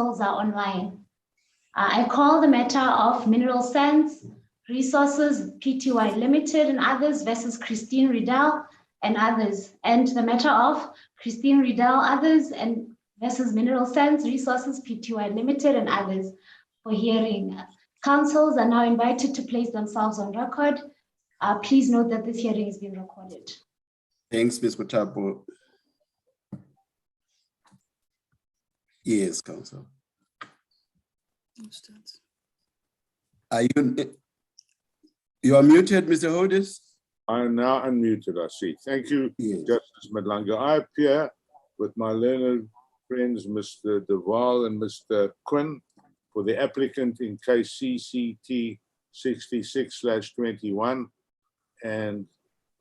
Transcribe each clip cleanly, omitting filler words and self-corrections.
are online. I call the matter of Mineral Sands Resources Pty Limited and others versus Christine Reddell and others, and the matter of Christine Reddell others and versus Mineral Sands Resources Pty Limited and others for hearing. Councils are now invited to place themselves on record. Please note that this hearing is being recorded. Thanks, Ms. Mutapo. Yes, Council. Are you are muted, Mr. Hodis? I am now unmuted, I see. Thank you, Yes. Justice Madlanga. I appear with my learned friends, Mr. Duval and Mr. Quinn, for the applicant in case CCT66/21 and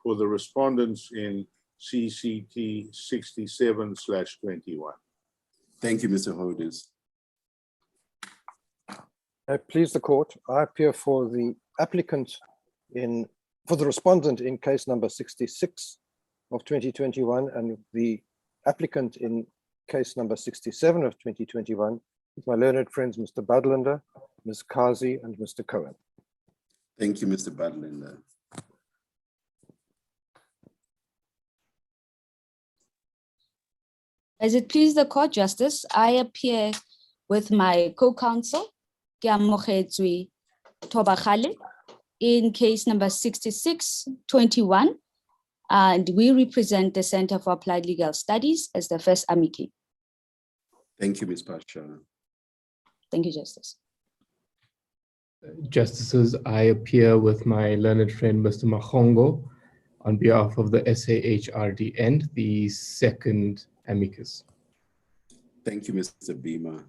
for the respondents in CCT67/21. Thank you, Mr. Hodis. Please the court, I appear for the applicant for the respondent in case number 66 of 2021 and the applicant in case number 67 of 2021 with my learned friends, Mr. Budlander, Ms. Kazi, and Mr. Cohen. Thank you, Mr. Budlander. As it pleases the court, Justice, I appear with my co-counsel, Kiamogetswe Tobagale, in case number 6621, and we represent the Center for Applied Legal Studies as the first amici. Thank you, Ms. Pasha. Thank you, Justice. Justices, I appear with my learned friend, Mr. Mahongo, on behalf of the SAHRD and the second amicus. Thank you, Mr. Beamer.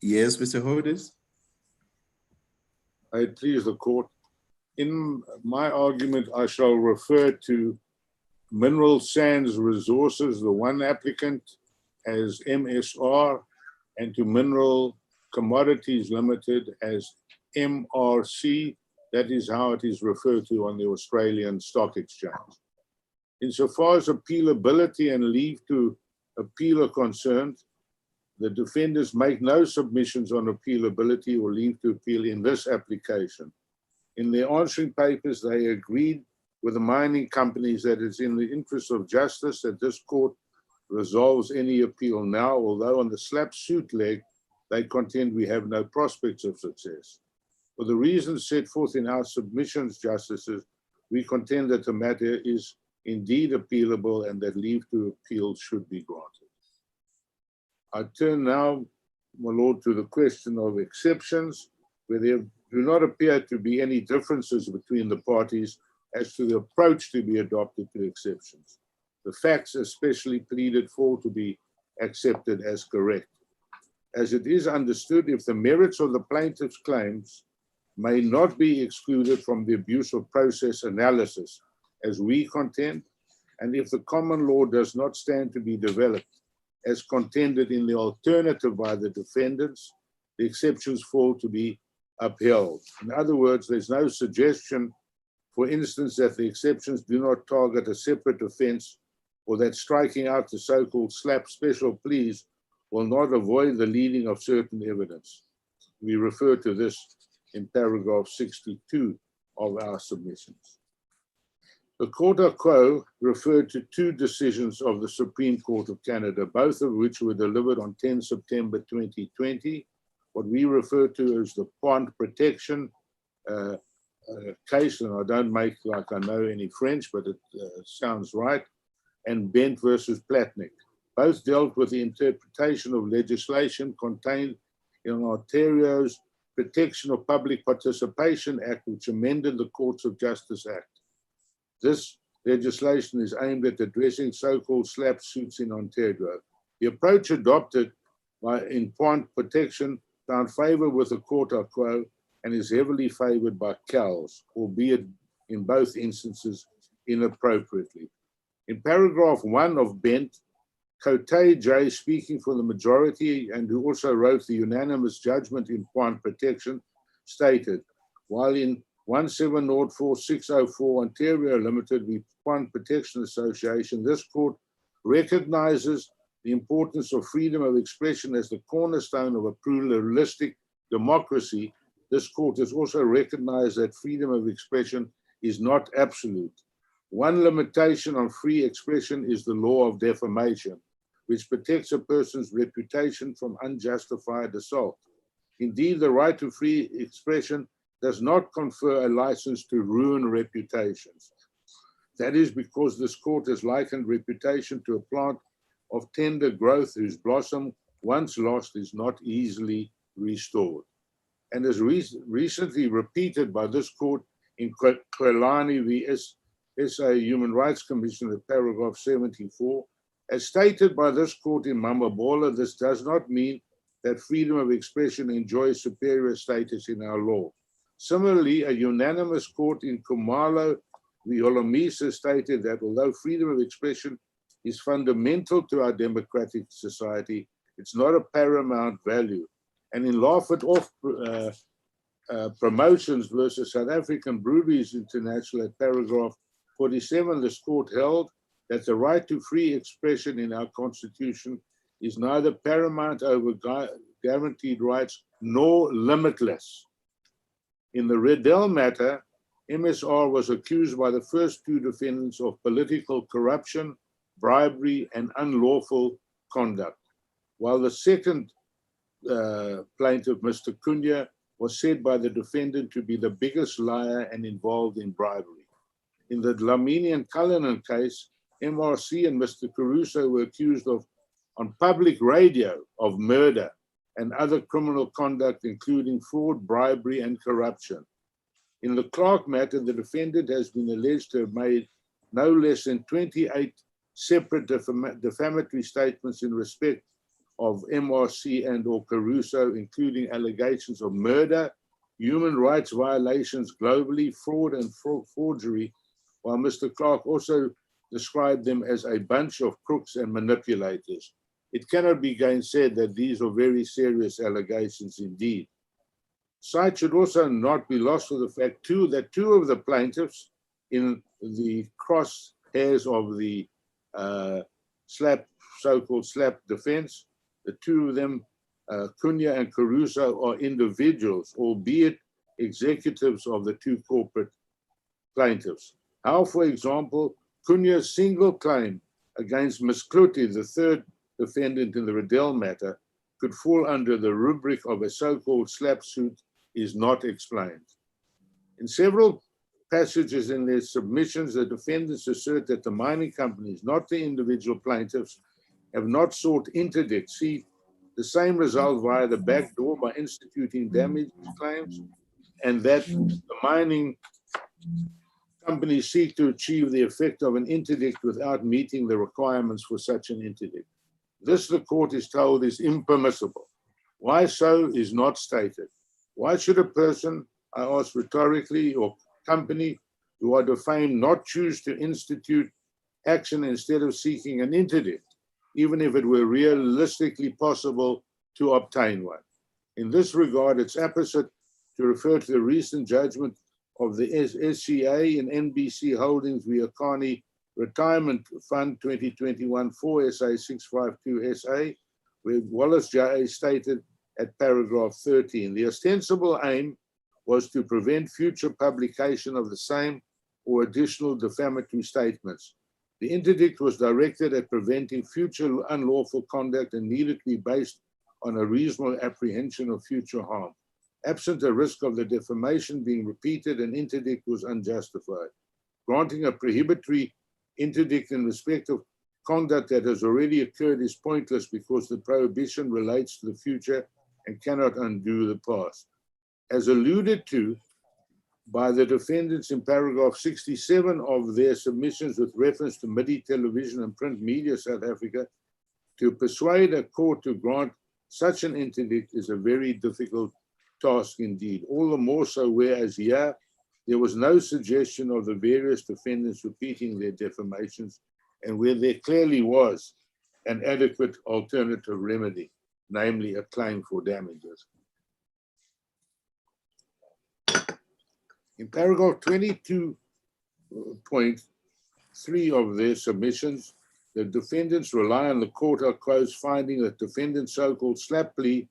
Yes, Mr. Hodis? I please the court. In my argument, I shall refer to Mineral Sands Resources, the one applicant, as MSR, and to Mineral Commodities Limited as MRC. That is how it is referred to on the Australian Stock Exchange. Insofar as appealability and leave to appeal are concerned, the defendants make no submissions on appealability or leave to appeal in this application. In their answering papers, they agreed with the mining companies that it's in the interest of justice that this court resolves any appeal now, although on the SLAPP suit leg, they contend we have no prospects of success. For the reasons set forth in our submissions, justices, we contend that the matter is indeed appealable and that leave to appeal should be granted. I turn now, my lord, to the question of exceptions, where there do not appear to be any differences between the parties as to the approach to be adopted to exceptions. The facts especially pleaded for to be accepted as correct. As it is understood, if the merits of the plaintiff's claims may not be excluded from the abuse of process analysis, as we contend, and if the common law does not stand to be developed as contended in the alternative by the defendants, the exceptions fall to be upheld. In other words, there's no suggestion, for instance, that the exceptions do not target a separate offense or that striking out the so-called SLAPP special pleas will not avoid the leading of certain evidence. We refer to this in paragraph 62 of our submissions. The Court of Quo referred to two decisions of the Supreme Court of Canada, both of which were delivered on 10 September 2020, what we refer to as the pond protection case, and I don't make like I know any French, but it sounds right, and Bent versus Platnick. Both dealt with the interpretation of legislation contained in Ontario's Protection of Public Participation Act, which amended the Courts of Justice Act. This legislation is aimed at addressing so-called SLAPP suits in Ontario. The approach adopted in pond protection found favor with the Court of Quo and is heavily favored by CALS, albeit in both instances inappropriately. In paragraph 1 of Bent, Cote J, speaking for the majority and who also wrote the unanimous judgment in pond protection, stated, while in 1704604 Ontario Limited v. Pond Protection Association, this court recognizes the importance of freedom of expression as the cornerstone of a pluralistic democracy, this court has also recognized that freedom of expression is not absolute. One limitation on free expression is the law of defamation, which protects a person's reputation from unjustified assault. Indeed, the right to free expression does not confer a license to ruin reputations. That is because this court has likened reputation to a plant of tender growth whose blossom, once lost, is not easily restored. And as recently repeated by this court in Krelani v. SA Human Rights Commission at paragraph 74, as stated by this court in Mamabola, this does not mean that freedom of expression enjoys superior status in our law. Similarly, a unanimous court in Kumalo v. Holomisa stated that although freedom of expression is fundamental to our democratic society, it's not a paramount value. And in Laugh It Off Promotions versus South African Breweries International at paragraph 47, this court held that the right to free expression in our constitution is neither paramount over guaranteed rights nor limitless. In the Reddell matter, MSR was accused by the first two defendants of political corruption, bribery, and unlawful conduct, while the second plaintiff, Mr. Cunha, was said by the defendant to be the biggest liar and involved in bribery. In the Dlamini and Cullinan case, MRC and Mr. Caruso were accused of, on public radio, of murder and other criminal conduct, including fraud, bribery, and corruption. In the Clark matter, the defendant has been alleged to have made no less than 28 separate defamatory statements in respect of MRC and or Caruso, including allegations of murder, human rights violations globally, fraud and forgery, while Mr. Clark also described them as a bunch of crooks and manipulators. It cannot be gainsaid that these are very serious allegations indeed. Sight should also not be lost to the fact too that two of the plaintiffs in the crosshairs of the SLAPP, so-called SLAPP defense, the two of them, Cunha and Caruso, are individuals, albeit executives of the two corporate plaintiffs. How, for example, Cunha's single claim against Ms. Kluti, the third defendant in the Reddell matter, could fall under the rubric of a so-called SLAPP suit is not explained. In several passages in their submissions, the defendants assert that the mining companies, not the individual plaintiffs, have not sought interdict, see the same result via the back door by instituting damage claims, and that the mining companies seek to achieve the effect of an interdict without meeting the requirements for such an interdict. This, the court is told, is impermissible. Why so is not stated. Why should a person, I ask rhetorically, or company who are defamed not choose to institute action instead of seeking an interdict, even if it were realistically possible to obtain one? In this regard, it's apposite to refer to the recent judgment of the SCA in NBC Holdings via Carney Retirement Fund 2021 4 SA 652 SA, where Wallace J.A. stated at paragraph 13, the ostensible aim was to prevent future publication of the same or additional defamatory statements. The interdict was directed at preventing future unlawful conduct and needed to be based on a reasonable apprehension of future harm. Absent a risk of the defamation being repeated, an interdict was unjustified. Granting a prohibitory interdict in respect of conduct that has already occurred is pointless because the prohibition relates to the future and cannot undo the past. As alluded to by the defendants in paragraph 67 of their submissions with reference to MIDI television and print media South Africa, to persuade a court to grant such an interdict is a very difficult task indeed, all the more so whereas here there was no suggestion of the various defendants repeating their defamations, and where there clearly was an adequate alternative remedy, namely a claim for damages. In paragraph 22.3 of their submissions, the defendants rely on the court or close finding that defendant's so-called SLAPP plea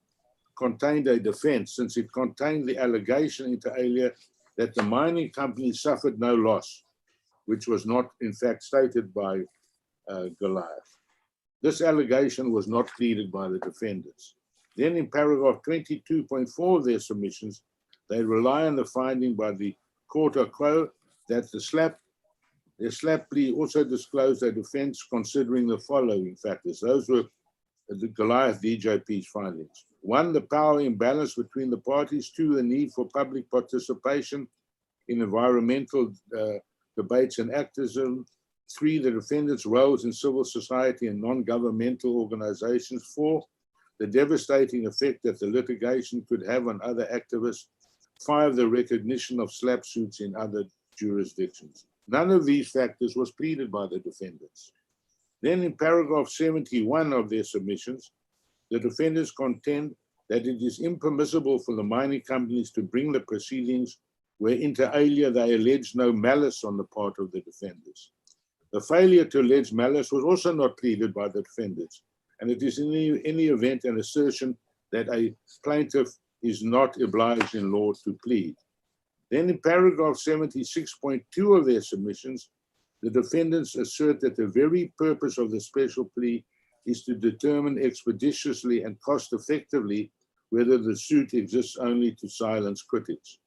contained a defense, since it contained the allegation inter alia that the mining company suffered no loss, which was not in fact stated by Goliath. This allegation was not pleaded by the defendants. Then in paragraph 22.4 of their submissions, they rely on the finding by the court or quo that the SLAPP plea also disclosed a defense considering the following factors. Those were the Goliath DJP's findings. 1, the power imbalance between the parties. 2, the need for public participation in environmental debates and activism. 3, the defendants' roles in civil society and non-governmental organizations. 4, the devastating effect that the litigation could have on other activists. 5, the recognition of SLAPP suits in other jurisdictions. None of these factors was pleaded by the defendants. Then in paragraph 71 of their submissions, the defendants contend that it is impermissible for the mining companies to bring the proceedings where inter alia they allege no malice on the part of the defendants. The failure to allege malice was also not pleaded by the defendants, and it is in any event an assertion that a plaintiff is not obliged in law to plead. Then in paragraph 76.2 of their submissions, the defendants assert that the very purpose of the special plea is to determine expeditiously and cost effectively whether the suit exists only to silence critics.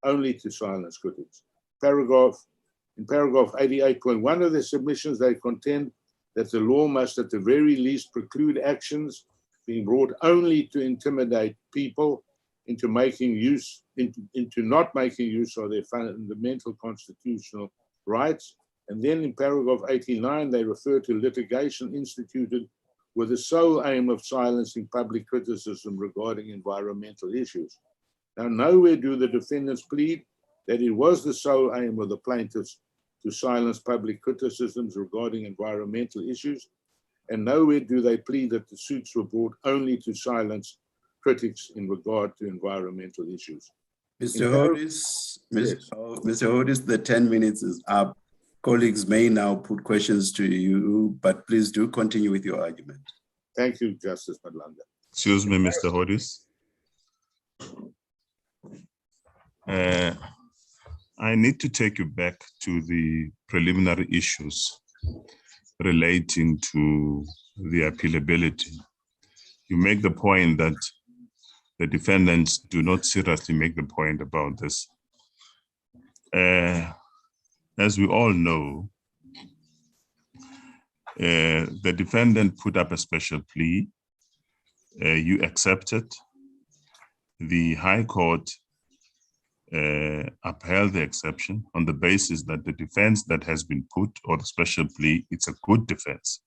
Only to silence critics. In paragraph 88.1 of their submissions, they contend that the law must at the very least preclude actions being brought only to intimidate people into not making use of their fundamental constitutional rights. And then in paragraph 89, they refer to litigation instituted with the sole aim of silencing public criticism regarding environmental issues. Now, nowhere do the defendants plead that it was the sole aim of the plaintiffs to silence public criticisms regarding environmental issues, and nowhere do they plead that the suits were brought only to silence critics in regard to environmental issues. Mr. Hodis, Mr. Hodis, the 10 minutes is up. Colleagues may now put questions to you, but please do continue with your argument. Thank you, Justice Madlanga. Excuse me, Mr. Hodis. I need to take you back to the preliminary issues relating to the appealability. You make the point that the defendants do not seriously make the point about this. As we all know, the defendant put up a special plea. You accepted. The High Court upheld the exception on the basis that the defense that has been put, or the special plea, it's a good defense.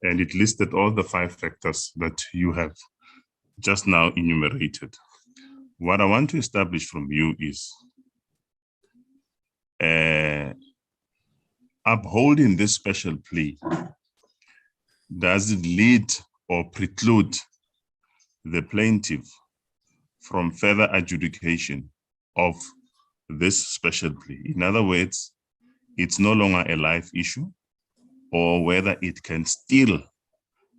And it listed all the 5 factors that you have just now enumerated. What I want to establish from you is upholding this special plea, does it lead or preclude the plaintiff from further adjudication of this special plea? In other words, it's no longer a live issue, or whether it can still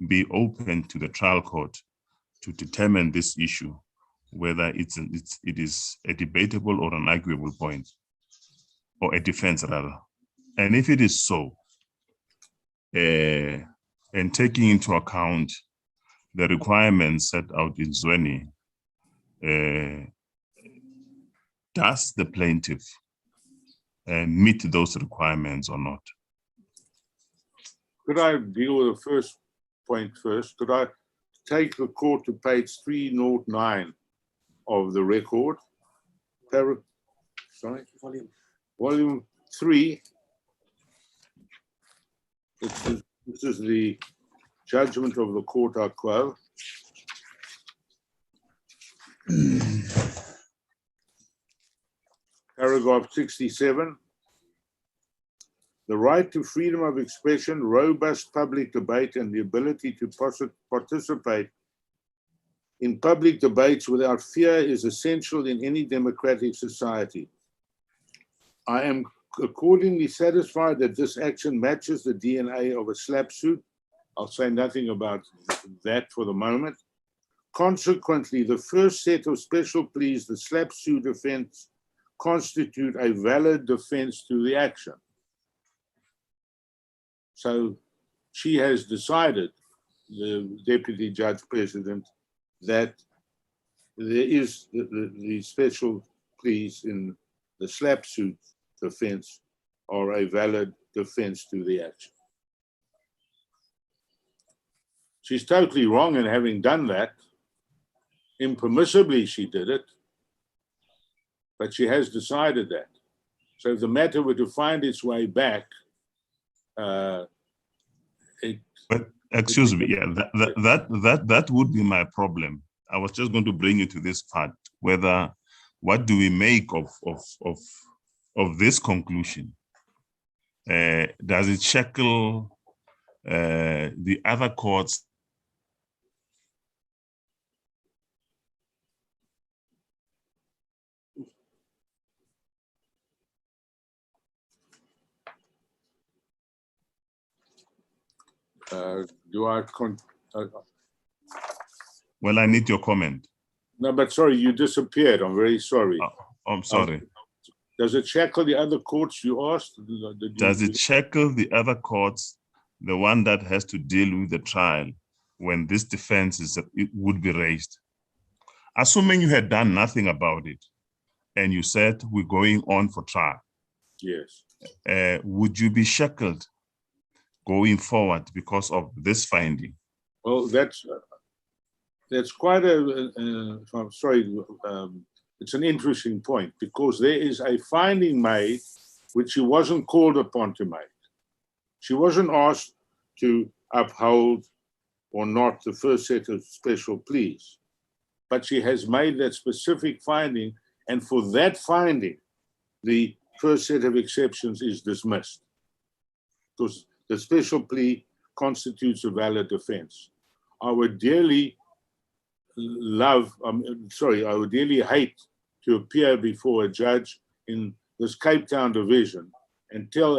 be open to the trial court to determine this issue, whether it is a debatable or an arguable point, or a defense rather. And if it is so, and taking into account the requirements set out in Zweni, does the plaintiff meet those requirements or not? Could I deal with the first point first? Could I take the court to page 309 of the record? Volume 3. This is the judgment of the court a quo. Paragraph 67. The right to freedom of expression, robust public debate, and the ability to participate in public debates without fear is essential in any democratic society. I am accordingly satisfied that this action matches the DNA of a SLAPP suit. I'll say nothing about that for the moment. Consequently, the first set of special pleas, the SLAPP suit offense, constitute a valid defense to the action. So she has decided, the Deputy Judge President, that there is the special pleas in the SLAPP suit defense are a valid defense to the action. She's totally wrong in having done that. Impermissibly, she did it, but she has decided that. So if the matter were to find its way back, But excuse me, yeah, that would be my problem. I was just going to bring you to this part, whether what do we make of this conclusion? Does it shackle the other courts? Well, I need your comment. No, but sorry, you disappeared. I'm very sorry. I'm sorry. Does it shackle the other courts you asked? Does it shackle the other courts, the one that has to deal with the trial when this defense it would be raised? Assuming you had done nothing about it and you said we're going on for trial. Yes. Would you be shackled going forward because of this finding? Well, that's quite I'm sorry, it's an interesting point, because there is a finding made which she wasn't called upon to make. She wasn't asked to uphold or not the first set of special pleas, but she has made that specific finding, and for that finding, the first set of exceptions is dismissed, because the special plea constitutes a valid defense. I would dearly I would dearly hate to appear before a judge in this Cape Town division and tell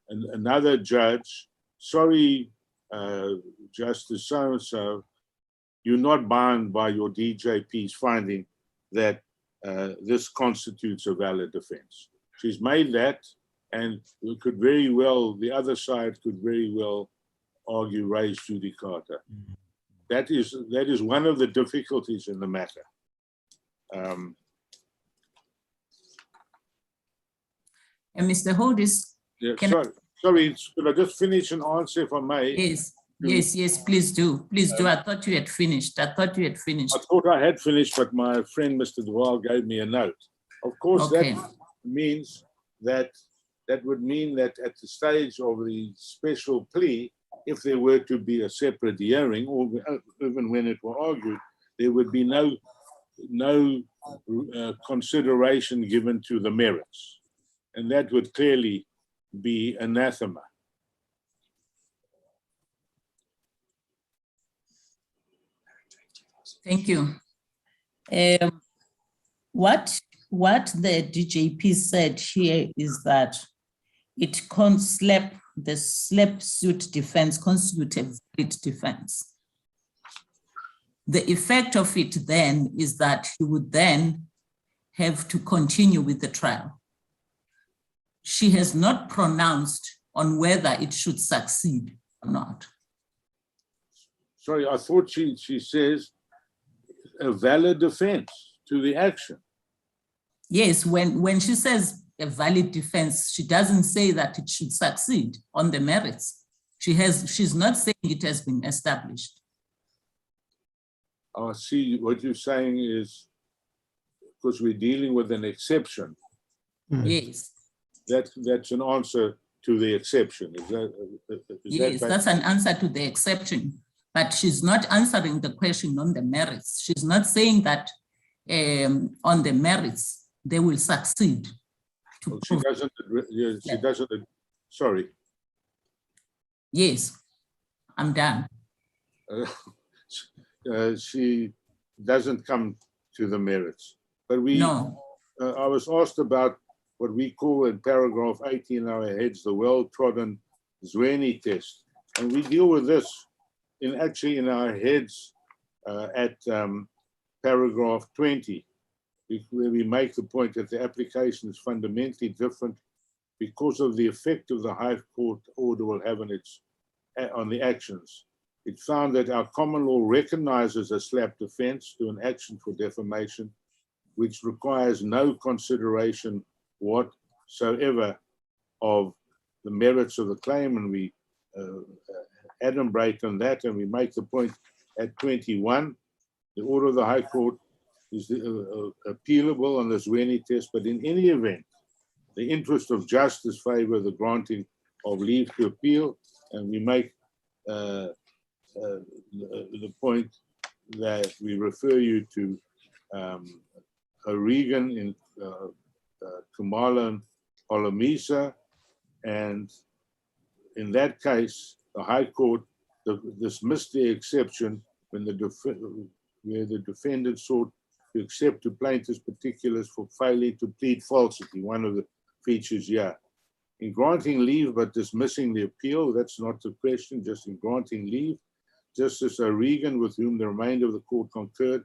another judge, sorry, Justice so-and-so, you're not bound by your DJP's finding that this constitutes a valid defense. She's made that, and we could very well, the other side could very well argue res judicata. That is one of the difficulties in the matter. And Mr. Hodis, Yeah, sorry, could I just finish an answer if I may? Yes, please do. Please do. I thought you had finished. I thought I had finished, but my friend, Mr. Dwal, gave me a note. Of course, okay. That means that would mean that at the stage of the special plea, if there were to be a separate hearing, or even when it were argued, there would be no consideration given to the merits. And that would clearly be anathema. Thank you. What the DJP said here is that it the SLAPP suit defense constitutes a valid defense. The effect of it then is that he would then have to continue with the trial. She has not pronounced on whether it should succeed or not. Sorry, I thought she says a valid defense to the action. Yes, when she says a valid defense, she doesn't say that it should succeed on the merits. She's not saying it has been established. I see what you're saying is because we're dealing with an exception. Yes. That's an answer to the exception. Yes, that's an answer to the exception, but she's not answering the question on the merits. She's not saying that on the merits they will succeed. Well, she doesn't, sorry. Yes, I'm done. She doesn't come to the merits, but no. I was asked about what we call in paragraph 18 in our heads, the well-trodden Zweni test. And we deal with this actually in our heads at paragraph 20, where we make the point that the application is fundamentally different because of the effect of the High Court order will have on the actions. It found that our common law recognizes a SLAPP defense to an action for defamation, which requires no consideration whatsoever of the merits of the claim, and we adumbrate on that, and we make the point at 21, the order of the High Court is appealable on the Zweni test, but in any event, the interest of justice favor the granting of leave to appeal, and we make the point that we refer you to O'Regan in Kumalo and Olamisa, and in that case, the High Court dismissed the exception when where the defendant sought to accept the plaintiff's particulars for failing to plead falsity, one of the features here. In granting leave but dismissing the appeal, that's not the question, just in granting leave, Justice O'Regan, with whom the remainder of the court concurred,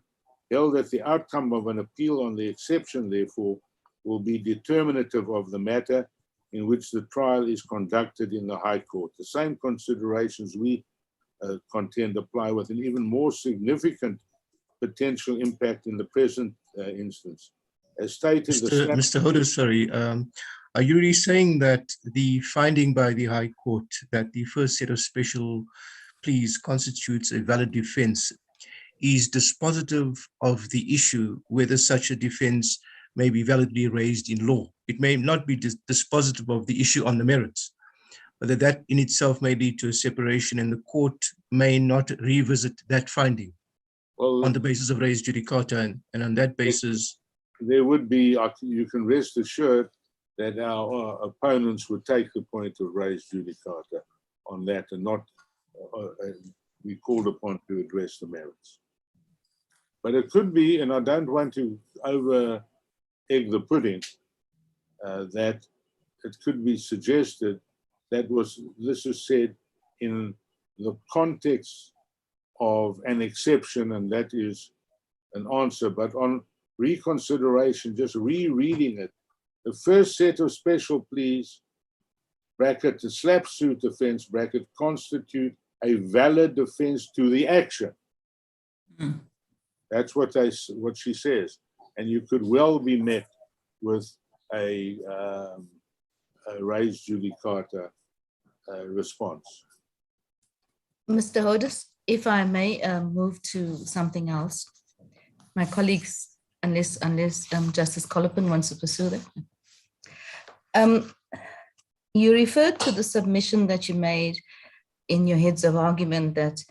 held that the outcome of an appeal on the exception, therefore, will be determinative of the matter in which the trial is conducted in the High Court. The same considerations we contend apply with an even more significant potential impact in the present instance. As stated, Mr. Hodes, sorry, are you really saying that the finding by the High Court that the first set of special pleas constitutes a valid defense is dispositive of the issue whether such a defense may be validly raised in law? It may not be dispositive of the issue on the merits, but that in itself may lead to a separation, and the court may not revisit that finding on the basis of res judicata, and on that basis. There would be, you can rest assured that our opponents would take the point of res judicata on that and not be called upon to address the merits. But it could be, and I don't want to over egg the pudding, that it could be suggested that this is said in the context of an exception, and that is an answer. But on reconsideration, just rereading it, the first set of special pleas, bracket, the SLAPP suit offense, bracket, constitute a valid defense to the action. Mm. That's what she says. And you could well be met with a res judicata response. Mr. Hodes, if I may move to something else. My colleagues, unless Justice Colopin wants to pursue that. You referred to the submission that you made in your heads of argument that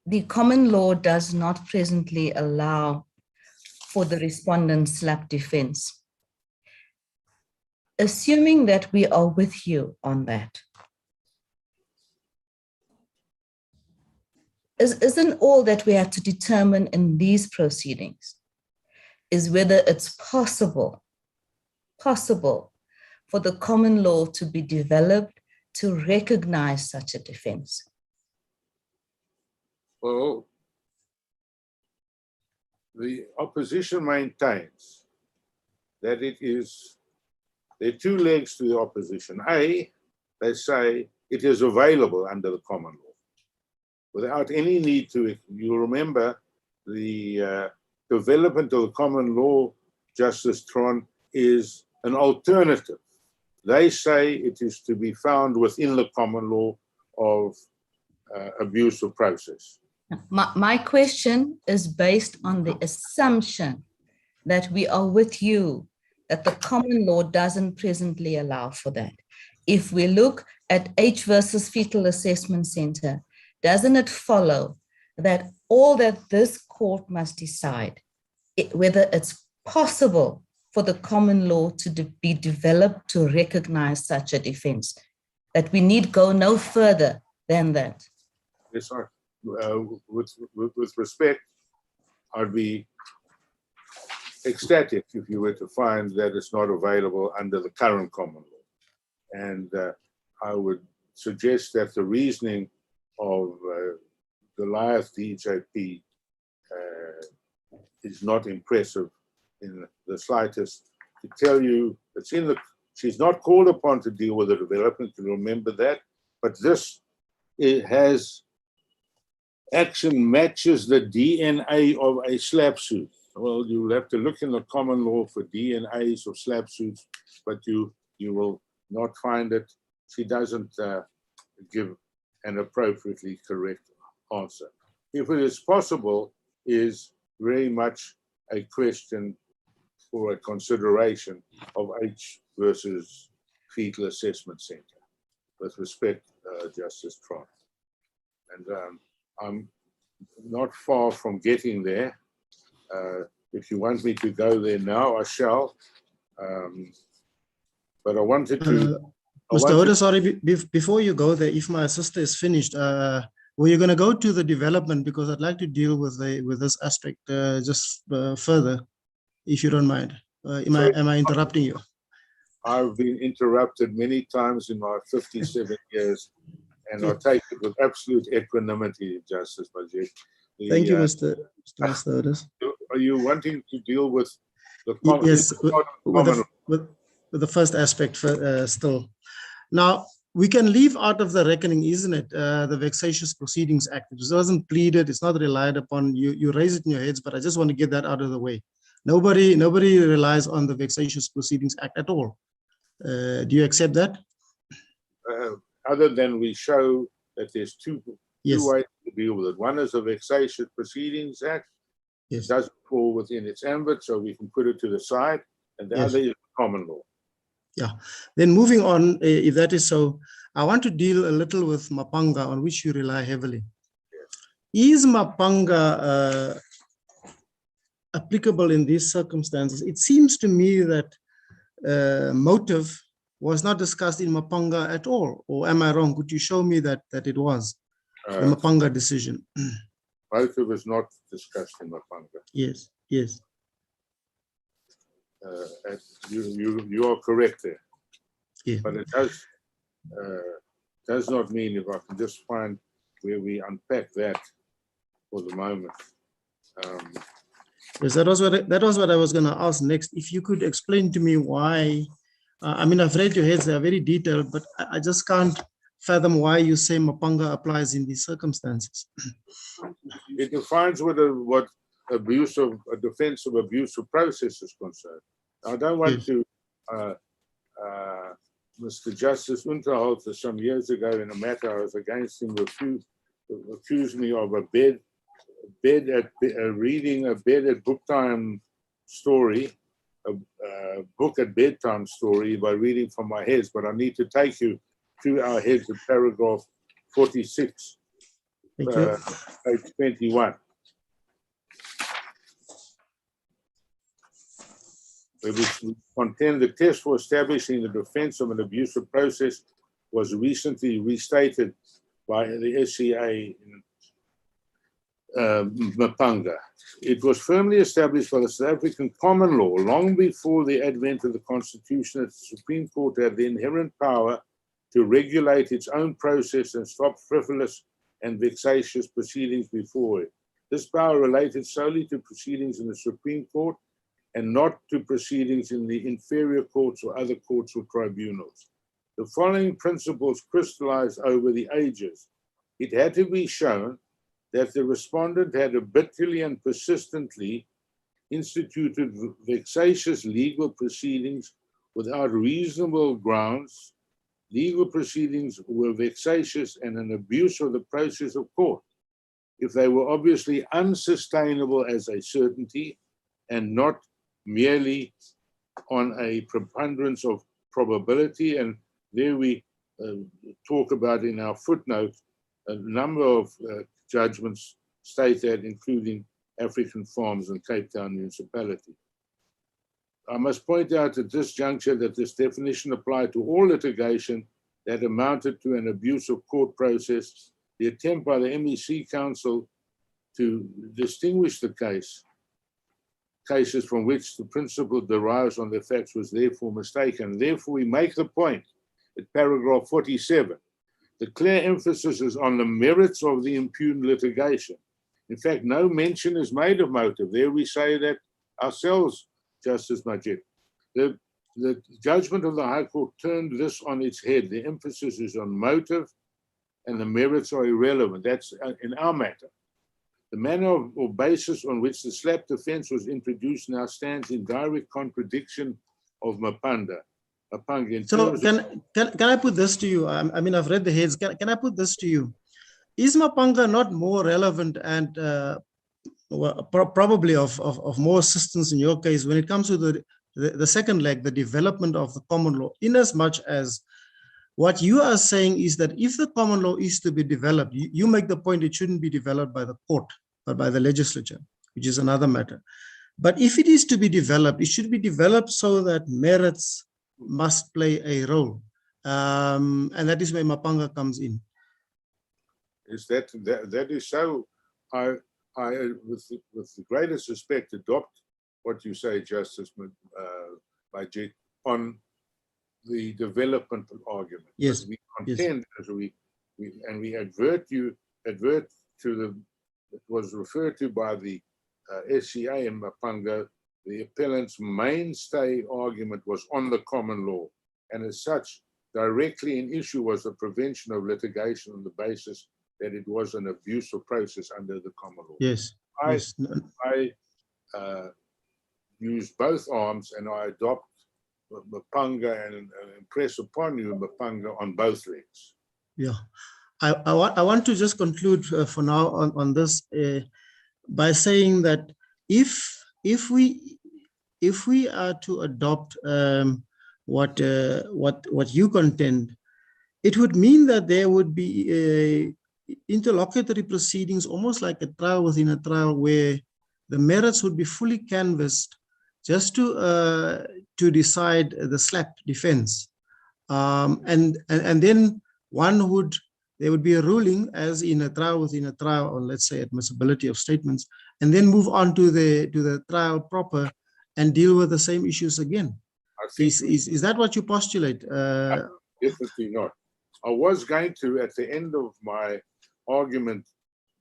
the common law does not presently allow for the respondent's SLAPP defense. Assuming that we are with you on that, isn't all that we have to determine in these proceedings is whether it's possible for the common law to be developed to recognize such a defense? Well, the opposition maintains that there are two legs to the opposition. A, they say it is available under the common law without any need to, you'll remember the development of the common law, Justice Tron, is an alternative. They say it is to be found within the common law of abuse of process. My question is based on the assumption that we are with you, that the common law doesn't presently allow for that. If we look at H versus Fetal Assessment Center, doesn't it follow that all that this court must decide, whether it's possible for the common law to be developed to recognize such a defense, that we need go no further than that? Yes, sir. With respect, I'd be ecstatic if you were to find that it's not available under the current common law. And I would suggest that the reasoning of Goliath DJP is not impressive in the slightest. To tell you, it's in the, she's not called upon to deal with the development, to remember that, but this, it has action matches the DNA of a SLAPP suit. Well, you'll have to look in the common law for DNAs of SLAPP suits, but you will not find it. She doesn't give an appropriately correct answer. If it is possible, is very much a question for a consideration of H versus Fetal Assessment Center. With respect, Justice Tron. And I'm not far from getting there. If you want me to go there now, I shall. But I wanted to... Mr. Oda, sorry, before you go there, if my sister is finished, were you going to go to the development? Because I'd like to deal with this aspect just further, if you don't mind. Am I interrupting you? I've been interrupted many times in my 57 years, and I take it with absolute equanimity, Justice Majid. Thank you, Mr. Otis. Are you wanting to deal with the yes, with the first aspect still? Now, we can leave out of the reckoning, isn't it? The Vexatious Proceedings Act. It wasn't pleaded, it's not relied upon. You raise it in your heads, but I just want to get that out of the way. Nobody relies on the Vexatious Proceedings Act at all. Do you accept that? Other than we show that there's two ways to deal with it. One is the Vexatious Proceedings Act. It doesn't fall within its ambit, so we can put it to the side. And the other is common law. Yeah. Then moving on, if that is so, I want to deal a little with Mapanga, on which you rely heavily. Yes. Is Mapanga applicable in these circumstances? It seems to me that motive was not discussed in Mapanga at all, or am I wrong? Could you show me that it was the Mapanga decision? Motive was not discussed in Mapanga. Yes, yes. You are correct there. Yeah. But it does not mean, if I can just find where we unpack that for the moment. Yes, that was what I was going to ask next. If you could explain to me why, I mean, I've read your heads, they are very detailed, but I just can't fathom why you say Mapanga applies in these circumstances. It defines what a defense of abuse of process is concerned. I don't want to, Mr. Justice Unterholzer some years ago in a matter I was against him, accused me of reading a bed at book time story, a book at bedtime story by reading from my heads, but I need to take you to our heads of paragraph 46, page 21. Where we contend the test for establishing the defense of an abusive process was recently restated by the SCA in Mapanga. It was firmly established by the South African common law long before the advent of the Constitution that the Supreme Court had the inherent power to regulate its own process and stop frivolous and vexatious proceedings before it. This power related solely to proceedings in the Supreme Court and not to proceedings in the inferior courts or other courts or tribunals. The following principles crystallized over the ages. It had to be shown that the respondent had habitually and persistently instituted vexatious legal proceedings without reasonable grounds. Legal proceedings were vexatious and an abuse of the process of court. If they were obviously unsustainable as a certainty and not merely on a preponderance of probability, and there we talk about in our footnote a number of judgments state that, including African Farms and Cape Town Municipality. I must point out at this juncture that this definition applied to all litigation that amounted to an abuse of court process. The attempt by the MEC Council to distinguish the cases from which the principle derives on the facts was therefore mistaken. Therefore, we make the point at paragraph 47. The clear emphasis is on the merits of the impugned litigation. In fact, no mention is made of motive. There we say that ourselves, Justice Majid. The judgment of the High Court turned this on its head. The emphasis is on motive and the merits are irrelevant. That's in our matter. The manner or basis on which the SLAPP defense was introduced now stands in direct contradiction of Mapanga. So can I put this to you? I mean, I've read the heads. Can I put this to you? Is Mapanga not more relevant and probably of more assistance in your case when it comes to the second leg, the development of the common law, in as much as what you are saying is that if the common law is to be developed, you make the point it shouldn't be developed by the court, but by the legislature, which is another matter. But if it is to be developed, it should be developed so that merits must play a role. And that is where Mapanga comes in. Is that is so? I with the greatest respect, adopt what you say, Justice Majid, on the development argument. Yes. We contend as we advert to the, it was referred to by the SCA in Mapanga, the appellant's mainstay argument was on the common law, and as such, directly in issue was the prevention of litigation on the basis that it was an abuse of process under the common law. Yes. I use both arms and I adopt Mapanga and impress upon you Mapanga on both legs. Yeah, I want to just conclude for now on this by saying that if we are to adopt what you contend, it would mean that there would be interlocutory proceedings, almost like a trial within a trial, where the merits would be fully canvassed just to decide the SLAPP defense, and then there would be a ruling as in a trial within a trial, or let's say admissibility of statements, and then move on to the trial proper and deal with the same issues again. Is that what you postulate? Definitely not. I was going to, at the end of my argument,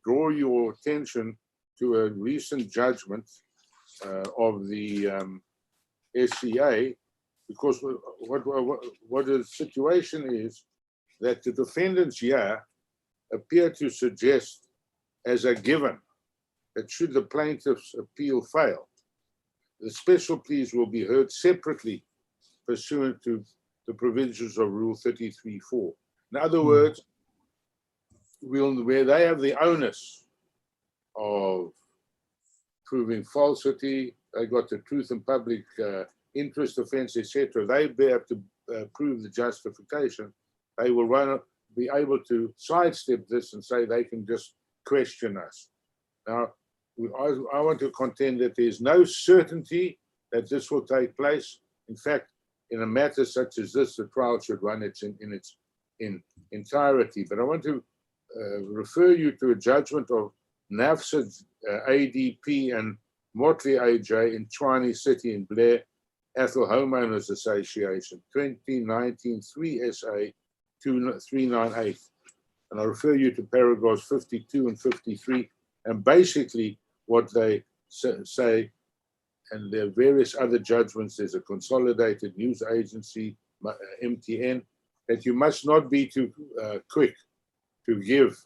draw your attention to a recent judgment of the SCA, because what the situation is that the defendants here appear to suggest as a given that should the plaintiff's appeal fail, the special pleas will be heard separately pursuant to the provisions of Rule 33.4. In other words, where they have the onus of proving falsity, they got the truth and public interest offense, etc. They have to prove the justification. They will be able to sidestep this and say they can just question us. Now, I want to contend that there's no certainty that this will take place. In fact, in a matter such as this, the trial should run in its entirety. But I want to refer you to a judgment of NAFSA ADP and Motley AJ in Tshwane City in Blair, Athol Homeowners Association, 2019 3 SA 2398. And I refer you to paragraphs 52 and 53. And basically what they say, and there are various other judgments, there's a consolidated news agency, MTN, that you must not be too quick to give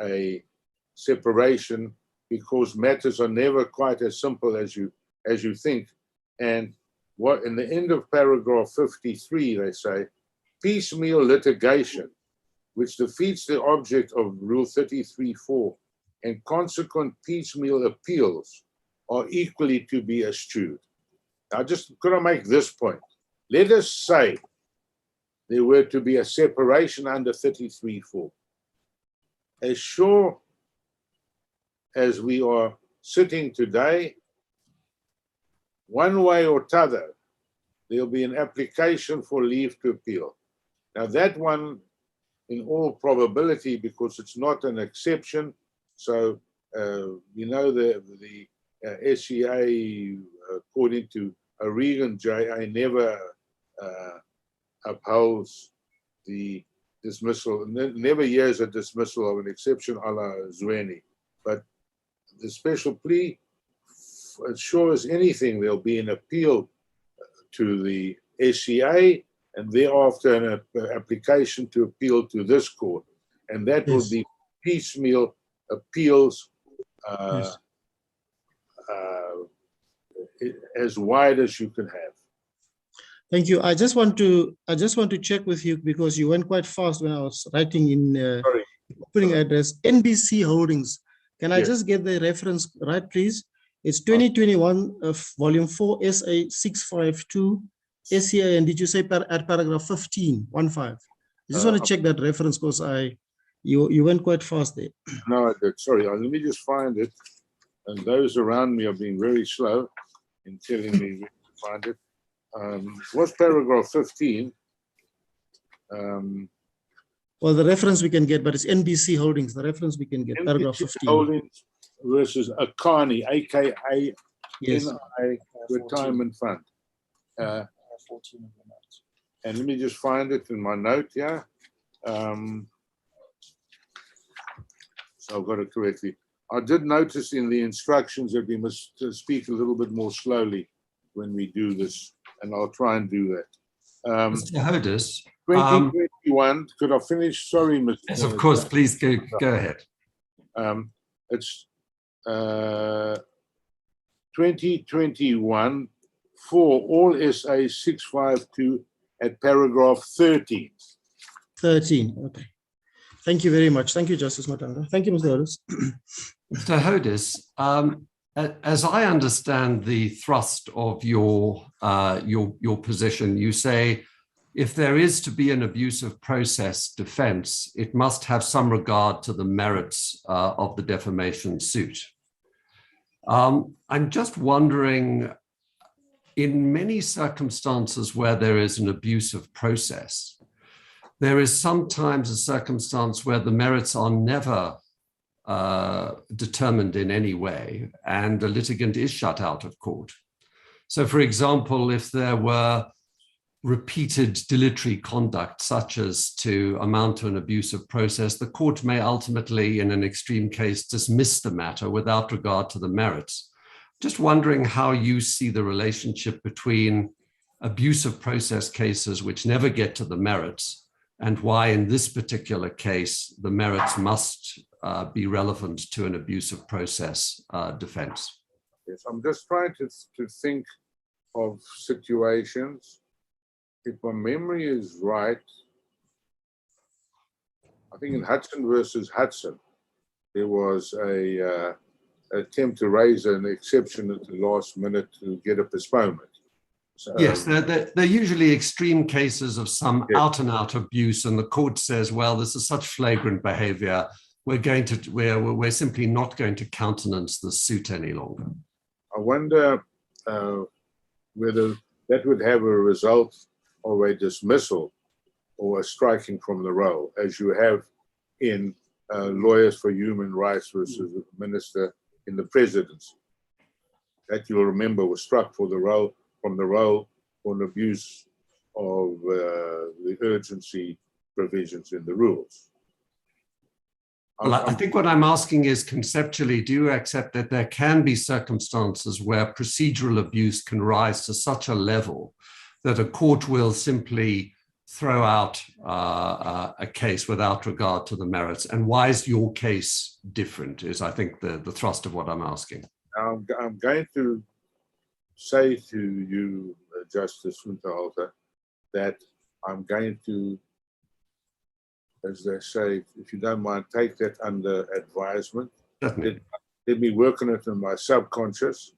a separation, because matters are never quite as simple as you think. And what in the end of paragraph 53, they say, piecemeal litigation, which defeats the object of Rule 33.4, and consequent piecemeal appeals are equally to be eschewed. Now, just could I make this point? Let us say there were to be a separation under 33.4. As sure as we are sitting today, one way or t'other, there'll be an application for leave to appeal. Now that one, in all probability, because it's not an exception, so you know the SCA, according to O'Regan JA, never upholds the dismissal, never hears a dismissal of an exception a la Zweni. But the special plea, as sure as anything, there'll be an appeal to the SCA and thereafter an application to appeal to this court. And that will be piecemeal appeals as wide as you can have. Thank you. I just want to check with you because you went quite fast when I was writing in opening address NBC Holdings. Can I just get the reference right, please? It's 2021 of volume 4 SA 652 SCA, and did you say at paragraph 15? I just want to check that reference because you went quite fast there. No, I did. Sorry, let me just find it. And those around me are being very slow in telling me where to find it. What's paragraph 15? Well, the reference we can get, but it's NBC Holdings. The reference we can get, NBC paragraph 15. Holdings versus Akani, AKA NI Retirement Fund. And let me just find it in my note here. So I've got it correctly. I did notice in the instructions that we must speak a little bit more slowly when we do this, and I'll try and do that. Mr. Hodis, 2021, could I finish? Sorry, Mr. Yes, of course, please go ahead. It's 2021 for all SA 652 at paragraph 13. 13, okay. Thank you very much. Thank you, Justice Matanga. Thank you, Mr. Hodis. Mr. Hodis, as I understand the thrust of your position, you say if there is to be an abuse of process defense, it must have some regard to the merits of the defamation suit. I'm just wondering, in many circumstances where there is an abuse of process, there is sometimes a circumstance where the merits are never determined in any way, and a litigant is shut out of court. So, for example, if there were repeated dilatory conduct, such as to amount to an abuse of process, the court may ultimately, in an extreme case, dismiss the matter without regard to the merits. Just wondering how you see the relationship between abuse of process cases which never get to the merits, and why in this particular case, the merits must be relevant to an abuse of process defense. Yes, I'm just trying to think of situations. If my memory is right, I think in Hudson versus Hudson, there was a attempt to raise an exception at the last minute to get a postponement. So, yes, they're usually extreme cases of some out and out abuse, and the court says, well, this is such flagrant behavior, we're simply not going to countenance the suit any longer. I wonder whether that would have a result of a dismissal or a striking from the roll, as you have in Lawyers for Human Rights versus the Minister in the Presidency. That you'll remember was struck from the roll for an abuse of the urgency provisions in the rules. Well, I think what I'm asking is, conceptually, do you accept that there can be circumstances where procedural abuse can rise to such a level that a court will simply throw out a case without regard to the merits? And why is your case different, is I think the thrust of what I'm asking. I'm going to say to you, Justice Winterhalter, that I'm going to, as they say, if you don't mind, take that under advisement. Let me work on it in my subconscious,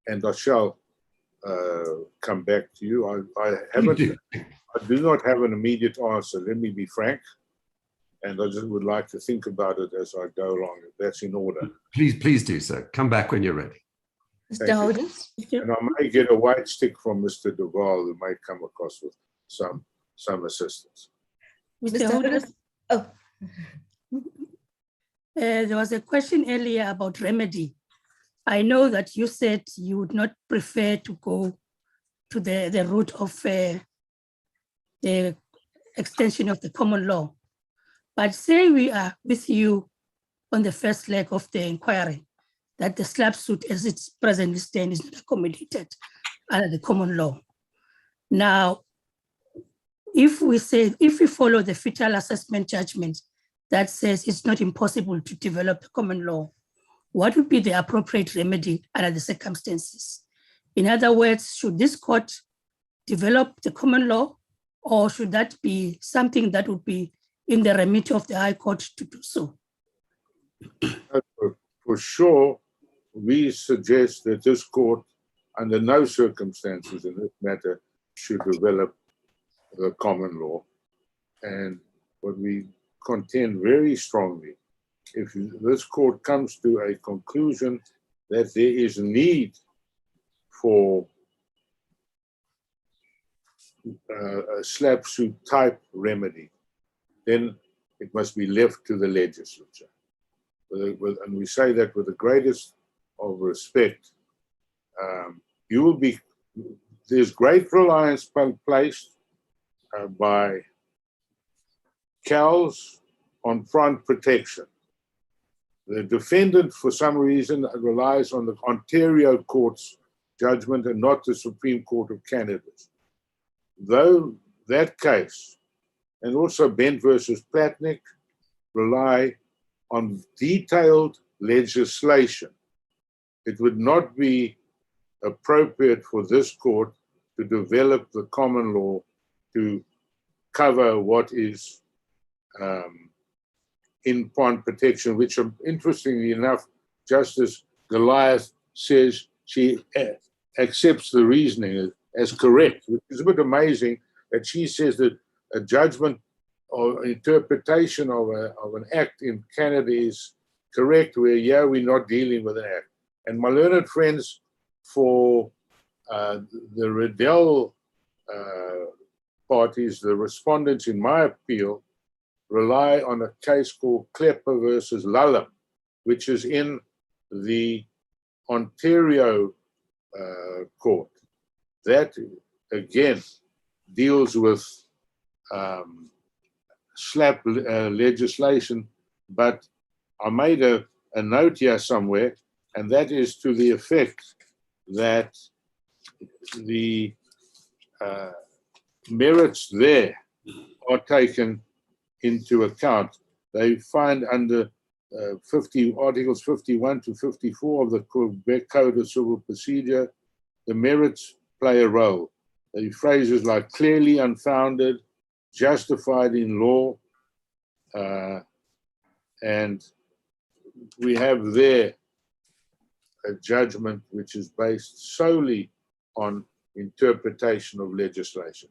and I shall come back to you. I do not have an immediate answer. Let me be frank, and I just would like to think about it as I go along. If that's in order. Please do so. Come back when you're ready. Mr. Hodis? And I may get a white stick from Mr. Duval, who may come across with some assistance. Mr. Hodis? Oh. There was a question earlier about remedy. I know that you said you would not prefer to go to the route of the extension of the common law. But say we are with you on the first leg of the inquiry, that the SLAPP suit as it's presently stands is not accommodated under the common law. Now, if we follow the fetal assessment judgment that says it's not impossible to develop the common law, what would be the appropriate remedy under the circumstances? In other words, should this court develop the common law, or should that be something that would be in the remit of the High Court to do so? For sure, we suggest that this court, under no circumstances in this matter, should develop the common law. And what we contend very strongly, if this court comes to a conclusion that there is need for a SLAPP suit type remedy, then it must be left to the legislature. And we say that with the greatest of respect. There's great reliance placed by CALS on front protection. The defendant, for some reason, relies on the Ontario Court's judgment and not the Supreme Court of Canada's. Though that case, and also Bent versus Platnick, rely on detailed legislation, it would not be appropriate for this court to develop the common law to cover what is in pawn protection, which, interestingly enough, Justice Goliath says she accepts the reasoning as correct, which is a bit amazing that she says that a judgment or interpretation of an act in Canada is correct, where, yeah, we're not dealing with an act. And my learned friends for the Reddell parties, the respondents in my appeal, rely on a case called Klepper versus Lullam, which is in the Ontario court. That, again, deals with SLAPP legislation, but I made a note here somewhere, and that is to the effect that the merits there are taken into account. They find under Articles 51 to 54 of the Quebec Code of Civil Procedure, the merits play a role. The phrases like clearly unfounded, justified in law, and we have there a judgment which is based solely on interpretation of legislation.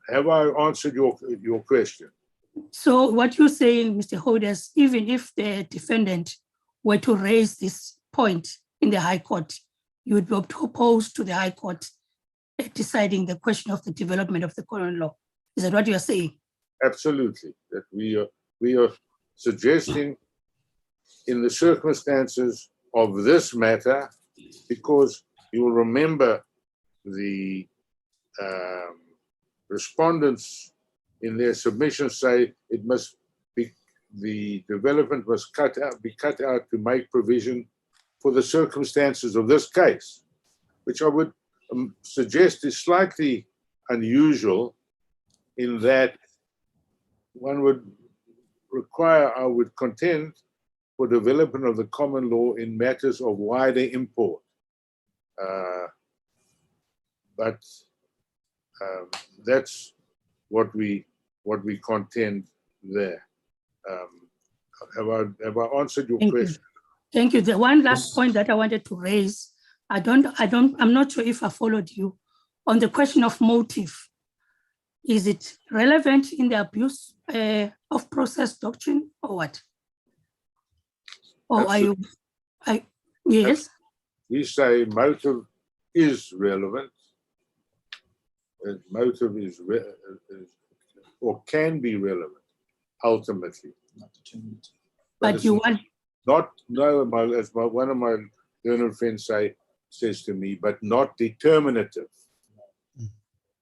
Have I answered your question? So what you're saying, Mr. Holders, even if the defendant were to raise this point in the High Court, you would be opposed to the High Court deciding the question of the development of the common law. Is that what you are saying? Absolutely. That we are suggesting in the circumstances of this matter, because you will remember the respondents in their submission say it must be, the development must be cut out to make provision for the circumstances of this case, which I would suggest is slightly unusual in that one would require, I would contend, for development of the common law in matters of wider import. But that's what we contend there. Have I answered your question? Thank you. The one last point that I wanted to raise, I'm not sure if I followed you on the question of motive. Is it relevant in the abuse of process doctrine or what? Or Absolutely. are you, yes? We say motive is relevant. Motive is or can be relevant ultimately. But you Not, no, as one of my learned friends says to me, but not determinative.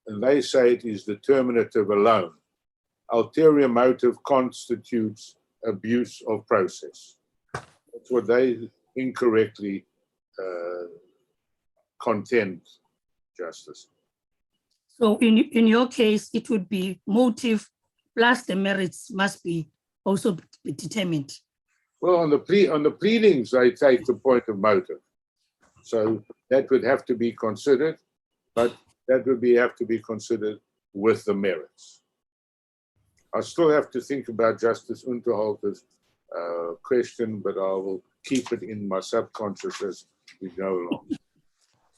And they say it is determinative alone. Ulterior motive constitutes abuse of process. That's what they incorrectly contend, Justice. So in your case, it would be motive plus the merits must be also be determined. Well, on the pleadings, they take the point of motive. So that would have to be considered, but that would have to be considered with the merits. I still have to think about Justice Unterhalter's question, but I will keep it in my subconscious as we go along.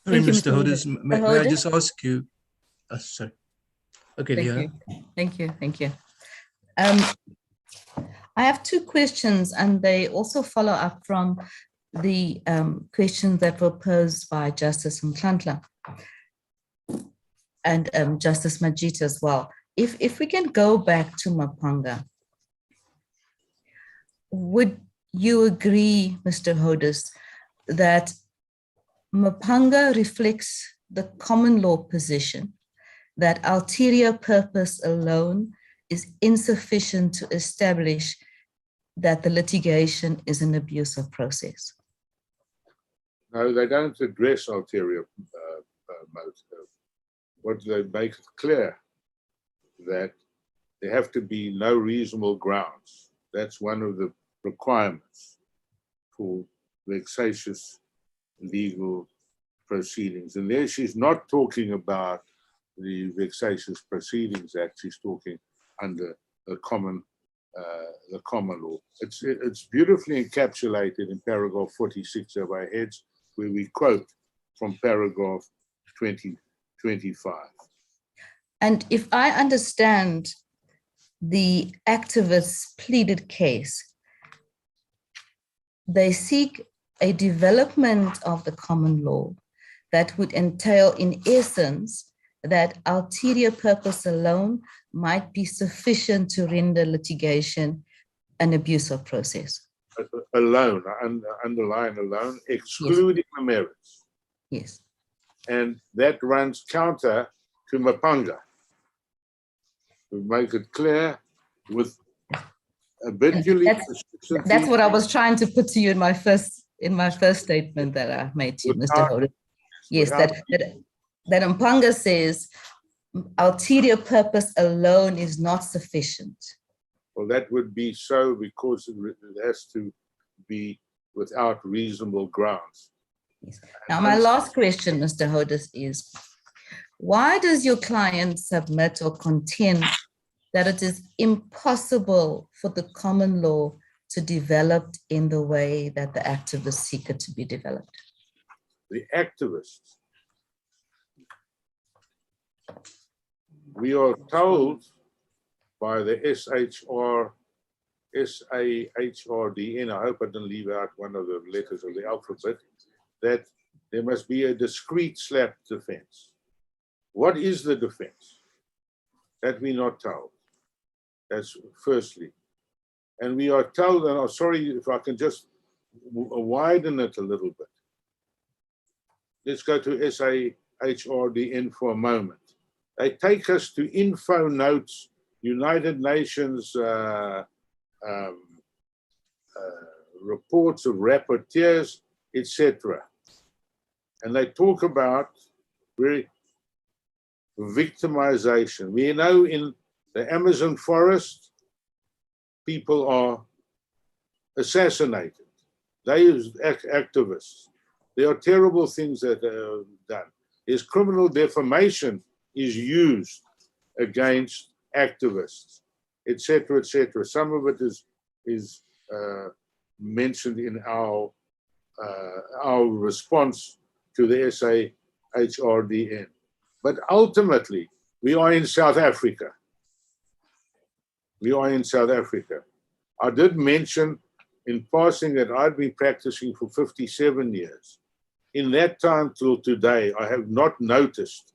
Sorry, Thank you, Mr. Mr. Hodis, may I just ask you? Sorry. Okay, Leah. Thank you. I have two questions, and they also follow up from the questions that were posed by Justice Mkhandla and Justice Majid as well. If we can go back to Mapanga, would you agree, Mr. Hodis, that Mapanga reflects the common law position that ulterior purpose alone is insufficient to establish that the litigation is an abuse of process? No, they don't address ulterior motive. What they make it clear that there have to be no reasonable grounds. That's one of the requirements for vexatious legal proceedings. And there she's not talking about the Vexatious Proceedings Act, she's talking under the common law. It's beautifully encapsulated in paragraph 46 of our heads, where we quote from paragraph 25. And if I understand the activists' pleaded case, they seek a development of the common law that would entail, in essence, that ulterior purpose alone might be sufficient to render litigation an abuse of process. Alone, underline alone, excluding the merits. Yes. And that runs counter to Mapanga. We make it clear with habitually. That's what I was trying to put to you in my first statement that I made to you, Mr. Hodis. Yes, that Mapanga says ulterior purpose alone is not sufficient. Well, that would be so because it has to be without reasonable grounds. Yes. Now, my last question, Mr. Hodis, is why does your client submit or contend that it is impossible for the common law to develop in the way that the activists seek it to be developed? The activists, we are told by the SAHRDN, I hope I didn't leave out one of the letters of the alphabet, that there must be a discrete SLAPP defense. What is the defense? That we're not told. That's firstly. And we are told, and I'm sorry if I can just widen it a little bit. Let's go to SAHRDN for a moment. They take us to info notes, United Nations reports of rapporteurs, etc. And they talk about very victimization. We know in the Amazon forest, people are assassinated. They are activists. There are terrible things that are done. There's criminal defamation is used against activists, etc., etc. Some of it is mentioned in our response to the SAHRDN. But ultimately, we are in South Africa. We are in South Africa. I did mention in passing that I've been practicing for 57 years. In that time till today, I have not noticed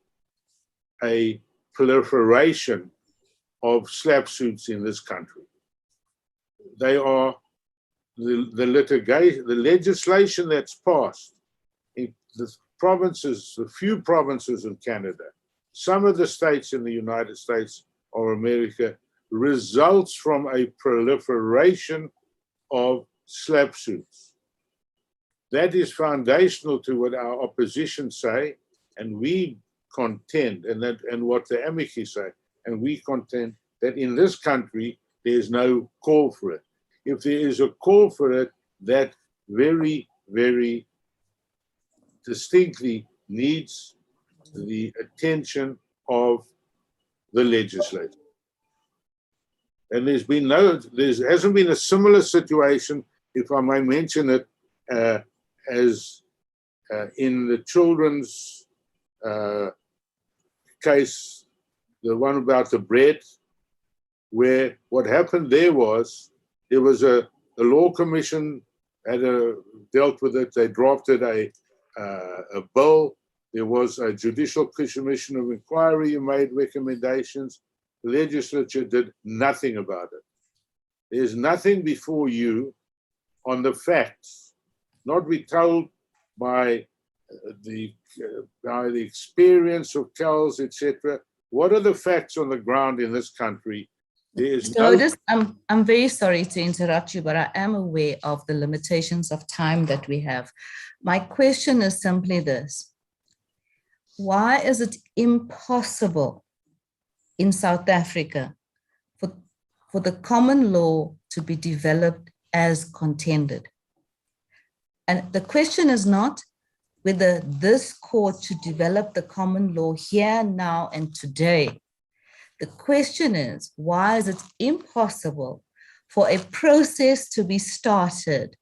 a proliferation of SLAPP suits in this country. They are the litigation, the legislation that's passed in the provinces, the few provinces in Canada, some of the states in the United States of America, results from a proliferation of SLAPP suits. That is foundational to what our opposition say, and we contend, and what the Amicus say, and we contend that in this country there's no call for it. If there is a call for it, that very, very distinctly needs the attention of the legislature. And there hasn't been a similar situation, if I may mention it, as in the children's case, the one about the bread, where what happened there was a law commission had dealt with it. They drafted a bill. There was a judicial commission of inquiry who made recommendations. The legislature did nothing about it. There's nothing before you on the facts, not be told by the experience of CALS, etc. What are the facts on the ground in this country? There is no. I'm very sorry to interrupt you, but I am aware of the limitations of time that we have. My question is simply this: why is it impossible in South Africa for the common law to be developed as contended? And the question is not whether this court should develop the common law here, now, and today. The question is, why is it impossible for a process to be started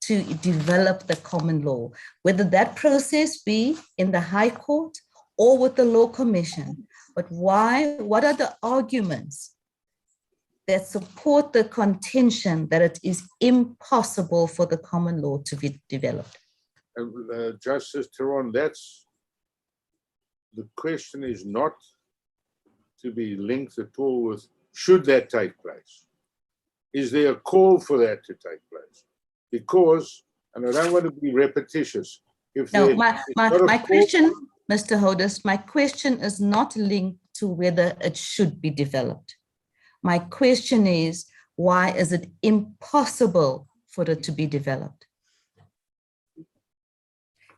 to develop the common law, whether that process be in the High Court or with the Law Commission? But why? What are the arguments that support the contention that it is impossible for the common law to be developed? Justice Theron, that's the question is not to be linked at all with should that take place. Is there a call for that to take place? Because, and I don't want to be repetitious. If no, my question, Mr. Hodes, my question is not linked to whether it should be developed. My question is, why is it impossible for it to be developed?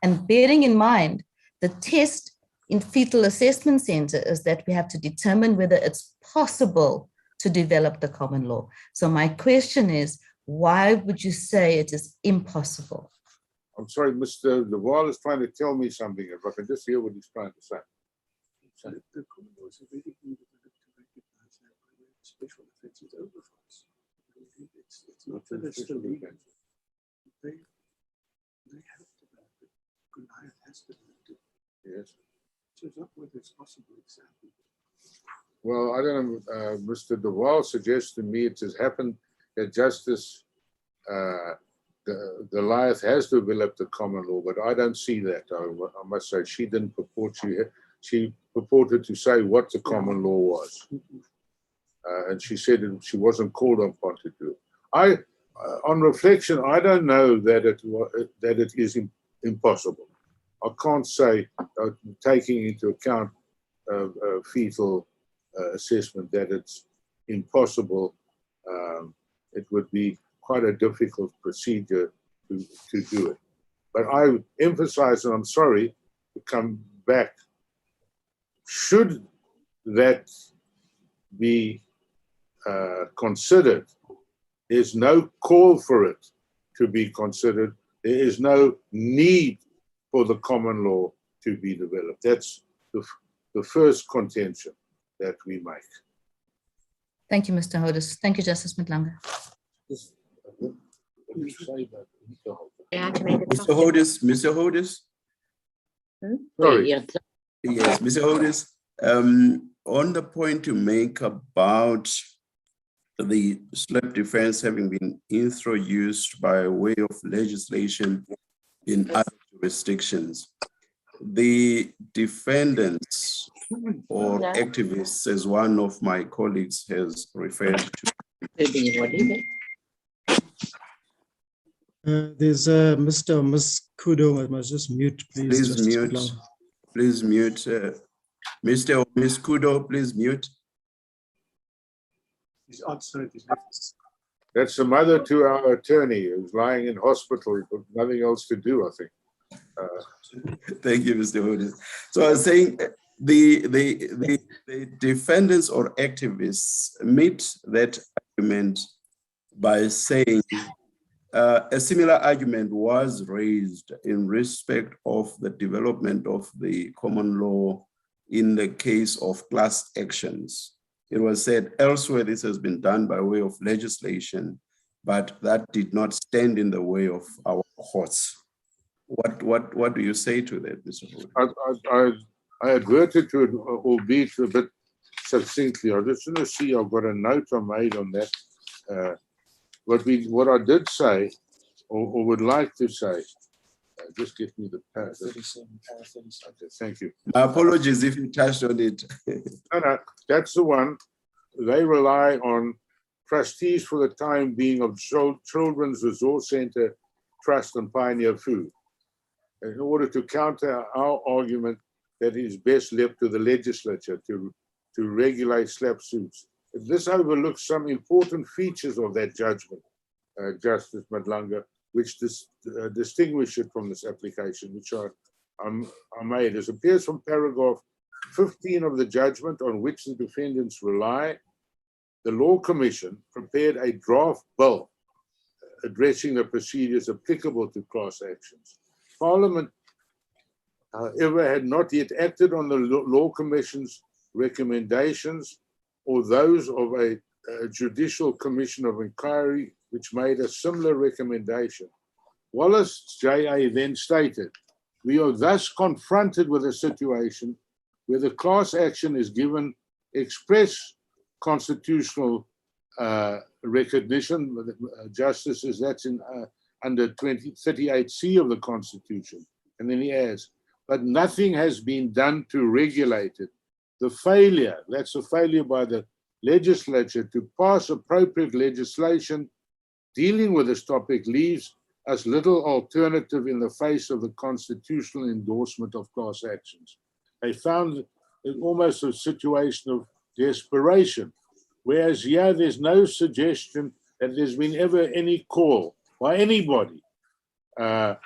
And bearing in mind, the test in Fetal Assessment Center is that we have to determine whether it's possible to develop the common law. So my question is, why would you say it is impossible? I'm sorry, Mr. Reddell is trying to tell me something. If I can just hear what he's trying to say. The common law is already being developed to recognize that special offences overflows. It's not that it's still legal. They have developed it. Goliath has developed it. Yes. So it's not whether it's possible, it's happened. Well, I don't know. Mr. Duval suggests to me it has happened that Justice Goliath has developed the common law, but I don't see that. I must say she didn't purport she purported to say what the common law was, and she said she wasn't called upon to do it. On reflection, I don't know that it is impossible. I can't say, taking into account fetal assessment, that it's impossible. It would be quite a difficult procedure to do it. But I emphasize, and I'm sorry to come back, should that be considered, there's no call for it to be considered. There is no need for the common law to be developed. That's the first contention that we make. Thank you, Mr. Hodes. Thank you, Justice Mhlanga. Mr. Hodes? Sorry. Yes, Mr. Hodes, on the point you make about the SLAPP defense having been introduced by way of legislation in other jurisdictions, the defendants or activists, as one of my colleagues has referred to, There's Mr. or Miss Kudo. I must just mute, please. Please Justice mute. Malanga. Please mute. Mr. or Miss Kudo, please mute. He's outside his That's the mother to our attorney who's lying in hospital with nothing else to do, I think. Thank you, Mr. Hodes. So I was saying the defendants or activists meet that argument by saying a similar argument was raised in respect of the development of the common law in the case of class actions. It was said elsewhere this has been done by way of legislation, but that did not stand in the way of our courts. What do you say to that, Mr. Hodes? I adverted to it, albeit a bit succinctly. I just want to see, I've got a note I made on that. What I did say, or would like to say, just give me the pad. Okay, thank you. My apologies if you touched on it. No, that's the one. They rely on trustees for the time being of Children's Resource Center Trust and Pioneer Food, in order to counter our argument that it is best left to the legislature to regulate SLAPP suits. This overlooks some important features of that judgment, Justice Madlanga, which distinguish it from this application, which I made. As appears from paragraph 15 of the judgment on which the defendants rely, the Law Commission prepared a draft bill addressing the procedures applicable to class actions. Parliament, however, had not yet acted on the Law Commission's recommendations or those of a Judicial Commission of Inquiry, which made a similar recommendation. Wallace J.A. then stated, "We are thus confronted with a situation where the class action is given express constitutional recognition, justices, that's in under 38C of the Constitution." And then he adds, "but nothing has been done to regulate it. The failure, that's a failure by the legislature to pass appropriate legislation dealing with this topic leaves us little alternative in the face of the constitutional endorsement of class actions." They found it almost a situation of desperation, whereas here there's no suggestion that there's been ever any call by anybody other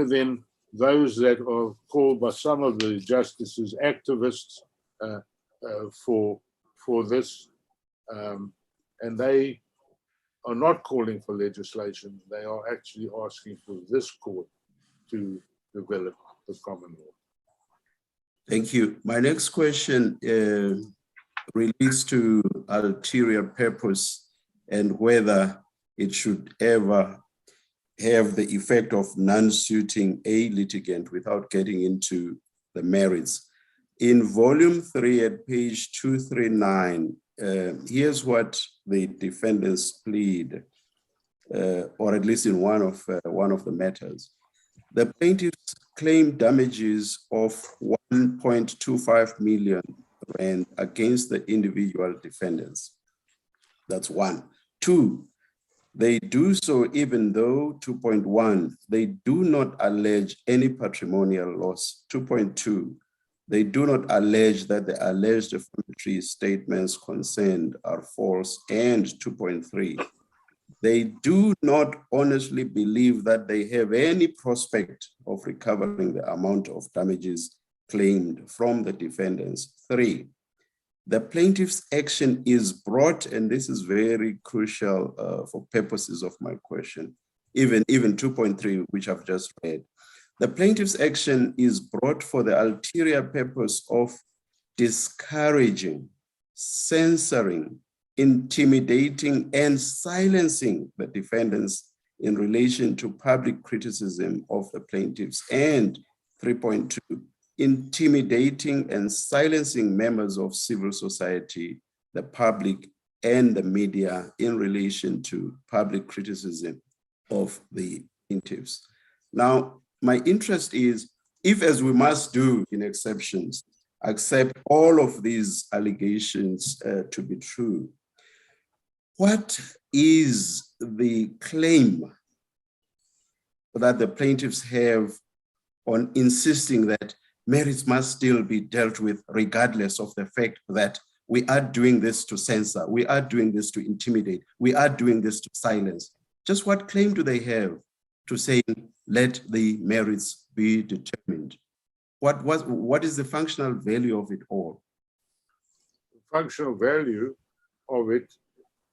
than those that are called by some of the justices activists for this, and they are not calling for legislation. They are actually asking for this court to develop the common law. Thank you. My next question relates to ulterior purpose and whether it should ever have the effect of non-suiting a litigant without getting into the merits. In volume 3 at page 239, here's what the defendants plead, or at least in one of the matters. The plaintiffs claim damages of 1.25 million rand against the individual defendants. That's one. Two, they do so even though, 2.1, they do not allege any patrimonial loss. 2.2, they do not allege that the alleged defamatory statements concerned are false. And 2.3, they do not honestly believe that they have any prospect of recovering the amount of damages claimed from the defendants. 3, the plaintiff's action is brought, and this is very crucial for purposes of my question, even 2.3, which I've just read. The plaintiff's action is brought for the ulterior purpose of discouraging, censoring, intimidating, and silencing the defendants in relation to public criticism of the plaintiffs. And 3.2, intimidating and silencing members of civil society, the public, and the media in relation to public criticism of the plaintiffs. Now, my interest is, if, as we must do in exceptions, accept all of these allegations to be true, what is the claim that the plaintiffs have on insisting that merits must still be dealt with regardless of the fact that we are doing this to censor, we are doing this to intimidate, we are doing this to silence? Just what claim do they have to say, let the merits be determined? What is the functional value of it all? Functional value of it,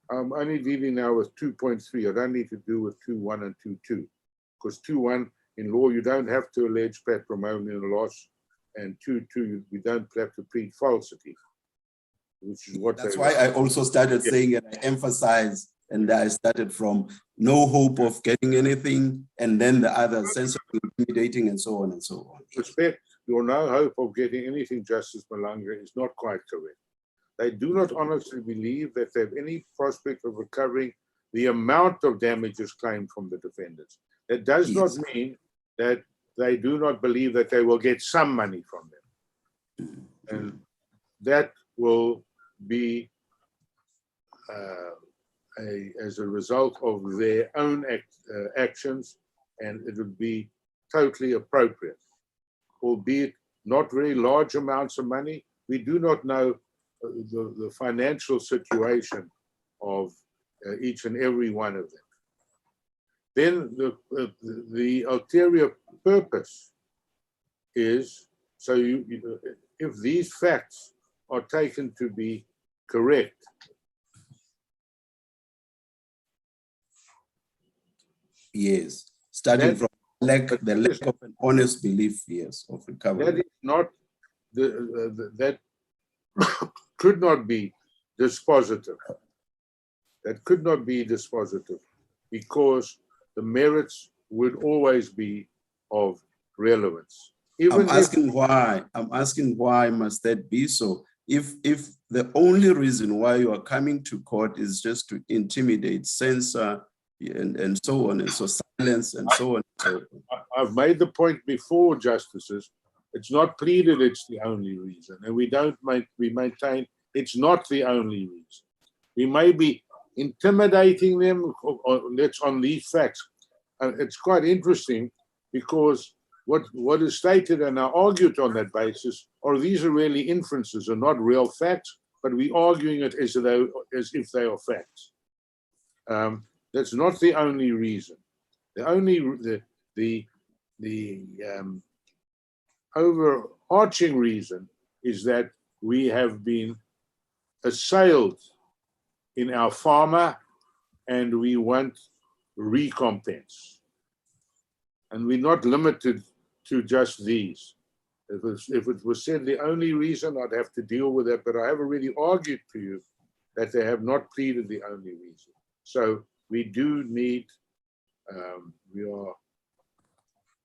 I'm only dealing now with 2.3. I don't need to do with 2.1 and 2.2, because 2.1 in law, you don't have to allege patrimonial loss, and 2.2, we don't have to plead falsity, which is what That's why I also started saying, and I emphasize, and I started from no hope of getting anything, and then the other sense of intimidating, and so on and so on. Respect, your no hope of getting anything, Justice Malanga, is not quite correct. They do not honestly believe that they have any prospect of recovering the amount of damages claimed from the defendants. That does not mean that they do not believe that they will get some money from them. And that will be as a result of their own actions, and it would be totally appropriate, albeit not very large amounts of money. We do not know the financial situation of each and every one of them. Then the ulterior purpose is, so if these facts are taken to be correct, yes, starting from the lack of an honest belief, yes, of recovery. That is not that could not be dispositive. That could not be dispositive, because the merits would always be of relevance. I'm asking why must that be so? If the only reason why you are coming to court is just to intimidate, censor, and so on, and so silence, and so on. I've made the point before, Justices. It's not pleaded it's the only reason, and we maintain it's not the only reason. We may be intimidating them on these facts. It's quite interesting, because what is stated and are argued on that basis, or these are really inferences and not real facts, but we're arguing it as if they are facts. That's not the only reason. The overarching reason is that we have been assailed in our pharma, and we want recompense. And we're not limited to just these. If it was said the only reason, I'd have to deal with that, but I have already argued to you that they have not pleaded the only reason. So we do need, we are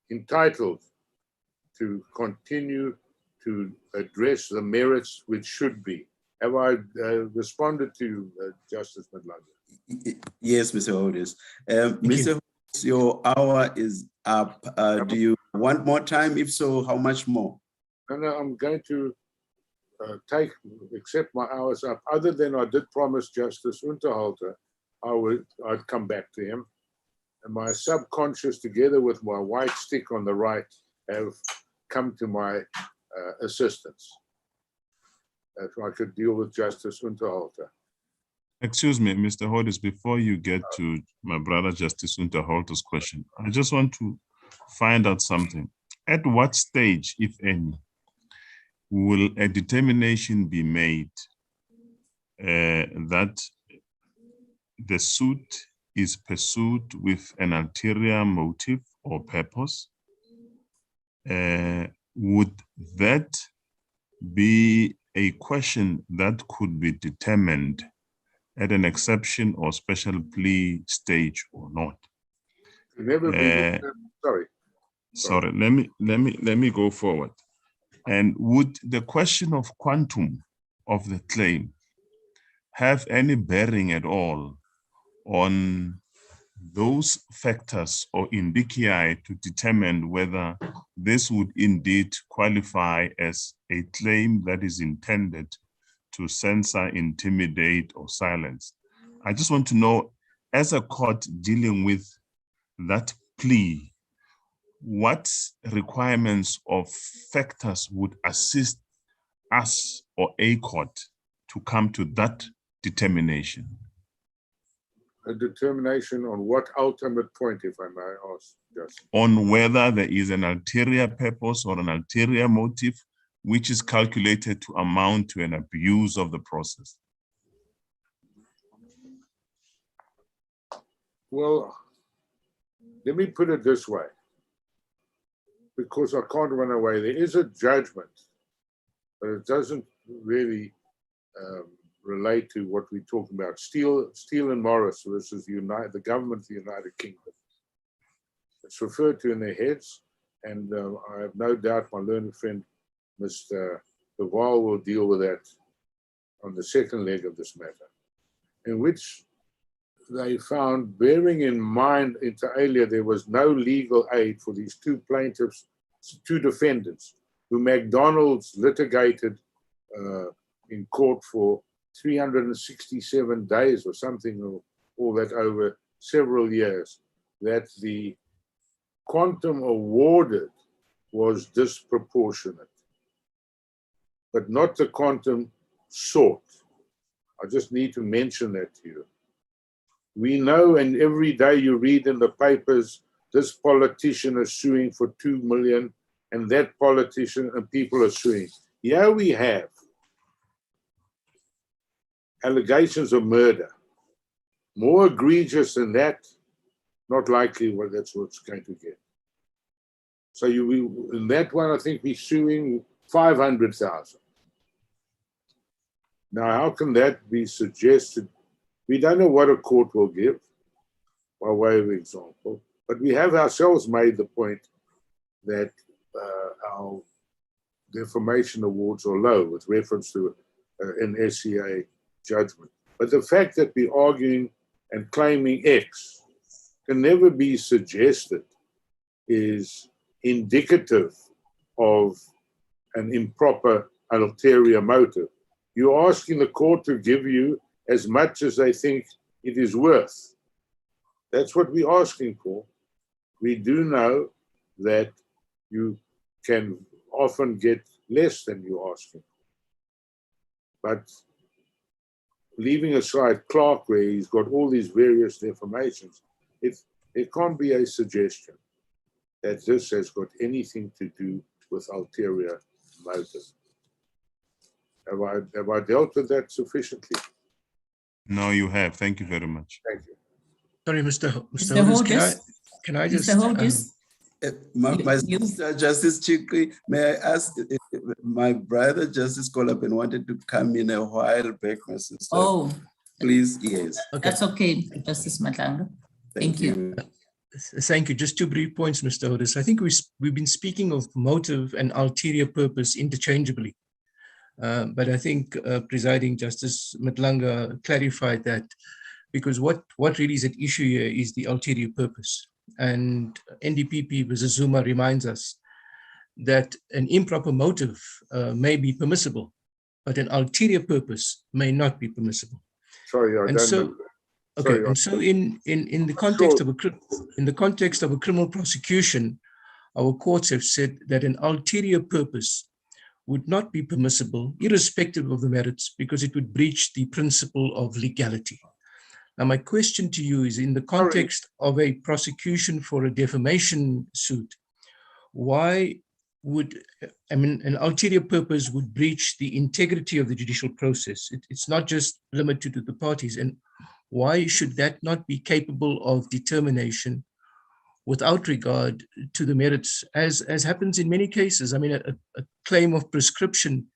entitled to continue to address the merits which should be. Have I responded to Justice Madlaga? Yes, Mr. Hodis. Mr. Hodis, your hour is up. Do you want more time? If so, how much more? No, I'm going to accept my hours up. Other than I did promise Justice Unterhalter, I'd come back to him. And my subconscious, together with my white stick on the right, have come to my assistance. If I could deal with Justice Unterhalter. Excuse me, Mr. Hodis, before you get to my brother Justice Unterhalter's question, I just want to find out something. At what stage, if any, will a determination be made that the suit is pursued with an ulterior motive or purpose? Would that be a question that could be determined at an exception or special plea stage or not? Never been, sorry, let me go forward. And would the question of quantum of the claim have any bearing at all on those factors or indicia to determine whether this would indeed qualify as a claim that is intended to censor, intimidate, or silence? I just want to know, as a court dealing with that plea, what requirements or factors would assist us or a court to come to that determination? A determination on what ultimate point, if I may ask, Justice? On whether there is an ulterior purpose or an ulterior motive which is calculated to amount to an abuse of the process. Well, let me put it this way, because I can't run away. There is a judgment, but it doesn't really relate to what we're talking about. Steele and Morris versus the government of the United Kingdom. It's referred to in their heads, and I have no doubt my learned friend, Mr. Duval, will deal with that on the second leg of this matter, in which they found, bearing in mind inter alia, there was no legal aid for these two plaintiffs, two defendants, who McDonald's litigated in court for 367 days or something, or all that, over several years, that the quantum awarded was disproportionate, but not the quantum sought. I just need to mention that to you. We know, and every day you read in the papers, this politician is suing for 2 million, and that politician, and people are suing. Here we have allegations of murder. More egregious than that, not likely well, that's what it's going to get. So in that one, I think we're suing 500,000. Now, how can that be suggested? We don't know what a court will give, by way of example, but we have ourselves made the point that our defamation awards are low with reference to an SCA judgment. But the fact that we're arguing and claiming X can never be suggested is indicative of an improper ulterior motive. You're asking the court to give you as much as they think it is worth. That's what we're asking for. We do know that you can often get less than you're asking. But leaving aside Clark, where he's got all these various defamations, it can't be a suggestion that this has got anything to do with ulterior motive. Have I dealt with that sufficiently? No, you have. Thank you very much. Thank you. Sorry, Mr. Hodges, can I just... Mr. Hodges? My sister, Justice Chikri, may I ask, my brother, Justice Kolab, wanted to come in a while back, my sister. Oh. Please, yes. Okay. That's okay, Justice Matlanga. Thank you. Thank you. Just 2 brief points, Mr. Hodges. I think we've been speaking of motive and ulterior purpose interchangeably. But I think Presiding Justice Matlanga clarified that, because what really is at issue here is the ulterior purpose. And NDPP versus Zuma reminds us that an improper motive may be permissible, but an ulterior purpose may not be permissible. Sorry, I don't know. Okay, and so in the context of a criminal prosecution, our courts have said that an ulterior purpose would not be permissible, irrespective of the merits, because it would breach the principle of legality. Now, my question to you is, in the context of a prosecution for a defamation suit, why would, an ulterior purpose would breach the integrity of the judicial process? It's not just limited to the parties. And why should that not be capable of determination without regard to the merits, as happens in many cases? I mean, a claim of prescription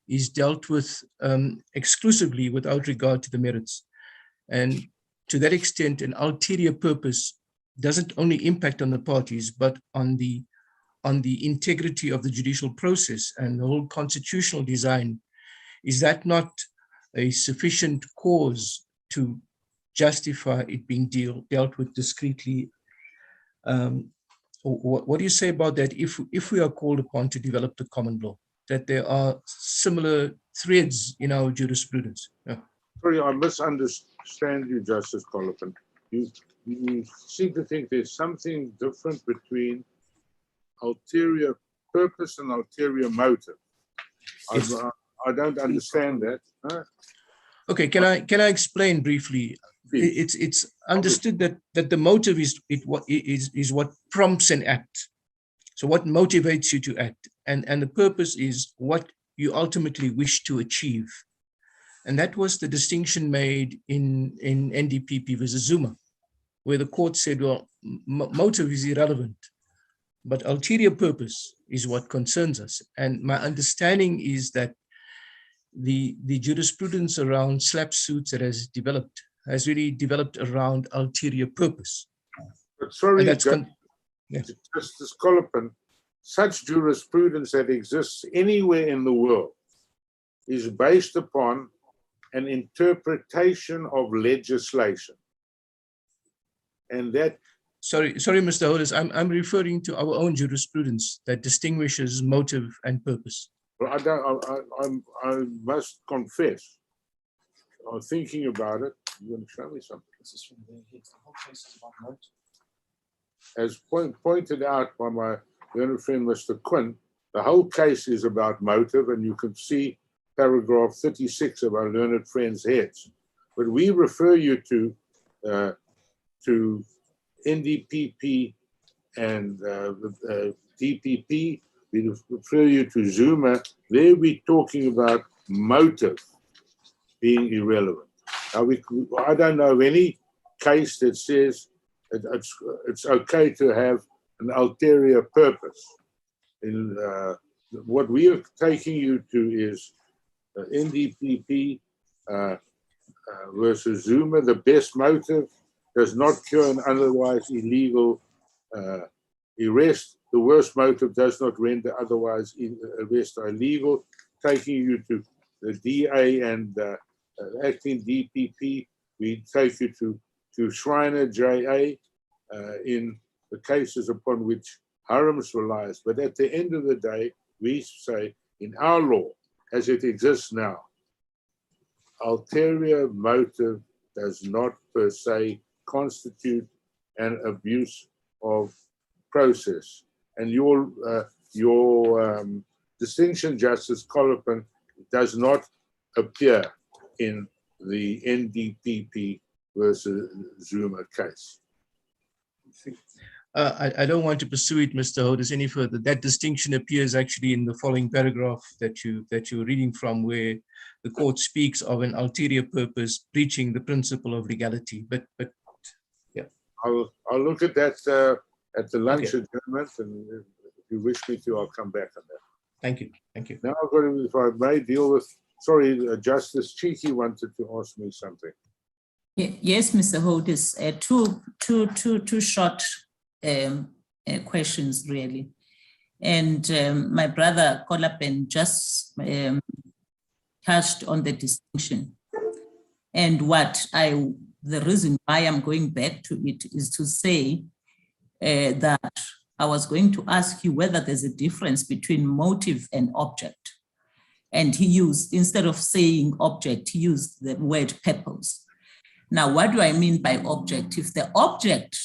is dealt with exclusively without regard to the merits. And to that extent, an ulterior purpose doesn't only impact on the parties, but on the integrity of the judicial process and the whole constitutional design. Is that not a sufficient cause to justify it being dealt with discreetly? What do you say about that if we are called upon to develop the common law, that there are similar threads in our jurisprudence? Yeah. Sorry, I misunderstood understand you, Justice Colopin. You seem to think there's something different between ulterior purpose and ulterior motive. I don't understand that. Huh? Okay, can I explain briefly? It's understood that the motive is what prompts an act. So what motivates you to act, and the purpose is what you ultimately wish to achieve. And that was the distinction made in NDPP versus Zuma, where the court said, well, motive is irrelevant, but ulterior purpose is what concerns us. And my understanding is that the jurisprudence around SLAPP suits that has really developed around ulterior purpose. But sorry, yeah. Justice Colopin, such jurisprudence that exists anywhere in the world is based upon an interpretation of legislation. And that... Sorry, Mr. Holders, I'm referring to our own jurisprudence that distinguishes motive and purpose. Well, I must confess, I'm thinking about it. You're going to show me something. This is from the whole case is about motive. As pointed out by my learned friend, Mr. Quinn, the whole case is about motive, and you can see paragraph 36 of our learned friend's heads. But we refer you to NDPP and DPP. We refer you to Zuma. There we're talking about motive being irrelevant. Now I don't know of any case that says it's okay to have an ulterior purpose. What we are taking you to is NDPP versus Zuma. The best motive does not cure an otherwise illegal arrest. The worst motive does not render otherwise arrest illegal. Taking you to the DA and acting DPP, we take you to Schreiner JA in the cases upon which Harams relies. But at the end of the day, we say in our law, as it exists now, ulterior motive does not per se constitute an abuse of process. And your distinction, Justice Colopin, does not appear in the NDPP versus Zuma case. I don't want to pursue it, Mr. Holders, any further. That distinction appears actually in the following paragraph that you're reading from, where the court speaks of an ulterior purpose breaching the principle of legality. But yeah, I'll look at that at the lunch adjournment, and if you wish me to, I'll come back on that. Thank you. Thank you. Now I've got to, if I may, deal with. Sorry, Justice Cheeky wanted to ask me something. Yes, Mr. Holders, two short questions really. And my brother Colopin just touched on the distinction. And the reason why I'm going back to it is to say that I was going to ask you whether there's a difference between motive and object. And he used, instead of saying object, he used the word purpose. Now, what do I mean by object? If the object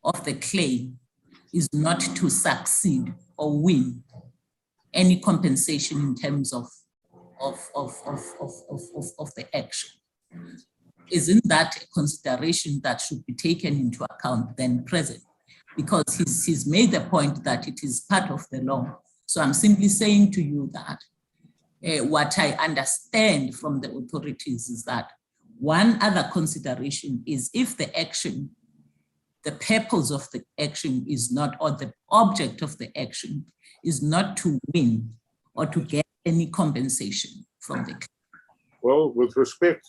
of the claim is not to succeed or win any compensation in terms of the action, isn't that a consideration that should be taken into account then present? Because he's made the point that it is part of the law. So I'm simply saying to you that what I understand from the authorities is that one other consideration is if the action, the purpose of the action is not, or the object of the action is not to win or to get any compensation from the claim. Well, with respect,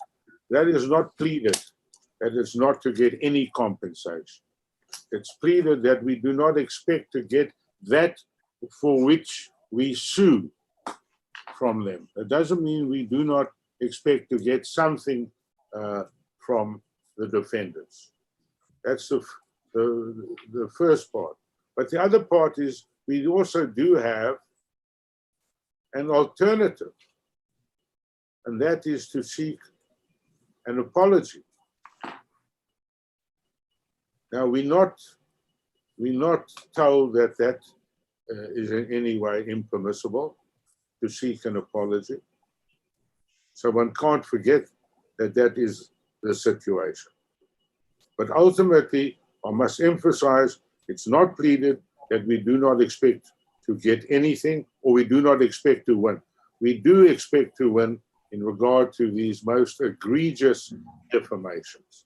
that is not pleaded, that it's not to get any compensation. It's pleaded that we do not expect to get that for which we sue from them. It doesn't mean we do not expect to get something from the defendants. That's the first part. But the other part is we also do have an alternative, and that is to seek an apology. Now, we're not told that that is in any way impermissible to seek an apology. So one can't forget that that is the situation. But ultimately, I must emphasize, it's not pleaded that we do not expect to get anything, or we do not expect to win. We do expect to win in regard to these most egregious defamations.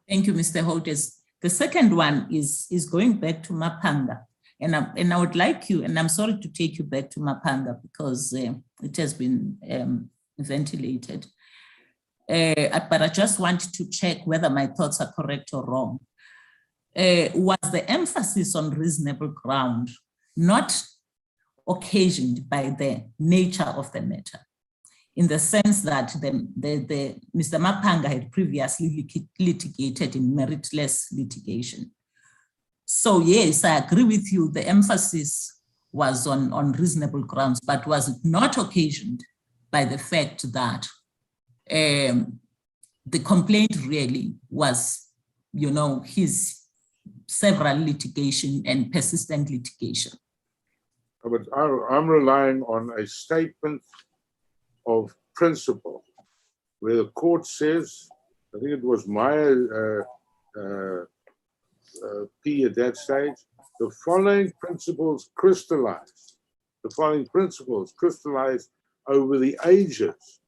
Thank you, Mr. Hodges. The second one is going back to Mapanga. And I would like you, and I'm sorry to take you back to Mapanga because it has been ventilated. But I just want to check whether my thoughts are correct or wrong. Was the emphasis on reasonable ground not occasioned by the nature of the matter, in the sense that Mr. Mapanga had previously litigated in meritless litigation? So yes, I agree with you, the emphasis was on reasonable grounds, but was it not occasioned by the fact that the complaint really was, you know, his several litigation and persistent litigation? But I'm relying on a statement of principle where the court says, I think it was Meyer P at that stage, the following principles crystallized over the ages.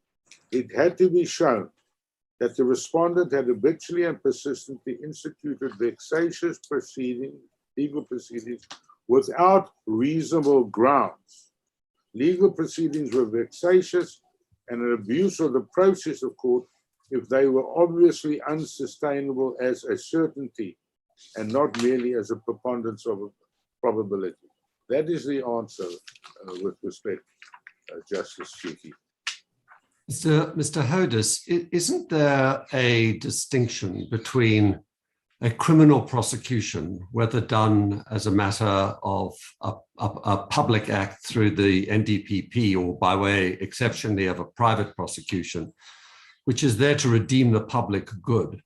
It had to be shown that the respondent had habitually and persistently instituted vexatious legal proceedings without reasonable grounds. Legal proceedings were vexatious and an abuse of the process of court if they were obviously unsustainable as a certainty and not merely as a preponderance of a probability. That is the answer with respect, Justice Chiki. Mr. Hodis, isn't there a distinction between a criminal prosecution, whether done as a matter of a public act through the NDPP or by way exceptionally of a private prosecution, which is there to redeem the public good,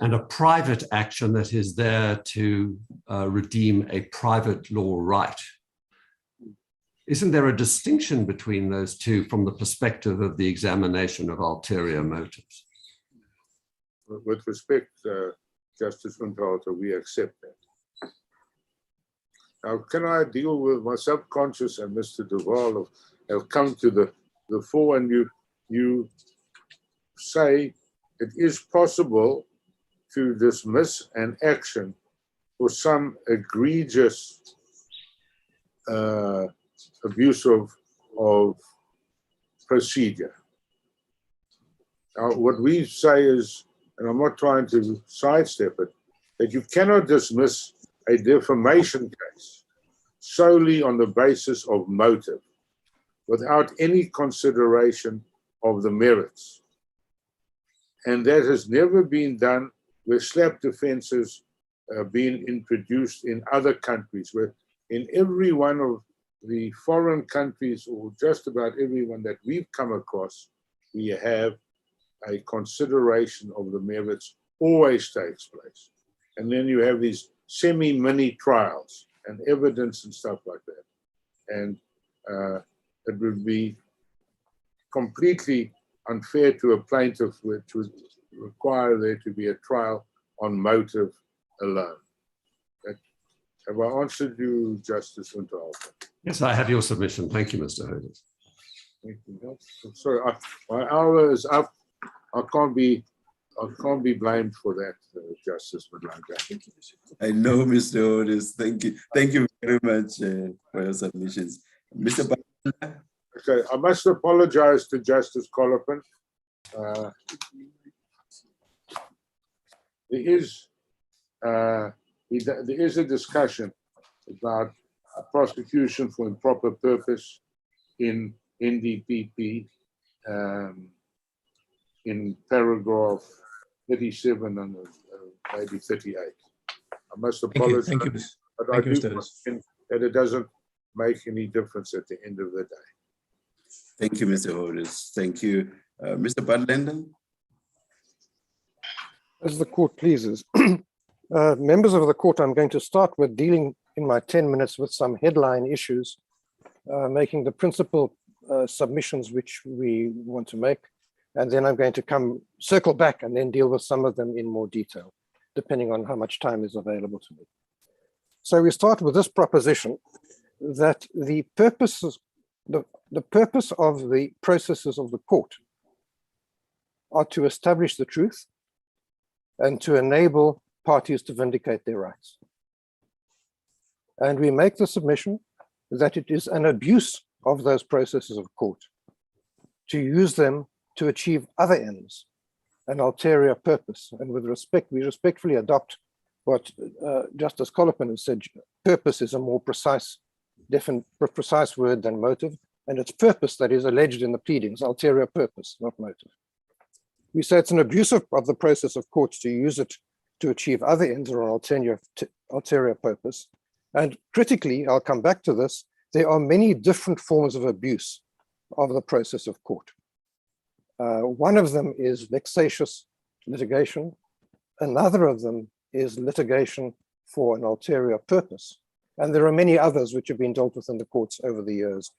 and a private action that is there to redeem a private law right? Isn't there a distinction between those two from the perspective of the examination of ulterior motives? With respect, Justice Montalto, we accept that. Now, can I deal with my subconscious, and Mr. Duval have come to the fore, and you say it is possible to dismiss an action for some egregious abuse of procedure. Now, what we say is, and I'm not trying to sidestep it, that you cannot dismiss a defamation case solely on the basis of motive without any consideration of the merits. And that has never been done where SLAPP defenses have been introduced in other countries, where in every one of the foreign countries, or just about everyone that we've come across, we have a consideration of the merits always takes place. And then you have these semi-mini trials and evidence and stuff like that. And it would be completely unfair to a plaintiff which would require there to be a trial on motive alone. Have I answered you, Justice Montalto? Yes, I have your submission. Thank you, Mr. Hodis. Thank you. I'm sorry, my hour is up. I can't be blamed for that, Justice Madlanka. I know, Mr. Hodis. Thank you. Thank you very much for your submissions. Mr. Banda. Okay, I must apologize to Justice Collopin. There is a discussion about a prosecution for improper purpose in NDPP in paragraph 37 and maybe 38. I must apologize, Thank you, but I do think that it doesn't make any difference at the end of the day. Thank you, Mr. Hodis. Thank you. Mr. Budlander? As the court pleases. Members of the court, I'm going to start with dealing in my 10 minutes with some headline issues, making the principal submissions which we want to make. And then I'm going to circle back and then deal with some of them in more detail, depending on how much time is available to me. So we start with this proposition that the purpose of the processes of the court are to establish the truth and to enable parties to vindicate their rights. And we make the submission that it is an abuse of those processes of court to use them to achieve other ends, an ulterior purpose. And with respect, we respectfully adopt what Justice Colopin has said. Purpose is a more precise word than motive, and it's purpose that is alleged in the pleadings, ulterior purpose, not motive. We say it's an abuse of the process of courts to use it to achieve other ends or an ulterior purpose. And critically, I'll come back to this, there are many different forms of abuse of the process of court. One of them is vexatious litigation. Another of them is litigation for an ulterior purpose. And there are many others which have been dealt with in the courts over the years.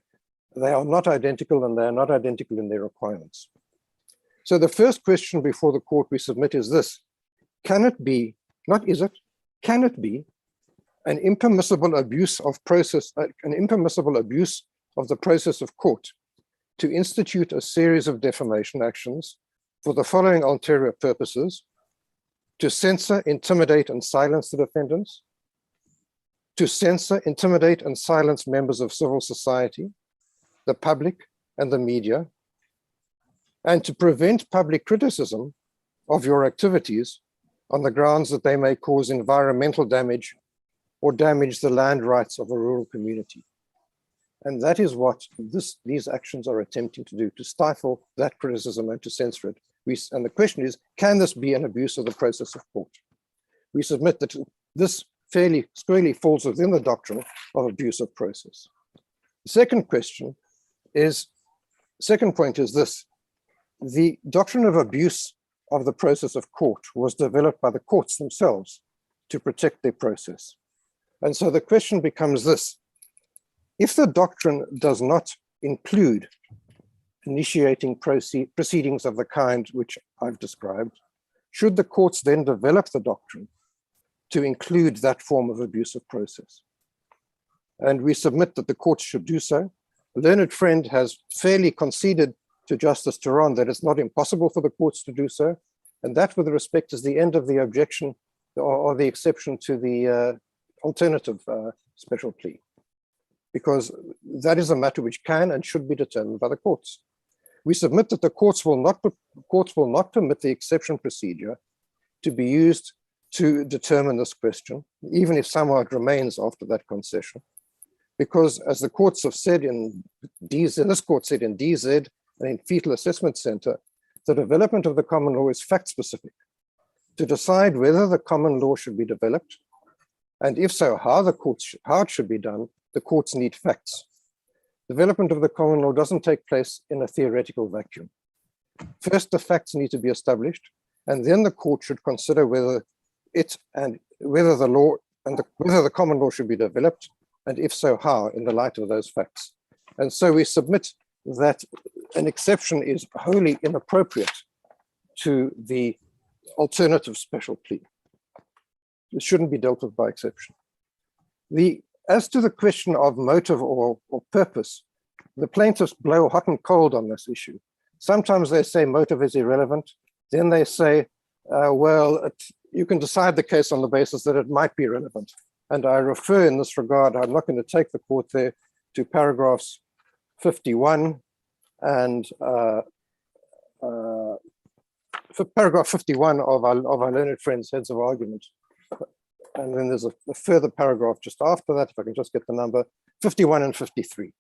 They are not identical, and they are not identical in their requirements. So the first question before the court we submit is this: can it be, not is it, can it be an impermissible abuse of process, an impermissible abuse of the process of court to institute a series of defamation actions for the following ulterior purposes: to censor, intimidate, and silence the defendants, to censor, intimidate, and silence members of civil society, the public, and the media, and to prevent public criticism of your activities on the grounds that they may cause environmental damage or damage the land rights of a rural community. And that is what these actions are attempting to do, to stifle that criticism and to censor it. And the question is, can this be an abuse of the process of court? We submit that this fairly squarely falls within the doctrine of abuse of process. The second point is this: the doctrine of abuse of the process of court was developed by the courts themselves to protect their process. And so the question becomes this: if the doctrine does not include initiating proceedings of the kind which I've described, should the courts then develop the doctrine to include that form of abuse of process? And we submit that the courts should do so. A learned friend has fairly conceded to Justice Turan that it's not impossible for the courts to do so. And that, with respect, is the end of the objection or the exception to the alternative special plea, because that is a matter which can and should be determined by the courts. We submit that the courts will not permit the exception procedure to be used to determine this question, even if somehow it remains after that concession, because as the courts have said in DZ, this court said in DZ and in Fetal Assessment Center, the development of the common law is fact specific. To decide whether the common law should be developed, and if so, how it should be done, the courts need facts. Development of the common law doesn't take place in a theoretical vacuum. First, the facts need to be established, and then the court should consider whether whether the common law should be developed, and if so, how, in the light of those facts. And so we submit that an exception is wholly inappropriate to the alternative special plea. It shouldn't be dealt with by exception. As to the question of motive or purpose, the plaintiffs blow hot and cold on this issue. Sometimes they say motive is irrelevant. Then they say, you can decide the case on the basis that it might be relevant. And I refer in this regard, I'm not going to take the court there, to paragraphs 51 and paragraph 51 of our learned friends' heads of argument. And then there's a further paragraph just after that, if I can just get the number, 51 and 53.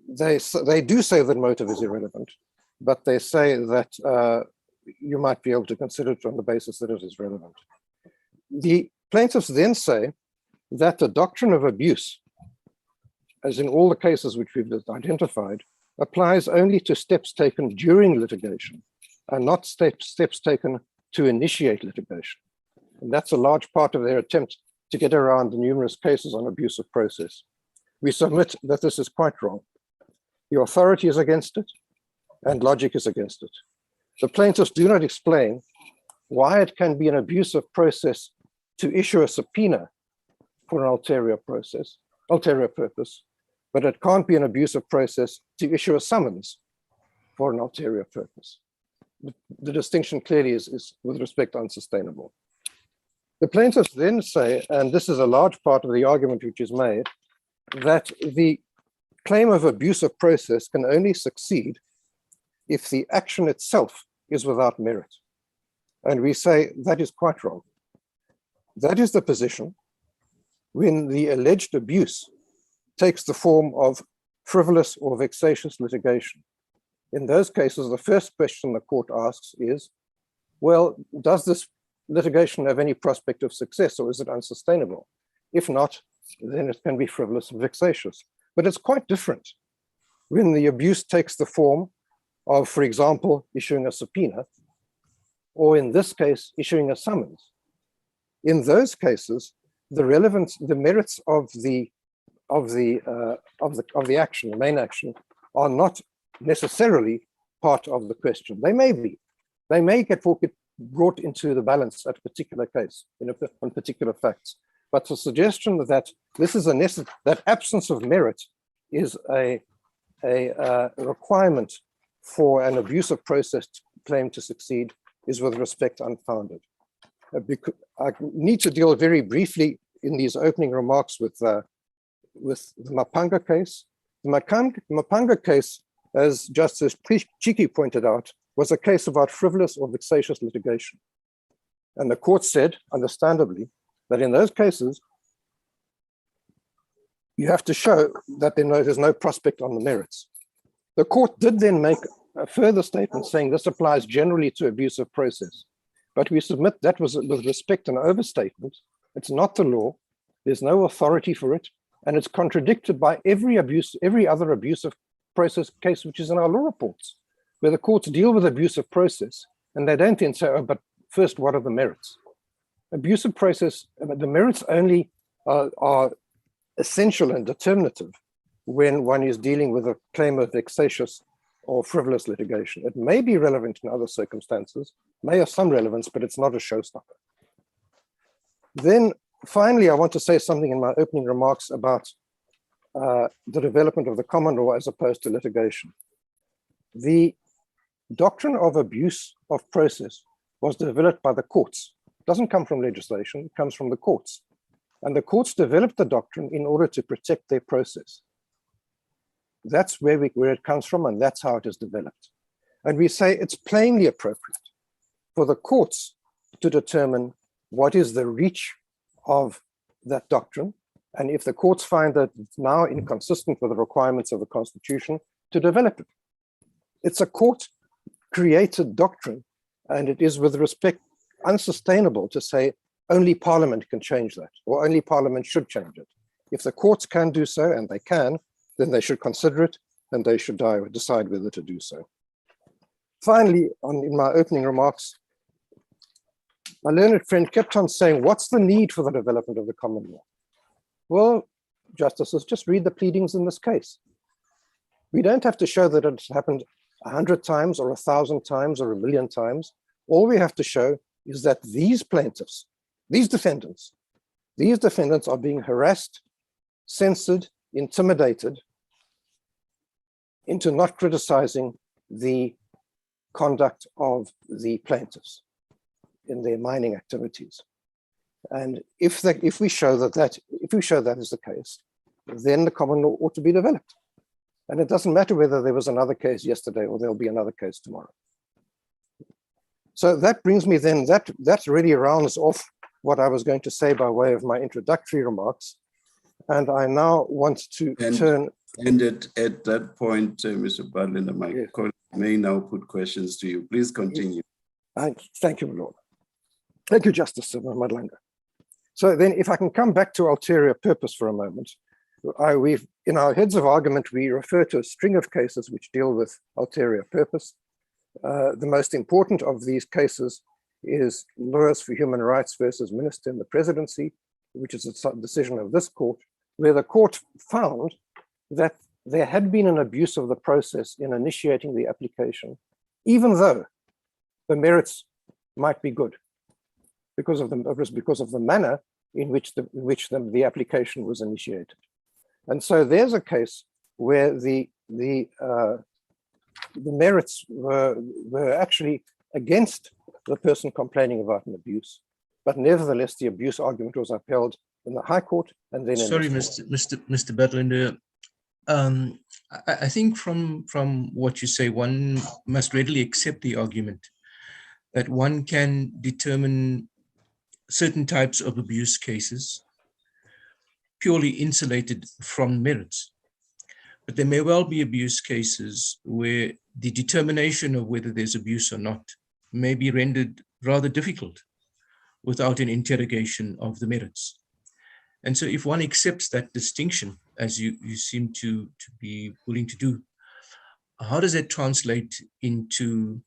They do say that motive is irrelevant, but they say that you might be able to consider it on the basis that it is relevant. The plaintiffs then say that the doctrine of abuse, as in all the cases which we've identified, applies only to steps taken during litigation and not steps taken to initiate litigation. And that's a large part of their attempt to get around the numerous cases on abuse of process. We submit that this is quite wrong. The authority is against it, and logic is against it. The plaintiffs do not explain why it can be an abuse of process to issue a subpoena for an ulterior purpose, but it can't be an abuse of process to issue a summons for an ulterior purpose. The distinction clearly is with respect unsustainable. The plaintiffs then say, and this is a large part of the argument which is made, that the claim of abuse of process can only succeed if the action itself is without merit. And we say that is quite wrong. That is the position when the alleged abuse takes the form of frivolous or vexatious litigation. In those cases, the first question the court asks is, well, does this litigation have any prospect of success, or is it unsustainable? If not, then it can be frivolous and vexatious. But it's quite different when the abuse takes the form of, for example, issuing a subpoena, or in this case, issuing a summons. In those cases, the merits of the action, the main action, are not necessarily part of the question. They may be. They may get brought into the balance at a particular case, on particular facts. But the suggestion that this is that absence of merit is a requirement for an abuse of process claim to succeed is with respect unfounded. I need to deal very briefly in these opening remarks with the Mapanga case. The Mapanga case, as Justice Chiki pointed out, was a case about frivolous or vexatious litigation. And the court said, understandably, that in those cases, you have to show that there's no prospect on the merits. The court did then make a further statement saying this applies generally to abuse of process. But we submit that was with respect an overstatement. It's not the law. There's no authority for it. And it's contradicted by every other abuse of process case which is in our law reports, where the courts deal with abuse of process and they don't then say, oh, but first, what are the merits? Abuse of process, the merits only are essential and determinative when one is dealing with a claim of vexatious or frivolous litigation. It may be relevant in other circumstances, may have some relevance, but it's not a showstopper. Then finally, I want to say something in my opening remarks about the development of the common law as opposed to litigation. The doctrine of abuse of process was developed by the courts. It doesn't come from legislation, it comes from the courts. And the courts developed the doctrine in order to protect their process. That's where it comes from, and that's how it is developed. And we say it's plainly appropriate for the courts to determine what is the reach of that doctrine, and if the courts find that it's now inconsistent with the requirements of the Constitution, to develop it. It's a court-created doctrine, and it is with respect unsustainable to say only Parliament can change that, or only Parliament should change it. If the courts can do so, and they can, then they should consider it, and they should decide whether to do so. Finally, in my opening remarks, my learned friend kept on saying, what's the need for the development of the common law? Well, justices, just read the pleadings in this case. We don't have to show that it's happened 100 times or 1,000 times or 1,000,000 times. All we have to show is that these plaintiffs, these defendants are being harassed, censored, intimidated into not criticizing the conduct of the plaintiffs in their mining activities. And if we show that is the case, then the common law ought to be developed. And it doesn't matter whether there was another case yesterday or there'll be another case tomorrow. So that brings me then, that really rounds off what I was going to say by way of my introductory remarks. And I now want to turn. And at that point, Mr. Badlander, my colleague may now put questions to you. Please continue. Thank you, Lord. Thank you, Justice Madlanger. So then if I can come back to ulterior purpose for a moment, we've in our heads of argument, we refer to a string of cases which deal with ulterior purpose. The most important of these cases is Lawyers for Human Rights versus Minister in the Presidency, which is a decision of this court, where the court found that there had been an abuse of the process in initiating the application, even though the merits might be good, because of the manner in which the application was initiated. And so there's a case where the merits were actually against the person complaining about an abuse, but nevertheless the abuse argument was upheld in the High Court and then. Sorry, Mr. Bertlinder. I think from what you say, one must readily accept the argument that one can determine certain types of abuse cases purely insulated from merits. But there may well be abuse cases where the determination of whether there's abuse or not may be rendered rather difficult without an interrogation of the merits. And so if one accepts that distinction, as you seem to be willing to do, how does that translate into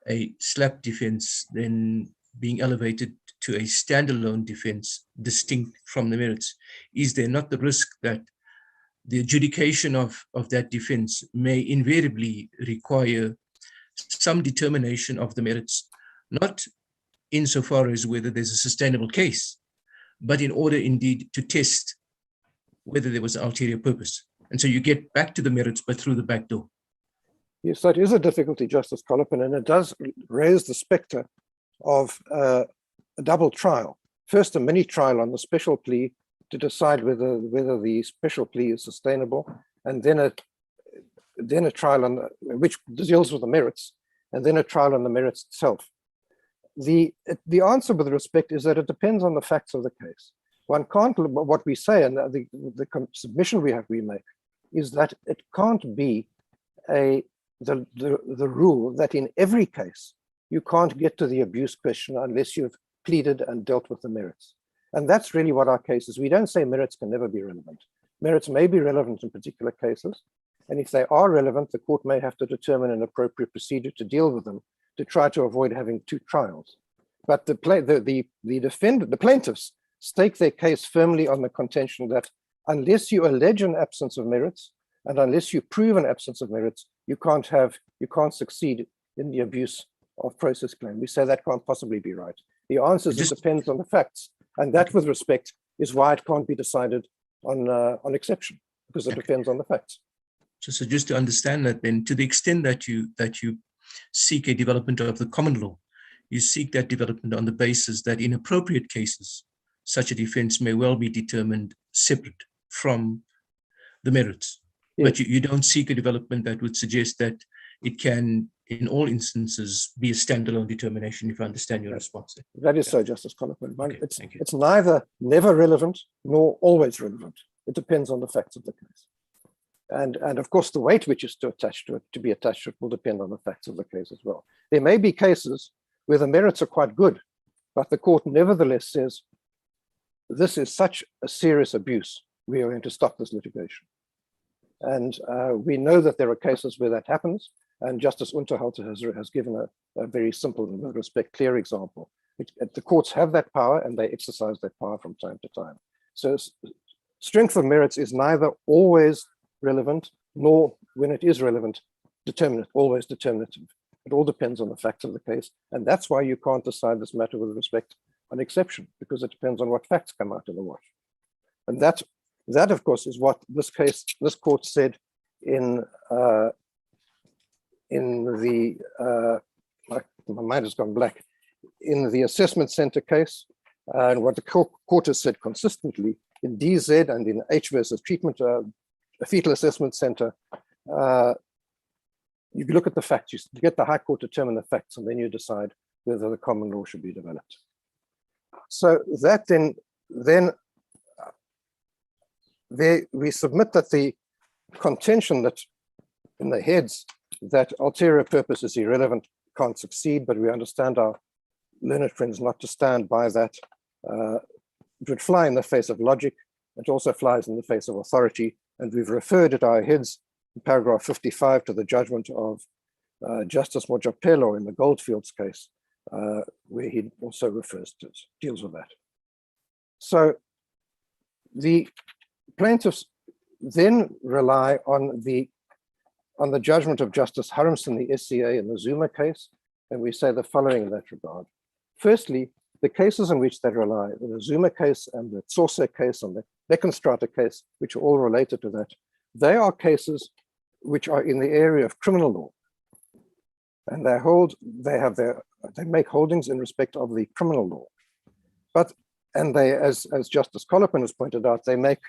a SLAPP defense then being elevated to a standalone defense distinct from the merits? Is there not the risk that the adjudication of that defense may invariably require some determination of the merits, not insofar as whether there's a sustainable case, but in order indeed to test whether there was an ulterior purpose? And so you get back to the merits, but through the back door. Yes, that is a difficulty, Justice Colopin, and it does raise the specter of a double trial. First, a mini trial on the special plea to decide whether the special plea is sustainable, and then a trial on which deals with the merits, and then a trial on the merits itself. The answer with respect is that it depends on the facts of the case. One can't, what we say, and the submission we make, is that it can't be the rule that in every case you can't get to the abuse question unless you've pleaded and dealt with the merits. And that's really what our case is. We don't say merits can never be relevant. Merits may be relevant in particular cases, and if they are relevant, the court may have to determine an appropriate procedure to deal with them to try to avoid having two trials. But the plaintiffs stake their case firmly on the contention that unless you allege an absence of merits and unless you prove an absence of merits, you can't succeed in the abuse of process claim. We say that can't possibly be right. The answer is it depends on the facts, and that, with respect, is why it can't be decided on exception, because it depends on the facts. So just to understand that, then, to the extent that you seek a development of the common law, you seek that development on the basis that in appropriate cases, such a defense may well be determined separate from the merits. Yes. But you don't seek a development that would suggest that it can, in all instances, be a standalone determination, if I understand your response. That is so, Justice Colopin. Okay, it's neither never relevant nor always relevant. It depends on the facts of the case. And of course, the weight which is to be attached to it will depend on the facts of the case as well. There may be cases where the merits are quite good, but the court nevertheless says, this is such a serious abuse, we are going to stop this litigation. And we know that there are cases where that happens, and Justice Unterhalter has given a very simple and, with respect, clear example. The courts have that power, and they exercise that power from time to time. So strength of merits is neither always relevant, nor, when it is relevant, always determinative. It all depends on the facts of the case, and that's why you can't decide this matter with respect on exception, because it depends on what facts come out of the wash. And that, of course, is what this court said in the, my mind has gone black, in the assessment center case, and what the court has said consistently in DZ and in H versus treatment, fetal assessment center. You look at the facts, you get the High Court to determine the facts, and then you decide whether the common law should be developed. So that then we submit that the contention that in the heads that ulterior purpose is irrelevant can't succeed, but we understand our learned friends not to stand by that. It would fly in the face of logic it also flies in the face of authority. And we've referred at our heads in paragraph 55 to the judgment of Justice Mojapelo in the Goldfields case, where he also refers to, deals with that. So the plaintiffs then rely on the judgment of Justice Harmson, the SCA in the Zuma case, and we say the following in that regard. Firstly, the cases in which they rely, the Zuma case and the Tsose case and the Beckenstrater case, which are all related to that, they are cases which are in the area of criminal law. And they make holdings in respect of the criminal law. And they, as Justice Colopin has pointed out, they make,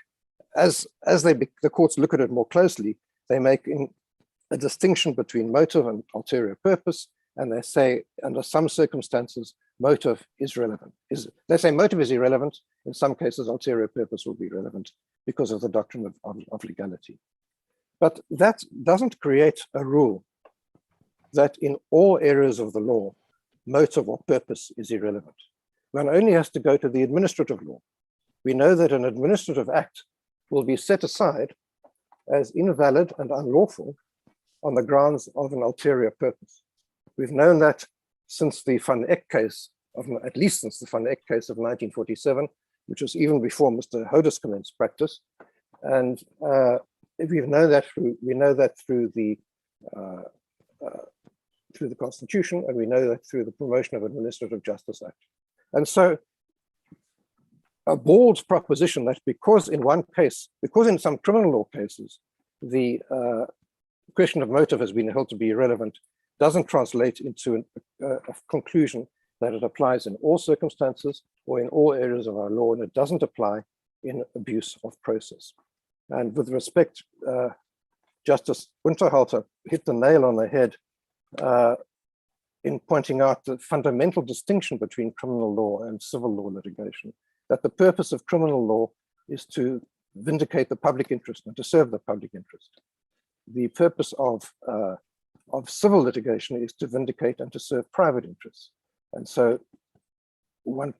the courts look at it more closely, they make a distinction between motive and ulterior purpose, and they say under some circumstances, motive is relevant. They say motive is irrelevant. In some cases, ulterior purpose will be relevant because of the doctrine of legality. But that doesn't create a rule that in all areas of the law, motive or purpose is irrelevant. One only has to go to the administrative law. We know that an administrative act will be set aside as invalid and unlawful on the grounds of an ulterior purpose. We've known that since the Van Eck case, at least since the Van Eck case of 1947, which was even before Mr. Hodes commenced practice. And we know that through the Constitution, and we know that through the Promotion of Administrative Justice Act. And so a bold proposition that because in some criminal law cases, the question of motive has been held to be irrelevant, doesn't translate into a conclusion that it applies in all circumstances or in all areas of our law, and it doesn't apply in abuse of process. And with respect, Justice Unterhalter hit the nail on the head in pointing out the fundamental distinction between criminal law and civil law litigation, that the purpose of criminal law is to vindicate the public interest and to serve the public interest. The purpose of civil litigation is to vindicate and to serve private interests. And so one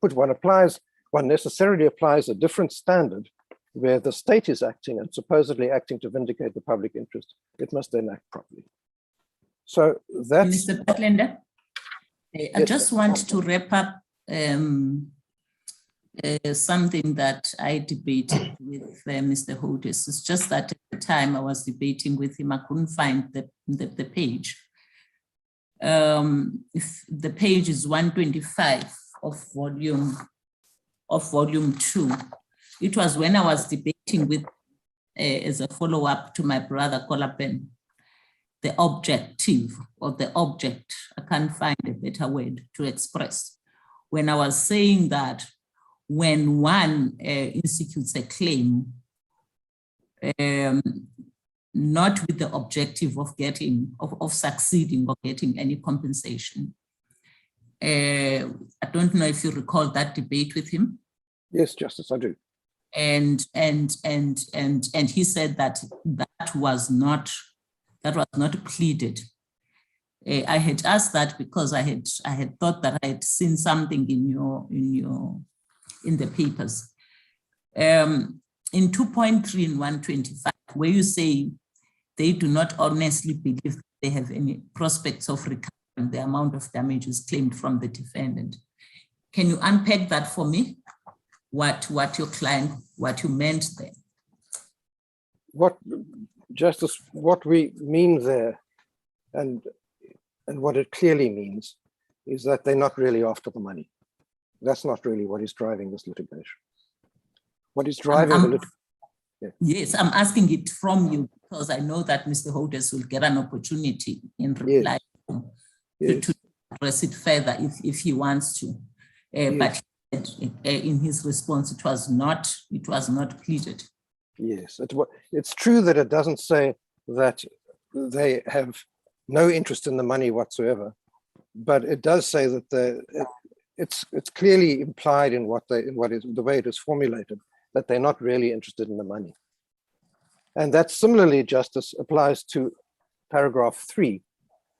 necessarily applies a different standard where the state is acting and supposedly acting to vindicate the public interest. It must then act properly. So that's— Mr. Patlender, I just want to wrap up something that I debated with Mr. Hodes. It's just that at the time I was debating with him, I couldn't find the page. If the page is 125 of volume 2. It was when I was debating with, as a follow-up to my brother Colopin, the objective or the object, I can't find a better word to express. When I was saying that when one institutes a claim, not with the objective of succeeding or getting any compensation. I don't know if you recall that debate with him. Yes, Justice, I do. And he said that was not pleaded. I had asked that because I had thought that I had seen something in the papers. In 2.3 and 125, where you say they do not honestly believe they have any prospects of recovering the amount of damages claimed from the defendant. Can you unpack that for me? What you meant there? Justice, what we mean there, and what it clearly means, is that they're not really after the money. That's not really what is driving this litigation. What is driving the litigation? Yeah. Yes, I'm asking it from you because I know that Mr. Hodes will get an opportunity in reply to address it further if he wants to. But in his response, it was not pleaded. Yes, it's true that it doesn't say that they have no interest in the money whatsoever, but it does say that it's clearly implied in the way it is formulated that they're not really interested in the money. And that similarly, Justice, applies to paragraph 3,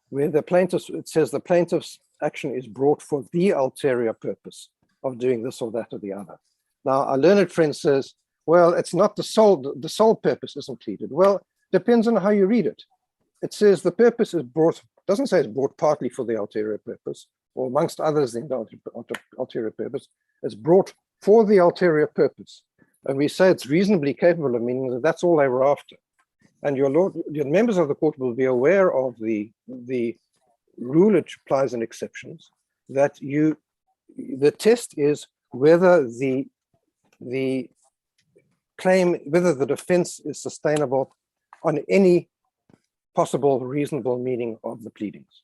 where it says the plaintiff's action is brought for the ulterior purpose of doing this or that or the other. Now, our learned friend says, well, it's not the sole purpose isn't pleaded. Well, depends on how you read it. It says the purpose is brought, doesn't say it's brought partly for the ulterior purpose, or amongst others in the ulterior purpose. It's brought for the ulterior purpose. And we say it's reasonably capable of meaning that that's all they were after. And your members of the court will be aware of the rule which applies in exceptions, that the test is whether the claim, whether the defense is sustainable on any possible reasonable meaning of the pleadings.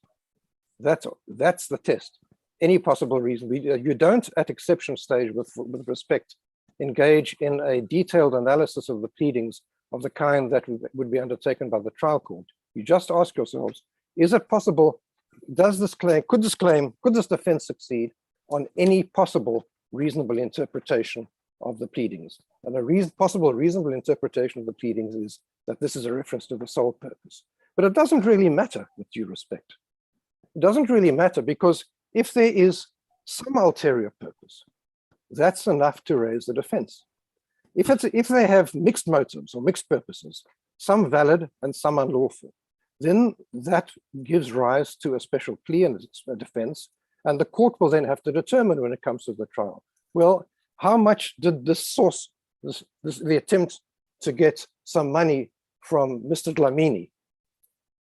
That's the test. Any possible reason. You don't, at exception stage, with respect, engage in a detailed analysis of the pleadings of the kind that would be undertaken by the trial court. You just ask yourselves, is it possible, could this defense succeed on any possible reasonable interpretation of the pleadings? And a possible reasonable interpretation of the pleadings is that this is a reference to the sole purpose. But it doesn't really matter, with due respect. It doesn't really matter, because if there is some ulterior purpose, that's enough to raise the defense. If they have mixed motives or mixed purposes, some valid and some unlawful, then that gives rise to a special plea and a defense, and the court will then have to determine when it comes to the trial, well, how much did this source, the attempt to get some money from Mr. Dlamini,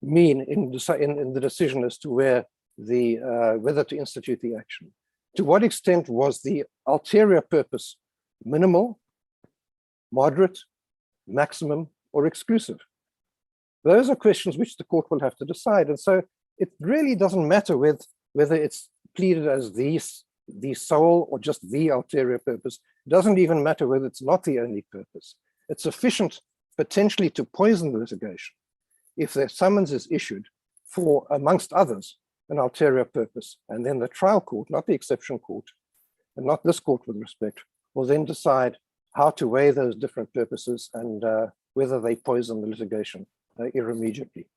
mean in the decision as to whether to institute the action? To what extent was the ulterior purpose minimal, moderate, maximum, or exclusive? Those are questions which the court will have to decide. And so it really doesn't matter whether it's pleaded as the sole or just the ulterior purpose. It doesn't even matter whether it's not the only purpose. It's sufficient potentially to poison the litigation if the summons is issued for, amongst others, an ulterior purpose. And then the trial court, not the exception court, and not this court with respect, will then decide how to weigh those different purposes and whether they poison the litigation irremediably.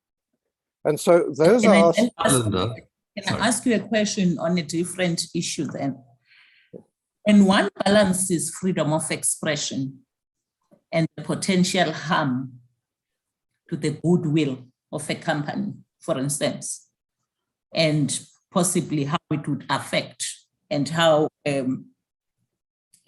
And so those are... Can I ask you a question on a different issue then? And one balances freedom of expression and the potential harm to the goodwill of a company, for instance, and possibly how it would affect and how a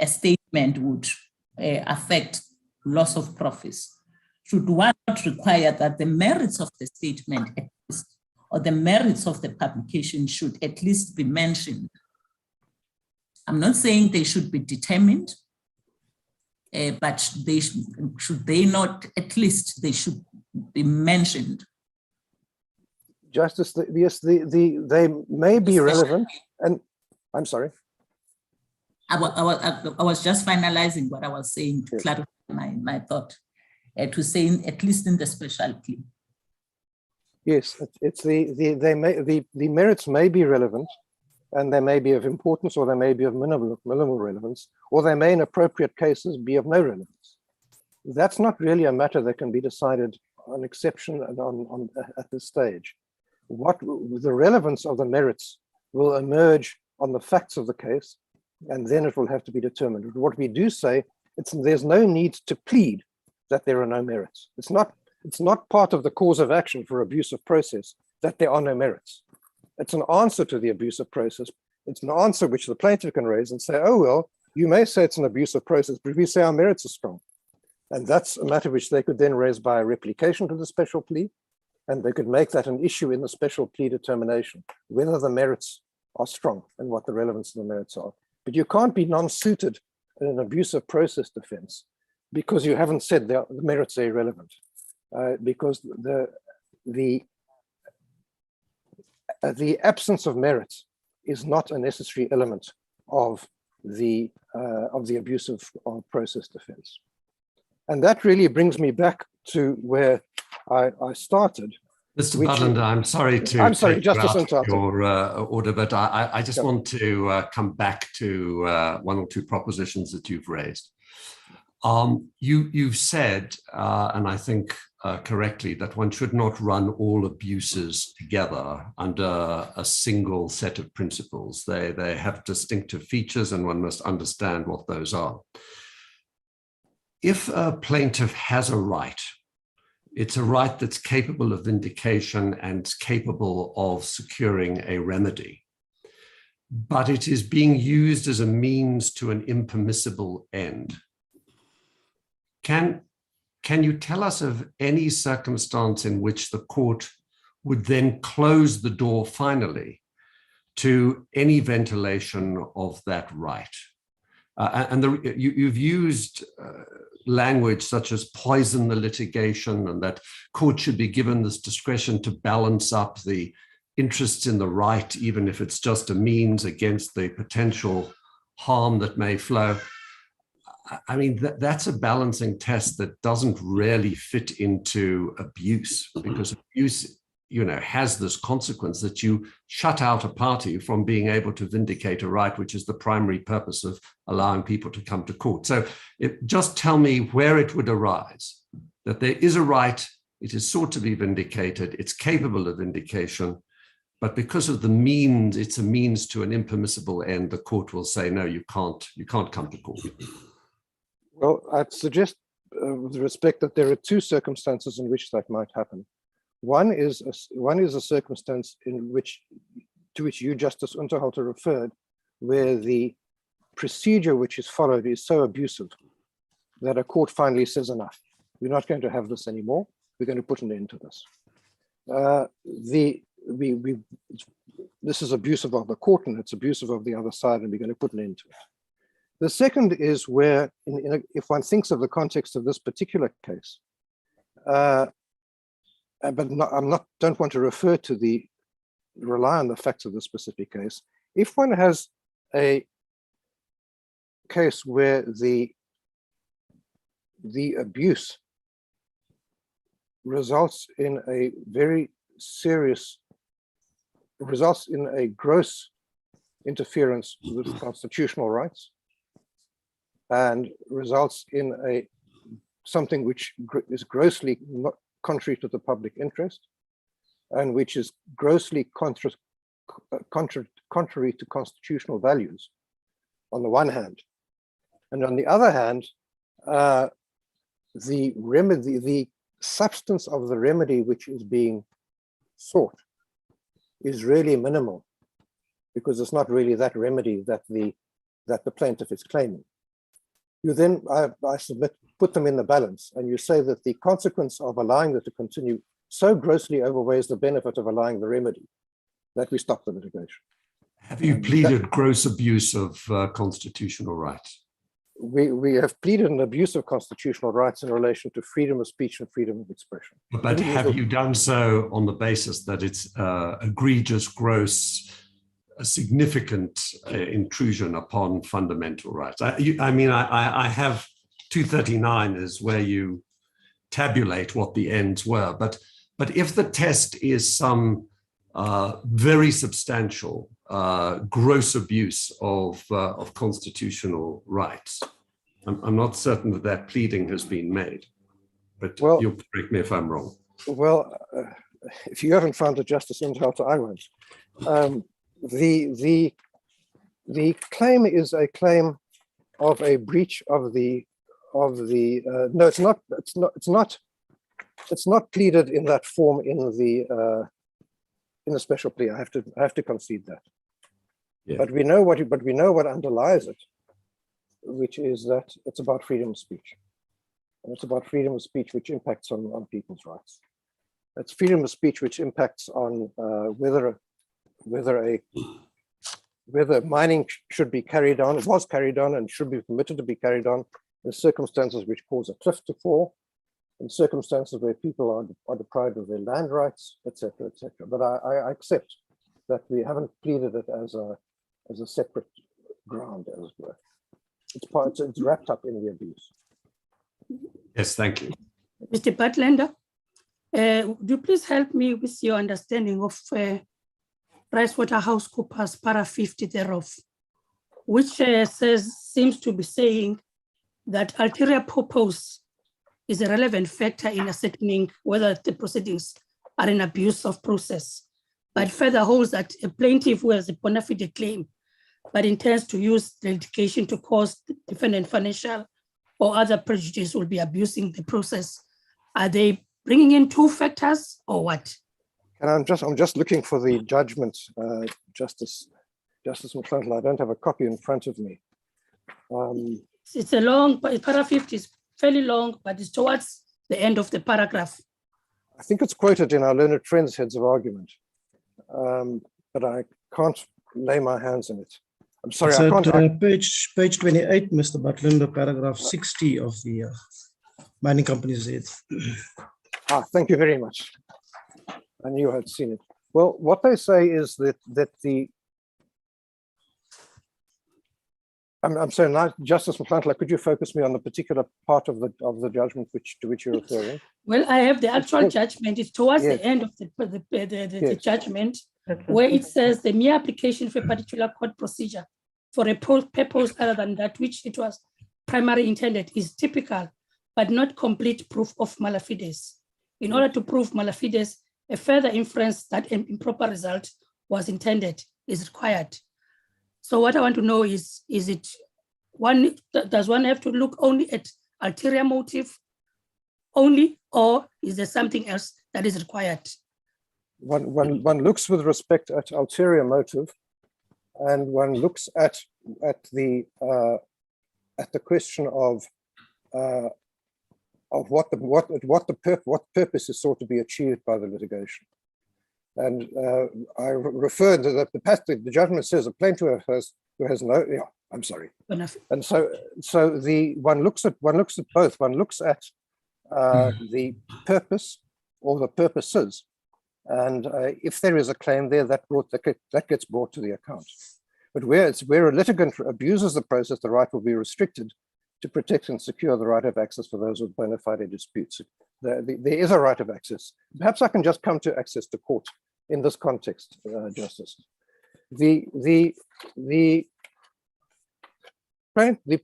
statement would affect loss of profits. Should one not require that the merits of the statement at least, or the merits of the publication should at least be mentioned? I'm not saying they should be determined, but should they not, at least they should be mentioned? Justice, yes, they may be relevant. And I'm sorry. I was just finalizing what I was saying to clarify my thought, to saying at least in the special plea. Yes, it's the merits may be relevant, and they may be of importance, or they may be of minimal relevance, or they may in appropriate cases be of no relevance. That's not really a matter that can be decided on exception and at this stage. What the relevance of the merits will emerge on the facts of the case, and then it will have to be determined. What we do say, there's no need to plead that there are no merits. It's not part of the cause of action for abuse of process that there are no merits. It's an answer to the abuse of process. It's an answer which the plaintiff can raise and say, oh, well, you may say it's an abuse of process, but we say our merits are strong. And that's a matter which they could then raise by a replication to the special plea, and they could make that an issue in the special plea determination, whether the merits are strong and what the relevance of the merits are. But you can't be non-suited in an abuse of process defense because you haven't said the merits are irrelevant, because the absence of merits is not a necessary element of the abuse of process defense. And that really brings me back to where I started. Mr. Butlander, I'm sorry to Justice your order, but I just want to come back to one or two propositions that you've raised. You've said, and I think correctly, that one should not run all abuses together under a single set of principles. They have distinctive features, and one must understand what those are. if a plaintiff has a right, it's a right that's capable of vindication and capable of securing a remedy, but it is being used as a means to an impermissible end. Can you tell us of any circumstance in which the court would then close the door finally to any ventilation of that right? You've used language such as poison the litigation, and that court should be given this discretion to balance up the interests in the right, even if it's just a means against the potential harm that may flow. I mean, that's a balancing test that doesn't really fit into abuse, because abuse, has this consequence that you shut out a party from being able to vindicate a right, which is the primary purpose of allowing people to come to court. So just tell me where it would arise, that there is a right, it is sought to be vindicated, it's capable of vindication, but because of the means, it's a means to an impermissible end, the court will say, no, you can't come to court. Well, I'd suggest with respect that there are two circumstances in which that might happen. One is a circumstance to which you, Justice Unterhalter, referred, where the procedure which is followed is so abusive that a court finally says enough. We're not going to have this anymore. We're going to put an end to this. This is abusive of the court, and it's abusive of the other side, and we're going to put an end to it. The second is where, if one thinks of the context of this particular case, don't want to rely on the facts of the specific case. If one has a case where the abuse results in a gross interference with constitutional rights, and results in something which is grossly not contrary to the public interest, and which is grossly contrary to constitutional values, on the one hand, and on the other hand, the substance of the remedy which is being sought is really minimal, because it's not really that remedy that the plaintiff is claiming. You then, I submit, put them in the balance, and you say that the consequence of allowing them to continue so grossly outweighs the benefit of allowing the remedy that we stop the litigation. Have you pleaded gross abuse of constitutional rights? We have pleaded an abuse of constitutional rights in relation to freedom of speech and freedom of expression. But have you done so on the basis that it's egregious, gross, a significant intrusion upon fundamental rights? I have 239 is where you tabulate what the ends were, but if the test is some very substantial gross abuse of constitutional rights, I'm not certain that pleading has been made, but you'll correct me if I'm wrong. Well, if you haven't found a Justice Unterhalter, I won't. The claim is a claim of a breach of the no, it's not pleaded in that form in the special plea. I have to concede that. Yeah. But we know what underlies it, which is that it's about freedom of speech, and it's about freedom of speech which impacts on people's rights. It's freedom of speech which impacts on whether mining should be carried on, was carried on, and should be permitted to be carried on in circumstances which cause a cliff to fall, in circumstances where people are deprived of their land rights, etc., etc. But I accept that we haven't pleaded it as a separate ground, as it were. It's wrapped up in the abuse. Yes, thank you. Mr. Butlander, do you please help me with your understanding of PricewaterhouseCoopers para 50 thereof, which seems to be saying that ulterior purpose is a relevant factor in ascertaining whether the proceedings are an abuse of process, but further holds that a plaintiff who has a bona fide claim but intends to use the litigation to cause the defendant financial or other prejudice will be abusing the process. Are they bringing in two factors or what? And I'm just looking for the judgment, Justice McClellan. I don't have a copy in front of me. It's a long, paragraph 50 is fairly long, but it's towards the end of the paragraph. I think it's quoted in our learned friends' heads of argument, but I can't lay my hands on it. I'm sorry, It's I can't. at page 28, Mr. Butler, paragraph 60 of the mining company's aids. Thank you very much. I knew I had seen it. Well, what they say is that I'm sorry, now, Justice McClellan, could you focus me on the particular part of the judgment to which you're referring? Well, I have the actual judgment. It's towards Yes. the end of the Yes. judgment, where it says the mere application for a particular court procedure for a purpose other than that which it was primarily intended is typical, but not complete proof of malafides. In order to prove malafides, a further inference that an improper result was intended is required. So what I want to know is it one, does one have to look only at ulterior motive only, or is there something else that is required? One looks with respect at ulterior motive, and one looks at the question of what purpose is sought to be achieved by the litigation. And I referred to the judgment says a plaintiff who has no, yeah, I'm sorry. And so one looks at both. One looks at the purpose or the purposes, and if there is a claim there, that gets brought to the account. But where a litigant abuses the process, the right will be restricted to protect and secure the right of access for those with bona fide disputes. There is a right of access. Perhaps I can just come to access to court in this context, Justice. The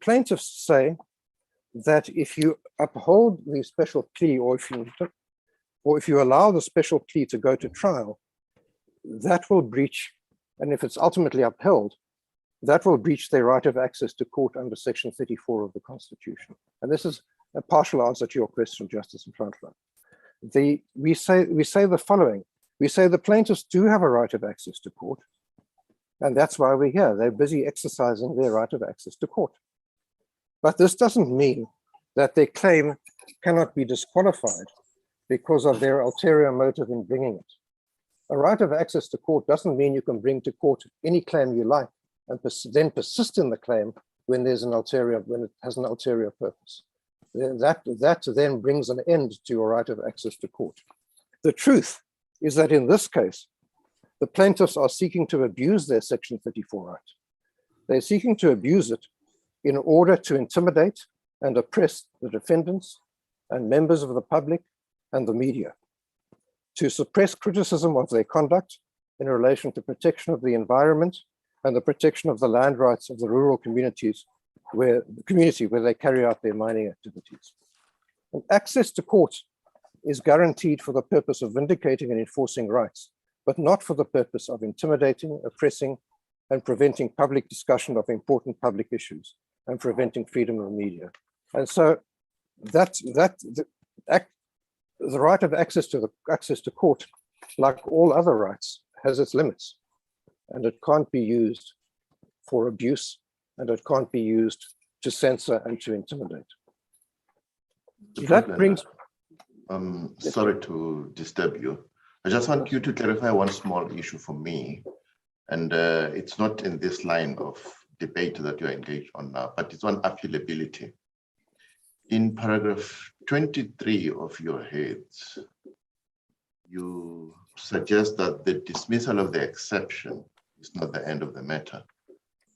plaintiffs say that if you uphold the special plea, or if you allow the special plea to go to trial, that will breach, and if it's ultimately upheld, that will breach their right of access to court under Section 34 of the Constitution. And this is a partial answer to your question, Justice McClellan. We say the following. We say the plaintiffs do have a right of access to court, and that's why we're here. They're busy exercising their right of access to court. But this doesn't mean that their claim cannot be disqualified because of their ulterior motive in bringing it. A right of access to court doesn't mean you can bring to court any claim you like and then persist in the claim when it has an ulterior purpose. That then brings an end to your right of access to court. The truth is that in this case, the plaintiffs are seeking to abuse their Section 34 right. They're seeking to abuse it in order to intimidate and oppress the defendants and members of the public and the media, to suppress criticism of their conduct in relation to protection of the environment and the protection of the land rights of the rural communities where they carry out their mining activities. And access to court is guaranteed for the purpose of vindicating and enforcing rights, but not for the purpose of intimidating, oppressing, and preventing public discussion of important public issues and preventing freedom of the media. And so the right of access to court, like all other rights, has its limits, and it can't be used for abuse, and it can't be used to censor and to intimidate. That brings. Sorry to disturb you. I just want you to clarify one small issue for me, and it's not in this line of debate that you're engaged on now, but it's on appealability. In paragraph 23 of your heads, you suggest that the dismissal of the exception is not the end of the matter.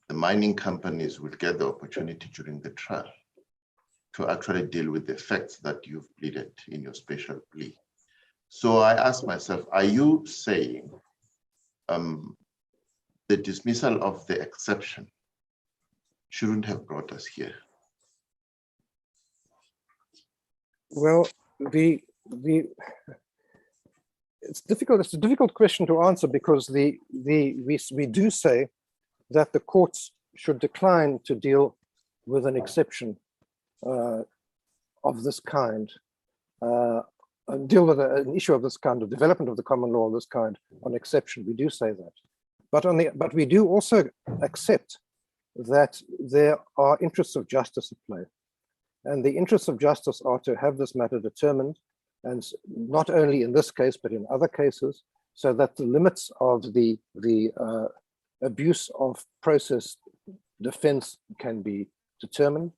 The mining companies will get the opportunity during the trial to actually deal with the facts that you've pleaded in your special plea. So I ask myself, are you saying the dismissal of the exception shouldn't have brought us here? Well, it's difficult. It's a difficult question to answer because we do say that the courts should decline to deal with an exception of this kind, deal with an issue of this kind, of development of the common law of this kind on exception. We do say that. But we do also accept that there are interests of justice at play. And the interests of justice are to have this matter determined, and not only in this case, but in other cases, so that the limits of the abuse of process defense can be determined.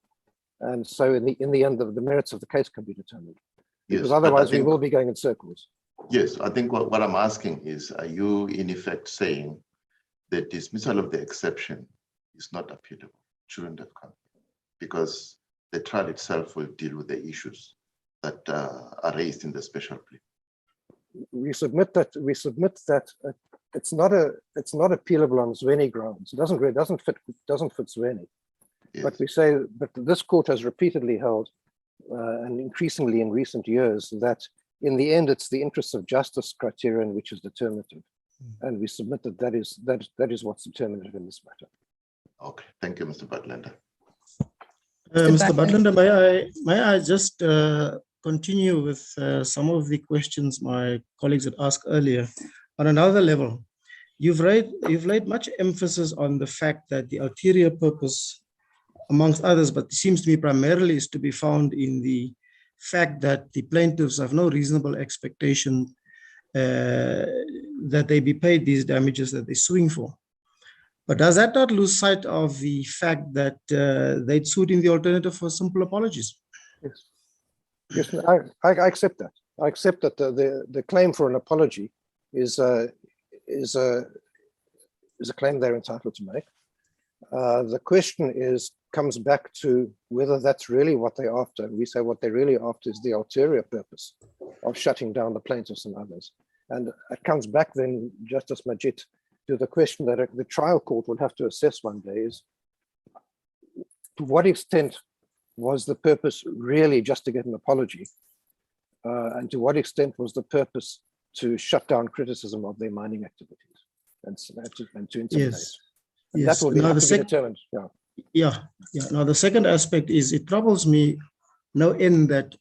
And so in the end, the merits of the case can be determined. Because Yes, otherwise we will be going in circles. Yes, I think what I'm asking is, are you in effect saying that dismissal of the exception is not appealable, shouldn't have come, because the trial itself will deal with the issues that are raised in the special plea? We submit that it's not appealable on Zweni grounds. It doesn't fit Zweni. Yes. But we say, but this court has repeatedly held, and increasingly in recent years, that in the end it's the interests of justice criterion which is determinative, and we submit that is what's determinative in this matter. Okay, thank you, Mr. Butlander. Mr. Butlander, may I just continue with some of the questions my colleagues had asked earlier on another level? You've laid much emphasis on the fact that the ulterior purpose, amongst others, but it seems to me primarily, is to be found in the fact that the plaintiffs have no reasonable expectation that they be paid these damages that they're suing for. But does that not lose sight of the fact that they'd sued in the alternative for simple apologies? Yes, yes, I accept that. I accept that the claim for an apology is a claim they're entitled to make. The question comes back to whether that's really what they're after. We say what they're really after is the ulterior purpose of shutting down the plaintiffs and others. And it comes back then, Justice Majid, to the question that the trial court will have to assess one day is, to what extent was the purpose really just to get an apology? And to what extent was the purpose to shut down criticism of their mining activities and to intimidate? Yes. And Yes. that will have to be determined. Yeah. Now, the second aspect is, it troubles me no end that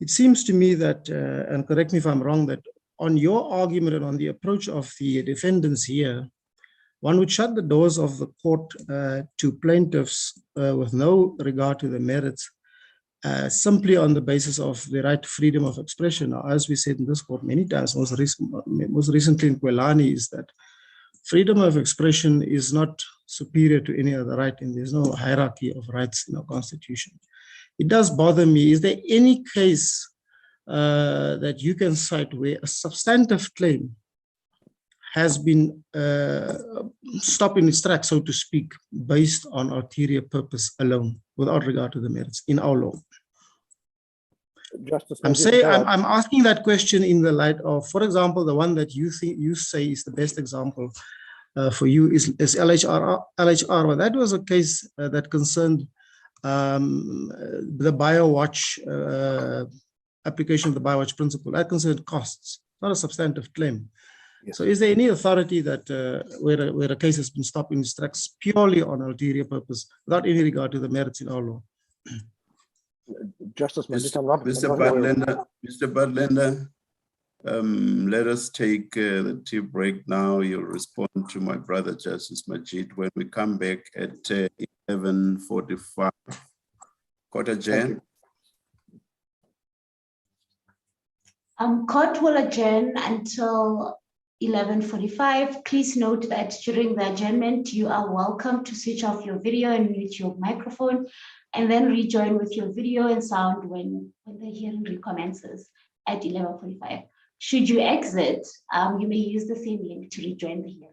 it seems to me that, and correct me if I'm wrong, that on your argument and on the approach of the defendants here, one would shut the doors of the court to plaintiffs with no regard to the merits, simply on the basis of the right to freedom of expression. Now, as we said in this court many times, most recently in Kwelani, is that freedom of expression is not superior to any other right, and there's no hierarchy of rights in our constitution. It does bother me. Is there any case that you can cite where a substantive claim has been stopped in its tracks, so to speak, based on ulterior purpose alone, without regard to the merits in our law? I'm asking that question in the light of, for example, the one that you say is the best example for you is LHR. Well, that was a case that concerned the BioWatch application of the BioWatch principle. That concerned costs, not a substantive claim. Yes. So is there any authority that where a case has been stopped in its tracks purely on ulterior purpose without any regard to the merits in our law? Justice Mr. Butlander, let us take the tea break now. You'll respond to my brother, Justice Majid, when we come back at 11:45. Court adjourn. Court will adjourn until 11:45. Please note that during the adjournment, you are welcome to switch off your video and mute your microphone, and then rejoin with your video and sound when the hearing recommences at 11:45. Should you exit, you may use the same link to rejoin the hearing.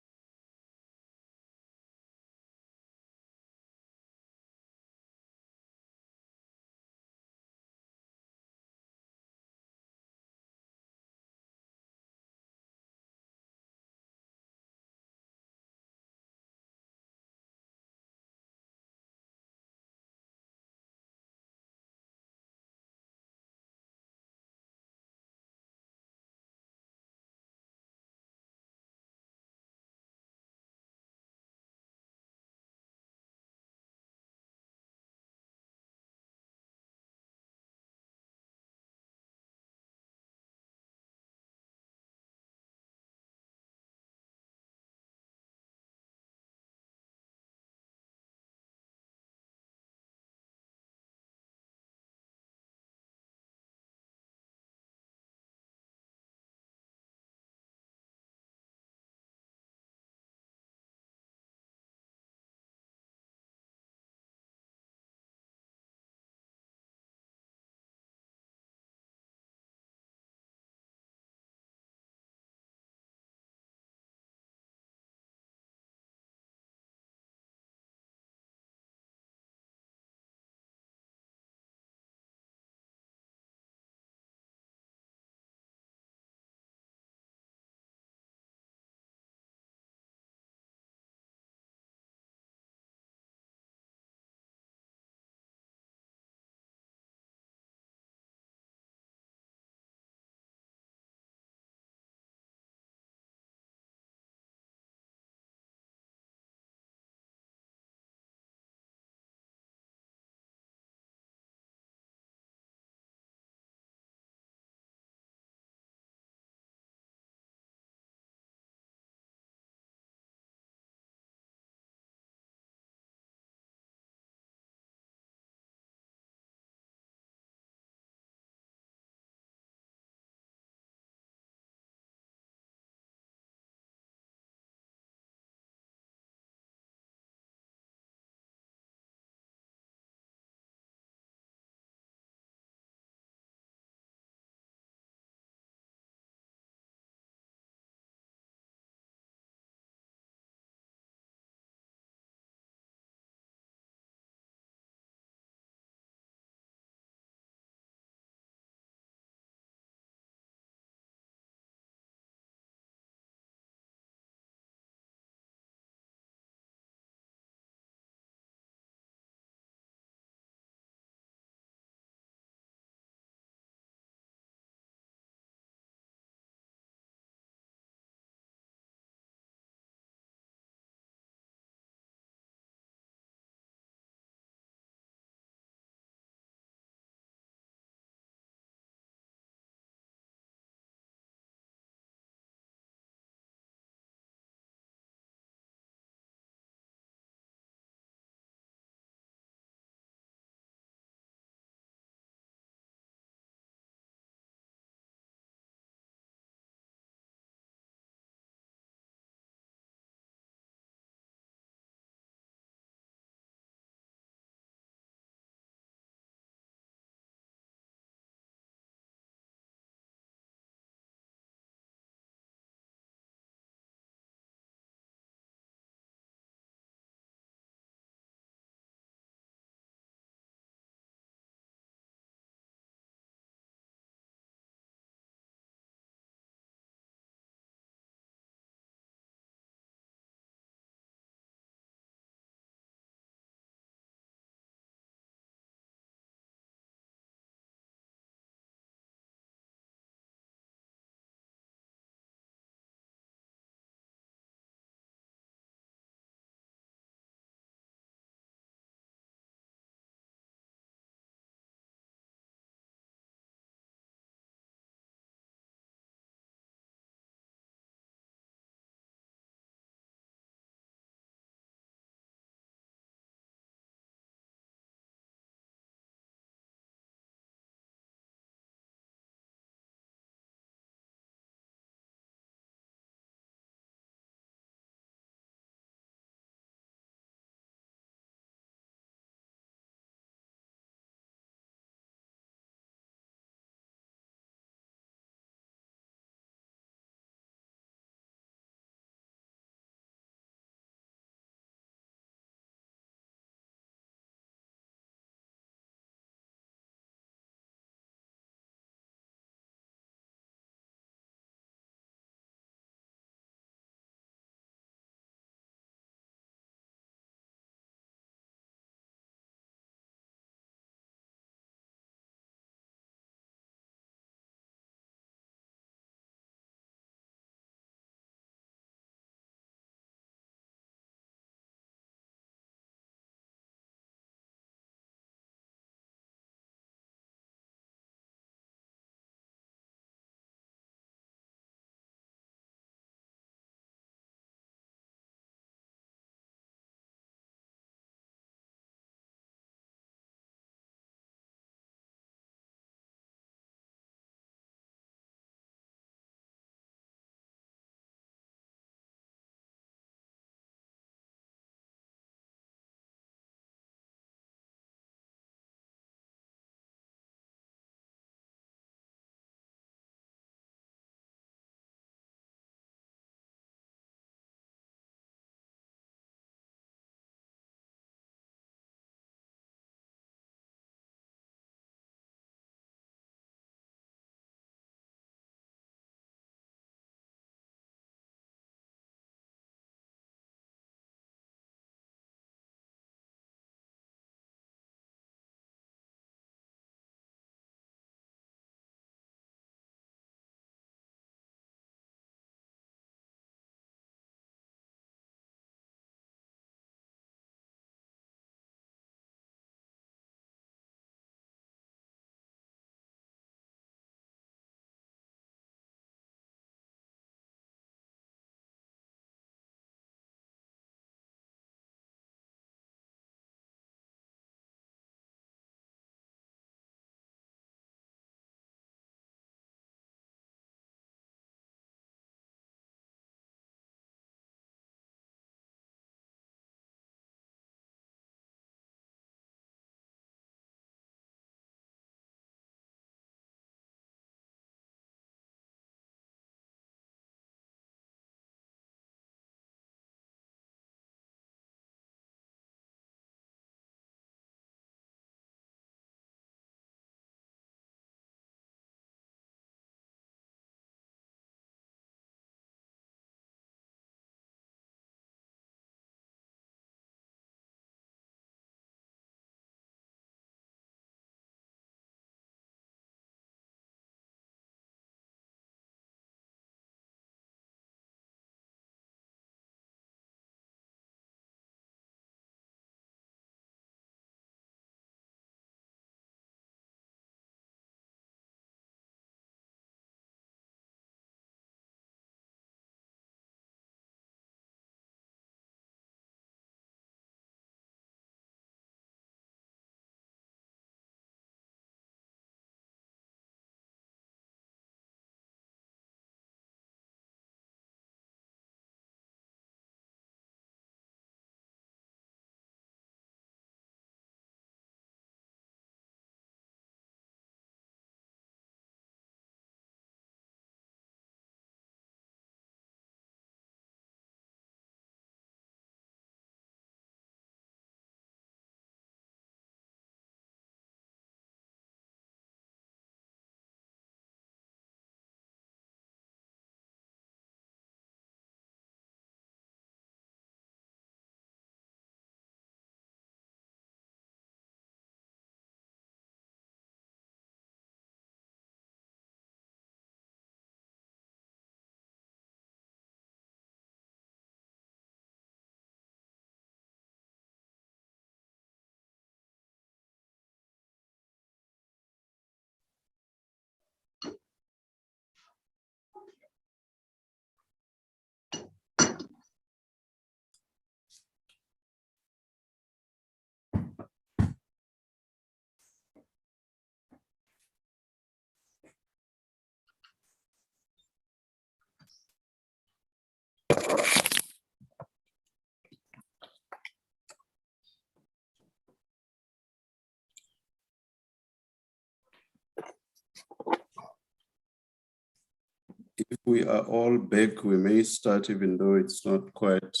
if we are all back, we may start even though it's not quite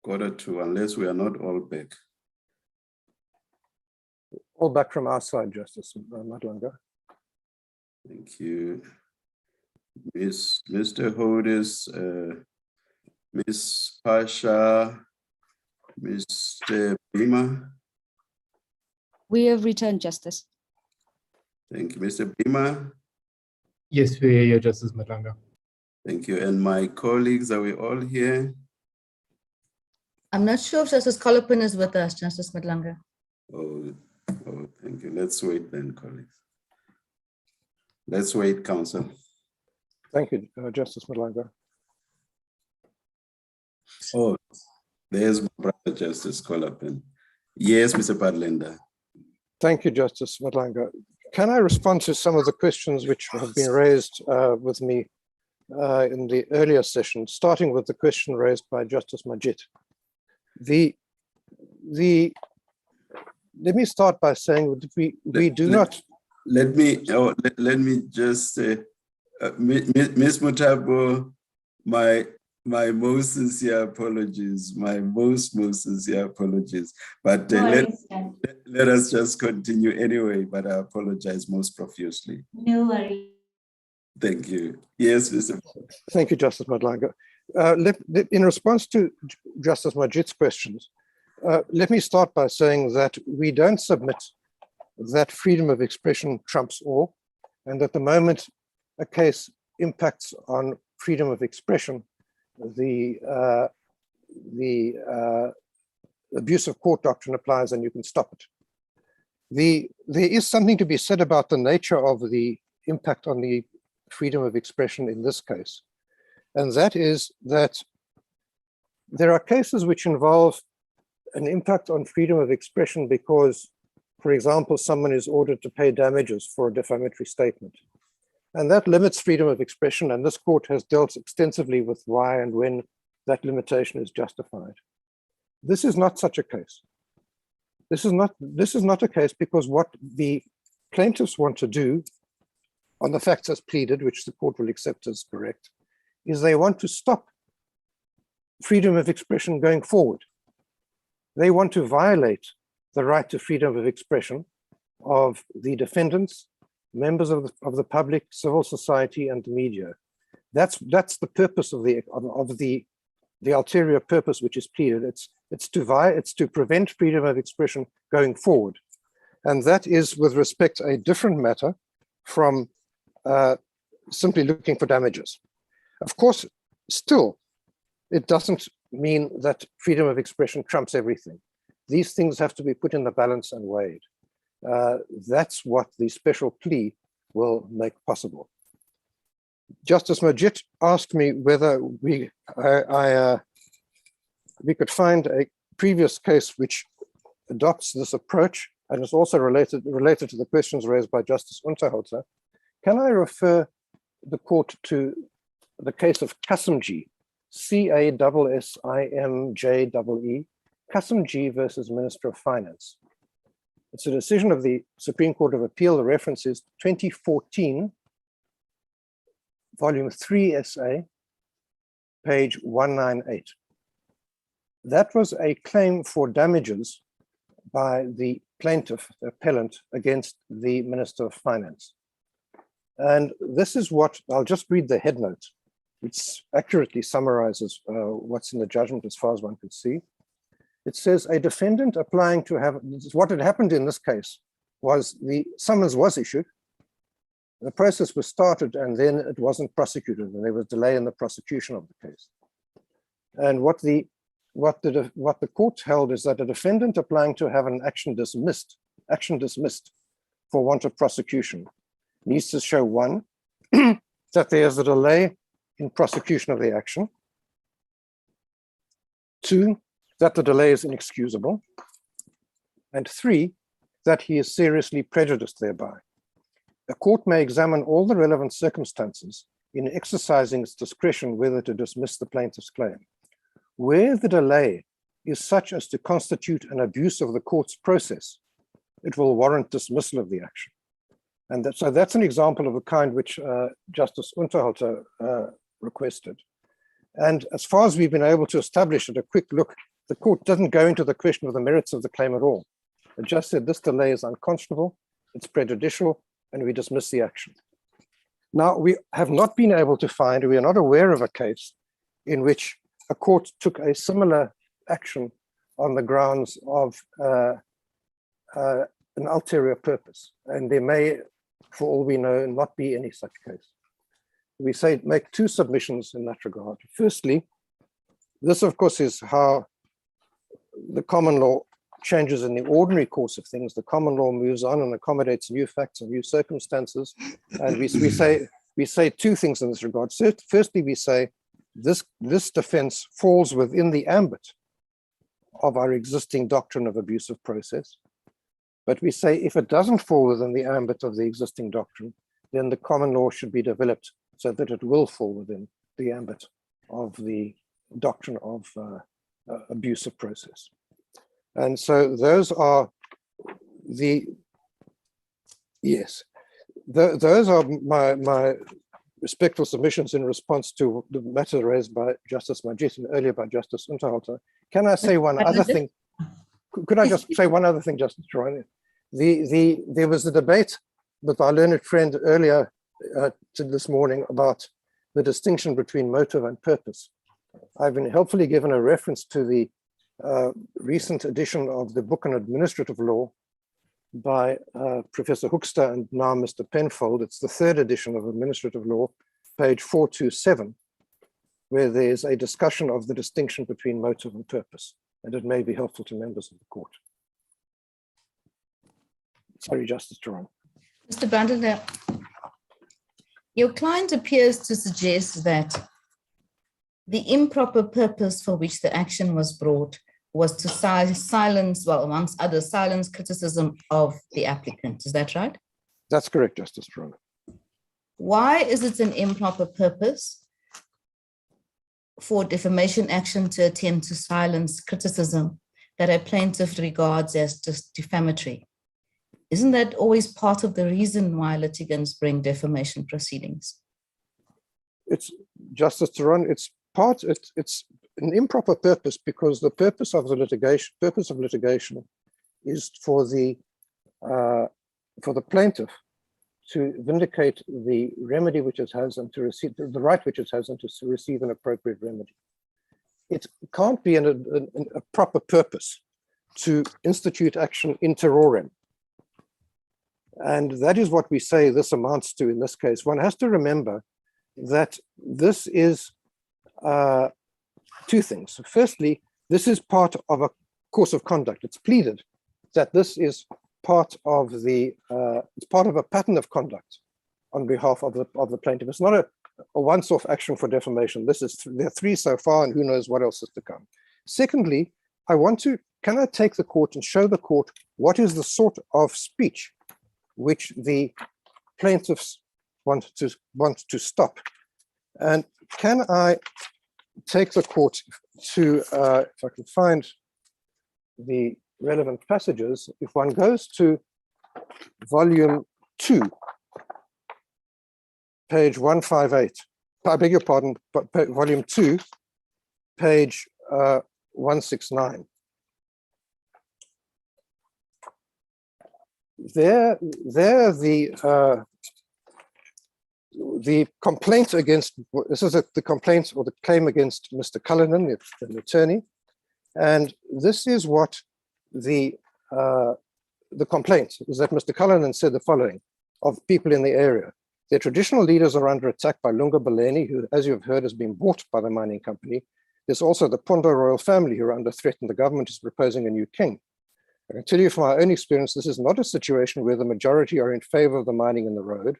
1:45, unless we are not all back. All back from our side, Justice Madlanga. Thank you. Mr. Hodis, Ms. Pasha, Mr. Bima. We have returned, Justice. Thank you, Mr. Bima. Yes, we hear you, Justice Madlanga. Thank you. And my colleagues, are we all here? I'm not sure if Justice Colopin is with us, Justice Madlanga. Oh, thank you. Let's wait then, colleagues. Let's wait, Council. Thank you, Justice Madlanga. Oh, there's my brother, Justice Colopin. Yes, Mr. Padlender. Thank you, Justice Madlanga. Can I respond to some of the questions which have been raised with me in the earlier session, starting with the question raised by Justice Majid? Let me start by saying that we do not. Let me just say, Ms. Mutabo, my most sincere apologies, my most sincere apologies. But let us just continue anyway, but I apologize most profusely. No worries. Thank you. Yes, Mr. Thank you, Justice Madlanga. In response to Justice Majid's questions, let me start by saying that we don't submit that freedom of expression trumps all, and at the moment a case impacts on freedom of expression, the abuse of court doctrine applies and you can stop it. There is something to be said about the nature of the impact on the freedom of expression in this case. And that is that there are cases which involve an impact on freedom of expression because, for example, someone is ordered to pay damages for a defamatory statement. And that limits freedom of expression, and this court has dealt extensively with why and when that limitation is justified. This is not such a case. This is not a case because what the plaintiffs want to do on the facts as pleaded, which the court will accept as correct, is they want to stop freedom of expression going forward. They want to violate the right to freedom of expression of the defendants, members of the public, civil society, and the media. That's the purpose of the ulterior purpose which is pleaded. It's to prevent freedom of expression going forward, and that is, with respect, a different matter from simply looking for damages. Of course, still, it doesn't mean that freedom of expression trumps everything. These things have to be put in the balance and weighed. That's what the special plea will make possible. Justice Majid asked me whether we could find a previous case which adopts this approach, and is also related to the questions raised by Justice Unterholzer. Can I refer the court to the case of Kasimjee, C-A-S-S-I-M-J-E-E, Kasimjee versus Minister of Finance. It's a decision of the Supreme Court of Appeal. The reference is 2014, volume 3 SA, page 198. That was a claim for damages by the plaintiff, the appellant, against the Minister of Finance. And this is what, I'll just read the head note, which accurately summarizes what's in the judgment as far as one could see. It says a defendant applying to have, what had happened in this case was the summons was issued, the process was started, and then it wasn't prosecuted, and there was delay in the prosecution of the case. And what the court held is that a defendant applying to have an action dismissed for want of prosecution needs to show, one, that there is a delay in prosecution of the action, two, that the delay is inexcusable, and three, that he is seriously prejudiced thereby. A court may examine all the relevant circumstances in exercising its discretion whether to dismiss the plaintiff's claim. Where the delay is such as to constitute an abuse of the court's process, it will warrant dismissal of the action. And so that's an example of a kind which Justice Unterhalter requested. And as far as we've been able to establish at a quick look, the court doesn't go into the question of the merits of the claim at all. It just said this delay is unconscionable, it's prejudicial, and we dismiss the action. Now, we have not been able to find, we are not aware of a case in which a court took a similar action on the grounds of an ulterior purpose. And there may, for all we know, not be any such case. We say make two submissions in that regard. Firstly, this of course is how the common law changes in the ordinary course of things. The common law moves on and accommodates new facts and new circumstances. And we say two things in this regard. Firstly, we say this defense falls within the ambit of our existing doctrine of abusive process. But we say if it doesn't fall within the ambit of the existing doctrine, then the common law should be developed so that it will fall within the ambit of the doctrine of abusive process. And so those are the, yes, those are my respectful submissions in response to the matter raised by Justice Majid and earlier by Justice Unterhalter. Can I say one other thing? Could I just say one other thing, Justice Troy? There was a debate with our learned friend earlier this morning about the distinction between motive and purpose. I've been helpfully given a reference to the recent edition of the book on administrative law by Professor Hoekstra and now Mr. Penfold. It's the third edition of administrative law, page 427, where there's a discussion of the distinction between motive and purpose, and it may be helpful to members of the court. Sorry, Justice Jerome. Mr. Bandler, your client appears to suggest that the improper purpose for which the action was brought was to silence, well, amongst others, silence criticism of the applicant. Is that right? That's correct, Justice Jerome. Why is it an improper purpose for defamation action to attempt to silence criticism that a plaintiff regards as just defamatory? Isn't that always part of the reason why litigants bring defamation proceedings? It's, Justice Theron, it's an improper purpose because the purpose of litigation is for the plaintiff to vindicate the remedy which it has and to receive the right which it has and to receive an appropriate remedy. It can't be a proper purpose to institute action in terrorem. And that is what we say this amounts to in this case. One has to remember that this is two things. Firstly, this is part of a course of conduct. It's pleaded that this is part of the, it's part of a pattern of conduct on behalf of the plaintiff. It's not a once-off action for defamation. There are three so far, and who knows what else is to come. Secondly, can I take the court and show the court what is the sort of speech which the plaintiffs want to stop? And can I take the court to, if I can find the relevant passages, if one goes to volume 2, page 158, I beg your pardon, but volume 2, page 169. There the complaint against, this is the complaint or the claim against Mr. Cullinan, the attorney, and this is what the complaint is, that Mr. Cullinan said the following of people in the area. Their traditional leaders are under attack by Lunga Beleni, who, as you have heard, has been bought by the mining company. There's also the Pondo royal family who are under threat, and the government is proposing a new king. I can tell you from our own experience, this is not a situation where the majority are in favor of the mining in the road.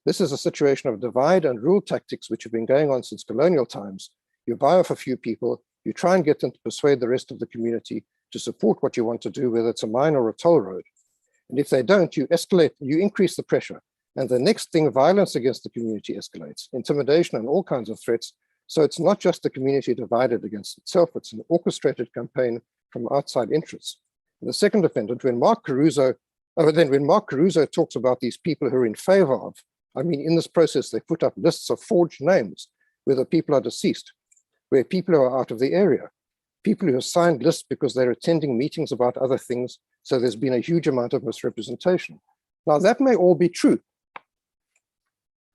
This is a situation of divide and rule tactics which have been going on since colonial times. You buy off a few people, you try and get them to persuade the rest of the community to support what you want to do, whether it's a mine or a toll road. And if they don't, you escalate, you increase the pressure. And the next thing, violence against the community escalates, intimidation and all kinds of threats. So it's not just the community divided against itself, it's an orchestrated campaign from outside interests. And the second defendant, when Mark Caruso But then when Mark Caruso talks about these people who are in favor of, I mean, in this process, they put up lists of forged names where the people are deceased, where people who are out of the area, people who have signed lists because they're attending meetings about other things. So there's been a huge amount of misrepresentation. Now that may all be true.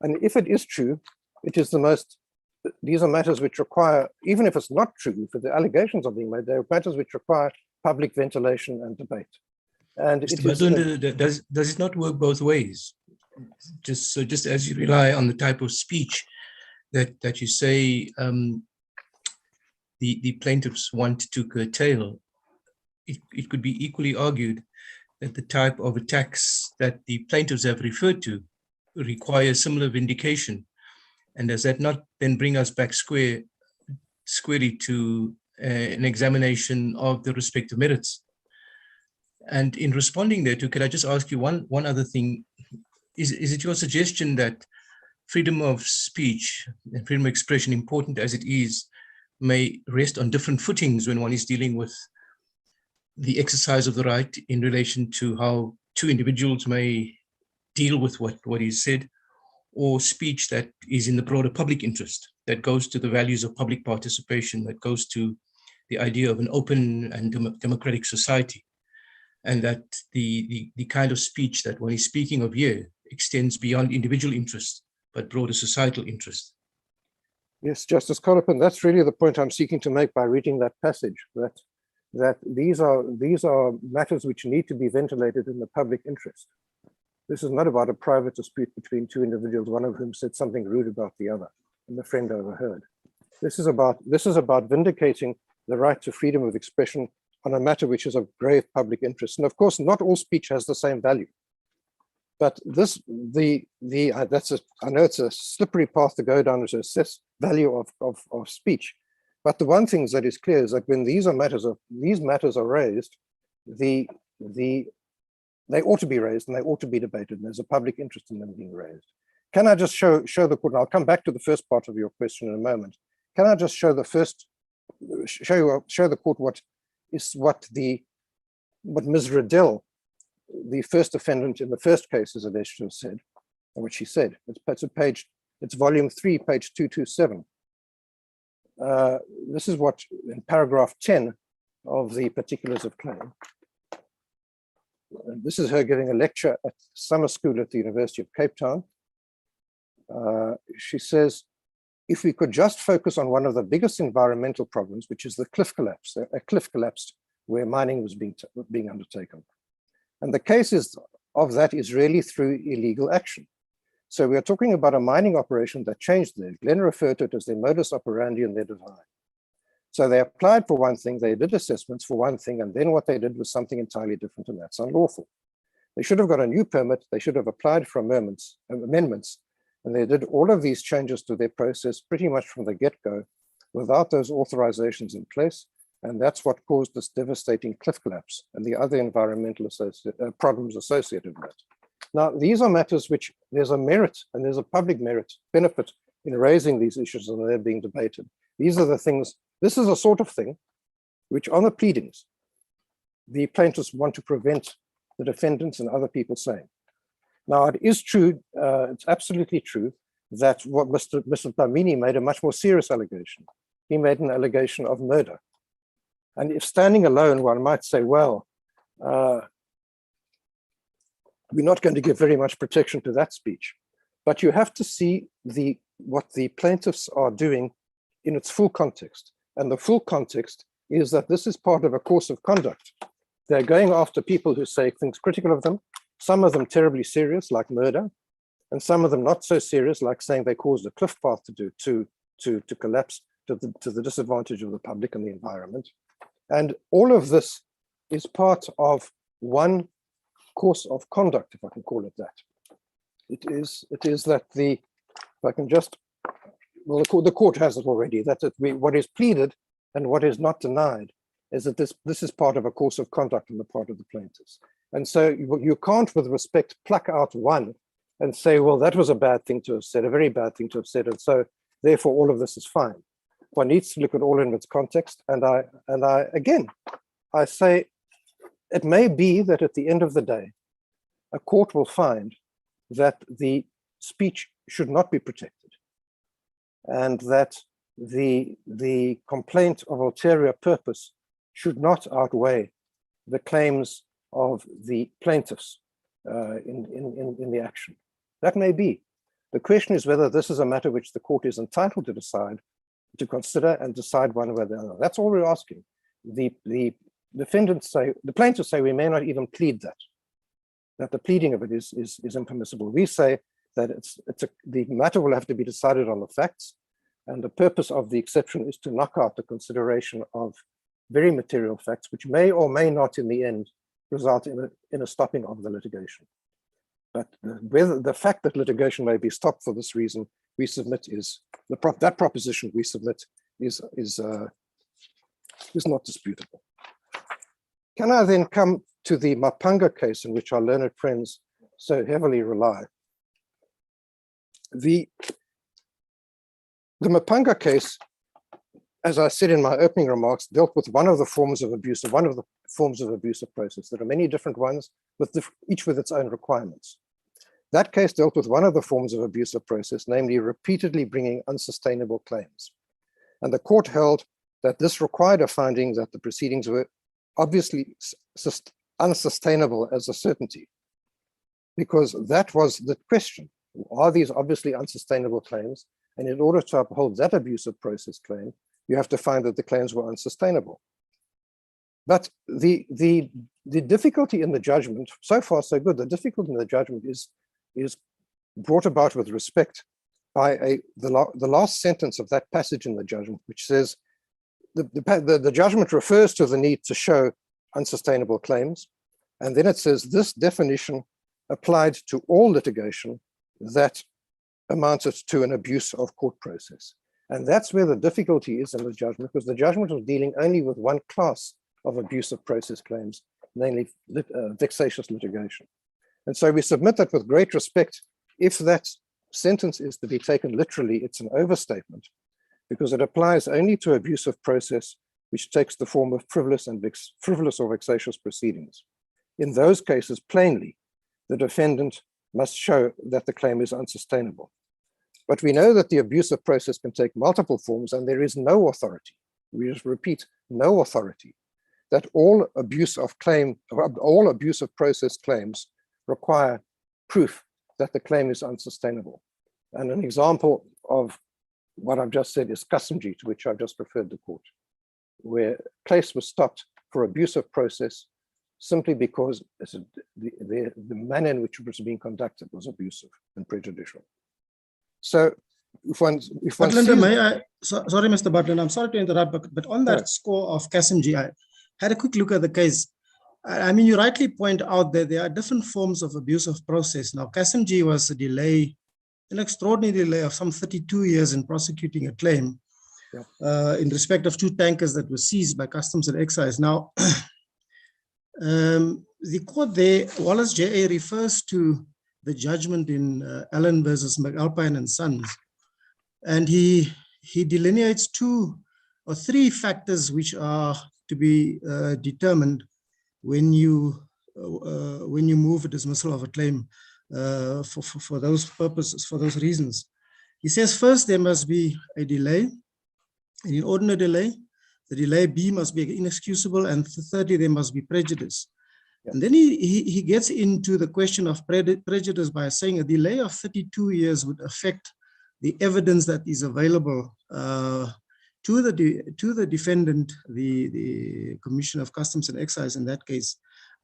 And if it is true, it is the most, these are matters which require, even if it's not true, if the allegations are being made, they're matters which require public ventilation and debate. And does it not work both ways? Just as you rely on the type of speech that you say the plaintiffs want to curtail, it could be equally argued that the type of attacks that the plaintiffs have referred to require similar vindication. And does that not then bring us back squarely to an examination of the respective merits? And in responding thereto, could I just ask you one other thing? Is it your suggestion that freedom of speech and freedom of expression, important as it is, may rest on different footings when one is dealing with the exercise of the right in relation to how two individuals may deal with what is said, or speech that is in the broader public interest, that goes to the values of public participation, that goes to the idea of an open and democratic society, and that the kind of speech that one is speaking of here extends beyond individual interest, but broader societal interest? Yes, Justice Colopin, that's really the point I'm seeking to make by reading that passage, that these are matters which need to be ventilated in the public interest. This is not about a private dispute between two individuals, one of whom said something rude about the other, and the friend overheard. This is about vindicating the right to freedom of expression on a matter which is of grave public interest. And of course, not all speech has the same value. But I know it's a slippery path to go down to assess value of speech. But the one thing that is clear is that when these matters are raised, they ought to be raised and they ought to be debated, and there's a public interest in them being raised. Can I just show the court, and I'll come back to the first part of your question in a moment. Can I just show the court what Ms. Reddell, the first defendant in the first case, is alleged to have said, and what she said. It's volume 3, page 227. This is what, in paragraph 10 of the particulars of claim. This is her giving a lecture at summer school at the University of Cape Town. She says, if we could just focus on one of the biggest environmental problems, which is the cliff collapse. A cliff collapsed where mining was being undertaken. And the cases of that is really through illegal action. So we are talking about a mining operation that changed there. Glenn referred to it as their modus operandi and their design. So they applied for one thing, they did assessments for one thing, and then what they did was something entirely different, and that's unlawful. They should have got a new permit, they should have applied for amendments, and they did all of these changes to their process pretty much from the get-go without those authorizations in place, and that's what caused this devastating cliff collapse and the other environmental problems associated with it. Now, these are matters which there's a merit and there's a public benefit in raising these issues, and they're being debated. These are the things, this is a sort of thing which on the pleadings, the plaintiffs want to prevent the defendants and other people saying. Now, it is true, it's absolutely true that what Mr. Dlamini made a much more serious allegation. He made an allegation of murder. And if standing alone, one might say, well, we're not going to give very much protection to that speech. But you have to see what the plaintiffs are doing in its full context. And the full context is that this is part of a course of conduct. They're going after people who say things critical of them, some of them terribly serious, like murder, and some of them not so serious, like saying they caused a cliff path to collapse to the disadvantage of the public and the environment. And all of this is part of one course of conduct, if I can call it that. It is that if I can just, well, the court has it already, that what is pleaded and what is not denied is that this is part of a course of conduct on the part of the plaintiffs. And so you can't, with respect, pluck out one and say, well, that was a bad thing to have said, a very bad thing to have said, and so therefore all of this is fine. One needs to look at all in its context, and I say, it may be that at the end of the day, a court will find that the speech should not be protected and that the complaint of ulterior purpose should not outweigh the claims of the plaintiffs in the action. That may be. The question is whether this is a matter which the court is entitled to decide, to consider and decide one way or the other. That's all we're asking. The defendants say, the plaintiffs say we may not even plead that the pleading of it is impermissible. We say that the matter will have to be decided on the facts, and the purpose of the exception is to knock out the consideration of very material facts, which may or may not in the end result in a stopping of the litigation. But whether the fact that litigation may be stopped for this reason, we submit is that proposition we submit is not disputable. Can I then come to the Mapanga case in which our learned friends so heavily rely? The Mapanga case, as I said in my opening remarks, dealt with one of the forms of abuse, abusive process. There are many different ones, each with its own requirements. That case dealt with one of the forms of abusive process, namely repeatedly bringing unsustainable claims. And the court held that this required a finding that the proceedings were obviously unsustainable as a certainty, because that was the question. Are these obviously unsustainable claims? And in order to uphold that abusive process claim, you have to find that the claims were unsustainable. But the difficulty in the judgment, so far so good, the difficulty in the judgment is brought about with respect by the last sentence of that passage in the judgment, which says, the judgment refers to the need to show unsustainable claims. And then it says this definition applied to all litigation that amounted to an abuse of court process. And that's where the difficulty is in the judgment, because the judgment was dealing only with one class of abusive process claims, namely vexatious litigation. And so we submit that with great respect. If that sentence is to be taken literally, it's an overstatement, because it applies only to abusive process which takes the form of frivolous or vexatious proceedings. In those cases, plainly, the defendant must show that the claim is unsustainable. But we know that the abusive process can take multiple forms, and there is no authority, we just repeat, no authority, that all abusive process claims require proof that the claim is unsustainable. And an example of what I've just said is Kasimji, to which I've just referred the court, where a case was stopped for abusive process simply because the manner in which it was being conducted was abusive and prejudicial. So if one Butler, may I, sorry, Mr. Butler, I'm sorry to interrupt, but on that score of Kasimji, I had a quick look at the case. I mean, you rightly point out that there are different forms of abusive process. Now, Kasimji was a delay, an extraordinary delay of some 32 years in prosecuting a claim in respect of 2 tankers that were seized by Customs and Excise. Now, the court there, Wallace J.A. refers to the judgment in Allen versus McAlpine and Sons, and he delineates 2 or 3 factors which are to be determined when you move a dismissal of a claim for those purposes, for those reasons. He says, first, there must be a delay, an inordinate delay. The delay B must be inexcusable, and thirdly, there must be prejudice. And then he gets into the question of prejudice by saying a delay of 32 years would affect the evidence that is available to the defendant, the Commission of Customs and Excise in that case,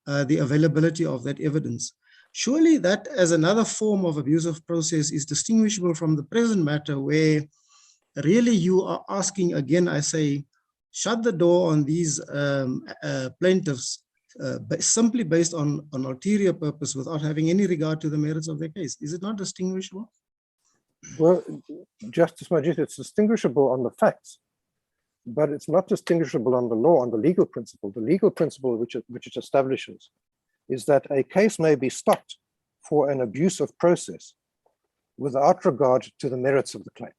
the availability of that evidence. Surely that, as another form of abusive process, is distinguishable from the present matter, where really you are asking, again, I say, shut the door on these plaintiffs simply based on ulterior purpose without having any regard to the merits of their case. Is it not distinguishable? Well, Justice Majid, it's distinguishable on the facts, but it's not distinguishable on the law, on the legal principle. The legal principle which it establishes is that a case may be stopped for an abusive process without regard to the merits of the claim.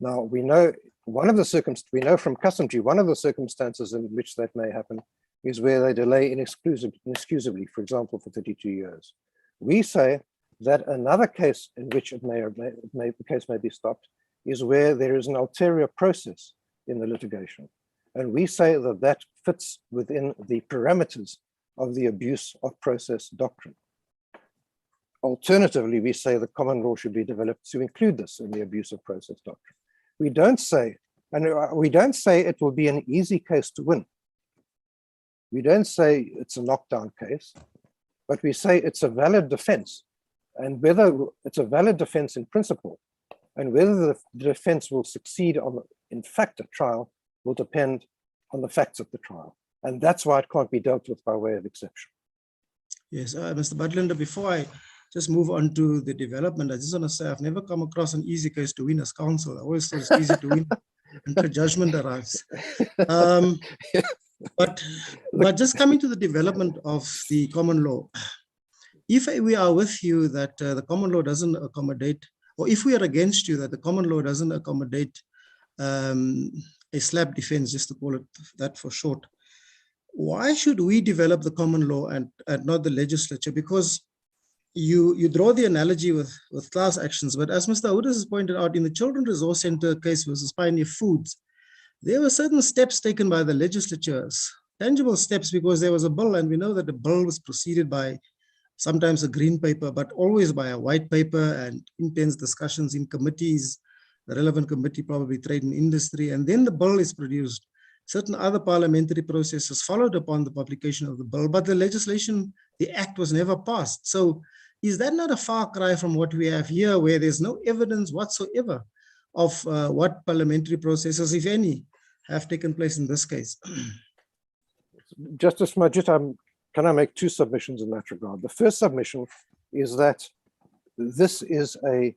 Now, we know from Kasimji, one of the circumstances in which that may happen is where they delay inexcusably, for example, for 32 years. We say that another case in which the case may be stopped is where there is an ulterior process in the litigation. And we say that that fits within the parameters of the abuse of process doctrine. Alternatively, we say the common law should be developed to include this in the abuse of process doctrine. We don't say, and we don't say it will be an easy case to win. We don't say it's a knockdown case, but we say it's a valid defense. And whether it's a valid defense in principle and whether the defense will succeed in fact at trial will depend on the facts of the trial. And that's why it can't be dealt with by way of exception. Yes, Mr. Butlander, before I just move on to the development, I just want to say I've never come across an easy case to win as counsel. I always thought it's easy to win until judgment arrives. But just coming to the development of the common law, if we are with you that the common law doesn't accommodate, or if we are against you that the common law doesn't accommodate a SLAPP defense, just to call it that for short, why should we develop the common law and not the legislature? Because you draw the analogy with class actions, but as Mr. Houdis has pointed out, in the Children's Resource Center case versus Pioneer Foods, there were certain steps taken by the legislatures, tangible steps, because there was a bill, and we know that the bill was preceded by sometimes a green paper, but always by a white paper and intense discussions in committees, the relevant committee, probably trade and industry, and then the bill is produced. Certain other parliamentary processes followed upon the publication of the bill, but the legislation, the act was never passed. So is that not a far cry from what we have here, where there's no evidence whatsoever of what parliamentary processes, if any, have taken place in this case? Justice Majid, can I make two submissions in that regard? The first submission is that this is a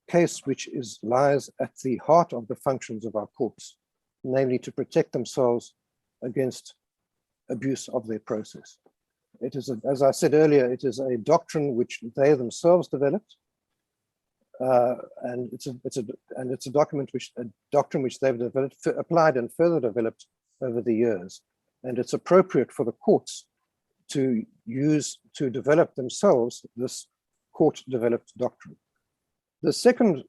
case which lies at the heart of the functions of our courts, namely to protect themselves against abuse of their process. It is, as I said earlier, it is a doctrine which they themselves developed, and it's a doctrine which they've developed, applied and further developed over the years, and it's appropriate for the courts to use to develop themselves this court-developed doctrine. The second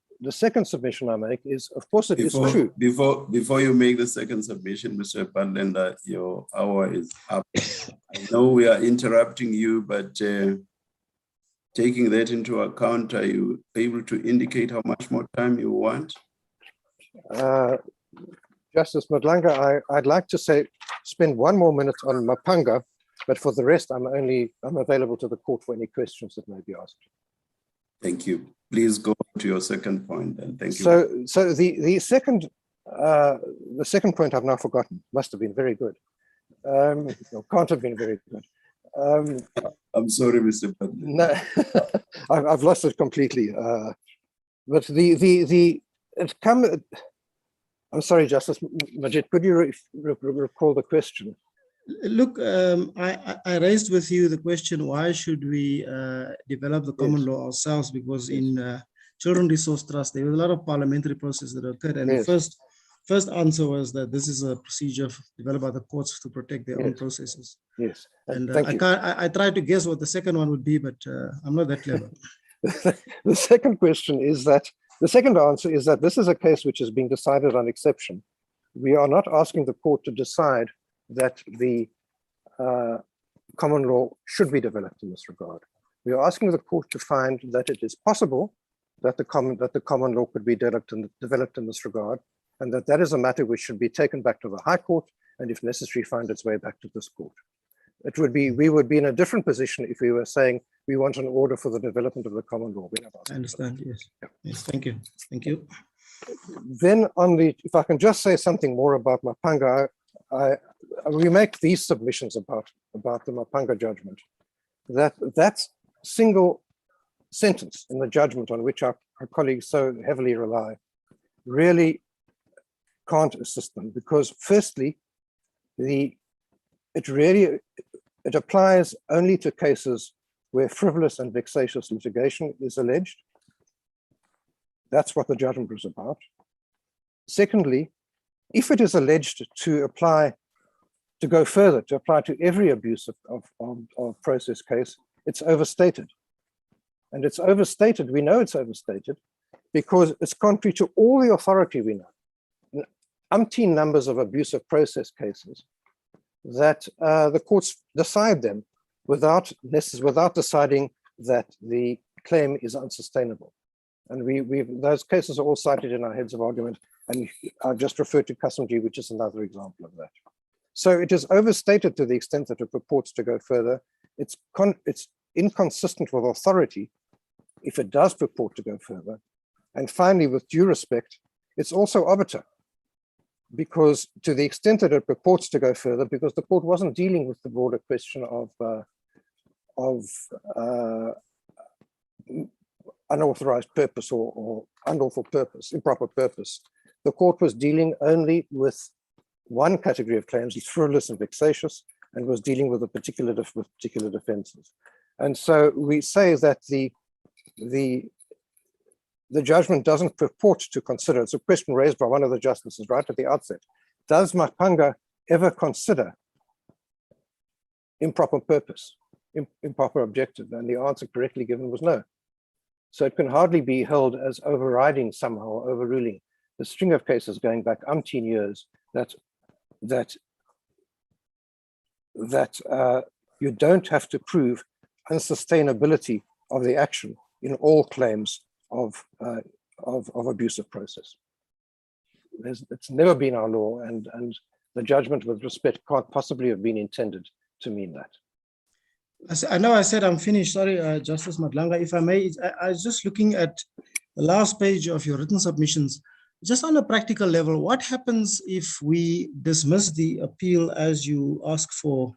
submission I make is, of course, it is true. Before you make the second submission, Mr. Butlander, your hour is up. I know we are interrupting you, but taking that into account, are you able to indicate how much more time you want? Justice Madlanga, I'd like to spend one more minute on Mapanga, but for the rest, I'm available to the court for any questions that may be asked. Thank you. Please go to your second point, and thank you. So the second point I've now forgotten. Must have been very good. No, can't have been very good. I'm sorry, Mr. Butler. No, I've lost it completely. But I'm sorry, Justice Majid, could you recall the question? Look, I raised with you the question, why should we develop the common law ourselves? Because in Children's Resource Trust, there was a lot of parliamentary process that occurred. And the first answer was that this is a procedure developed by the courts to protect their own processes. Yes. And I tried to guess what the second one would be, but I'm not that clever. The second question is that, the second answer is that this is a case which is being decided on exception. We are not asking the court to decide that the common law should be developed in this regard. We are asking the court to find that it is possible that the common law could be developed in this regard, and that is a matter which should be taken back to the High Court, and if necessary, find its way back to this court. We would be in a different position if we were saying we want an order for the development of the common law. I understand. Yes. Yeah. Yes. Thank you. Thank you. Then if I can just say something more about Mapanga, we make these submissions about the Mapanga judgment. That single sentence in the judgment on which our colleagues so heavily rely really can't assist them, because firstly, it applies only to cases where frivolous and vexatious litigation is alleged. That's what the judgment was about. Secondly, if it is alleged to apply to go further, to apply to every abuse of process case, it's overstated. And it's overstated, we know it's overstated, because it's contrary to all the authority we know. Umpteen numbers of abuse of process cases that the courts decide them without deciding that the claim is unsustainable. And those cases are all cited in our heads of argument, and I've just referred to customary, which is another example of that. So it is overstated to the extent that it purports to go further. It's inconsistent with authority if it does purport to go further. And finally, with due respect, it's also obiter, because to the extent that it purports to go further, because the court wasn't dealing with the broader question of unauthorized purpose or unlawful purpose, improper purpose. The court was dealing only with one category of claims, frivolous and vexatious, and was dealing with particular defenses. And so we say that the judgment doesn't purport to consider, it's a question raised by one of the justices right at the outset, does Mapanga ever consider improper purpose, improper objective? And the answer correctly given was no. So it can hardly be held as overriding somehow, overruling the string of cases going back umpteen years that you don't have to prove unsustainability of the action in all claims of abusive process. It's never been our law, and the judgment with respect can't possibly have been intended to mean that. I know I said I'm finished. Sorry, Justice Madlanga. If I may, I was just looking at the last page of your written submissions. Just on a practical level, what happens if we dismiss the appeal as you ask for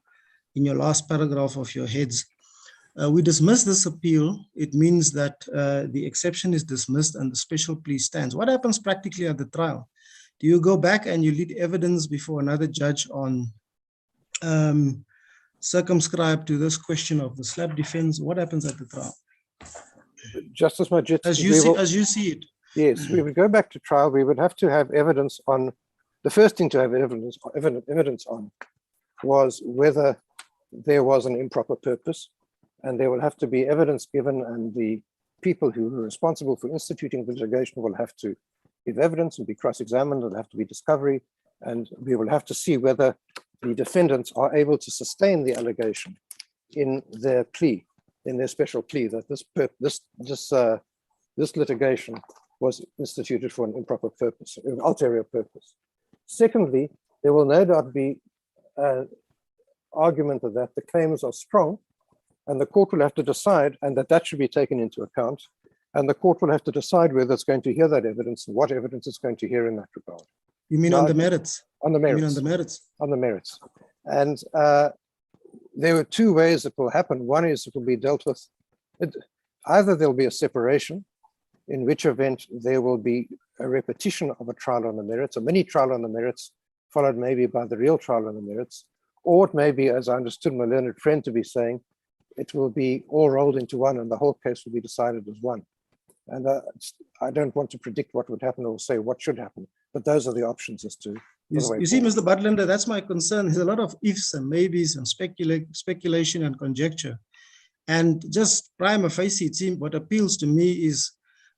in your last paragraph of your heads? We dismiss this appeal. It means that the exception is dismissed and the special plea stands. What happens practically at the trial? Do you go back and you lead evidence before another judge on circumscribed to this question of the SLAPP defense? What happens at the trial? Justice Majid, as you see it. Yes, we would go back to trial. We would have to have evidence on, the first thing to have evidence on was whether there was an improper purpose, and there will have to be evidence given, and the people who are responsible for instituting the litigation will have to give evidence and be cross-examined. There'll have to be discovery, and we will have to see whether the defendants are able to sustain the allegation in their plea, in their special plea, that this litigation was instituted for an improper purpose, an ulterior purpose. Secondly, there will no doubt be an argument that the claims are strong, and the court will have to decide, and that should be taken into account, and the court will have to decide whether it's going to hear that evidence and what evidence it's going to hear in that regard. You mean on the merits? On the merits. You mean on the merits? On the merits. And there are two ways it will happen. One is it will be dealt with, either there'll be a separation, in which event there will be a repetition of a trial on the merits, a mini trial on the merits, followed maybe by the real trial on the merits, or it may be, as I understood my learned friend to be saying, it will be all rolled into one and the whole case will be decided as one. And I don't want to predict what would happen or say what should happen, but those are the options as to. You see, Mr. Butlander, that's my concern. There's a lot of ifs and maybes and speculation and conjecture. And just prima facie, it seems what appeals to me is,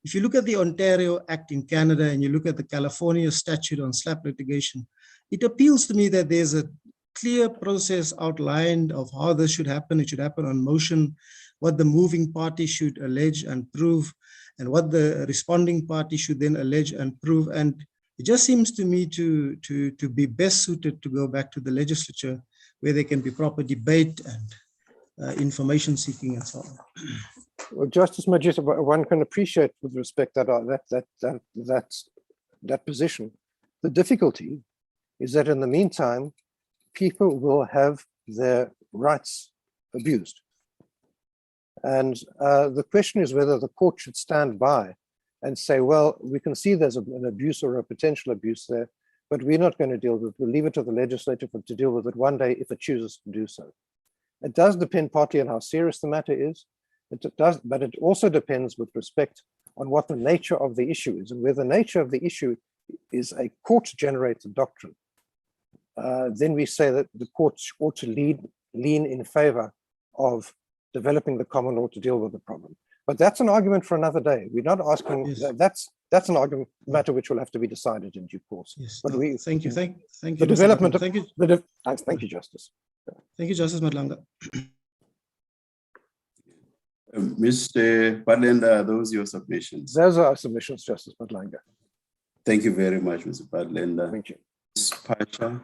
if you look at the Ontario Act in Canada and you look at the California statute on SLAPP litigation, it appeals to me that there's a clear process outlined of how this should happen. It should happen on motion, what the moving party should allege and prove, and what the responding party should then allege and prove. And it just seems to me to be best suited to go back to the legislature, where there can be proper debate and information seeking and so on. Well, Justice Majid, one can appreciate with respect that position. The difficulty is that in the meantime, people will have their rights abused. And the question is whether the court should stand by and say, well, we can see there's an abuse or a potential abuse there, but we're not going to deal with it. We'll leave it to the legislature to deal with it one day if it chooses to do so. It does depend partly on how serious the matter is. It does, but it also depends with respect on what the nature of the issue is, and where the nature of the issue is a court-generated doctrine. then we say that the courts ought to lean in favor of developing the common law to deal with the problem. But that's an argument for another day. We're not asking, that's an argument matter which will have to be decided in due course. Yes, but no, thank you. Thank you. The Mr. development of, Thank you. thank you, Justice. Thank you, Justice Madlanga. Mr. Padlenda, are those your submissions? Those are our submissions, Justice Madlanga. Thank you very much, Mr. Padlenda. Thank you. Ms. Pacha.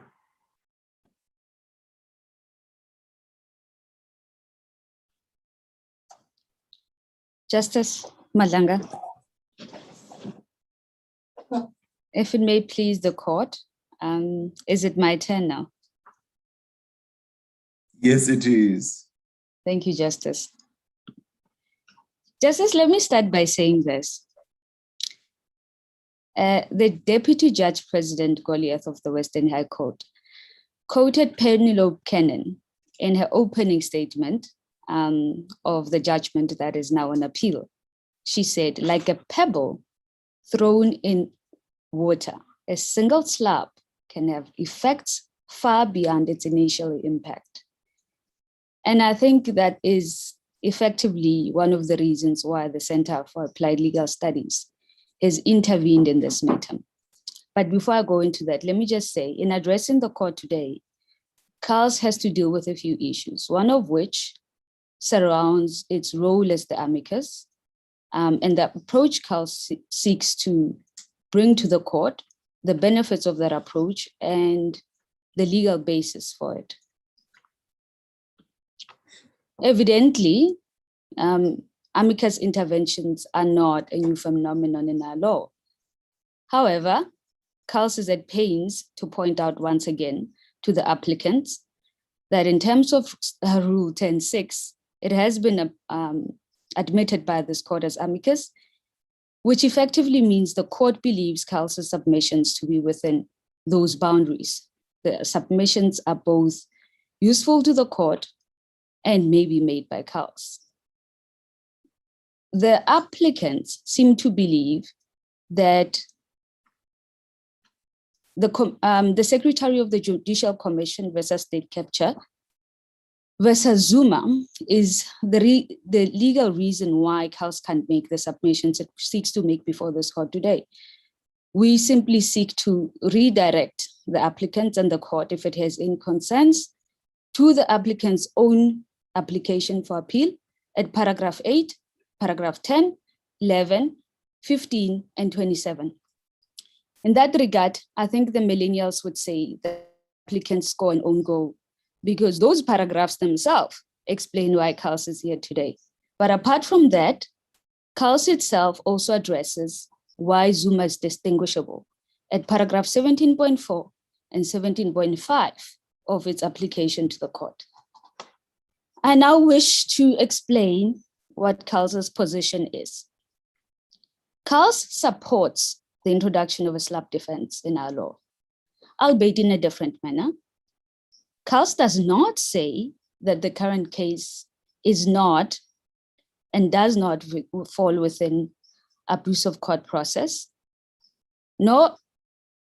Justice Malanga. If it may please the court, is it my turn now? Yes, it is. Thank you, Justice. Justice, let me start by saying this. The Deputy Judge President Goliath of the Western High Court quoted Penelope Cannon in her opening statement of the judgment that is now on appeal. She said, like a pebble thrown in water, a single slap can have effects far beyond its initial impact. And I think that is effectively one of the reasons why the Center for Applied Legal Studies has intervened in this matter. But before I go into that, let me just say, in addressing the court today, CALS has to deal with a few issues, one of which surrounds its role as the amicus, and the approach CALS seeks to bring to the court, the benefits of that approach and the legal basis for it. Evidently, amicus interventions are not a new phenomenon in our law. However, CALS is at pains to point out once again to the applicants that in terms of Rule 10.6, it has been admitted by this court as amicus, which effectively means the court believes CALS's submissions to be within those boundaries. The submissions are both useful to the court and may be made by CALS. The applicants seem to believe that the Secretary of the Judicial Commission versus state capture versus Zuma is the legal reason why CALS can't make the submissions it seeks to make before this court today. We simply seek to redirect the applicants and the court, if it has any concerns, to the applicant's own application for appeal at paragraph 8, paragraph 10, 11, 15, and 27. In that regard, I think the millennials would say that applicants score an own goal because those paragraphs themselves explain why CALS is here today. But apart from that, CALS itself also addresses why Zuma is distinguishable at paragraph 17.4 and 17.5 of its application to the court. I now wish to explain what CALS's position is. CALS supports the introduction of a SLAPP defense in our law, albeit in a different manner. CALS does not say that the current case is not and does not fall within abuse of court process, nor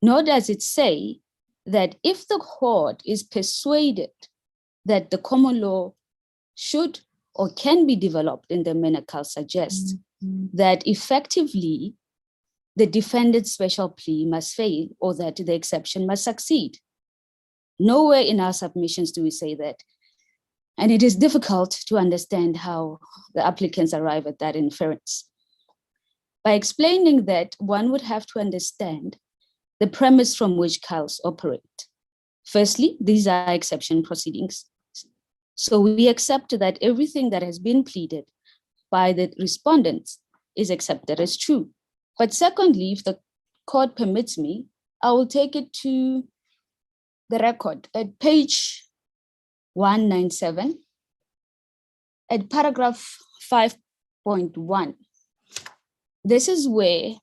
does it say that if the court is persuaded that the common law should or can be developed in the manner CALS suggests, that effectively the defendant's special plea must fail or that the exception must succeed. Nowhere in our submissions do we say that. And it is difficult to understand how the applicants arrive at that inference. By explaining that, one would have to understand the premise from which CALS operate. Firstly, these are exception proceedings. So we accept that everything that has been pleaded by the respondents is accepted as true. But secondly, if the court permits me, I will take it to the record at page 197, at paragraph 5.1. This is where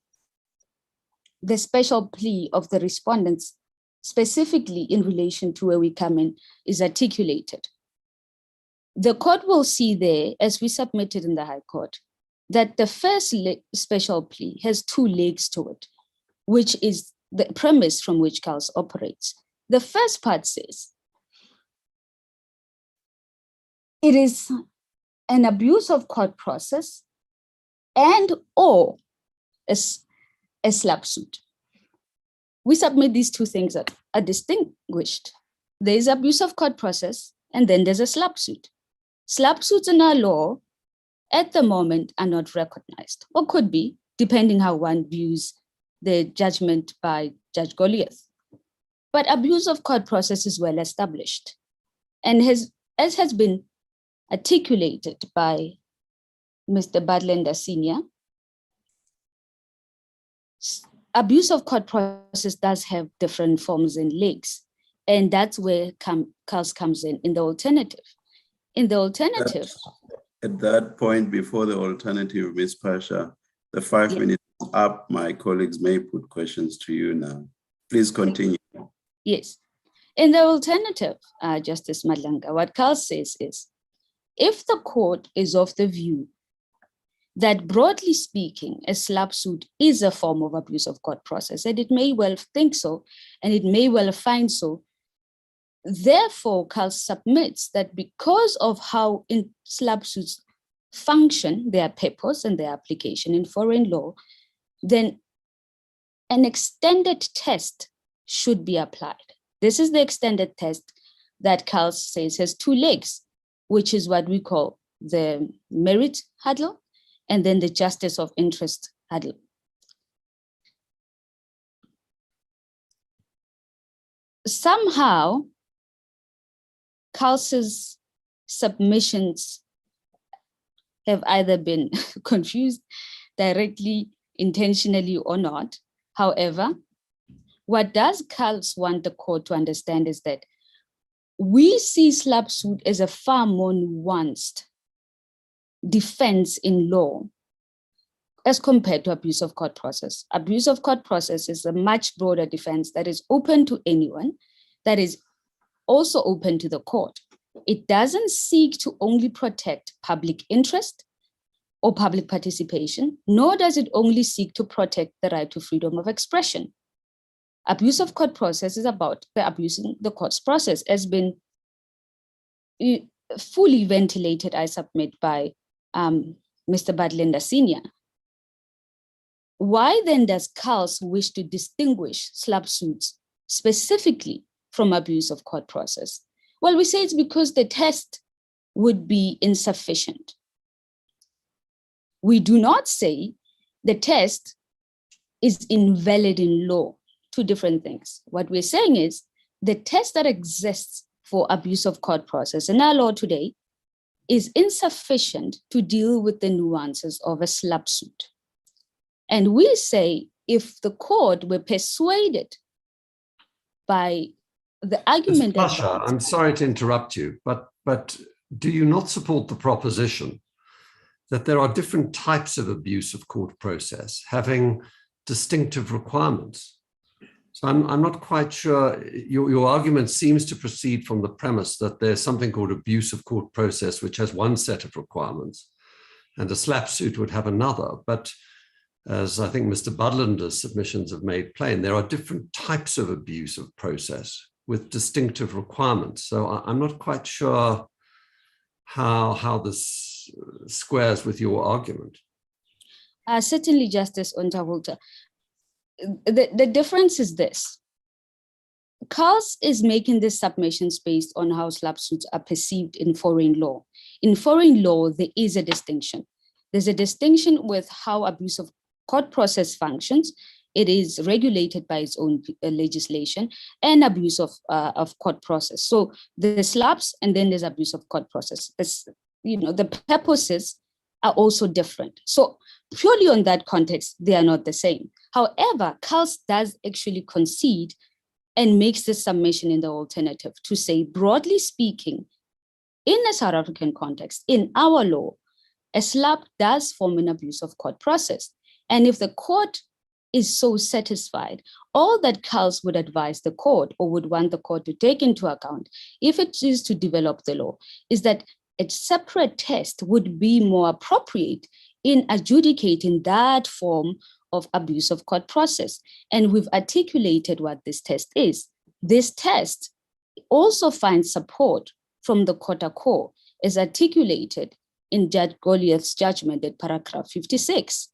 the special plea of the respondents, specifically in relation to where we come in, is articulated. The court will see there, as we submitted in the High Court, that the first special plea has two legs to it, which is the premise from which CALS operates. The first part says, it is an abuse of court process and or a SLAPP suit. We submit these two things that are distinguished. There is abuse of court process, and then there's a SLAPP suit. SLAPP suits in our law at the moment are not recognized, or could be, depending how one views the judgment by Judge Goliath. But abuse of court process is well established, and as has been articulated by Mr. Badlender Sr., abuse of court process does have different forms and legs, and that's where CALS comes in the alternative. In the alternative. At that point, before the alternative, Ms. Pasha, the 5 minutes is up. My colleagues may put questions to you now. Please continue. Yes. In the alternative, Justice Madlanga, what CALS says is, if the court is of the view that broadly speaking, a SLAPP suit is a form of abuse of court process, and it may well think so, and it may well find so, therefore, CALS submits that because of how SLAPP suits function, their purpose and their application in foreign law, then an extended test should be applied. This is the extended test that CALS says has two legs, which is what we call the merit hurdle and then the justice of interest hurdle. Somehow, CALS's submissions have either been confused directly, intentionally or not. However, what does CALS want the court to understand is that we see SLAPP suit as a far more nuanced defense in law as compared to abuse of court process. Abuse of court process is a much broader defense that is open to anyone, that is also open to the court. It doesn't seek to only protect public interest or public participation, nor does it only seek to protect the right to freedom of expression. Abuse of court process is about the abusing the court's process, has been fully ventilated, I submit, by Mr. Badlender Sr. Why then does CALS wish to distinguish SLAPP suits specifically from abuse of court process? Well, we say it's because the test would be insufficient. We do not say the test is invalid in law, two different things. What we're saying is the test that exists for abuse of court process in our law today is insufficient to deal with the nuances of a SLAPP suit. And we say if the court were persuaded by the argument that— Pasha, I'm sorry to interrupt you, but do you not support the proposition that there are different types of abuse of court process having distinctive requirements? So I'm not quite sure. Your argument seems to proceed from the premise that there's something called abuse of court process, which has one set of requirements, and a SLAPP suit would have another. But as I think Mr. Budlender's submissions have made plain, there are different types of abuse of process with distinctive requirements. So I'm not quite sure how this squares with your argument. Certainly, Justice Unterholter. The difference is this. CALS is making these submissions based on how SLAPP suits are perceived in foreign law. In foreign law, there is a distinction. There's a distinction with how abuse of court process functions. It is regulated by its own legislation, and abuse of court process. So there's SLAPPs and then there's abuse of court process. The purposes are also different. So purely on that context, they are not the same. However, CALS does actually concede and makes this submission in the alternative to say, broadly speaking, in a South African context, in our law, a SLAPP does form an abuse of court process. And if the court is so satisfied, all that CALS would advise the court or would want the court to take into account, if it is to develop the law, is that a separate test would be more appropriate in adjudicating that form of abuse of court process. And we've articulated what this test is. This test also finds support from the court accord as articulated in Judge Goliath's judgment at paragraph 56.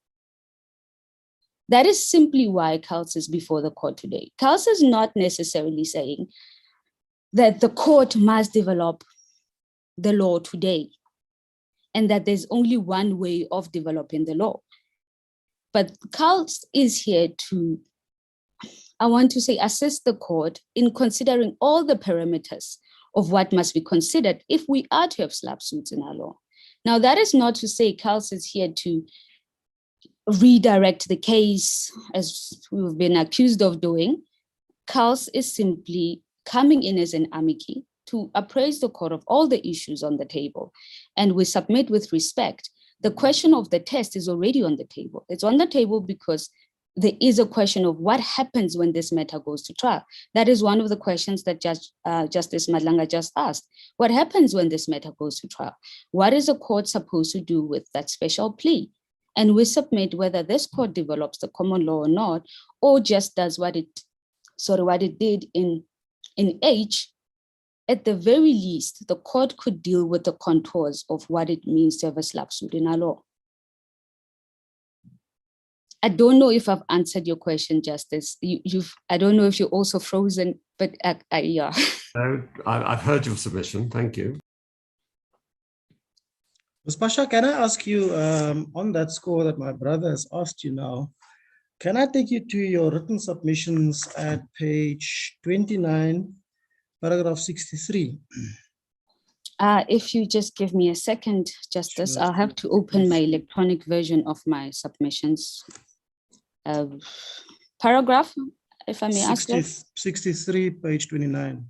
That is simply why CALS is before the court today. CALS is not necessarily saying that the court must develop the law today and that there's only one way of developing the law. But CALS is here to, I want to say, assist the court in considering all the parameters of what must be considered if we are to have SLAPP suits in our law. Now, that is not to say CALS is here to redirect the case as we've been accused of doing. CALS is simply coming in as an amici to appraise the court of all the issues on the table. And we submit with respect. The question of the test is already on the table. It's on the table because there is a question of what happens when this matter goes to trial. That is one of the questions that Justice Madlanga just asked. What happens when this matter goes to trial? What is a court supposed to do with that special plea? And we submit whether this court develops the common law or not, or just does what it did in H. At the very least, the court could deal with the contours of what it means to have a SLAPP suit in our law. I don't know if I've answered your question, Justice. I don't know if you're also frozen, but yeah. No, I've heard your submission. Thank you. Ms. Pasha, can I ask you on that score that my brother has asked you now, can I take you to your written submissions at page 29, paragraph 63? If you just give me a second, Justice, I'll have to open my electronic version of my submissions. Paragraph, if I may ask you. 63, page 29.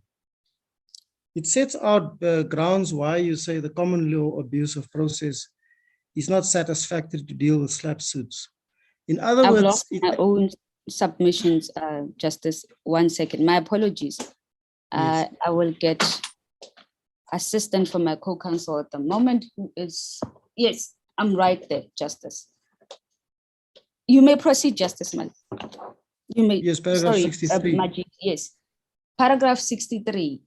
It sets out grounds why you say the common law abuse of process is not satisfactory to deal with SLAPP suits. In other words, I've lost my own submissions, Justice. 1 second, my apologies. Yes. I will get assistance from my co-counsel at the moment, who is, yes, I'm right there, Justice. You may proceed, Justice Mal. You may, yes, paragraph sorry, 63. Majid, yes. Paragraph 63.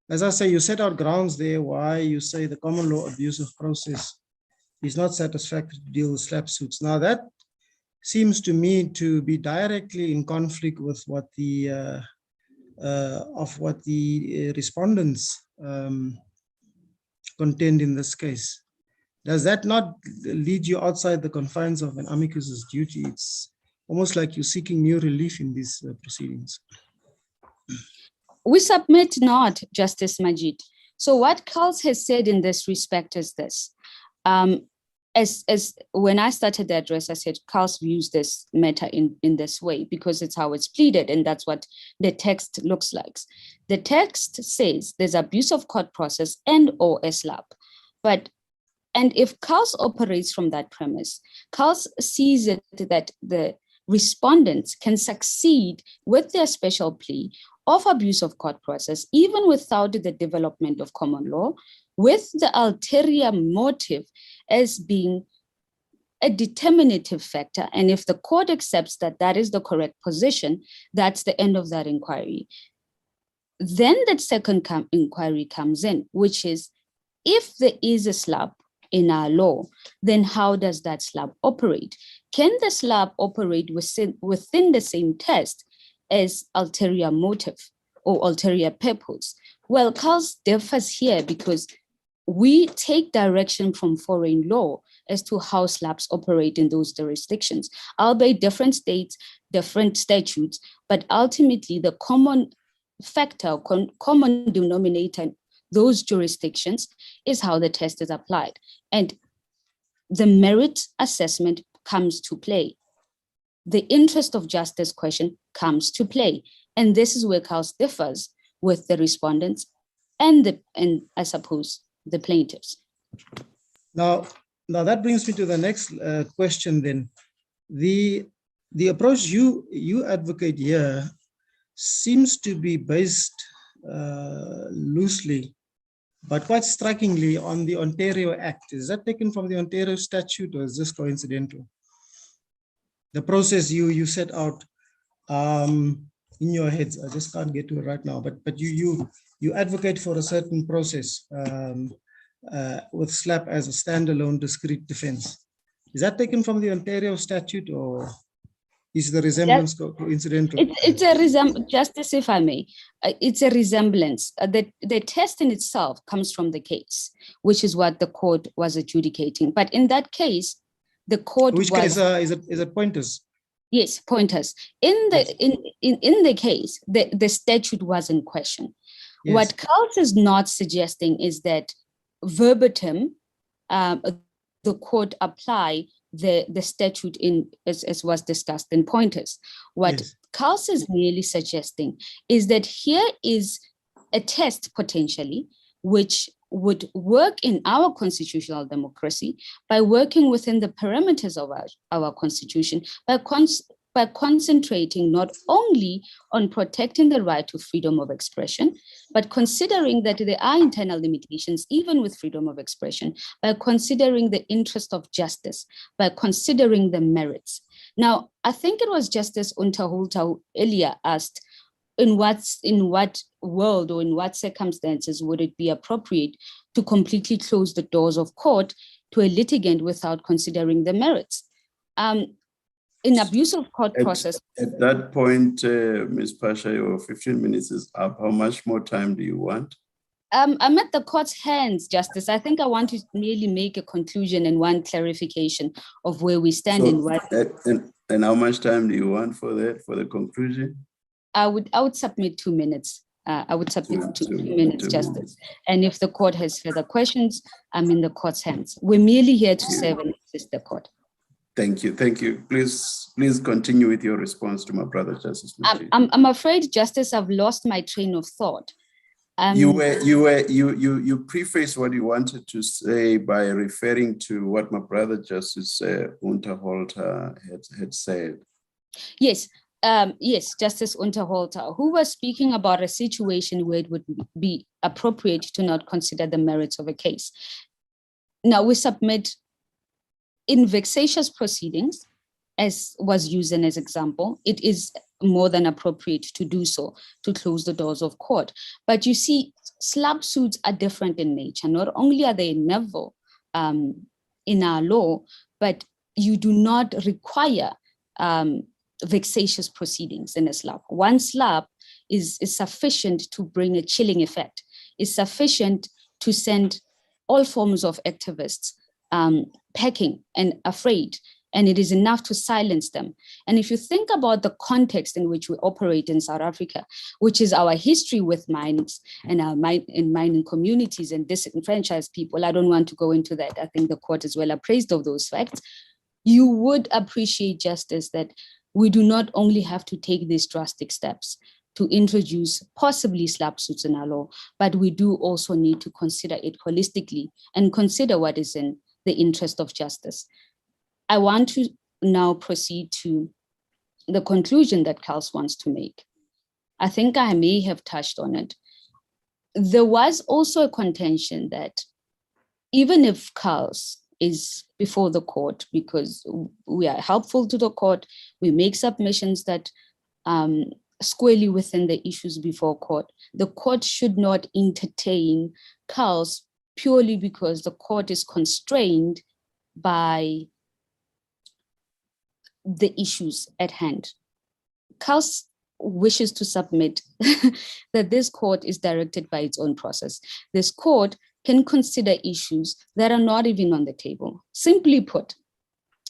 As I say, you set out grounds there why you say the common law abuse of process is not satisfactory to deal with SLAPP suits. Now that seems to me to be directly in conflict with what the respondents contend in this case. Does that not lead you outside the confines of an amicus's duty? It's almost like you're seeking new relief in these proceedings. We submit not, Justice Majid. So what CALS has said in this respect is this. As when I started the address, I said CALS views this matter in this way because it's how it's pleaded, and that's what the text looks like. The text says there's abuse of court process and or SLAPP. And if CALS operates from that premise, CALS sees it that the respondents can succeed with their special plea of abuse of court process, even without the development of common law, with the ulterior motive as being a determinative factor. And if the court accepts that that is the correct position, that's the end of that inquiry. Then that second inquiry comes in, which is, if there is a SLAPP in our law, then how does that SLAPP operate? Can the SLAPP operate within the same test as ulterior motive or ulterior purpose? Well, CALS differs here because we take direction from foreign law as to how SLAPPs operate in those jurisdictions, albeit different states, different statutes, but ultimately the common factor, common denominator in those jurisdictions is how the test is applied. And the merit assessment comes to play. The interest of justice question comes to play. And this is where CALS differs with the respondents and I suppose the plaintiffs. Now that brings me to the next question then. The approach you advocate here seems to be based loosely, but quite strikingly, on the Ontario Act. Is that taken from the Ontario statute, or is this coincidental? The process you set out in your heads. I just can't get to it right now. But you advocate for a certain process with SLAPP as a standalone discrete defense. Is that taken from the Ontario statute, or is the resemblance coincidental? It's a resemblance, Justice, if I may. It's a resemblance. The test in itself comes from the case, which is what the court was adjudicating. But in that case, the court Which case is it pointers? Yes, pointers. In the case, the statute was in question. Yes. What Carls is not suggesting is that verbatim, the court apply the statute in as was discussed in pointers. What Yes. Carls is merely suggesting is that here is a test potentially which would work in our constitutional democracy by working within the parameters of our constitution, by concentrating not only on protecting the right to freedom of expression, but considering that there are internal limitations even with freedom of expression, by considering the interest of justice, by considering the merits. Now, I think it was Justice Unterholter who earlier asked, in what world or in what circumstances would it be appropriate to completely close the doors of court to a litigant without considering the merits? In abuse of court process. At that point, Ms. Pasha, your 15 minutes is up. How much more time do you want? I'm at the court's hands, Justice. I think I want to merely make a conclusion and one clarification of where we stand So, in what. And how much time do you want for that, for the conclusion? I would submit 2 minutes. I would submit two minutes, Justice. Minutes. And if the court has further questions, I'm in the court's hands. We're merely here to serve and assist the court. Thank you. Thank you. Please continue with your response to my brother, Justice. I'm afraid, Justice, I've lost my train of thought. You prefaced what you wanted to say by referring to what my brother Justice Unterholter had said. Yes. Yes, Justice Unterholter, who was speaking about a situation where it would be appropriate to not consider the merits of a case. Now, we submit in vexatious proceedings, as was used in as example, it is more than appropriate to do so, to close the doors of court. But you see, SLAPP suits are different in nature. Not only are they never in our law, but you do not require vexatious proceedings in a SLAPP. One SLAPP is sufficient to bring a chilling effect, is sufficient to send all forms of activists packing and afraid, and it is enough to silence them. And if you think about the context in which we operate in South Africa, which is our history with mines and our mining communities and disenfranchised people, I don't want to go into that. I think the court is well appraised of those facts. You would appreciate, Justice, that we do not only have to take these drastic steps to introduce possibly SLAPP suits in our law, but we do also need to consider it holistically and consider what is in the interest of justice. I want to now proceed to the conclusion that Carls wants to make. I think I may have touched on it. There was also a contention that even if Carls is before the court, because we are helpful to the court, we make submissions that squarely within the issues before court, the court should not entertain Carls purely because the court is constrained by the issues at hand. Carls wishes to submit that this court is directed by its own process. This court can consider issues that are not even on the table. Simply put,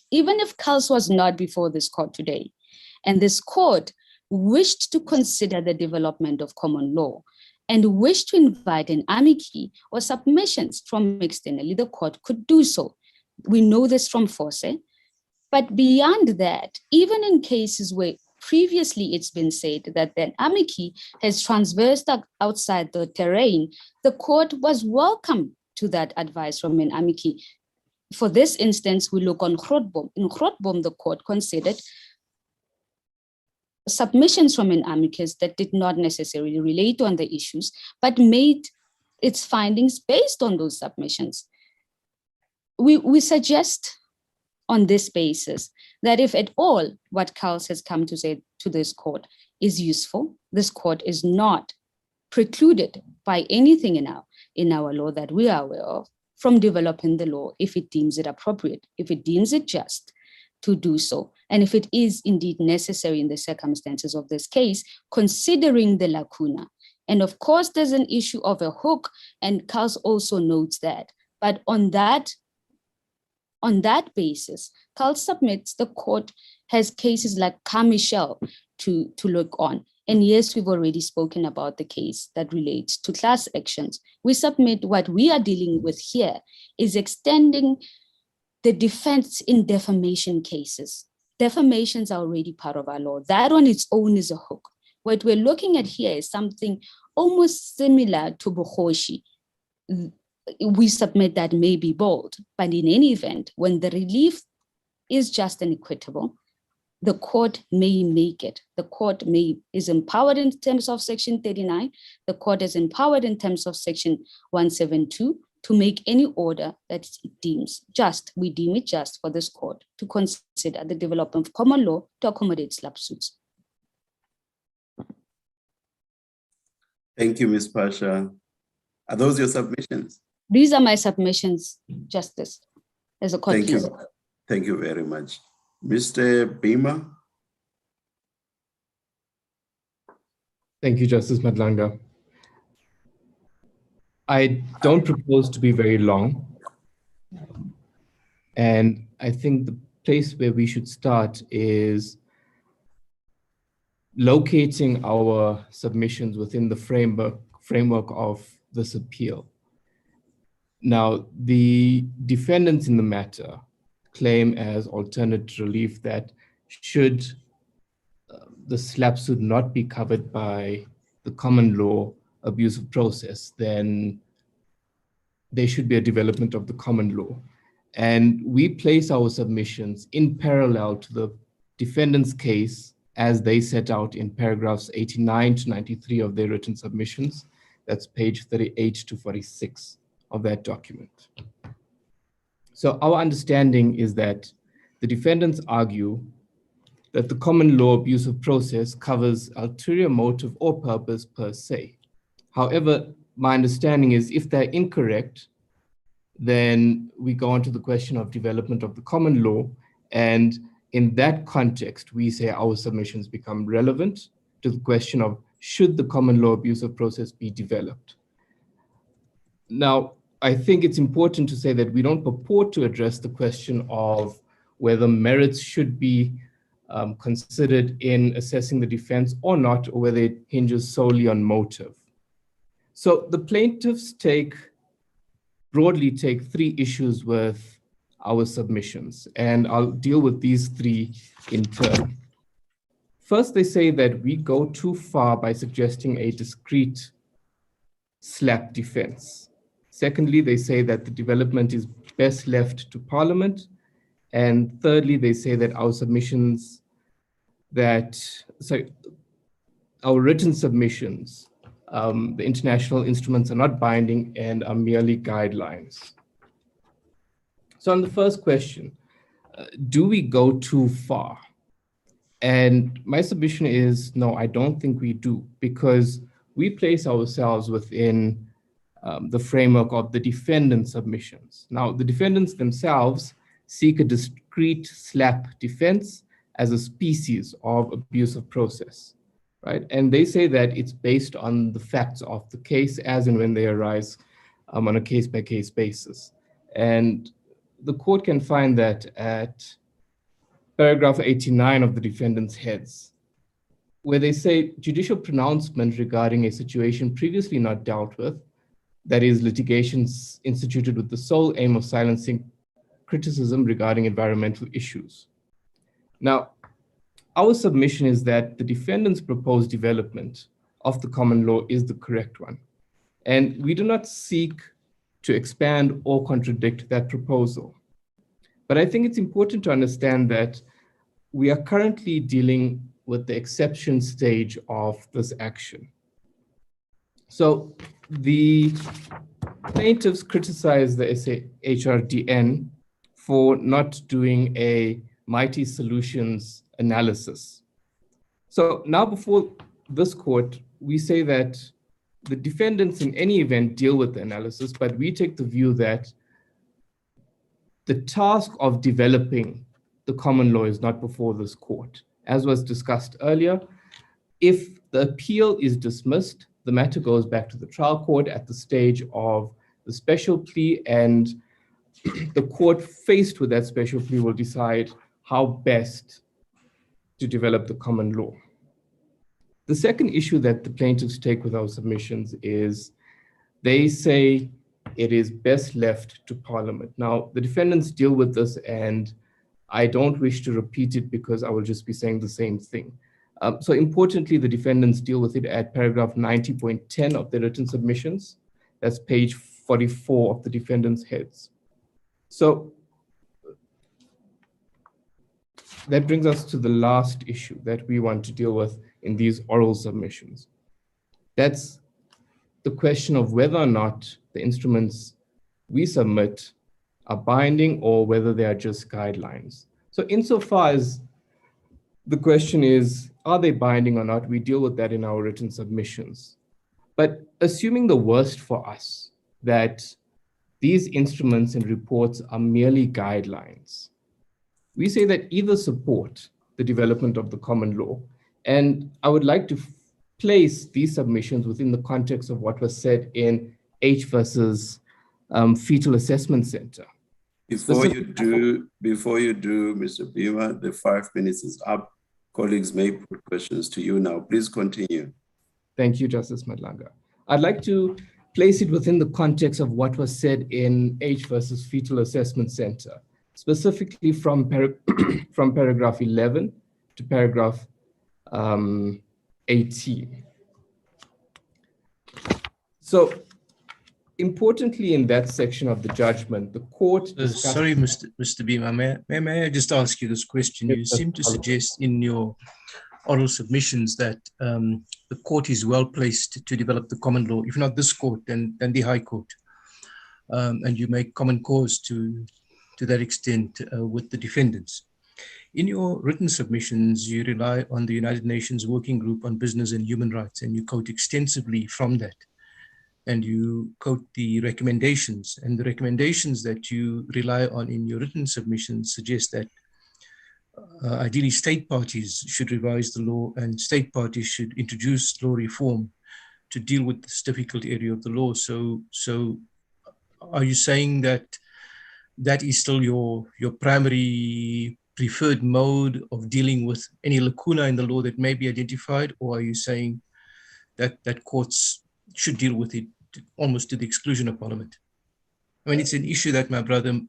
even if Carls was not before this court today, and this court wished to consider the development of common law and wished to invite an amici or submissions from externally, the court could do so. We know this from Force. But beyond that, even in cases where previously it's been said that the amici has transversed outside the terrain, the court was welcome to that advice from an amici. For this instance, we look on Grootboom. In Grootboom, the court considered submissions from an amicus that did not necessarily relate on the issues, but made its findings based on those submissions. We suggest on this basis that if at all what Carls has come to say to this court is useful. This court is not precluded by anything in our law that we are aware of from developing the law if it deems it appropriate, if it deems it just to do so, and if it is indeed necessary in the circumstances of this case, considering the lacuna. And of course, there's an issue of a hook, and CALS also notes that. But on that basis, CALS submits the court has cases like Carmichael to look on. And yes, we've already spoken about the case that relates to class actions. We submit what we are dealing with here is extending the defense in defamation cases. Defamations are already part of our law. That on its own is a hook. What we're looking at here is something almost similar to Bohoshi. We submit that may be bold, but in any event, when the relief is just and equitable, the court may make it. The court is empowered in terms of Section 39. The court is empowered in terms of Section 172 to make any order that it deems just. We deem it just for this court to consider the development of common law to accommodate SLAPP suits. Thank you, Ms. Pasha. Are those your submissions? These are my submissions, Justice, as a court. Thank you. Thank you very much. Mr. Bhima. Thank you, Justice Madlanga. I don't propose to be very long. And I think the place where we should start is locating our submissions within the framework of this appeal. Now, the defendants in the matter claim as alternate relief that should the SLAPP suit not be covered by the common law abusive process, then there should be a development of the common law. And we place our submissions in parallel to the defendant's case as they set out in paragraphs 89 to 93 of their written submissions. That's page 38 to 46 of that document. So our understanding is that the defendants argue that the common law abusive process covers ulterior motive or purpose per se. However, my understanding is if they're incorrect, then we go on to the question of development of the common law. And in that context, we say our submissions become relevant to the question of should the common law abusive process be developed? Now, I think it's important to say that we don't purport to address the question of whether merits should be considered in assessing the defense or not, or whether it hinges solely on motive. So the plaintiffs broadly take three issues with our submissions, and I'll deal with these three in turn. First, they say that we go too far by suggesting a discrete SLAPP defense. Secondly, they say that the development is best left to Parliament. And thirdly, they say that our written submissions, the international instruments are not binding and are merely guidelines. So on the first question, do we go too far? And my submission is, no, I don't think we do, because we place ourselves within the framework of the defendant submissions. Now, the defendants themselves seek a discrete SLAPP defense as a species of abusive process, right? And they say that it's based on the facts of the case as and when they arise on a case-by-case basis. And the court can find that at paragraph 89 of the defendant's heads, where they say judicial pronouncement regarding a situation previously not dealt with, that is litigations instituted with the sole aim of silencing criticism regarding environmental issues. Now, our submission is that the defendant's proposed development of the common law is the correct one. And we do not seek to expand or contradict that proposal. But I think it's important to understand that we are currently dealing with the exception stage of this action. So the plaintiffs criticize the SHRDN for not doing a mighty solutions analysis. So now before this court, we say that the defendants in any event deal with the analysis, but we take the view that the task of developing the common law is not before this court. As was discussed earlier, if the appeal is dismissed, the matter goes back to the trial court at the stage of the special plea, and the court faced with that special plea will decide how best to develop the common law. The second issue that the plaintiffs take with our submissions is they say it is best left to Parliament. Now, the defendants deal with this, and I don't wish to repeat it because I will just be saying the same thing. So importantly, the defendants deal with it at paragraph 90.10 of the written submissions. That's page 44 of the defendants' heads. So that brings us to the last issue that we want to deal with in these oral submissions. That's the question of whether or not the instruments we submit are binding or whether they are just guidelines. So insofar as the question is, are they binding or not? We deal with that in our written submissions. But assuming the worst for us, that these instruments and reports are merely guidelines, we say that either support the development of the common law, and I would like to place these submissions within the context of what was said in H versus Fetal Assessment Center. Before you do, Mr. Beamer, the 5 minutes is up. Colleagues may put questions to you now. Please continue. Thank you, Justice Madlanga. I'd like to place it within the context of what was said in H versus Fetal Assessment Center, specifically from paragraph 11 to paragraph 18. So importantly, in that section of the judgment, the court sorry, Mr. Beamer, may I just ask you this question? You seem to suggest in your oral submissions that the court is well placed to develop the common law, if not this court, then the High Court. And you make common cause to that extent with the defendants. In your written submissions, you rely on the United Nations Working Group on Business and Human Rights, and you quote extensively from that. And you quote the recommendations, and the recommendations that you rely on in your written submissions suggest that ideally state parties should revise the law and state parties should introduce law reform to deal with this difficult area of the law. So are you saying that that is still your primary preferred mode of dealing with any lacuna in the law that may be identified, or are you saying that courts should deal with it almost to the exclusion of Parliament? I mean, it's an issue that my brother,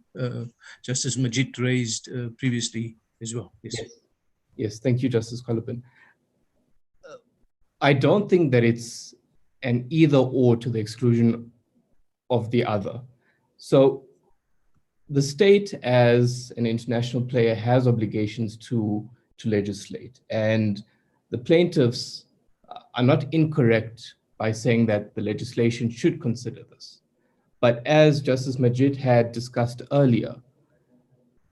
Justice Majid, raised previously as well. Yes. Yes, thank you, Justice Kolopin. I don't think that it's an either or to the exclusion of the other. So the state as an international player has obligations to legislate, and the plaintiffs are not incorrect by saying that the legislation should consider this. But as Justice Majid had discussed earlier,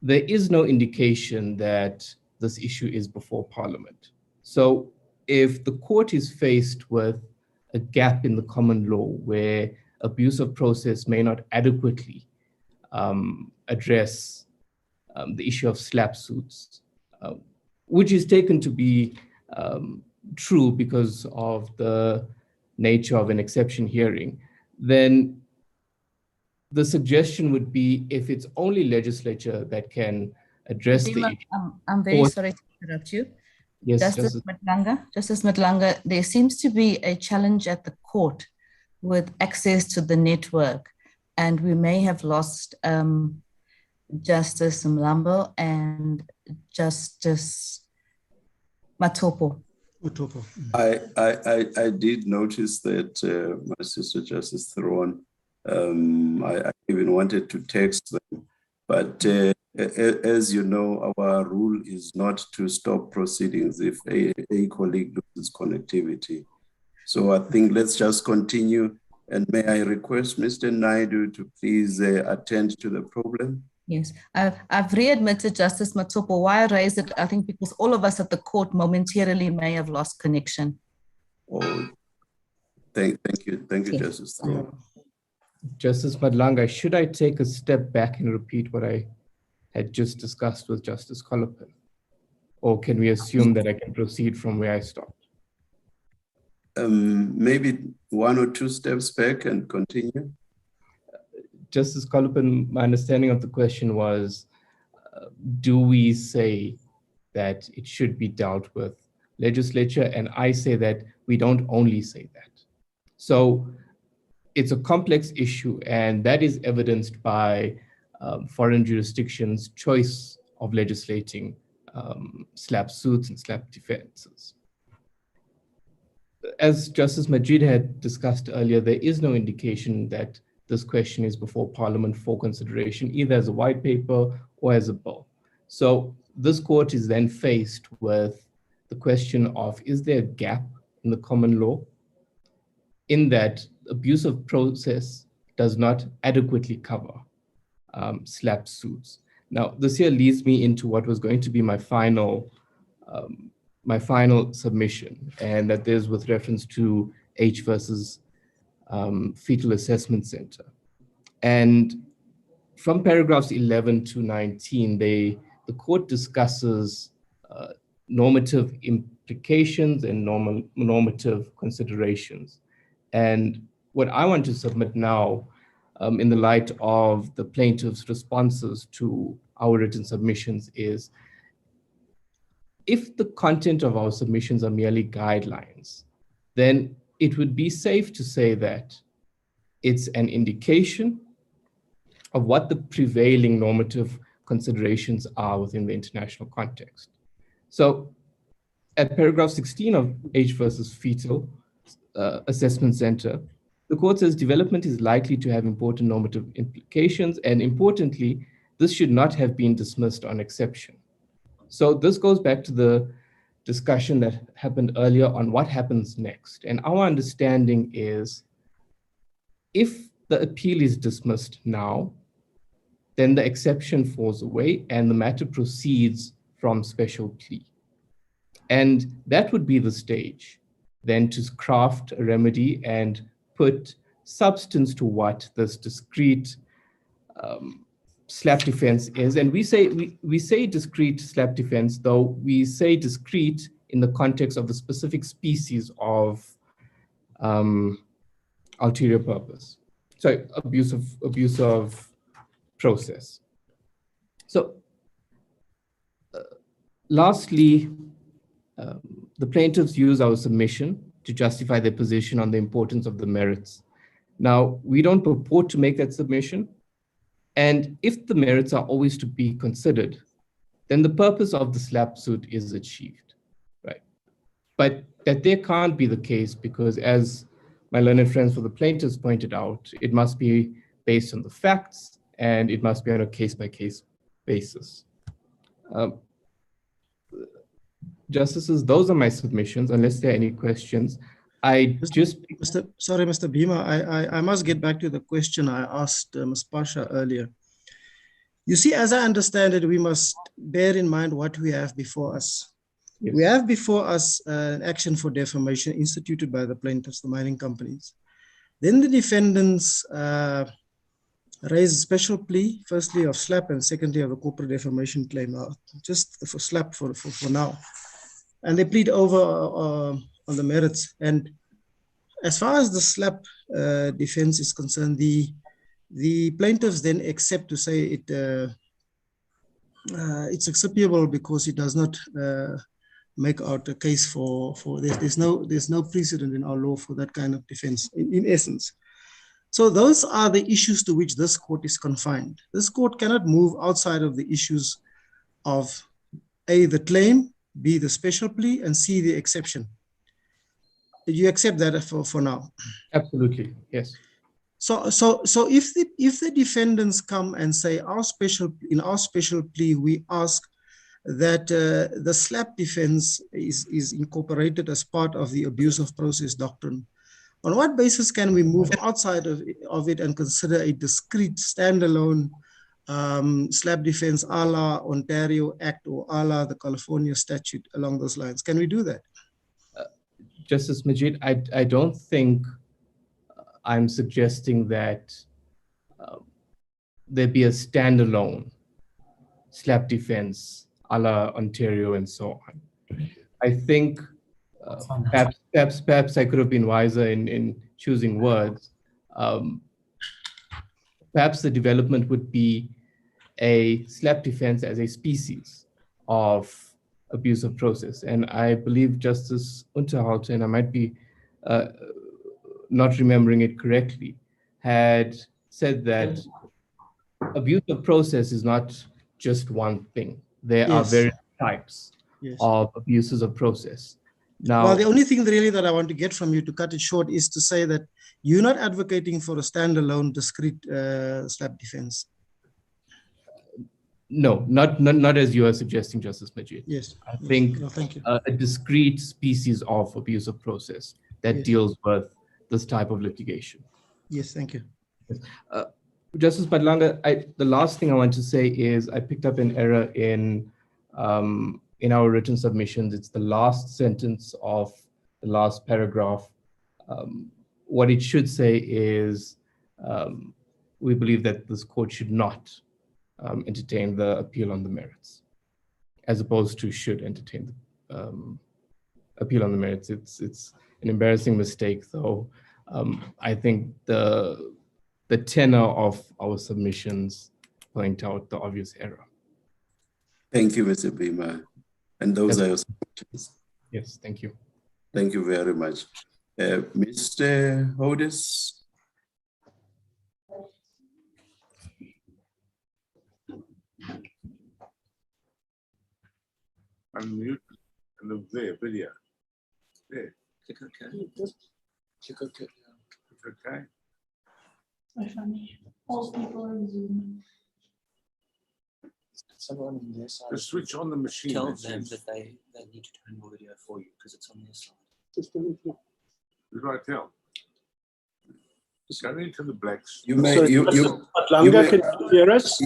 there is no indication that this issue is before Parliament. So if the court is faced with a gap in the common law where abuse of process may not adequately address the issue of SLAPP suits, which is taken to be true because of the nature of an exception hearing, then the suggestion would be if it's only legislature that can address the issue. I'm very sorry to interrupt you. Yes, Justice Madlanga, there seems to be a challenge at the court with access to the network, and we may have lost Justice Mlambo and Justice Matopo. I did notice that my sister Justice Theron, I even wanted to text them, but as you know, our rule is not to stop proceedings if a colleague loses connectivity. So I think let's just continue, and may I request Mr. Naidu to please attend to the problem Yes, I've readmitted Justice Matopo. Why I raised it, I think because all of us at the court momentarily may have lost connection. Oh, thank you, Justice. Justice Madlanga, should I take a step back and repeat what I had just discussed with Justice Colopin? Or can we assume that I can proceed from where I stopped? Maybe 1 or 2 steps back and continue. Justice Colopin, my understanding of the question was, do we say that it should be dealt with legislature? And I say that we don't only say that. So it's a complex issue, and that is evidenced by foreign jurisdictions' choice of legislating SLAPP suits and SLAPP defenses. As Justice Majid had discussed earlier, there is no indication that this question is before Parliament for consideration, either as a white paper or as a bill. So this court is then faced with the question of, is there a gap in the common law in that abusive process does not adequately cover SLAPP suits? Now, this here leads me into what was going to be my final submission, and that is with reference to H versus Fetal Assessment Center. And from paragraphs 11 to 19, the court discusses normative implications and normative considerations. And what I want to submit now, in the light of the plaintiff's responses to our written submissions, is if the content of our submissions are merely guidelines, then it would be safe to say that it's an indication of what the prevailing normative considerations are within the international context. So at paragraph 16 of H versus Fetal Assessment Center, the court says development is likely to have important normative implications, and importantly, this should not have been dismissed on exception. So this goes back to the discussion that happened earlier on what happens next. And our understanding is, if the appeal is dismissed now, then the exception falls away and the matter proceeds from special plea. And that would be the stage then to craft a remedy and put substance to what this discrete SLAPP defense is. And we say discrete SLAPP defense, though we say discrete in the context of the specific species of ulterior purpose. So abuse of process. So lastly, the plaintiffs use our submission to justify their position on the importance of the merits. Now, we don't purport to make that submission. And if the merits are always to be considered, then the purpose of the SLAPP suit is achieved, right? But that there can't be the case because, as my learned friends for the plaintiffs pointed out, it must be based on the facts and it must be on a case-by-case basis. Justices, those are my submissions, unless there are any questions. Sorry, Mr. Bhima, I must get back to the question I asked Ms. Pasha earlier. You see, as I understand it, we must bear in mind what we have before us. Yes. We have before us an action for defamation instituted by the plaintiffs, the mining companies. Then the defendants raise a special plea, firstly of SLAPP and secondly of a corporate defamation claim, just for SLAPP for now. And they plead over on the merits. And as far as the SLAPP defense is concerned, the plaintiffs then accept to say it's acceptable because it does not make out a case for there's no precedent in our law for that kind of defense in essence. So those are the issues to which this court is confined. This court cannot move outside of the issues of A, the claim, B, the special plea, and C, the exception. Did you accept that for now? Absolutely, yes. So if the defendants come and say in our special plea, we ask that the SLAPP defense is incorporated as part of the abuse of process doctrine, on what basis can we move outside of it and consider a discrete standalone SLAPP defense a la Ontario Act or a la the California statute along those lines? Can we do that? Justice Majid, I don't think I'm suggesting that there be a standalone SLAPP defense a la Ontario and so on. I think perhaps I could have been wiser in choosing words. Perhaps the development would be a SLAPP defense as a species of abuse of process. And I believe Justice Unterhalter, and I might be not remembering it correctly, had said that abuse of process is not just one thing. There are various types of abuses of process. Now, well, the only thing really that I want to get from you, to cut it short, is to say that you're not advocating for a standalone discrete SLAPP defense. No, not as you are suggesting, Justice Majid. Yes. I think no, thank you. A discrete species of abuse of process that deals with this type of litigation. Yes, thank you. Justice Padlanga, the last thing I want to say is I picked up an error in our written submissions. It's the last sentence of the last paragraph. What it should say is we believe that this court should not entertain the appeal on the merits, as opposed to should entertain the appeal on the merits. It's an embarrassing mistake, though. I think the tenor of our submissions point out the obvious error. Thank you, Mr. Bima. And those are your submissions. Yes, thank you. Thank you very much. Mr. Hodis. Unmute and look there, video. There. Click OK. Click OK. Click OK. All people in Zoom. Someone on their side. Just switch on the machine. Tell them that they need to turn your video for you because it's on their side. Who do I tell? Go into the blacks. You may, can you hear us?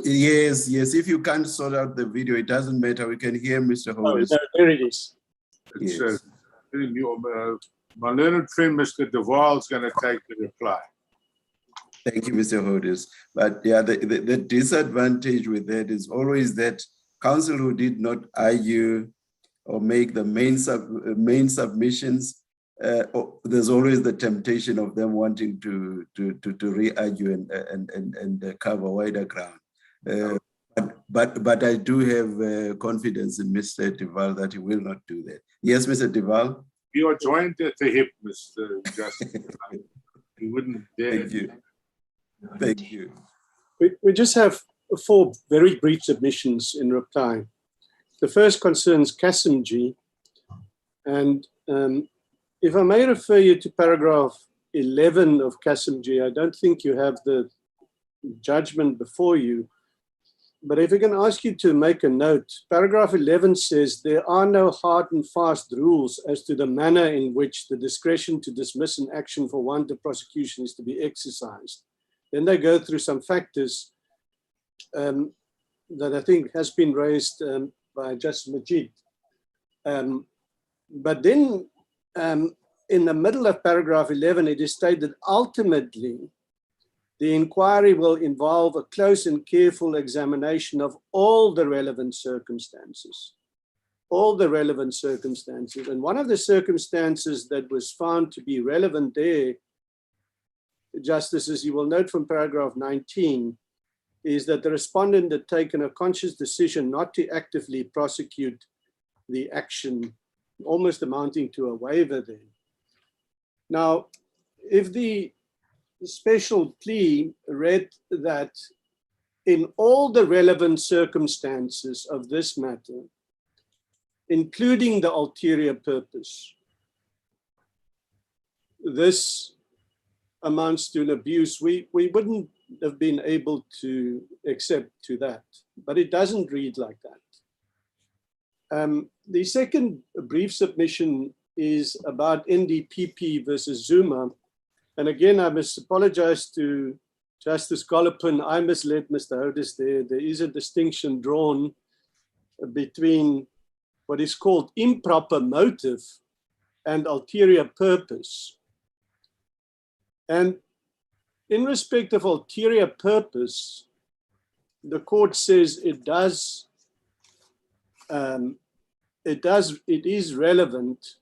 Yes, yes. If you can't sort out the video, it doesn't matter. We can hear Mr. Hodis. Oh, no, there it is. It's, my learned friend, Mr. Duval, is going to take the reply. Thank you, Mr. Hodis. But yeah, the disadvantage with that is always that counsel who did not argue or make the main submissions, there's always the temptation of them wanting to re-argue and cover wider ground. But I do have confidence in Mr. Duval that he will not do that. Yes, Mr. Duval? You are joined at the hip, Mr. Justice. He wouldn't dare. Thank you. Thank you. We just have 4 very brief submissions in reply. The first concerns Kasimji, and if I may refer you to paragraph 11 of Kasimji, I don't think you have the judgment before you, but if I can ask you to make a note, paragraph 11 says there are no hard and fast rules as to the manner in which the discretion to dismiss an action for want of prosecution is to be exercised. Then they go through some factors that I think has been raised by Justice Majid. But then in the middle of paragraph 11, it is stated ultimately, the inquiry will involve a close and careful examination of all the relevant circumstances. All the relevant circumstances. And one of the circumstances that was found to be relevant there, Justices, you will note from paragraph 19, is that the respondent had taken a conscious decision not to actively prosecute the action, almost amounting to a waiver there. Now, if the special plea read that in all the relevant circumstances of this matter, including the ulterior purpose, this amounts to an abuse, we wouldn't have been able to accept to that, but it doesn't read like that. The second brief submission is about NDPP versus Zuma. And again, I must apologize to Justice Gollopin, I misled Mr. Hodis there. There is a distinction drawn between what is called improper motive and ulterior purpose. And in respect of ulterior purpose, the court says it is relevant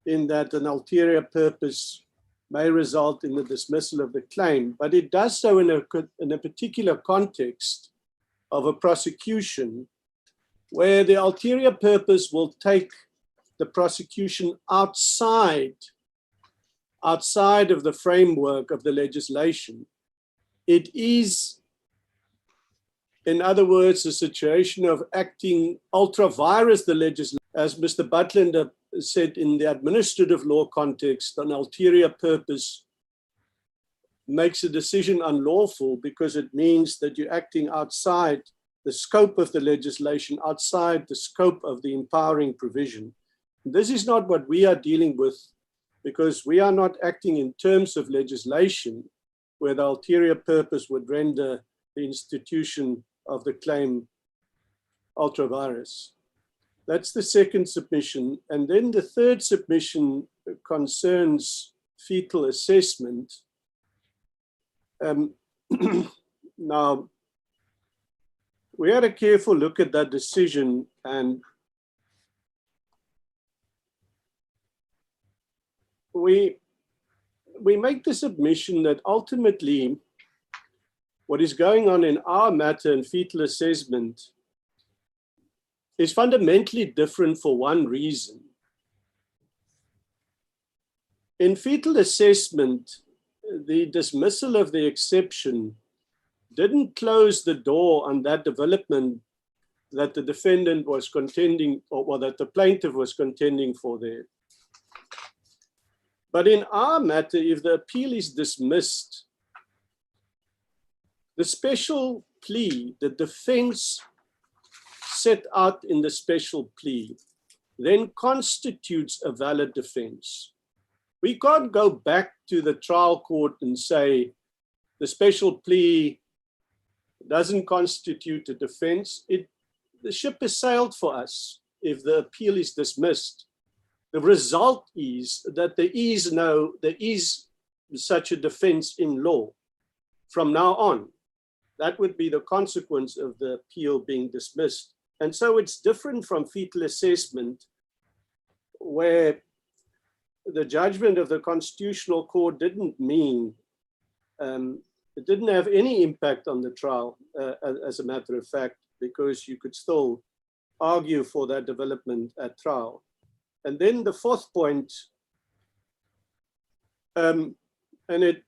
in that an ulterior purpose may result in the dismissal of the claim, but it does so in a particular context of a prosecution where the ulterior purpose will take the prosecution outside of the framework of the legislation. It is, in other words, a situation of acting ultra vires the legislation. As Mr. Butler said, in the administrative law context, an ulterior purpose makes a decision unlawful because it means that you're acting outside the scope of the legislation, outside the scope of the empowering provision. This is not what we are dealing with, because we are not acting in terms of legislation where the ulterior purpose would render the institution of the claim ultra vires. That's the second submission. And then the third submission concerns fetal assessment. Now, we had a careful look at that decision, and we make the submission that ultimately what is going on in our matter in fetal assessment is fundamentally different for one reason. In fetal assessment, the dismissal of the exception didn't close the door on that development that the defendant was contending, or that the plaintiff was contending for there. But in our matter, if the appeal is dismissed, the special plea, the defense set out in the special plea, then constitutes a valid defense. We can't go back to the trial court and say the special plea doesn't constitute a defense. The ship has sailed for us if the appeal is dismissed. The result is that there is such a defense in law from now on. That would be the consequence of the appeal being dismissed. And so it's different from fetal assessment, where the judgment of the Constitutional Court didn't mean, it didn't have any impact on the trial, as a matter of fact, because you could still argue for that development at trial. And then the fourth point, and it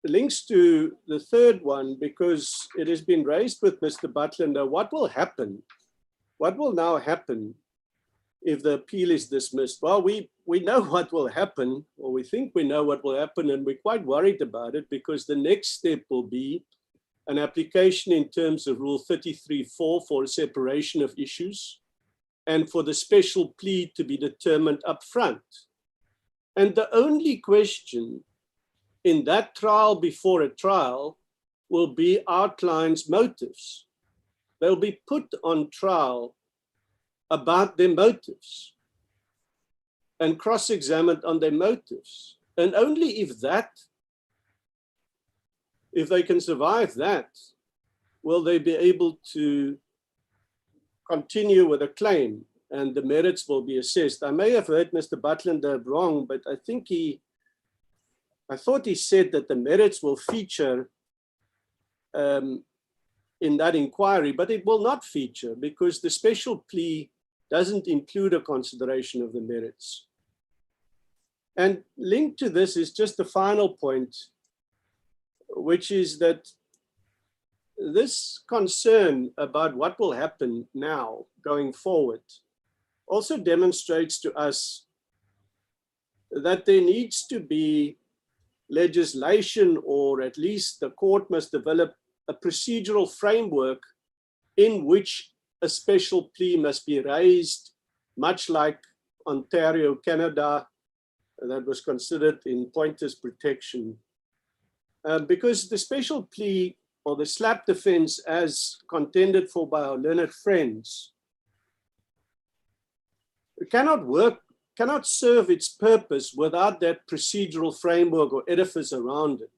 links to the third one because it has been raised with Mr. Butler. What will happen? What will now happen if the appeal is dismissed? Well, we know what will happen, or we think we know what will happen, and we're quite worried about it because the next step will be an application in terms of Rule 33(4) for a separation of issues and for the special plea to be determined up front. And the only question in that trial before a trial will be our client's motives. They'll be put on trial about their motives and cross-examined on their motives. And only if they can survive that, will they be able to continue with a claim and the merits will be assessed. I may have heard Mr. Butler wrong, but I thought he said that the merits will feature in that inquiry, but it will not feature because the special plea doesn't include a consideration of the merits. And linked to this is just the final point, which is that this concern about what will happen now going forward also demonstrates to us that there needs to be legislation, or at least the court must develop a procedural framework in which a special plea must be raised, much like Ontario, Canada, that was considered in pointers protection. because the special plea or the SLAPP defense as contended for by our learned friends cannot work, cannot serve its purpose without that procedural framework or edifice around it.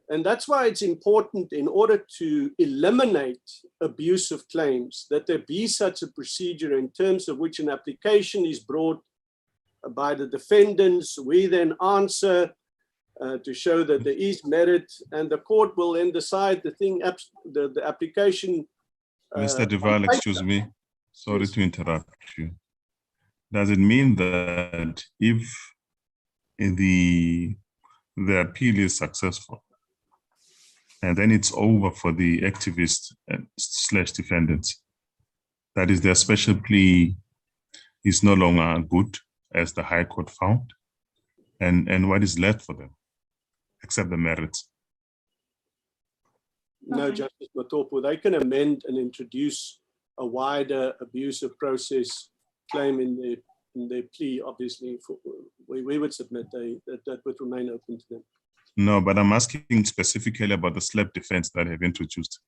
And that's why it's important, in order to eliminate abusive claims, that there be such a procedure in terms of which an application is brought by the defendants. We then answer to show that there is merit, and the court will then decide the application. Mr. Duval, excuse me. Sorry to interrupt you. Does it mean that if the appeal is successful, and then it's over for the activists / defendants, that is, their special plea is no longer good, as the High Court found, and what is left for them, except the merits? No, Justice Matopo, they can amend and introduce a wider abusive process claim in their plea. Obviously, we would submit that would remain open to them. No, but I'm asking specifically about the SLAPP defense that have introduced.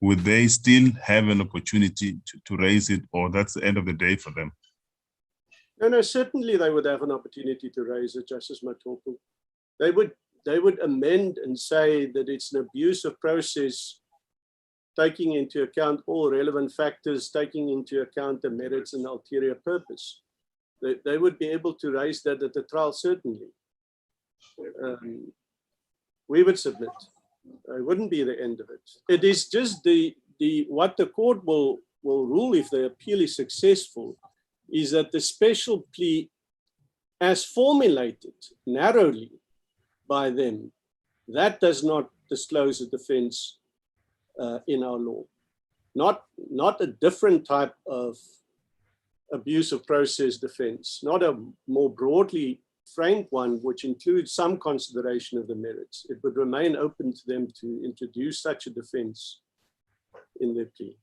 Would they still have an opportunity to raise it, or that's the end of the day for them? No, certainly they would have an opportunity to raise it, Justice Matopo. They would amend and say that it's an abusive process, taking into account all relevant factors, taking into account the merits and ulterior purpose. They would be able to raise that at the trial, certainly. We would submit. It wouldn't be the end of it. It is just what the court will rule if the appeal is successful, is that the special plea, as formulated narrowly by them, that does not disclose a defense in our law. Not a different type of abusive process defense, not a more broadly framed one, which includes some consideration of the merits. It would remain open to them to introduce such a defense in their plea.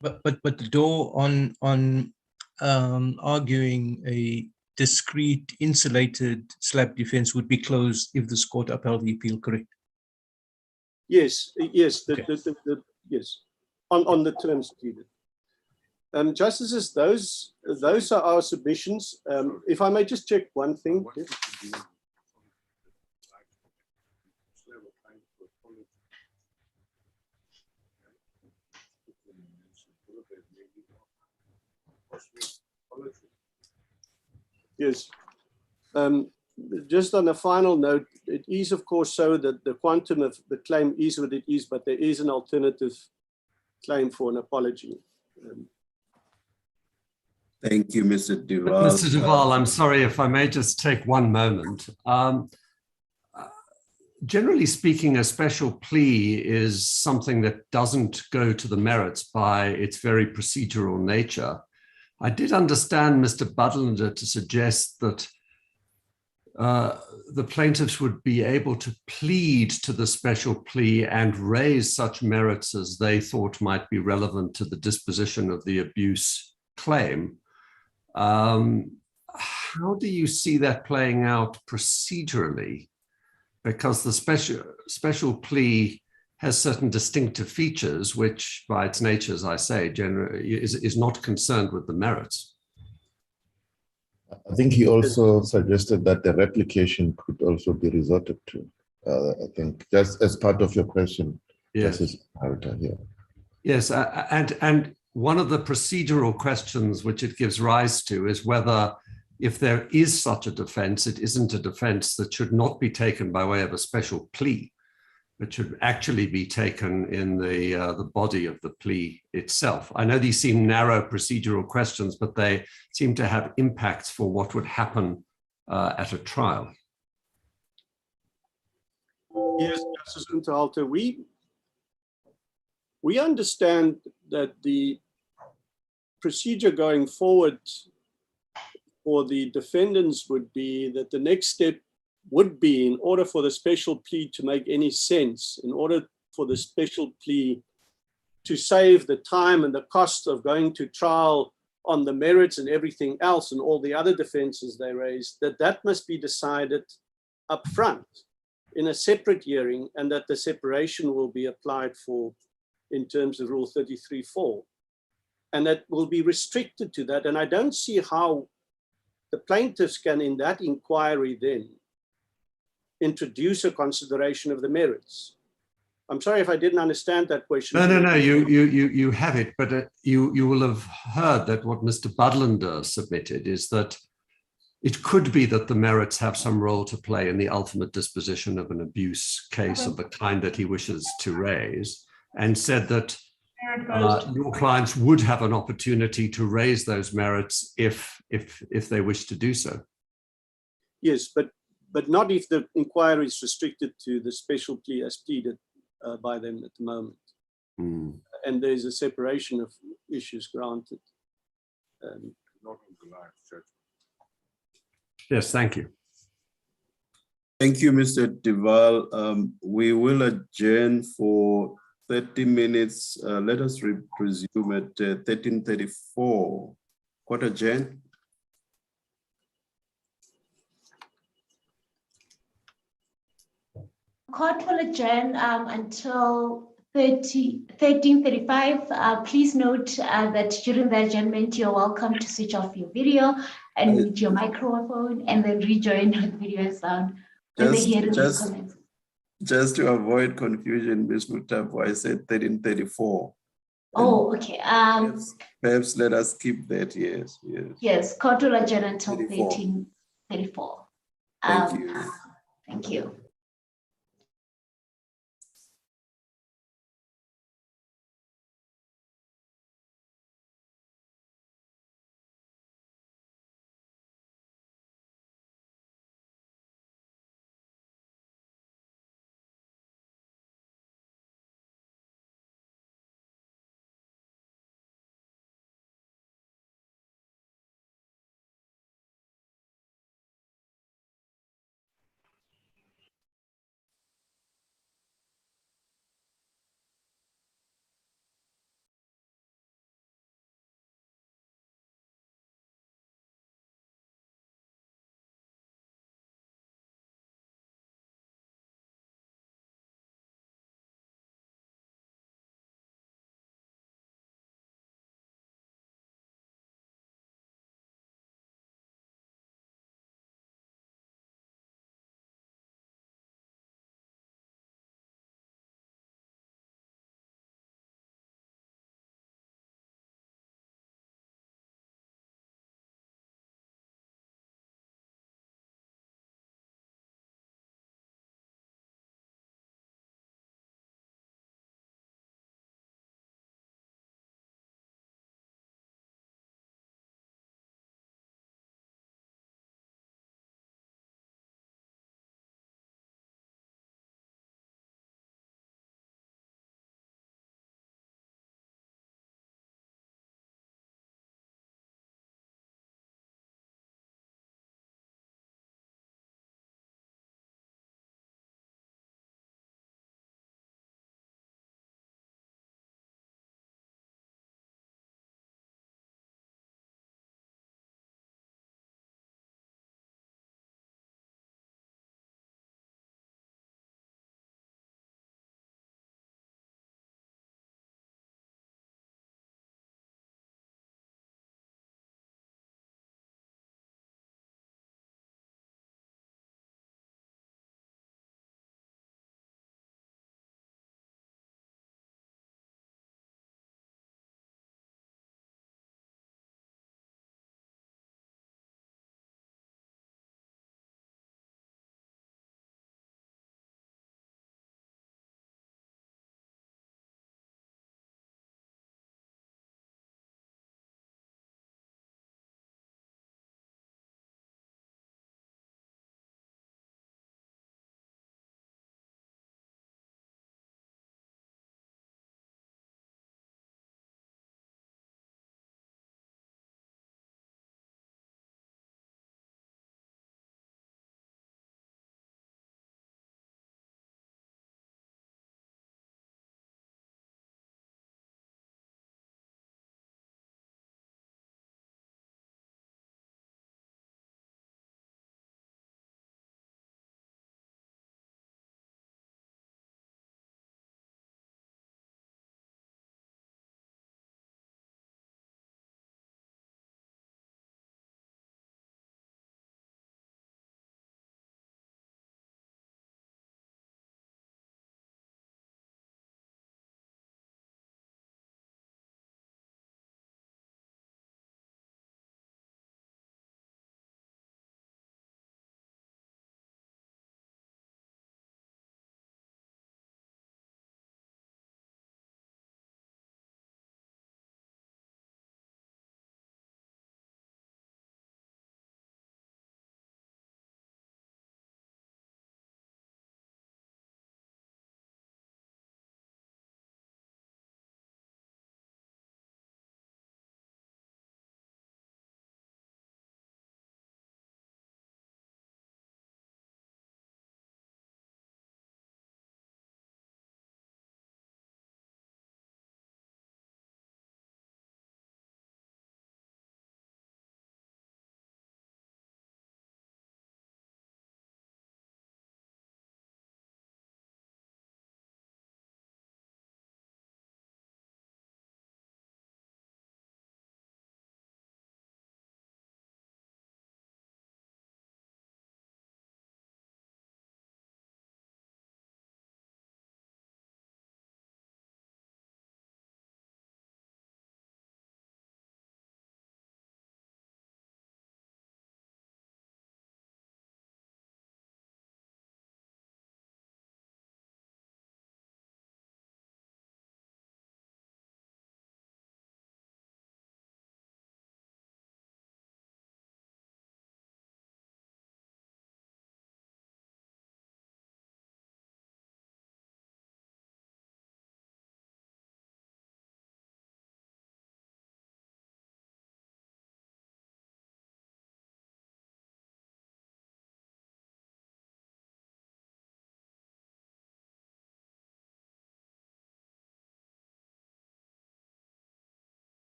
But the door on arguing a discrete, insulated SLAPP defense would be closed if this court upheld the appeal, correct? Yes, yes, Okay. yes, on the terms pleaded. Justices, those are our submissions. If I may just check one thing. Yes. Just on a final note, it is of course so that the quantum of the claim is what it is, but there is an alternative claim for an apology. Thank you, Mr. Duval. Mr. Duval, I'm sorry if I may just take one moment. Generally speaking, a special plea is something that doesn't go to the merits by its very procedural nature. I did understand Mr. Budlander to suggest that the plaintiffs would be able to plead to the special plea and raise such merits as they thought might be relevant to the disposition of the abuse claim. How do you see that playing out procedurally? Because the special plea has certain distinctive features, which by its nature, as I say, generally is not concerned with the merits. I think he also suggested that the replication could also be resorted to. I think just as part of your question, yes. Justice Harita here. Yes, and one of the procedural questions which it gives rise to is whether, if there is such a defense, it isn't a defense that should not be taken by way of a special plea, but should actually be taken in the body of the plea itself. I know these seem narrow procedural questions, but they seem to have impacts for what would happen at a trial. Yes, Justice Unterhalter, we understand that the procedure going forward for the defendants would be that the next step would be, in order for the special plea to make any sense, in order for the special plea to save the time and the cost of going to trial on the merits and everything else and all the other defenses they raised, that must be decided up front in a separate hearing, and that the separation will be applied for in terms of Rule 33.4. And that will be restricted to that. And I don't see how the plaintiffs can, in that inquiry, then introduce a consideration of the merits. I'm sorry if I didn't understand that question. No, you have it, but you will have heard that what Mr. Budlander submitted is that it could be that the merits have some role to play in the ultimate disposition of an abuse case of the kind that he wishes to raise, and said that your clients would have an opportunity to raise those merits if they wish to do so. Yes, but not if the inquiry is restricted to the special plea as pleaded by them at the moment. And there's a separation of issues granted. Not on the live judgment. Yes, thank you. Thank you, Mr. Duval. We will adjourn for 30 minutes. Let us resume at 13:34. Court adjourn. Court will adjourn until 13:35. Please note that during the adjournment, you're welcome to switch off your video and mute your microphone, and then rejoin with video and sound when the hearing is commenced. Just to avoid confusion, Ms. Mutavu, I said 13:34. Oh, okay. Perhaps let us keep that, yes. Yes, court will adjourn until 34. 13:34. Thank you. Thank you.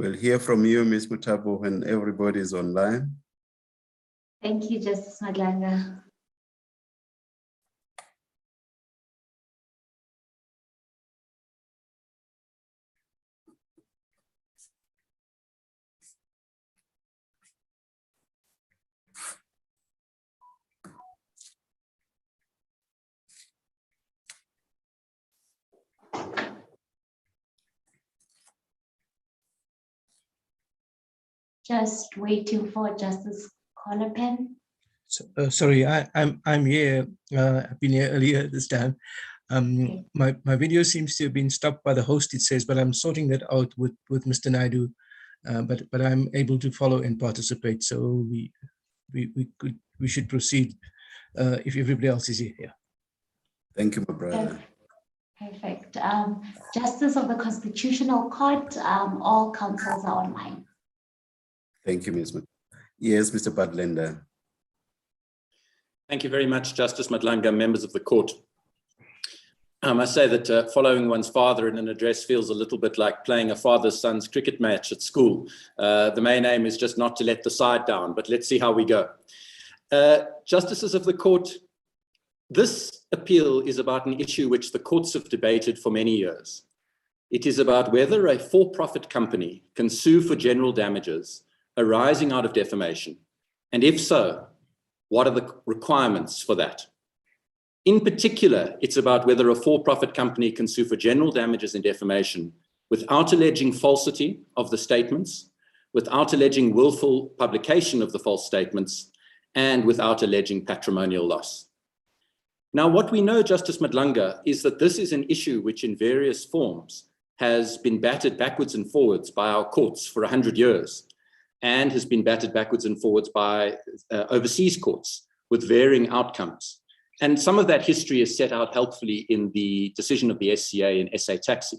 We'll hear from you, Ms. Mutabo, when everybody is online. Thank you, Justice Madlanga. Just waiting for Justice Colapen. Sorry, I'm here. I've been here earlier this time. My video seems to have been stopped by the host, it says, but I'm sorting that out with Mr. Naidu. But I'm able to follow and participate. So we should proceed if everybody else is here. Yeah. Thank you, my brother. Perfect. Justice of the Constitutional Court, all counsels are online. Thank you, Ms. Yes, Mr. Badlender. Thank you very much, Justice Madlanga, members of the court. I must say that following one's father in an address feels a little bit like playing a father's son's cricket match at school. The main aim is just not to let the side down, but let's see how we go. Justices of the court, this appeal is about an issue which the courts have debated for many years. It is about whether a for-profit company can sue for general damages arising out of defamation, and if so, what are the requirements for that? In particular, it's about whether a for-profit company can sue for general damages and defamation without alleging falsity of the statements, without alleging willful publication of the false statements, and without alleging patrimonial loss. Now, what we know, Justice Madlanga, is that this is an issue which in various forms has been battered backwards and forwards by our courts for 100 years, and has been battered backwards and forwards by overseas courts with varying outcomes. And some of that history is set out helpfully in the decision of the SCA in SA Taxi.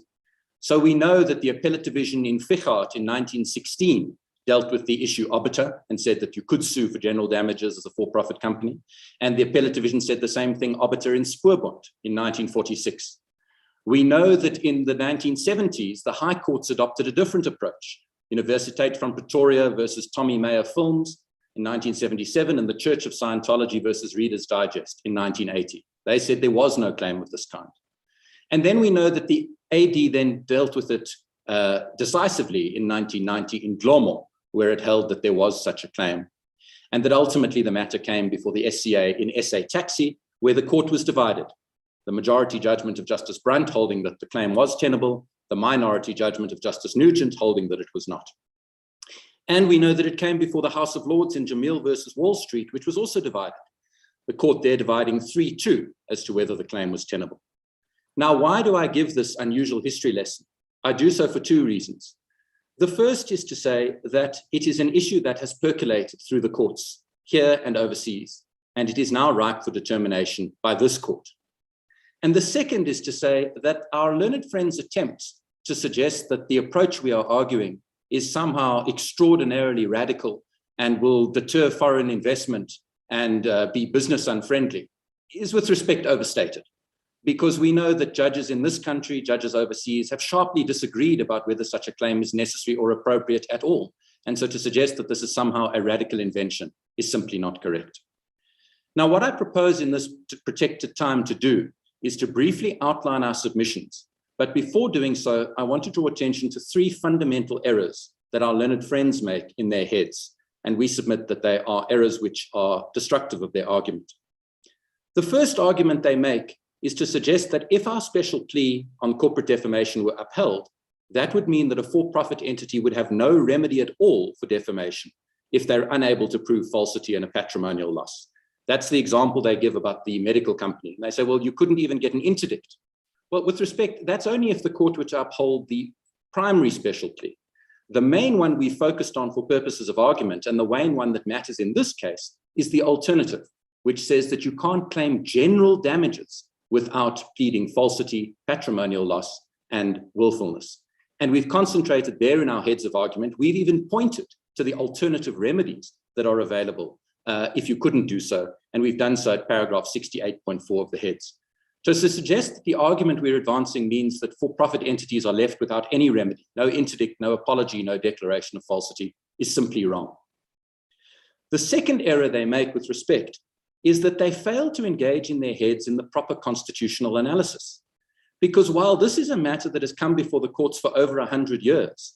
So we know that the Appellate Division in Fichart in 1916 dealt with the issue obiter and said that you could sue for general damages as a for-profit company. And the Appellate Division said the same thing obiter in Spoorbond in 1946. We know that in the 1970s, the High Courts adopted a different approach. Universiteit van Pretoria versus Tommy Mayer Films in 1977, and the Church of Scientology versus Reader's Digest in 1980. They said there was no claim of this kind. And then we know that the AD then dealt with it decisively in 1990 in Glomo, where it held that there was such a claim. And that ultimately the matter came before the SCA in SA Taxi, where the court was divided. The majority judgment of Justice Brunt holding that the claim was tenable, the minority judgment of Justice Nugent holding that it was not. And we know that it came before the House of Lords in Jamil versus Wall Street, which was also divided. The court there dividing 3-2 as to whether the claim was tenable. Now, why do I give this unusual history lesson? I do so for two reasons. The first is to say that it is an issue that has percolated through the courts here and overseas, and it is now ripe for determination by this court. And the second is to say that our learned friends' attempts to suggest that the approach we are arguing is somehow extraordinarily radical and will deter foreign investment and be business unfriendly is with respect overstated. Because we know that judges in this country, judges overseas, have sharply disagreed about whether such a claim is necessary or appropriate at all. And so to suggest that this is somehow a radical invention is simply not correct. Now, what I propose in this protected time to do is to briefly outline our submissions. But before doing so, I want to draw attention to three fundamental errors that our learned friends make in their heads. And we submit that they are errors which are destructive of their argument. The first argument they make is to suggest that if our special plea on corporate defamation were upheld, that would mean that a for-profit entity would have no remedy at all for defamation if they're unable to prove falsity and a patrimonial loss. That's the example they give about the medical company. And they say, well, you couldn't even get an interdict. Well, with respect, that's only if the court were to uphold the primary special plea. The main one we focused on for purposes of argument, and the main one that matters in this case, is the alternative, which says that you can't claim general damages without pleading falsity, patrimonial loss, and willfulness. And we've concentrated there in our heads of argument. We've even pointed to the alternative remedies that are available if you couldn't do so. And we've done so at paragraph 68.4 of the heads. So to suggest that the argument we're advancing means that for-profit entities are left without any remedy, no interdict, no apology, no declaration of falsity, is simply wrong. The second error they make with respect is that they fail to engage in their heads in the proper constitutional analysis. Because while this is a matter that has come before the courts for over 100 years,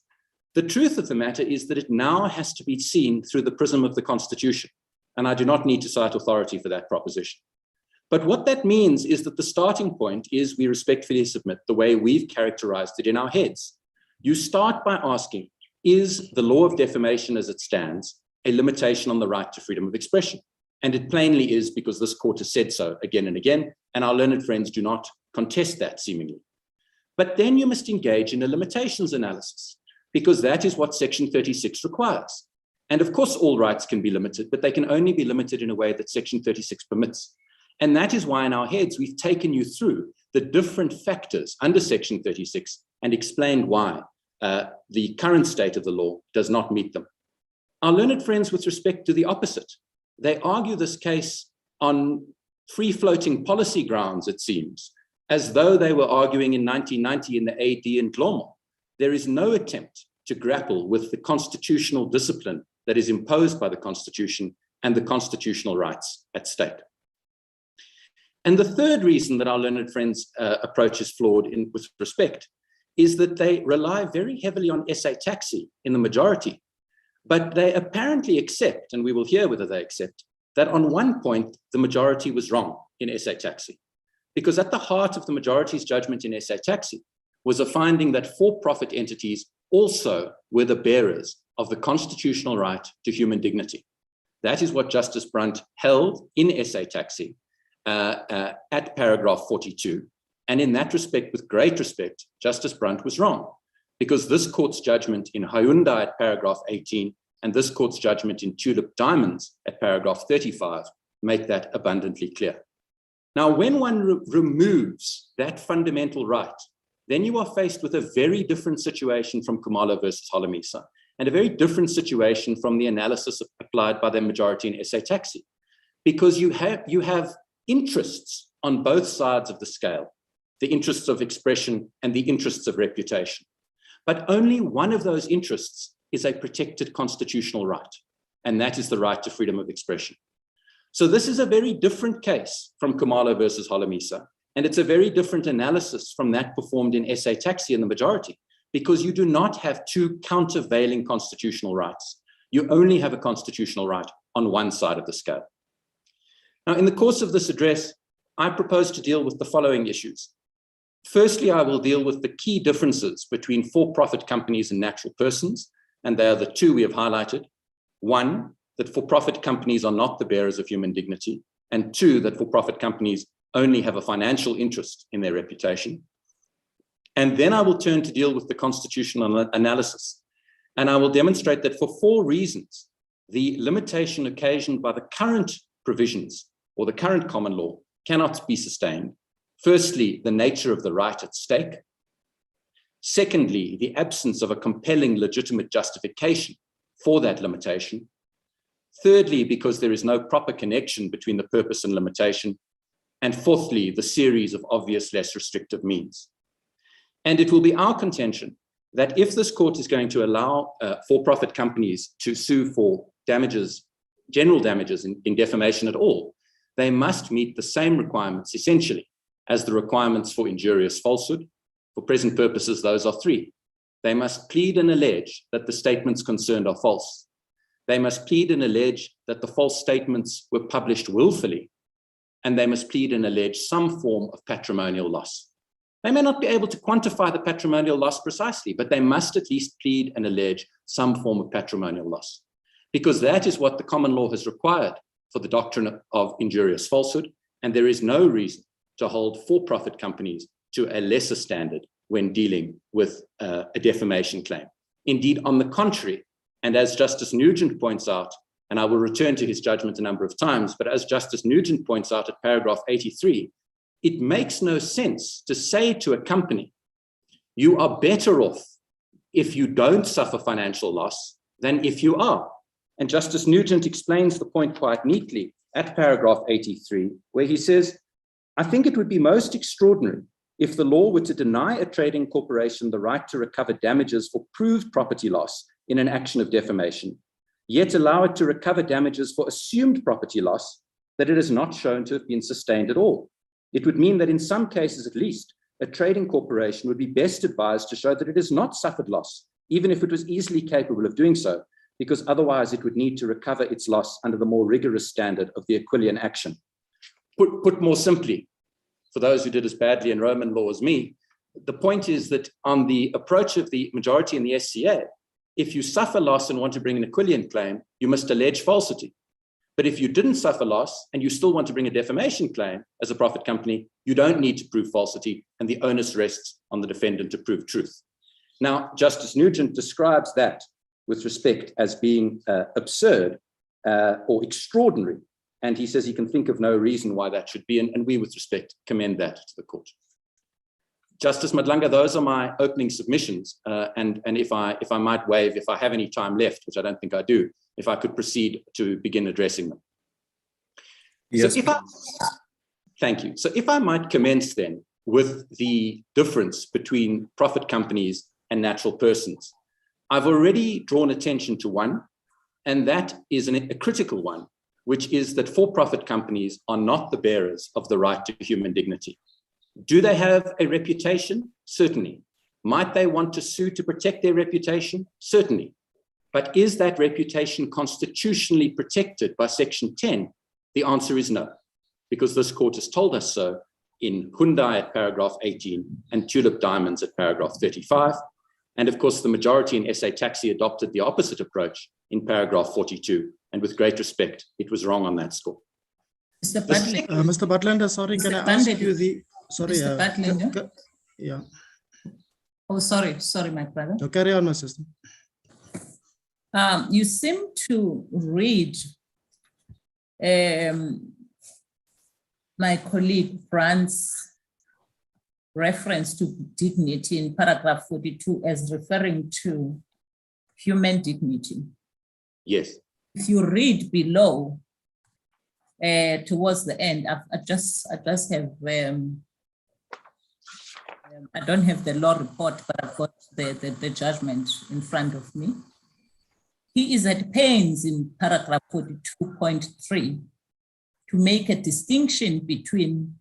the truth of the matter is that it now has to be seen through the prism of the Constitution. And I do not need to cite authority for that proposition. But what that means is that the starting point is, we respectfully submit, the way we've characterized it in our heads. You start by asking, is the law of defamation as it stands a limitation on the right to freedom of expression? And it plainly is, because this court has said so again and again, and our learned friends do not contest that seemingly. But then you must engage in a limitations analysis, because that is what Section 36 requires. And of course, all rights can be limited, but they can only be limited in a way that Section 36 permits. And that is why in our heads, we've taken you through the different factors under Section 36 and explained why the current state of the law does not meet them. Our learned friends, with respect to the opposite, they argue this case on free-floating policy grounds, it seems, as though they were arguing in 1990 in the AD in Clermont. There is no attempt to grapple with the constitutional discipline that is imposed by the Constitution and the constitutional rights at stake. And the third reason that our learned friends' approach is flawed with respect is that they rely very heavily on SA taxi in the majority, but they apparently accept, and we will hear whether they accept, that on one point, the majority was wrong in SA taxi. Because at the heart of the majority's judgment in SA taxi was a finding that for-profit entities also were the bearers of the constitutional right to human dignity. That is what Justice Brunt held in SA taxi at paragraph 42. And in that respect, with great respect, Justice Brunt was wrong, because this court's judgment in Hyundai at paragraph 18 and this court's judgment in Tulip Diamonds at paragraph 35 make that abundantly clear. Now, when one removes that fundamental right, then you are faced with a very different situation from Khumalo versus Holomisa, and a very different situation from the analysis applied by the majority in SA taxi, because you have interests on both sides of the scale, the interests of expression and the interests of reputation. But only one of those interests is a protected constitutional right, and that is the right to freedom of expression. So this is a very different case from Khumalo versus Holomisa, and it's a very different analysis from that performed in SA taxi in the majority, because you do not have two countervailing constitutional rights. You only have a constitutional right on one side of the scale. Now, in the course of this address, I propose to deal with the following issues. Firstly, I will deal with the key differences between for-profit companies and natural persons, and they are the two we have highlighted. One, that for-profit companies are not the bearers of human dignity, and two, that for-profit companies only have a financial interest in their reputation. And then I will turn to deal with the constitutional analysis, and I will demonstrate that for four reasons, the limitation occasioned by the current provisions or the current common law cannot be sustained. Firstly, the nature of the right at stake. Secondly, the absence of a compelling legitimate justification for that limitation. Thirdly, because there is no proper connection between the purpose and limitation. And fourthly, the series of obvious less restrictive means. And it will be our contention that if this court is going to allow for-profit companies to sue for damages, general damages in defamation at all, they must meet the same requirements essentially as the requirements for injurious falsehood. For present purposes, those are three. They must plead and allege that the statements concerned are false. They must plead and allege that the false statements were published willfully, and they must plead and allege some form of patrimonial loss. They may not be able to quantify the patrimonial loss precisely, but they must at least plead and allege some form of patrimonial loss, because that is what the common law has required for the doctrine of injurious falsehood, and there is no reason to hold for-profit companies to a lesser standard when dealing with a defamation claim. Indeed, on the contrary, and as Justice Nugent points out, and I will return to his judgment a number of times, but as Justice Nugent points out at paragraph 83, it makes no sense to say to a company, you are better off if you don't suffer financial loss than if you are. And Justice Nugent explains the point quite neatly at paragraph 83, where he says, I think it would be most extraordinary if the law were to deny a trading corporation the right to recover damages for proved property loss in an action of defamation, yet allow it to recover damages for assumed property loss that it is not shown to have been sustained at all. It would mean that in some cases at least, a trading corporation would be best advised to show that it has not suffered loss, even if it was easily capable of doing so, because otherwise it would need to recover its loss under the more rigorous standard of the Aquilian action. Put more simply, for those who did as badly in Roman law as me, the point is that on the approach of the majority in the SCA, if you suffer loss and want to bring an Aquilian claim, you must allege falsity. But if you didn't suffer loss and you still want to bring a defamation claim as a profit company, you don't need to prove falsity, and the onus rests on the defendant to prove truth. Now, Justice Nugent describes that with respect as being absurd or extraordinary. And he says he can think of no reason why that should be. And we, with respect, commend that to the court. Justice Madlanga, those are my opening submissions. And if I might waive, if I have any time left, which I don't think I do, if I could proceed to begin addressing them. Yes. So thank you. So if I might commence then with the difference between profit companies and natural persons. I've already drawn attention to one, and that is a critical one, which is that for-profit companies are not the bearers of the right to human dignity. Do they have a reputation? Certainly. Might they want to sue to protect their reputation? Certainly. But is that reputation constitutionally protected by Section 10? The answer is no, because this court has told us so in Hyundai at paragraph 18 and Tulip Diamonds at paragraph 35. And of course, the majority in SA Taxi adopted the opposite approach in paragraph 42. And with great respect, it was wrong on that score. Mr. Butlander, sorry, can I ask you the, sorry. Mr. Butlander? Yeah. Oh, sorry, my brother. No, carry on, my sister. You seem to read my colleague Brandt's reference to dignity in paragraph 42 as referring to human dignity. Yes. If you read below, towards the end, I just have, I don't have the law report, but I've got the judgment in front of me. He is at pains in paragraph 42.3 to make a distinction between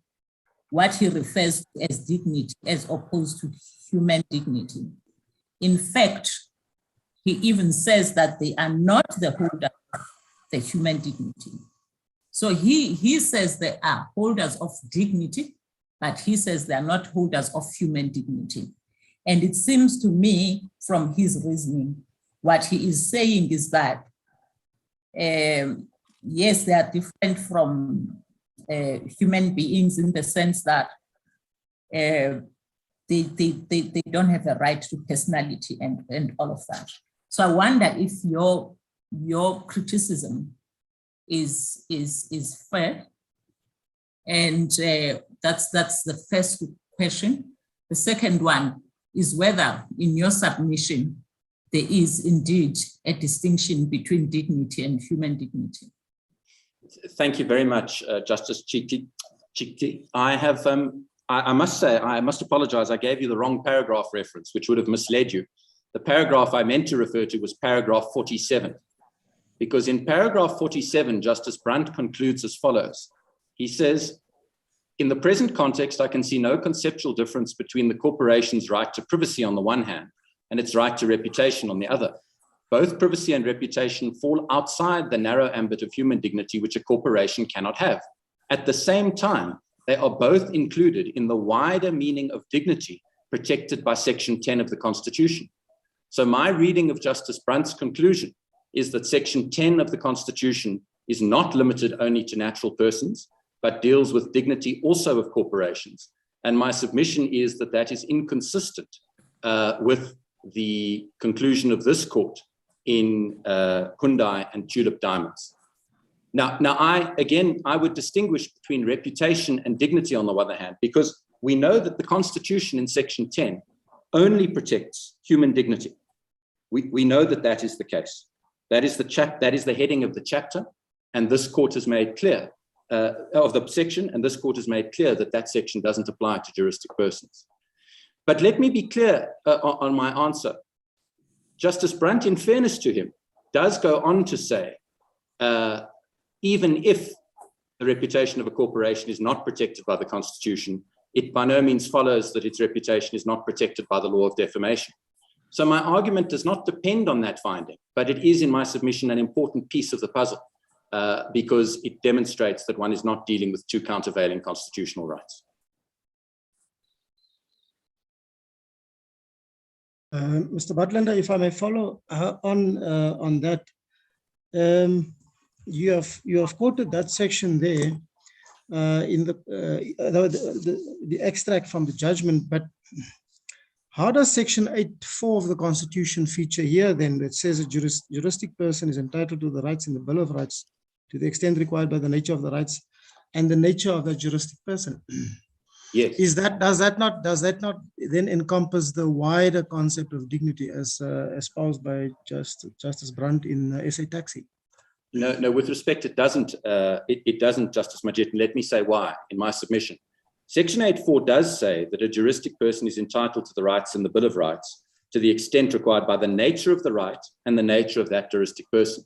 what he refers to as dignity as opposed to human dignity. In fact, he even says that they are not the holder of the human dignity. So he says they are holders of dignity, but he says they are not holders of human dignity. And it seems to me from his reasoning, what he is saying is that, yes, they are different from human beings in the sense that they don't have a right to personality and all of that. So I wonder if your criticism is fair. And that's the first question. The second one is whether in your submission there is indeed a distinction between dignity and human dignity. Thank you very much, Justice Chikti. I have, I must say, I must apologize. I gave you the wrong paragraph reference, which would have misled you. The paragraph I meant to refer to was paragraph 47, because in paragraph 47, Justice Brandt concludes as follows. He says, in the present context, I can see no conceptual difference between the corporation's right to privacy on the one hand and its right to reputation on the other. Both privacy and reputation fall outside the narrow ambit of human dignity, which a corporation cannot have. At the same time, they are both included in the wider meaning of dignity protected by Section 10 of the Constitution. So my reading of Justice Brandt's conclusion is that Section 10 of the Constitution is not limited only to natural persons, but deals with dignity also of corporations. And my submission is that that is inconsistent with the conclusion of this court in Hyundai and Tulip Diamonds. Now I would distinguish between reputation and dignity on the other hand, because we know that the Constitution in Section 10 only protects human dignity. We know that that is the case. That is the heading of the chapter, and this court has made clear of the section, and this court has made clear that that section doesn't apply to juristic persons. But let me be clear on my answer. Justice Brunt, in fairness to him, does go on to say, even if the reputation of a corporation is not protected by the Constitution, it by no means follows that its reputation is not protected by the law of defamation. So my argument does not depend on that finding, but it is in my submission an important piece of the puzzle because it demonstrates that one is not dealing with two countervailing constitutional rights. Mr. Butlander, if I may follow on that, you have quoted that section there in the extract from the judgment, but how does section 8.4 of the Constitution feature here then that says a juristic person is entitled to the rights in the Bill of Rights to the extent required by the nature of the rights and the nature of the juristic person? Yes. Does that not then encompass the wider concept of dignity as espoused by Justice Brunt in SA Taxi? No, with respect, it doesn't. It doesn't, Justice Majid, and let me say why in my submission. Section 8.4 does say that a juristic person is entitled to the rights in the Bill of Rights to the extent required by the nature of the right and the nature of that juristic person.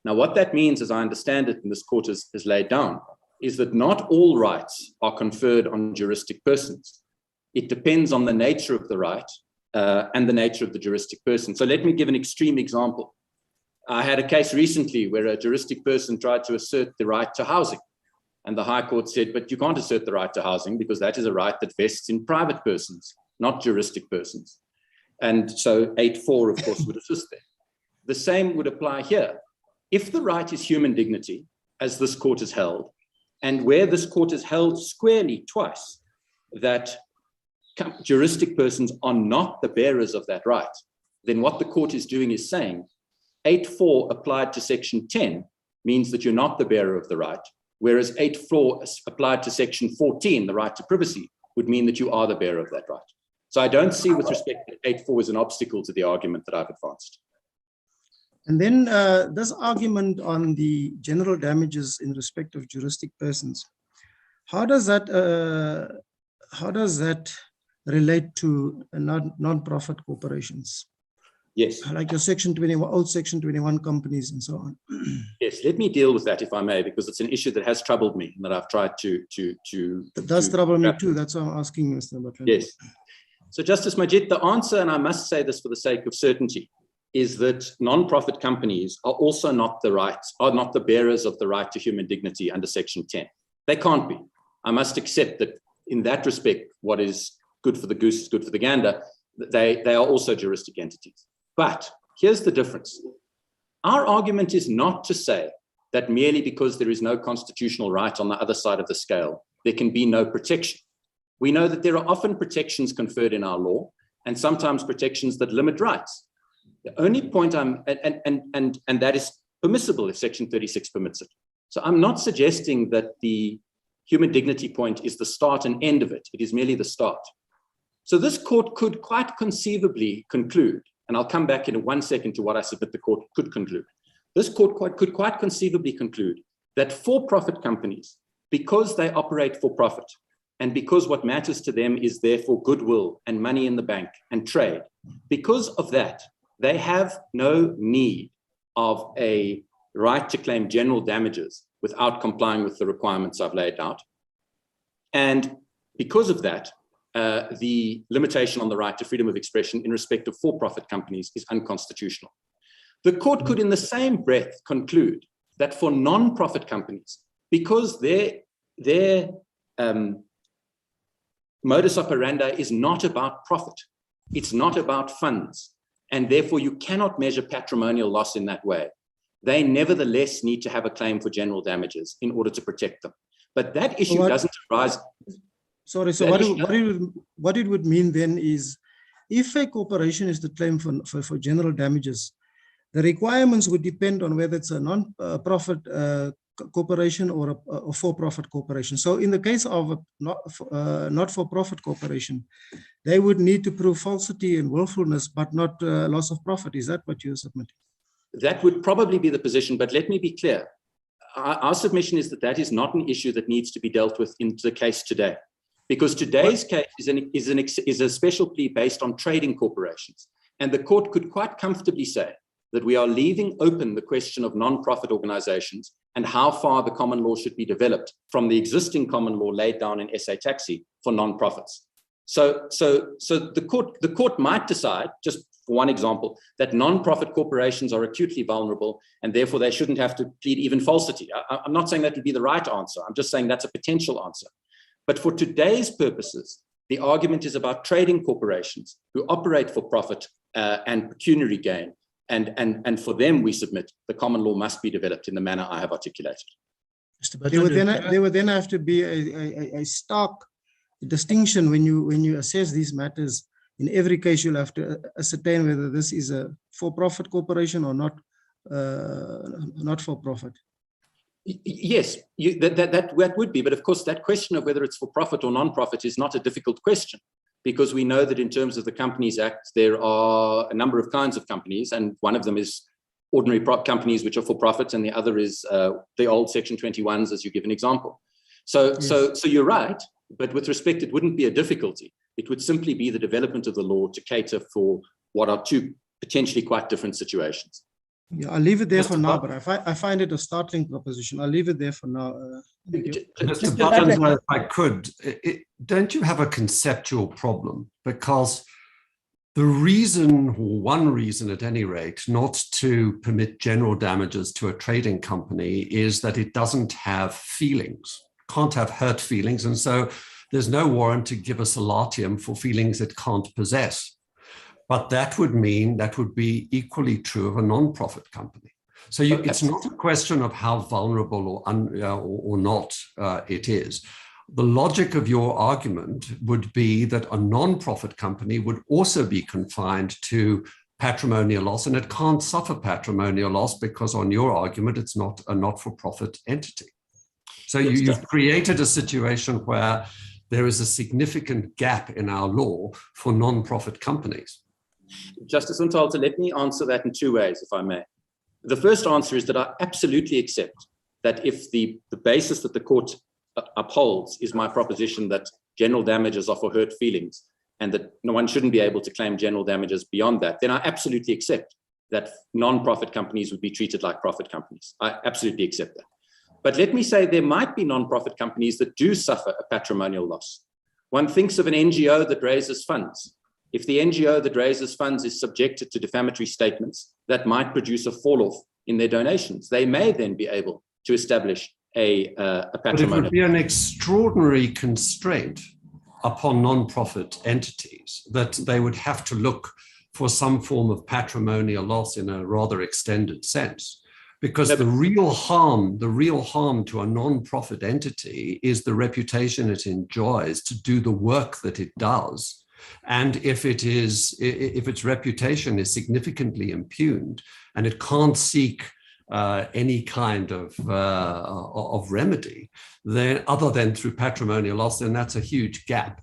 Now, what that means, as I understand it, and this court has laid down, is that not all rights are conferred on juristic persons. It depends on the nature of the right and the nature of the juristic person. So let me give an extreme example. I had a case recently where a juristic person tried to assert the right to housing. And the High Court said, but you can't assert the right to housing because that is a right that vests in private persons, not juristic persons. And so 8.4, of course, would assist there. The same would apply here. If the right is human dignity, as this court has held, and where this court has held squarely twice that juristic persons are not the bearers of that right, then what the court is doing is saying 8.4 applied to section 10 means that you're not the bearer of the right, whereas 8.4 applied to section 14, the right to privacy, would mean that you are the bearer of that right. So I don't see with respect to 8.4 as an obstacle to the argument that I've advanced. And then this argument on the general damages in respect of juristic persons, how does that relate to non-profit corporations? Yes. Like your section 21, old section 21 companies and so on. Yes, let me deal with that if I may, because it's an issue that has troubled me and that I've tried to It does trouble me too. That's why I'm asking, Mr. Butler. Yes. So Justice Majid, the answer, and I must say this for the sake of certainty, is that non-profit companies are also not the bearers of the right to human dignity under section 10. They can't be. I must accept that in that respect, what is good for the goose is good for the gander. They are also juristic entities. But here's the difference. Our argument is not to say that merely because there is no constitutional right on the other side of the scale, there can be no protection. We know that there are often protections conferred in our law and sometimes protections that limit rights. The only point and that is permissible if section 36 permits it. So I'm not suggesting that the human dignity point is the start and end of it. It is merely the start. So this court could quite conceivably conclude, and I'll come back in 1 second to what I submit the court could conclude. This court could quite conceivably conclude that for-profit companies, because they operate for profit, and because what matters to them is therefore goodwill and money in the bank and trade, because of that, they have no need of a right to claim general damages without complying with the requirements I've laid out. And because of that, the limitation on the right to freedom of expression in respect of for-profit companies is unconstitutional. The court could in the same breath conclude that for non-profit companies, because their modus operandi is not about profit, it's not about funds, and therefore you cannot measure patrimonial loss in that way. They nevertheless need to have a claim for general damages in order to protect them. But that issue doesn't arise. Sorry, so what it would mean then is if a corporation is to claim for general damages, the requirements would depend on whether it's a non-profit corporation or a for-profit corporation. So in the case of a not-for-profit corporation, they would need to prove falsity and willfulness, but not loss of profit. Is that what you're submitting? That would probably be the position, but let me be clear. our submission is that that is not an issue that needs to be dealt with in the case today, because today's case is a special plea based on trading corporations. And the court could quite comfortably say that we are leaving open the question of non-profit organizations and how far the common law should be developed from the existing common law laid down in SA Taxi for non-profits. So the court might decide, just for one example, that non-profit corporations are acutely vulnerable and therefore they shouldn't have to plead even falsity. I'm not saying that would be the right answer. I'm just saying that's a potential answer. But for today's purposes, the argument is about trading corporations who operate for profit and pecuniary gain. And for them, we submit the common law must be developed in the manner I have articulated. There would then have to be a stark distinction when you assess these matters. In every case, you'll have to ascertain whether this is a for-profit corporation or not for-profit. Yes, that would be. But of course, that question of whether it's for-profit or non-profit is not a difficult question, because we know that in terms of the Companies Act, there are a number of kinds of companies, and one of them is ordinary companies which are for-profit, and the other is the old Section 21s, as you give an example. So you're right, but with respect, it wouldn't be a difficulty. It would simply be the development of the law to cater for what are two potentially quite different situations. Yeah, I'll leave it there for now, but I find it a startling proposition. I'll leave it there for now. Mr. Buttons, if I could, don't you have a conceptual problem? Because the reason, or one reason at any rate, not to permit general damages to a trading company is that it doesn't have feelings, can't have hurt feelings. And so there's no warrant to give a solatium for feelings it can't possess. But that would mean that would be equally true of a non-profit company. So it's not a question of how vulnerable or not it is. The logic of your argument would be that a non-profit company would also be confined to patrimonial loss, and it can't suffer patrimonial loss because on your argument, it's not a not-for-profit entity. So you've created a situation where there is a significant gap in our law for non-profit companies. Justice Untalter, let me answer that in two ways, if I may. The first answer is that I absolutely accept that if the basis that the court upholds is my proposition that general damages are for hurt feelings and that no one shouldn't be able to claim general damages beyond that, then I absolutely accept that non-profit companies would be treated like profit companies. I absolutely accept that. But let me say there might be non-profit companies that do suffer a patrimonial loss. One thinks of an NGO that raises funds. If the NGO that raises funds is subjected to defamatory statements, that might produce a fall-off in their donations. They may then be able to establish a patrimonial. But it would be an extraordinary constraint upon non-profit entities that they would have to look for some form of patrimonial loss in a rather extended sense. Because the real harm to a non-profit entity is the reputation it enjoys to do the work that it does. And if its reputation is significantly impugned and it can't seek any kind of remedy, then other than through patrimonial loss, then that's a huge gap.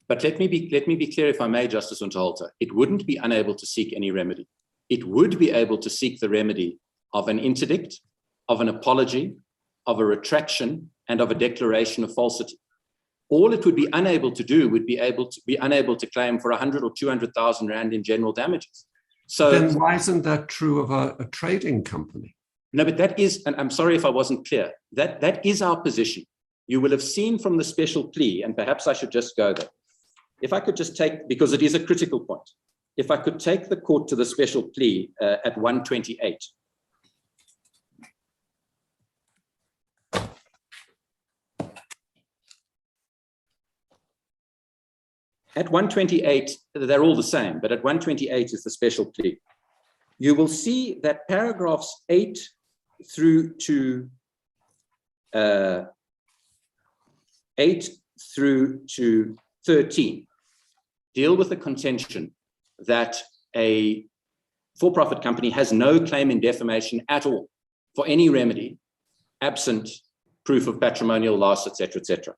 But let me be clear, if I may, Justice Unterhalter. It wouldn't be unable to seek any remedy. It would be able to seek the remedy of an interdict, of an apology, of a retraction, and of a declaration of falsity. All it would be unable to do would be unable to claim for 100 or 200,000 rand in general damages. So then why isn't that true of a trading company? No, but that is, and I'm sorry if I wasn't clear, that is our position. You will have seen from the special plea, and perhaps I should just go there. If I could just take, because it is a critical point, if I could take the court to the special plea at 128. At 128, they're all the same, but at 128 is the special plea. You will see that paragraphs 8 through to 13 deal with the contention that a for-profit company has no claim in defamation at all for any remedy, absent proof of patrimonial loss, etc., etc.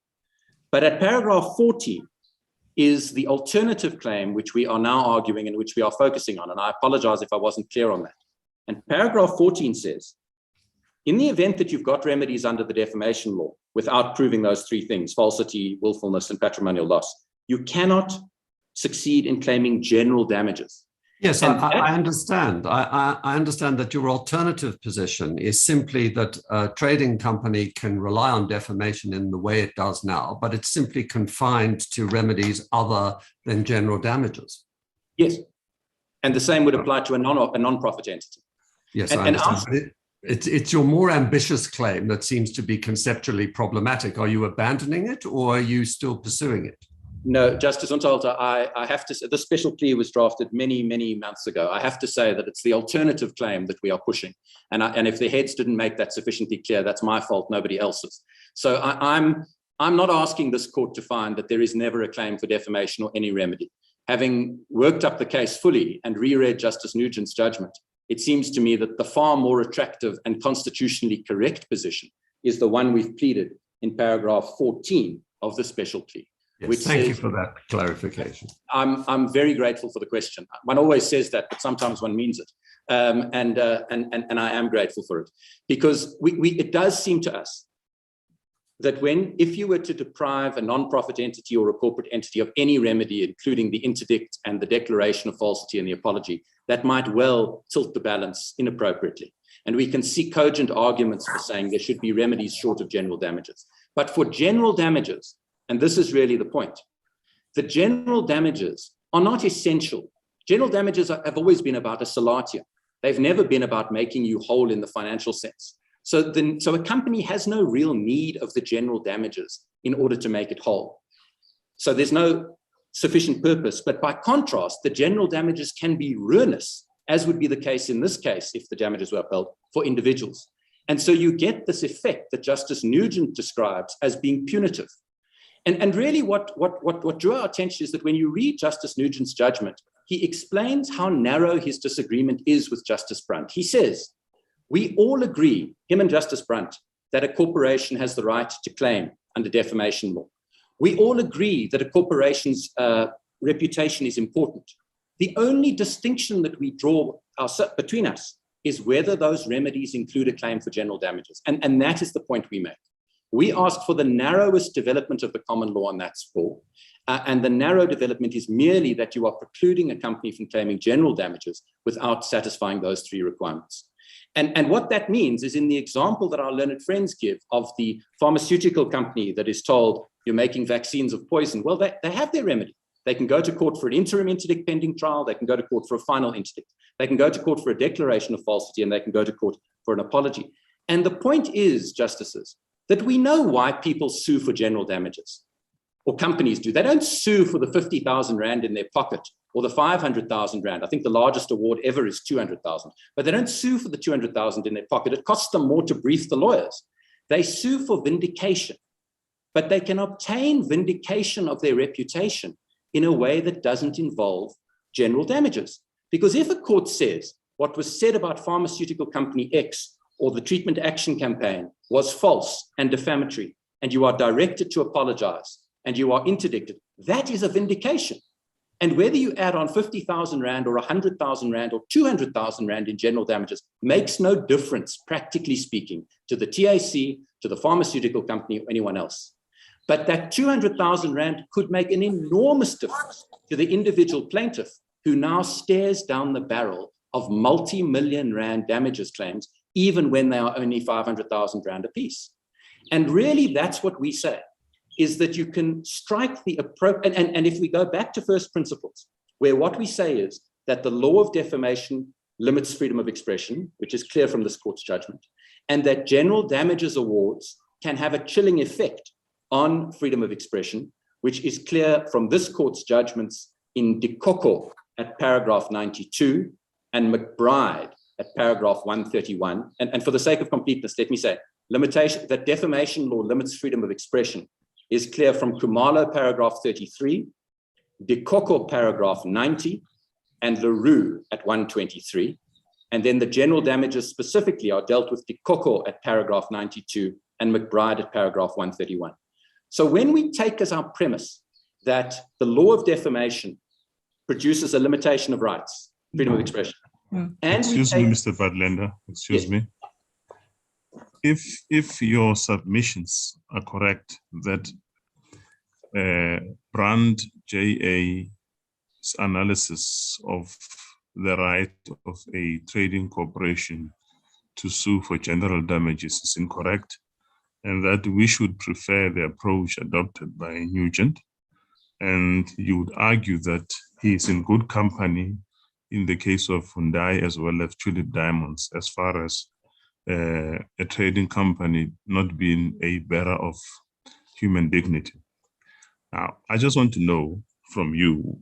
But at paragraph 40, is the alternative claim which we are now arguing and which we are focusing on. And I apologize if I wasn't clear on that. And paragraph 14 says, in the event that you've got remedies under the defamation law without proving those three things, falsity, willfulness, and patrimonial loss, you cannot succeed in claiming general damages. Yes, I understand. I understand that your alternative position is simply that a trading company can rely on defamation in the way it does now, but it's simply confined to remedies other than general damages. Yes, and the same would apply to a non-profit entity. Yes, I understand. It's your more ambitious claim that seems to be conceptually problematic. Are you abandoning it, or are you still pursuing it? No, Justice Ontalta, I have to say, the special plea was drafted many, many months ago. I have to say that it's the alternative claim that we are pushing. And if the heads didn't make that sufficiently clear, that's my fault, nobody else's. So I'm not asking this court to find that there is never a claim for defamation or any remedy. Having worked up the case fully and reread Justice Nugent's judgment, it seems to me that the far more attractive and constitutionally correct position is the one we've pleaded in paragraph 14 of the special plea. Yes, thank you for that clarification. I'm very grateful for the question. One always says that, but sometimes one means it. And I am grateful for it, because it does seem to us that if you were to deprive a non-profit entity or a corporate entity of any remedy, including the interdict and the declaration of falsity and the apology, that might well tilt the balance inappropriately. And we can see cogent arguments for saying there should be remedies short of general damages. But for general damages, and this is really the point, the general damages are not essential. General damages have always been about a salatia. They've never been about making you whole in the financial sense. So a company has no real need of the general damages in order to make it whole. So there's no sufficient purpose. But by contrast, the general damages can be ruinous, as would be the case in this case if the damages were upheld, for individuals. And so you get this effect that Justice Nugent describes as being punitive. And really what drew our attention is that when you read Justice Nugent's judgment, he explains how narrow his disagreement is with Justice Brunt. He says, we all agree, him and Justice Brunt, that a corporation has the right to claim under defamation law. We all agree that a corporation's reputation is important. The only distinction that we draw between us is whether those remedies include a claim for general damages. And that is the point we make. We asked for the narrowest development of the common law on that score. And the narrow development is merely that you are precluding a company from claiming general damages without satisfying those three requirements. And what that means is, in the example that our learned friends give of the pharmaceutical company that is told you're making vaccines of poison, well, they have their remedy. They can go to court for an interim interdict pending trial. They can go to court for a final interdict. They can go to court for a declaration of falsity, and they can go to court for an apology. And the point is, justices, that we know why people sue for general damages, or companies do. They don't sue for the 50,000 Rand in their pocket or the 500,000 Rand. I think the largest award ever is 200,000, but they don't sue for the 200,000 in their pocket. It costs them more to brief the lawyers. They sue for vindication, but they can obtain vindication of their reputation in a way that doesn't involve general damages. Because if a court says what was said about pharmaceutical company X or the treatment action campaign was false and defamatory, and you are directed to apologize, and you are interdicted, that is a vindication. And whether you add on 50,000 Rand or 100,000 Rand or 200,000 Rand in general damages makes no difference, practically speaking, to the TAC, to the pharmaceutical company, or anyone else. But that 200,000 Rand could make an enormous difference to the individual plaintiff who now stares down the barrel of multi-million Rand damages claims, even when they are only 500,000 Rand apiece. And really, that's what we say, is that you can strike the appropriate, and if we go back to first principles, where what we say is that the law of defamation limits freedom of expression, which is clear from this court's judgment, and that general damages awards can have a chilling effect on freedom of expression, which is clear from this court's judgments in Dikoko at paragraph 92 and McBride at paragraph 131. And for the sake of completeness, let me say, that defamation law limits freedom of expression is clear from Kumalo paragraph 33, Dikoko paragraph 90, and LaRue at 123. And then the general damages specifically are dealt with Dikoko at paragraph 92 and McBride at paragraph 131. So when we take as our premise that the law of defamation produces a limitation of rights, freedom of expression, and excuse me, Mr. Vadlender, excuse me. if your submissions are correct, that Brand JA's analysis of the right of a trading corporation to sue for general damages is incorrect, and that we should prefer the approach adopted by Nugent, and you would argue that he is in good company in the case of Hyundai as well as Tulip Diamonds, as far as a trading company not being a bearer of human dignity. Now, I just want to know from you,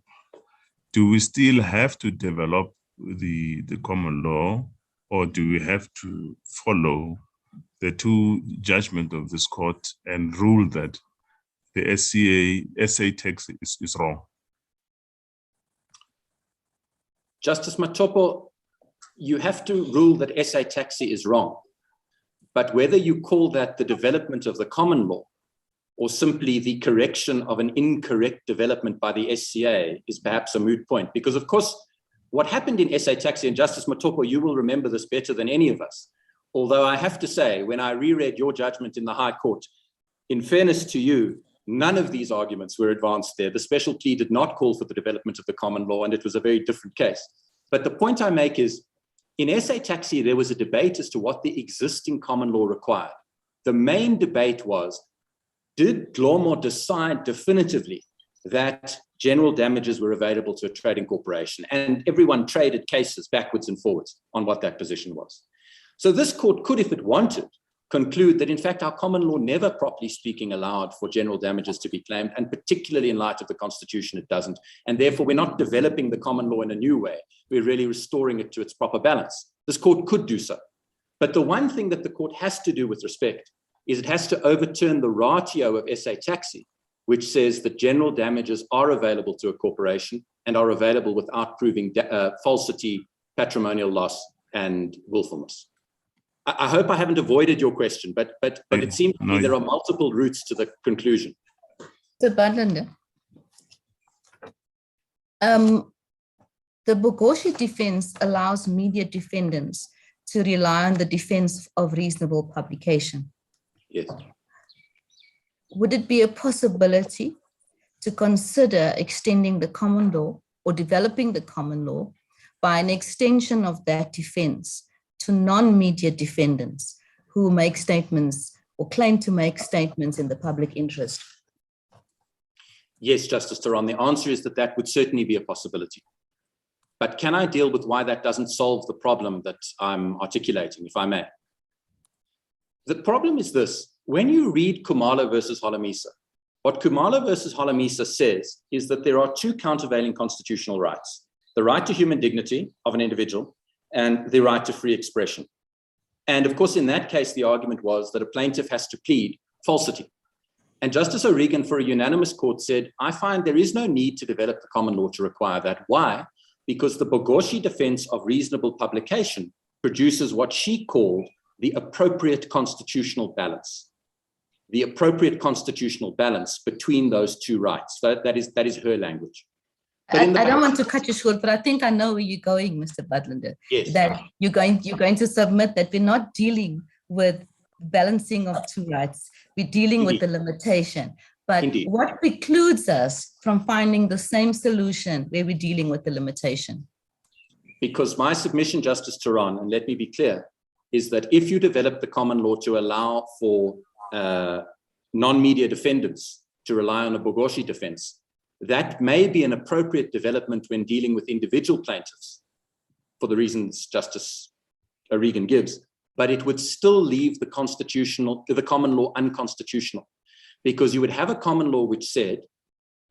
do we still have to develop the common law, or do we have to follow the two judgments of this court and rule that the SA tax is wrong? Justice Matopo, you have to rule that SA taxi is wrong. But whether you call that the development of the common law or simply the correction of an incorrect development by the SCA is perhaps a moot point. Because of course, what happened in SA taxi, and Justice Matopo, you will remember this better than any of us, although I have to say, when I reread your judgment in the High Court, in fairness to you, none of these arguments were advanced there. The special plea did not call for the development of the common law, and it was a very different case. But the point I make is, in SA taxi, there was a debate as to what the existing common law required. The main debate was, did Glomar decide definitively that general damages were available to a trading corporation? And everyone traded cases backwards and forwards on what that position was. So this court could, if it wanted, conclude that in fact our common law never, properly speaking, allowed for general damages to be claimed, and particularly in light of the Constitution it doesn't, and therefore we're not developing the common law in a new way, we're really restoring it to its proper balance. This court could do so. But the one thing that the court has to do with respect is it has to overturn the ratio of SA taxi, which says that general damages are available to a corporation and are available without proving falsity, patrimonial loss, and willfulness. I hope I haven't avoided your question, but it seems to me there are multiple routes to the conclusion. Mr. Badlander, the Bogoshi defense allows media defendants to rely on the defense of reasonable publication. Yes. Would it be a possibility to consider extending the common law or developing the common law by an extension of that defense to non-media defendants who make statements or claim to make statements in the public interest? Yes, Justice Taran, the answer is that that would certainly be a possibility. But can I deal with why that doesn't solve the problem that I'm articulating, if I may? The problem is this: when you read Khumalo versus Holomisa, what Khumalo versus Holomisa says is that there are two countervailing constitutional rights: the right to human dignity of an individual and the right to free expression. And of course, in that case, the argument was that a plaintiff has to plead falsity. And Justice O'Regan, for a unanimous court, said, I find there is no need to develop the common law to require that. Why? Because the Bogoshi defense of reasonable publication produces what she called the appropriate constitutional balance. The appropriate constitutional balance between those two rights. That is her language. I don't want to cut you short, but I think I know where you're going, Mr. Badlander. Yes. That you're going to submit that we're not dealing with balancing of two rights. We're dealing with the limitation. But Indeed. What precludes us from finding the same solution where we're dealing with the limitation? Because my submission, Justice Taran, and let me be clear, is that if you develop the common law to allow for non-media defendants to rely on a Bogoshi defense, that may be an appropriate development when dealing with individual plaintiffs, for the reasons Justice O'Regan gives, but it would still leave the common law unconstitutional, because you would have a common law which said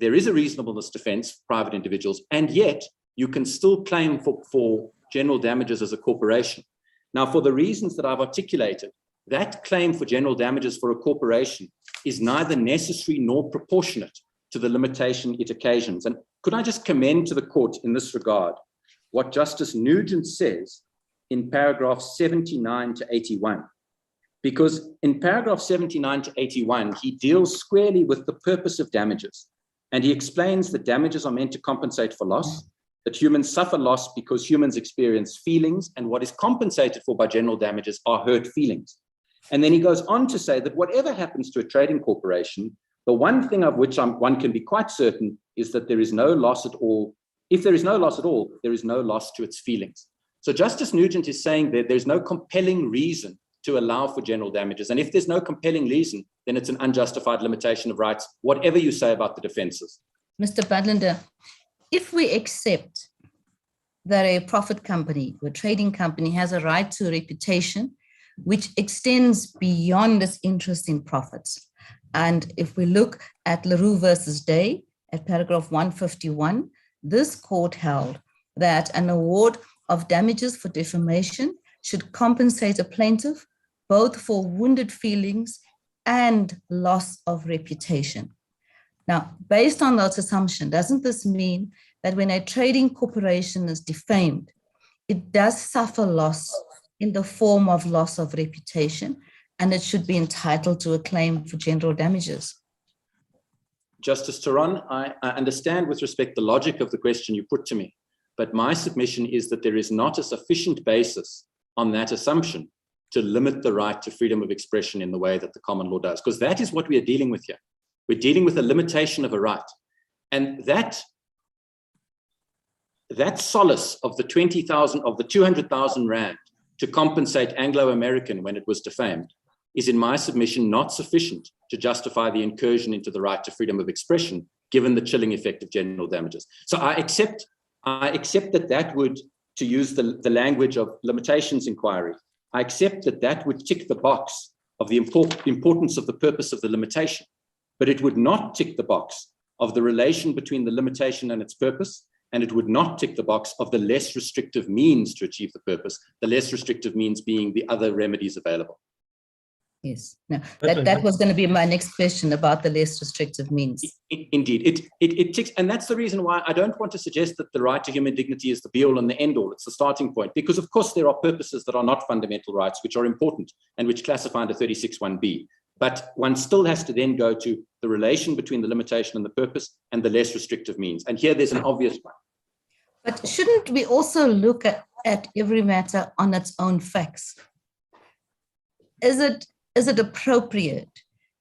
there is a reasonableness defense for private individuals, and yet you can still claim for general damages as a corporation. Now, for the reasons that I've articulated, that claim for general damages for a corporation is neither necessary nor proportionate to the limitation it occasions. And could I just commend to the court in this regard what Justice Nugent says in paragraph 79 to 81? Because in paragraph 79 to 81, he deals squarely with the purpose of damages. And he explains that damages are meant to compensate for loss, that humans suffer loss because humans experience feelings, and what is compensated for by general damages are hurt feelings. And then he goes on to say that whatever happens to a trading corporation, the one thing of which one can be quite certain is that there is no loss at all. If there is no loss at all, there is no loss to its feelings. So Justice Nugent is saying that there's no compelling reason to allow for general damages. And if there's no compelling reason, then it's an unjustified limitation of rights, whatever you say about the defenses. Mr. Budlander, if we accept that a profit company or trading company has a right to a reputation which extends beyond its interest in profits, and if we look at LaRue versus Day at paragraph 151, this court held that an award of damages for defamation should compensate a plaintiff both for wounded feelings and loss of reputation. Now, based on that assumption, doesn't this mean that when a trading corporation is defamed, it does suffer loss in the form of loss of reputation, and it should be entitled to a claim for general damages? Justice Turan, I understand with respect the logic of the question you put to me, but my submission is that there is not a sufficient basis on that assumption to limit the right to freedom of expression in the way that the common law does, because that is what we are dealing with here. We're dealing with a limitation of a right. And that solace of the 20,000, of the 200,000 Rand to compensate Anglo-American when it was defamed is, in my submission, not sufficient to justify the incursion into the right to freedom of expression, given the chilling effect of general damages. So I accept that would, to use the language of limitations inquiry, I accept that would tick the box of the importance of the purpose of the limitation, but it would not tick the box of the relation between the limitation and its purpose, and it would not tick the box of the less restrictive means to achieve the purpose, the less restrictive means being the other remedies available. Yes, no, that was going to be my next question about the less restrictive means. Indeed, it ticks, and that's the reason why I don't want to suggest that the right to human dignity is the be-all and the end-all. It's the starting point, because of course there are purposes that are not fundamental rights, which are important and which classify under 36(1)(b. But one still has to then go to the relation between the limitation and the purpose and the less restrictive means. And here there's an obvious one. But shouldn't we also look at every matter on its own facts? Is it appropriate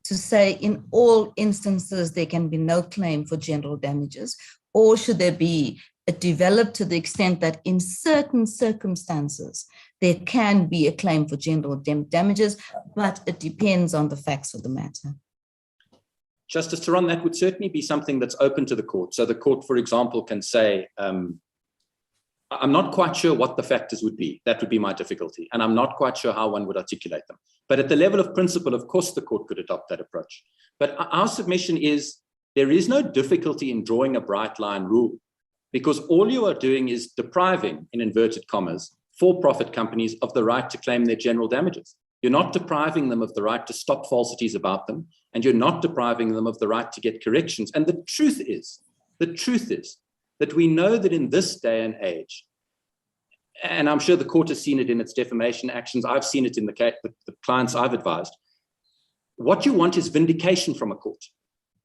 to say in all instances there can be no claim for general damages, or should there be developed to the extent that in certain circumstances there can be a claim for general damages, but it depends on the facts of the matter? Justice Turan, that would certainly be something that's open to the court. So the court, for example, can say, I'm not quite sure what the factors would be. That would be my difficulty. And I'm not quite sure how one would articulate them. But at the level of principle, of course, the court could adopt that approach. But our submission is there is no difficulty in drawing a bright line rule, because all you are doing is depriving, in inverted commas, for-profit companies of the right to claim their general damages. You're not depriving them of the right to stop falsities about them, and you're not depriving them of the right to get corrections. And the truth is that we know that in this day and age, and I'm sure the court has seen it in its defamation actions, I've seen it in the clients I've advised, what you want is vindication from a court.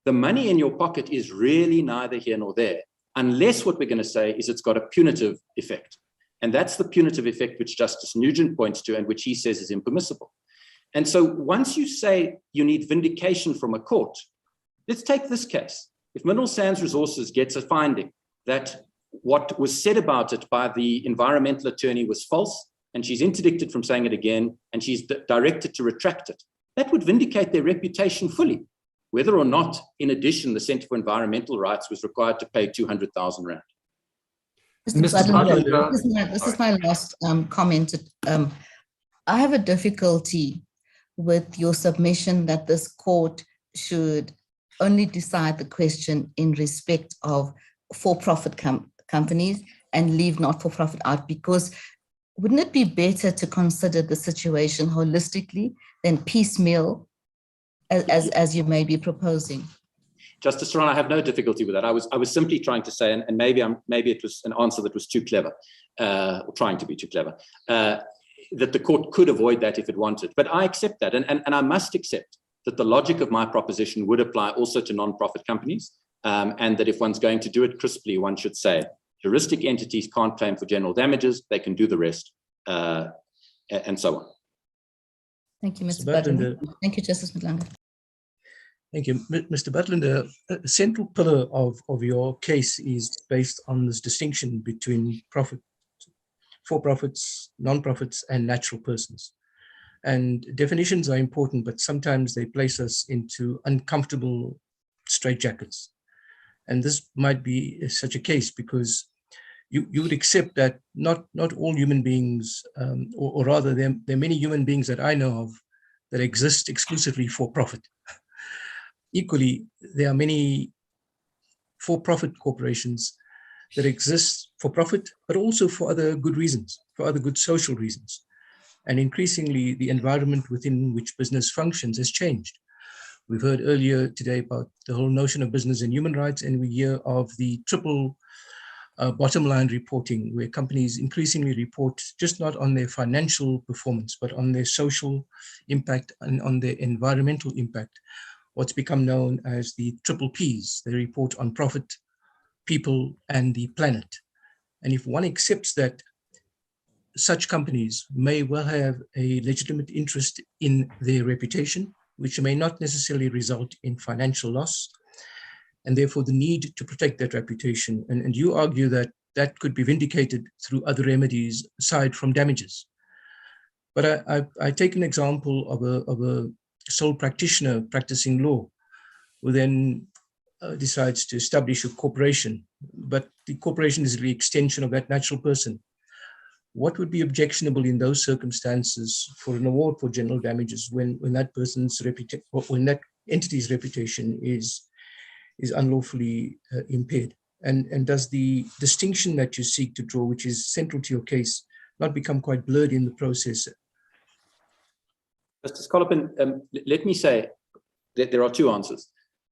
The money in your pocket is really neither here nor there, unless what we're going to say is it's got a punitive effect. And that's the punitive effect which Justice Nugent points to and which he says is impermissible. And so once you say you need vindication from a court, let's take this case. If Mineral Sands Resources gets a finding that what was said about it by the environmental attorney was false, and she's interdicted from saying it again, and she's directed to retract it, that would vindicate their reputation fully, whether or not, in addition, the Centre for Environmental Rights was required to pay 200,000 Rand. Mr. Budlander, this is my last comment. I have a difficulty with your submission that this court should only decide the question in respect of for-profit companies and leave not-for-profit out, because wouldn't it be better to consider the situation holistically than piecemeal, as you may be proposing? Justice Turan, I have no difficulty with that. I was simply trying to say, and maybe it was an answer that was too clever, or trying to be too clever, that the court could avoid that if it wanted. But I accept that, and I must accept that the logic of my proposition would apply also to non-profit companies, and that if one's going to do it crisply, one should say juristic entities can't claim for general damages, they can do the rest, and so on. Thank you, Mr. Mr. Butler. Butler. Thank you, Justice Madlanga. Thank you. Mr. Butler, a central pillar of your case is based on this distinction between for-profits, non-profits, and natural persons. And definitions are important, but sometimes they place us into uncomfortable straitjackets. And this might be such a case because you would accept that not all human beings, or rather there are many human beings that I know of that exist exclusively for profit. Equally, there are many for-profit corporations that exist for profit, but also for other good reasons, for other good social reasons. And increasingly, the environment within which business functions has changed. We've heard earlier today about the whole notion of business and human rights, and we hear of the triple bottom line reporting, where companies increasingly report just not on their financial performance, but on their social impact and on their environmental impact, what's become known as the triple Ps. They report on profit, people, and the planet. And if one accepts that such companies may well have a legitimate interest in their reputation, which may not necessarily result in financial loss, and therefore the need to protect that reputation. And you argue that that could be vindicated through other remedies aside from damages. But I take an example of a sole practitioner practicing law who then decides to establish a corporation, but the corporation is the extension of that natural person. What would be objectionable in those circumstances for an award for general damages when that person's reputation, when that entity's reputation is unlawfully impaired? And does the distinction that you seek to draw, which is central to your case, not become quite blurred in the process? Justice Colopin, let me say that there are two answers.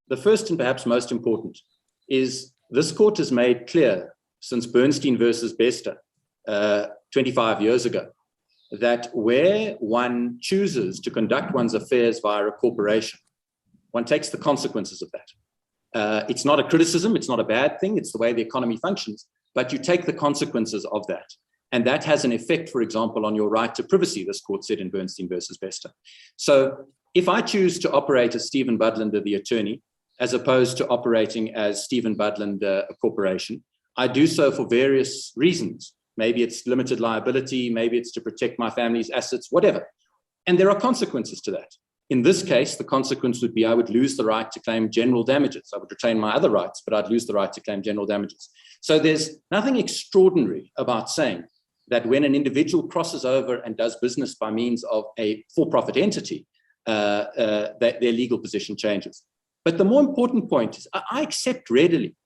The first and perhaps most important is this court has made clear since Bernstein versus Bester 25 years ago that where one chooses to conduct one's affairs via a corporation, one takes the consequences of that. It's not a criticism, it's not a bad thing, it's the way the economy functions, but you take the consequences of that. And that has an effect, for example, on your right to privacy, this court said in Bernstein versus Bester. So if I choose to operate as Stephen Budlander, the attorney, as opposed to operating as Stephen Budlander, a corporation, I do so for various reasons. Maybe it's limited liability, maybe it's to protect my family's assets, whatever. And there are consequences to that. In this case, the consequence would be I would lose the right to claim general damages. I would retain my other rights, but I'd lose the right to claim general damages. So there's nothing extraordinary about saying that when an individual crosses over and does business by means of a for-profit entity, that their legal position changes. But the more important point is I accept readily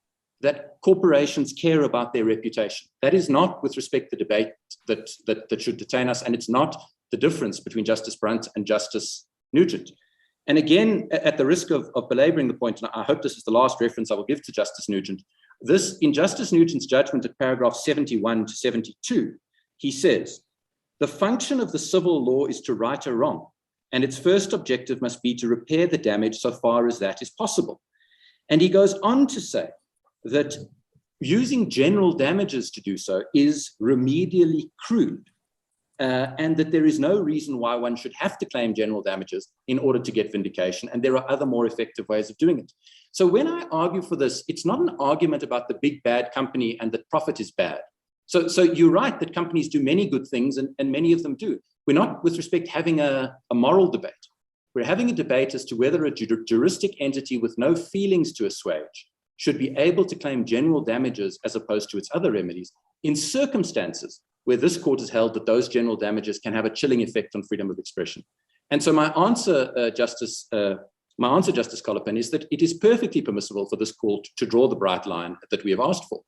that corporations care about their reputation. That is not with respect to the debate that should detain us, and it's not the difference between Justice Brunt and Justice Nugent. And again, at the risk of belaboring the point, and I hope this is the last reference I will give to Justice Nugent, this, in Justice Nugent's judgment at paragraph 71 to 72, he says, the function of the civil law is to right a wrong, and its first objective must be to repair the damage so far as that is possible. And he goes on to say that using general damages to do so is remedially crude, and that there is no reason why one should have to claim general damages in order to get vindication, and there are other more effective ways of doing it. So when I argue for this, it's not an argument about the big bad company and that profit is bad. So you're right that companies do many good things, and many of them do. We're not, with respect, having a moral debate. We're having a debate as to whether a juristic entity with no feelings to assuage should be able to claim general damages as opposed to its other remedies in circumstances where this court has held that those general damages can have a chilling effect on freedom of expression. And so my answer, Justice Colopin, is that it is perfectly permissible for this court to draw the bright line that we have asked for,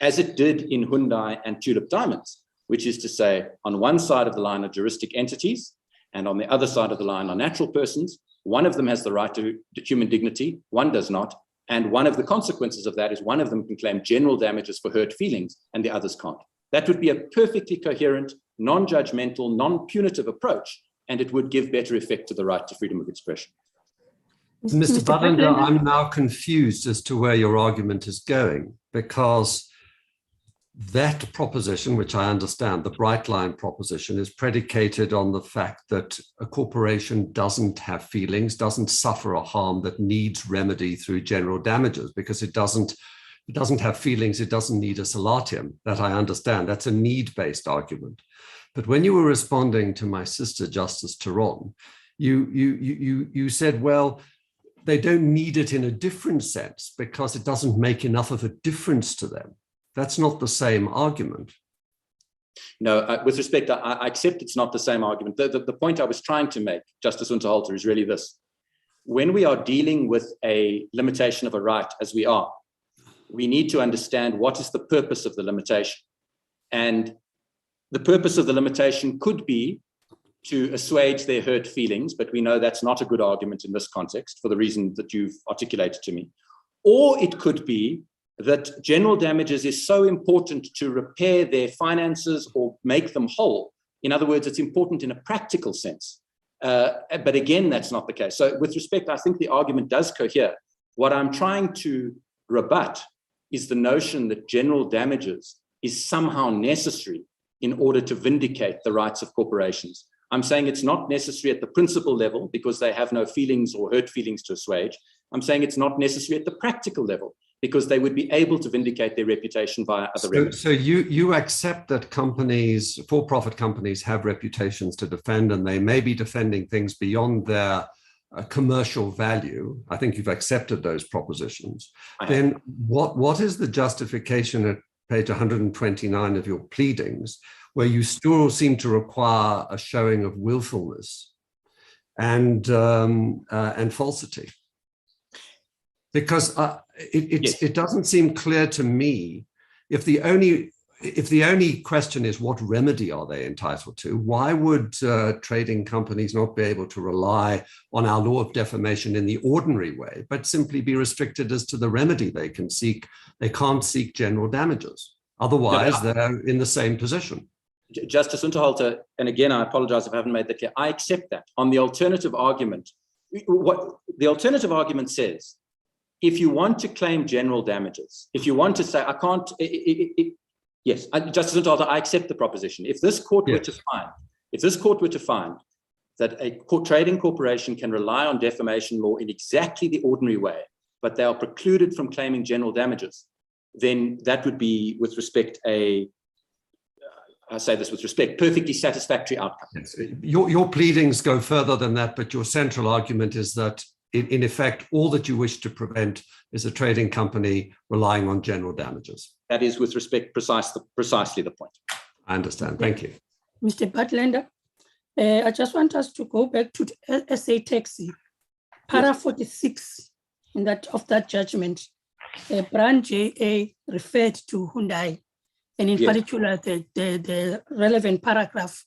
as it did in Hyundai and Tulip Diamonds, which is to say, on one side of the line are juristic entities, and on the other side of the line are natural persons. One of them has the right to human dignity, one does not. And one of the consequences of that is one of them can claim general damages for hurt feelings and the others can't. That would be a perfectly coherent, non-judgmental, non-punitive approach, and it would give better effect to the right to freedom of expression. Mr. Budlander, I'm now confused as to where your argument is going, because that proposition, which I understand, the bright line proposition, is predicated on the fact that a corporation doesn't have feelings, doesn't suffer a harm that needs remedy through general damages, because it doesn't have feelings, it doesn't need a salatium. That I understand. That's a need-based argument. But when you were responding to my sister, Justice Theron, you said, well, they don't need it in a different sense because it doesn't make enough of a difference to them. That's not the same argument. No, with respect, I accept it's not the same argument. The point I was trying to make, Justice Unterhalter, is really this. When we are dealing with a limitation of a right, as we are, we need to understand what is the purpose of the limitation. And the purpose of the limitation could be to assuage their hurt feelings, but we know that's not a good argument in this context for the reason that you've articulated to me. Or it could be that general damages is so important to repair their finances or make them whole. In other words, it's important in a practical sense. But again, that's not the case. So with respect, I think the argument does cohere. What I'm trying to rebut is the notion that general damages is somehow necessary in order to vindicate the rights of corporations. I'm saying it's not necessary at the principle level because they have no feelings or hurt feelings to assuage. I'm saying it's not necessary at the practical level because they would be able to vindicate their reputation via other remedies. So you accept that companies, for-profit companies, have reputations to defend, and they may be defending things beyond their commercial value. I think you've accepted those propositions. Then what is the justification at page 129 of your pleadings, where you still seem to require a showing of willfulness and falsity? Because it doesn't seem clear to me if the only question is what remedy are they entitled to, why would trading companies not be able to rely on our law of defamation in the ordinary way, but simply be restricted as to the remedy they can seek? They can't seek general damages. Otherwise, they're in the same position. Justice Unterhalter, and again, I apologize if I haven't made that clear. I accept that. On the alternative argument, what the alternative argument says, if you want to claim general damages, if you want to say, I can't, yes, Justice Unterhalter, I accept the proposition. If this court were to find, that a trading corporation can rely on defamation law in exactly the ordinary way, but they are precluded from claiming general damages, then that would be, with respect, I say this with respect, perfectly satisfactory outcome. Yes. Your pleadings go further than that, but your central argument is that, in effect, all that you wish to prevent is a trading company relying on general damages. That is, with respect, precisely the point. I understand. Thank you. Mr. Butlander, I just want us to go back to the SA Taxi, para 46 of that judgment. Brand JA referred to Hyundai, and in particular, the relevant paragraph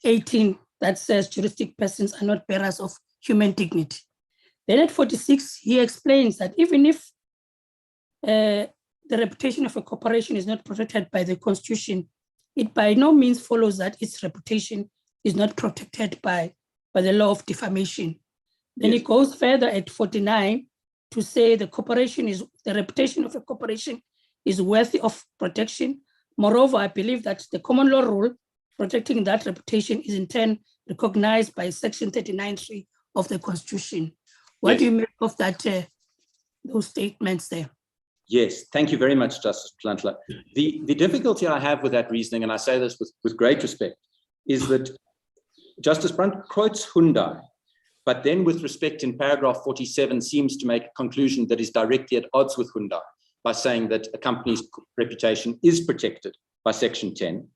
18 that says juristic persons are not bearers of human dignity. Then at 46, he explains that even if the reputation of a corporation is not protected by the Constitution, it by no means follows that its reputation is not protected by the law of defamation. Then he goes further at 49 to say the reputation of a corporation is worthy of protection. Moreover, I believe that the common law rule protecting that reputation is in turn recognized by Section 39(3) of the Constitution. What do you make of that? Those statements there? Yes, thank you very much, Justice Plantler. The difficulty I have with that reasoning, and I say this with great respect, is that Justice Brunt quotes Hyundai, but then with respect in paragraph 47 seems to make a conclusion that is directly at odds with Hyundai by saying that a company's reputation is protected by Section 10.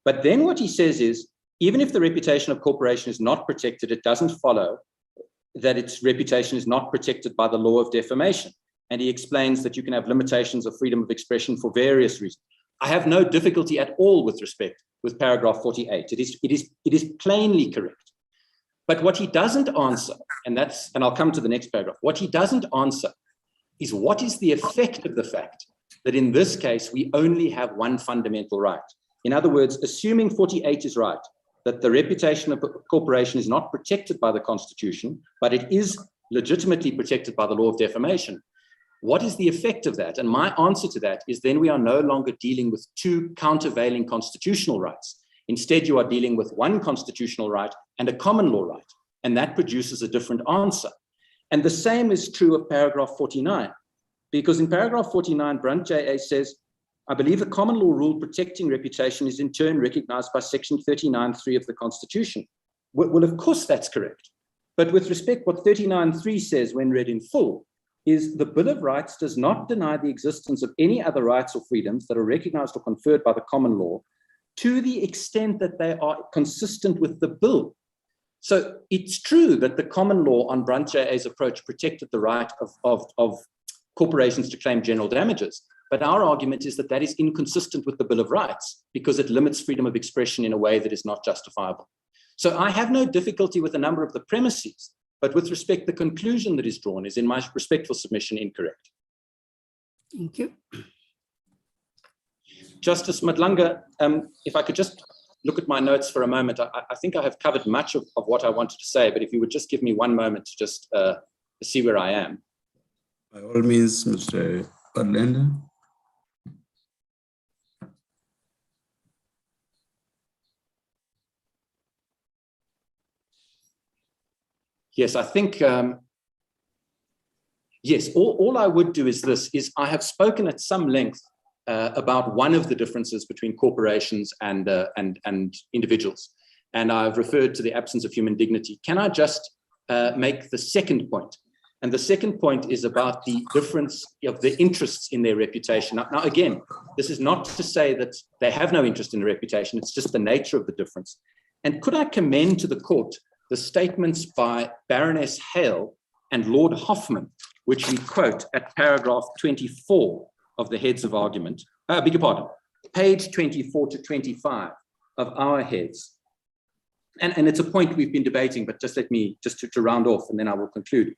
But then what he says is, even if the reputation of corporation is not protected, it doesn't follow that its reputation is not protected by the law of defamation. And he explains that you can have limitations of freedom of expression for various reasons. I have no difficulty at all with respect with paragraph 48. It is plainly correct. But what he doesn't answer, and I'll come to the next paragraph, what he doesn't answer is what is the effect of the fact that in this case, we only have one fundamental right. In other words, assuming 48 is right, that the reputation of a corporation is not protected by the Constitution, but it is legitimately protected by the law of defamation, What is the effect of that? And my answer to that is then we are no longer dealing with two countervailing constitutional rights. Instead, you are dealing with one constitutional right and a common law right, and that produces a different answer. And the same is true of paragraph 49, because in paragraph 49, Brunt JA says, I believe the common law rule protecting reputation is in turn recognized by section 39(3) of the Constitution. Well, of course that's correct. But with respect, what 39(3) says when read in full is the Bill of Rights does not deny the existence of any other rights or freedoms that are recognized or conferred by the common law to the extent that they are consistent with the bill. So it's true that the common law on Brunt JA's approach protected the right of corporations to claim general damages. But our argument is that that is inconsistent with the Bill of Rights because it limits freedom of expression in a way that is not justifiable. So I have no difficulty with a number of the premises, but with respect, the conclusion that is drawn is, in my respectful submission, incorrect. Thank you. Justice Madlanga, if I could just look at my notes for a moment, I think I have covered much of what I wanted to say, but if you would just give me one moment to just see where I am. By all means, Mr. Padlenda. Yes, I think, yes, all I would do is this, is I have spoken at some length about one of the differences between corporations and individuals. And I've referred to the absence of human dignity. Can I just make the second point? And the second point is about the difference of the interests in their reputation. Now, again, this is not to say that they have no interest in the reputation, it's just the nature of the difference. And could I commend to the court the statements by Baroness Hale and Lord Hoffman, which we quote at paragraph 24 of the heads of argument, beg your pardon, page 24 to 25 of our heads. And it's a point we've been debating, but just let me, just to round off, and then I will conclude.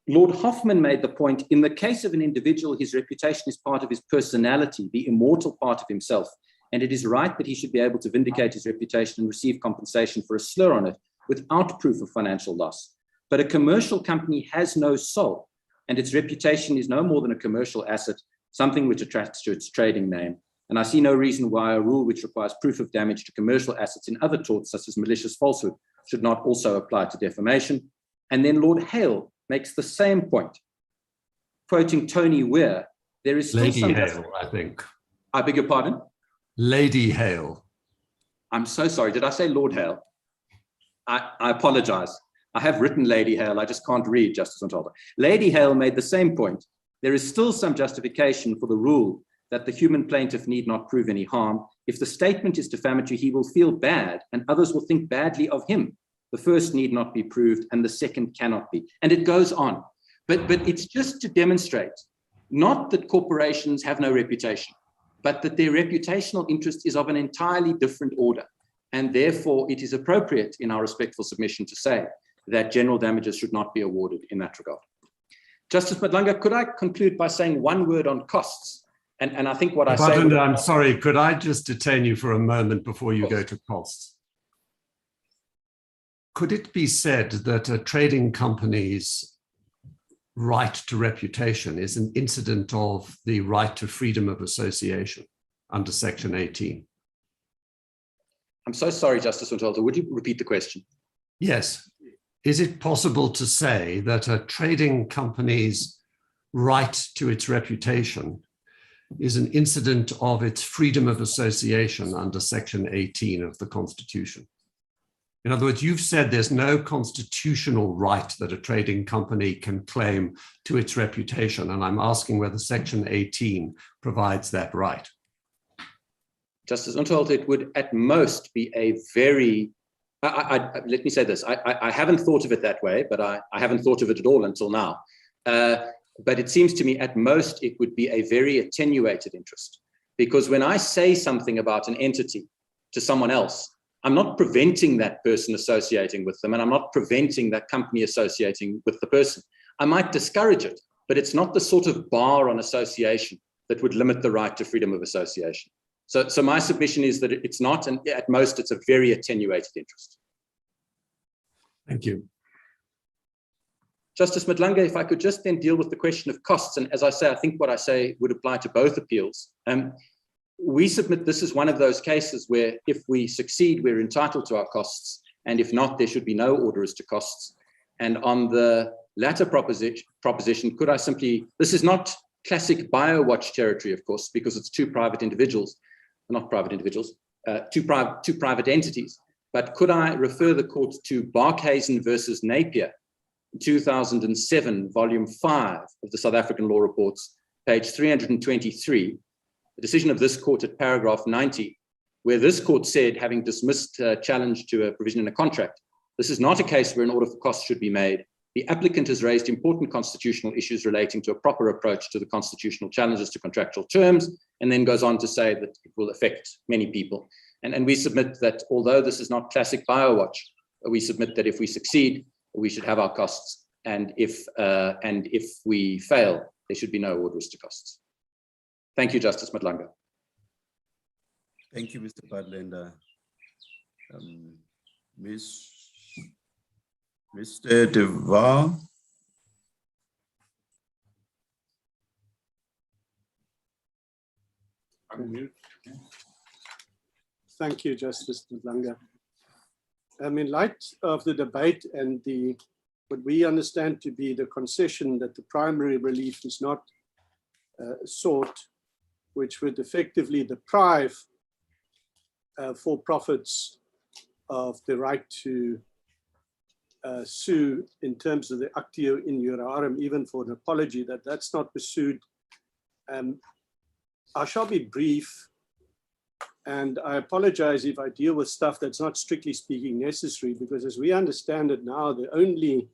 Lord Hoffman made the point, in the case of an individual, his reputation is part of his personality, the immortal part of himself, and it is right that he should be able to vindicate his reputation and receive compensation for a slur on it without proof of financial loss. But a commercial company has no soul, and its reputation is no more than a commercial asset, something which attracts to its trading name. And I see no reason why a rule which requires proof of damage to commercial assets in other torts, such as malicious falsehood, should not also apply to defamation. And then Lord Hale makes the same point. Quoting Tony Weir, there is still Lady some... Hale, I think. I beg your pardon? Lady Hale. I'm so sorry, did I say Lord Hale? I apologize. I have written Lady Hale, I just can't read, Justice Ontolda. Lady Hale made the same point. There is still some justification for the rule that the human plaintiff need not prove any harm. If the statement is defamatory, he will feel bad and others will think badly of him. The first need not be proved and the second cannot be. And it goes on. But it's just to demonstrate, not that corporations have no reputation, but that their reputational interest is of an entirely different order. And therefore, it is appropriate in our respectful submission to say that general damages should not be awarded in that regard. Justice Madlanga, could I conclude by saying one word on costs? And I think what I say... I'm sorry, could I just detain you for a moment before you go to costs? Could it be said that a trading company's right to reputation is an incident of the right to freedom of association under Section 18? I'm so sorry, Justice Ontolda. Would you repeat the question? Yes. Is it possible to say that a trading company's right to its reputation is an incident of its freedom of association under Section 18 of the Constitution? In other words, you've said there's no constitutional right that a trading company can claim to its reputation, and I'm asking whether Section 18 provides that right. Justice Ontolda, it would at most be a very, let me say this, I haven't thought of it that way, but I haven't thought of it at all until now. But it seems to me at most it would be a very attenuated interest, because when I say something about an entity to someone else, I'm not preventing that person associating with them, and I'm not preventing that company associating with the person. I might discourage it, but it's not the sort of bar on association that would limit the right to freedom of association. So my submission is that it's not, and at most it's a very attenuated interest. Thank you. Justice Madlanga, if I could just then deal with the question of costs. And as I say, I think what I say would apply to both appeals. We submit this is one of those cases where if we succeed, we're entitled to our costs. And if not, there should be no order as to costs. And on the latter proposition, could I simply, this is not classic BioWatch territory, of course, because it's two private individuals, not private individuals, two private entities. But could I refer the court to Barkhuizen versus Napier, 2007, volume 5 of the South African Law Reports, page 323, the decision of this court at paragraph 90, where this court said, having dismissed a challenge to a provision in a contract, this is not a case where an order for costs should be made. The applicant has raised important constitutional issues relating to a proper approach to the constitutional challenges to contractual terms, and then goes on to say that it will affect many people. And we submit that although this is not classic BioWatch, we submit that if we succeed, we should have our costs. And if we fail, there should be no orders to costs. Thank you, Justice Madlanga. Thank you, Mr. Padlender. Mr. Devar. Thank you, Justice Madlanga. In light of the debate and what we understand to be the concession that the primary relief is not sought, which would effectively deprive for-profits of the right to sue in terms of the actio in jurarum, even for an apology, that's not pursued. I shall be brief, and I apologize if I deal with stuff that's not strictly speaking necessary, because as we understand it now, the only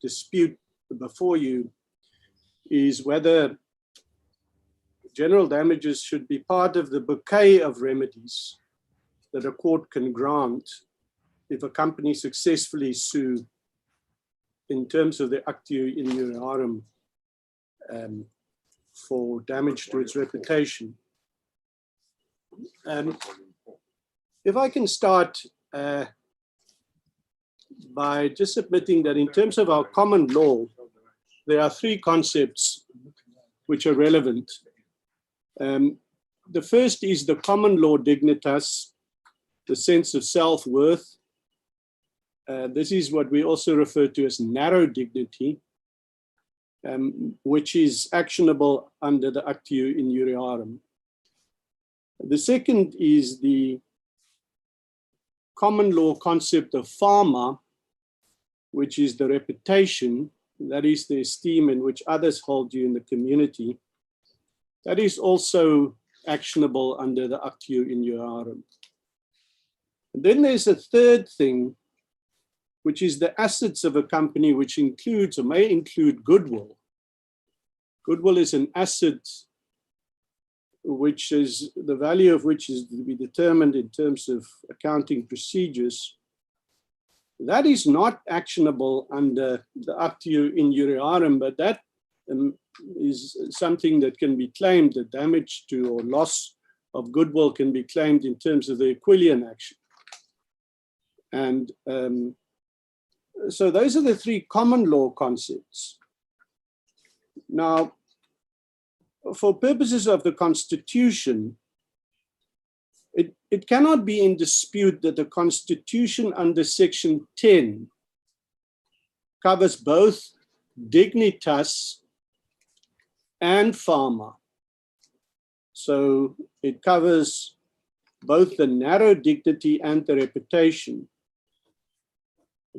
dispute before you is whether general damages should be part of the bouquet of remedies that a court can grant if a company successfully sue in terms of the actio in jurarum for damage to its reputation. If I can start by just submitting that in terms of our common law, there are three concepts which are relevant. The first is the common law dignitas, the sense of self-worth. This is what we also refer to as narrow dignity, which is actionable under the actio in jurarum. The second is the common law concept of pharma, which is the reputation, that is the esteem in which others hold you in the community. That is also actionable under the actio in jurarum. And then there's a third thing, which is the assets of a company, which includes or may include goodwill. Goodwill is an asset which is the value of which is to be determined in terms of accounting procedures. That is not actionable under the actio in jurarum, but that is something that can be claimed. The damage to or loss of goodwill can be claimed in terms of the Aquilian action. And so those are the three common law concepts. Now, for purposes of the Constitution, it cannot be in dispute that the Constitution under Section 10 covers both dignitas and pharma. So it covers both the narrow dignity and the reputation.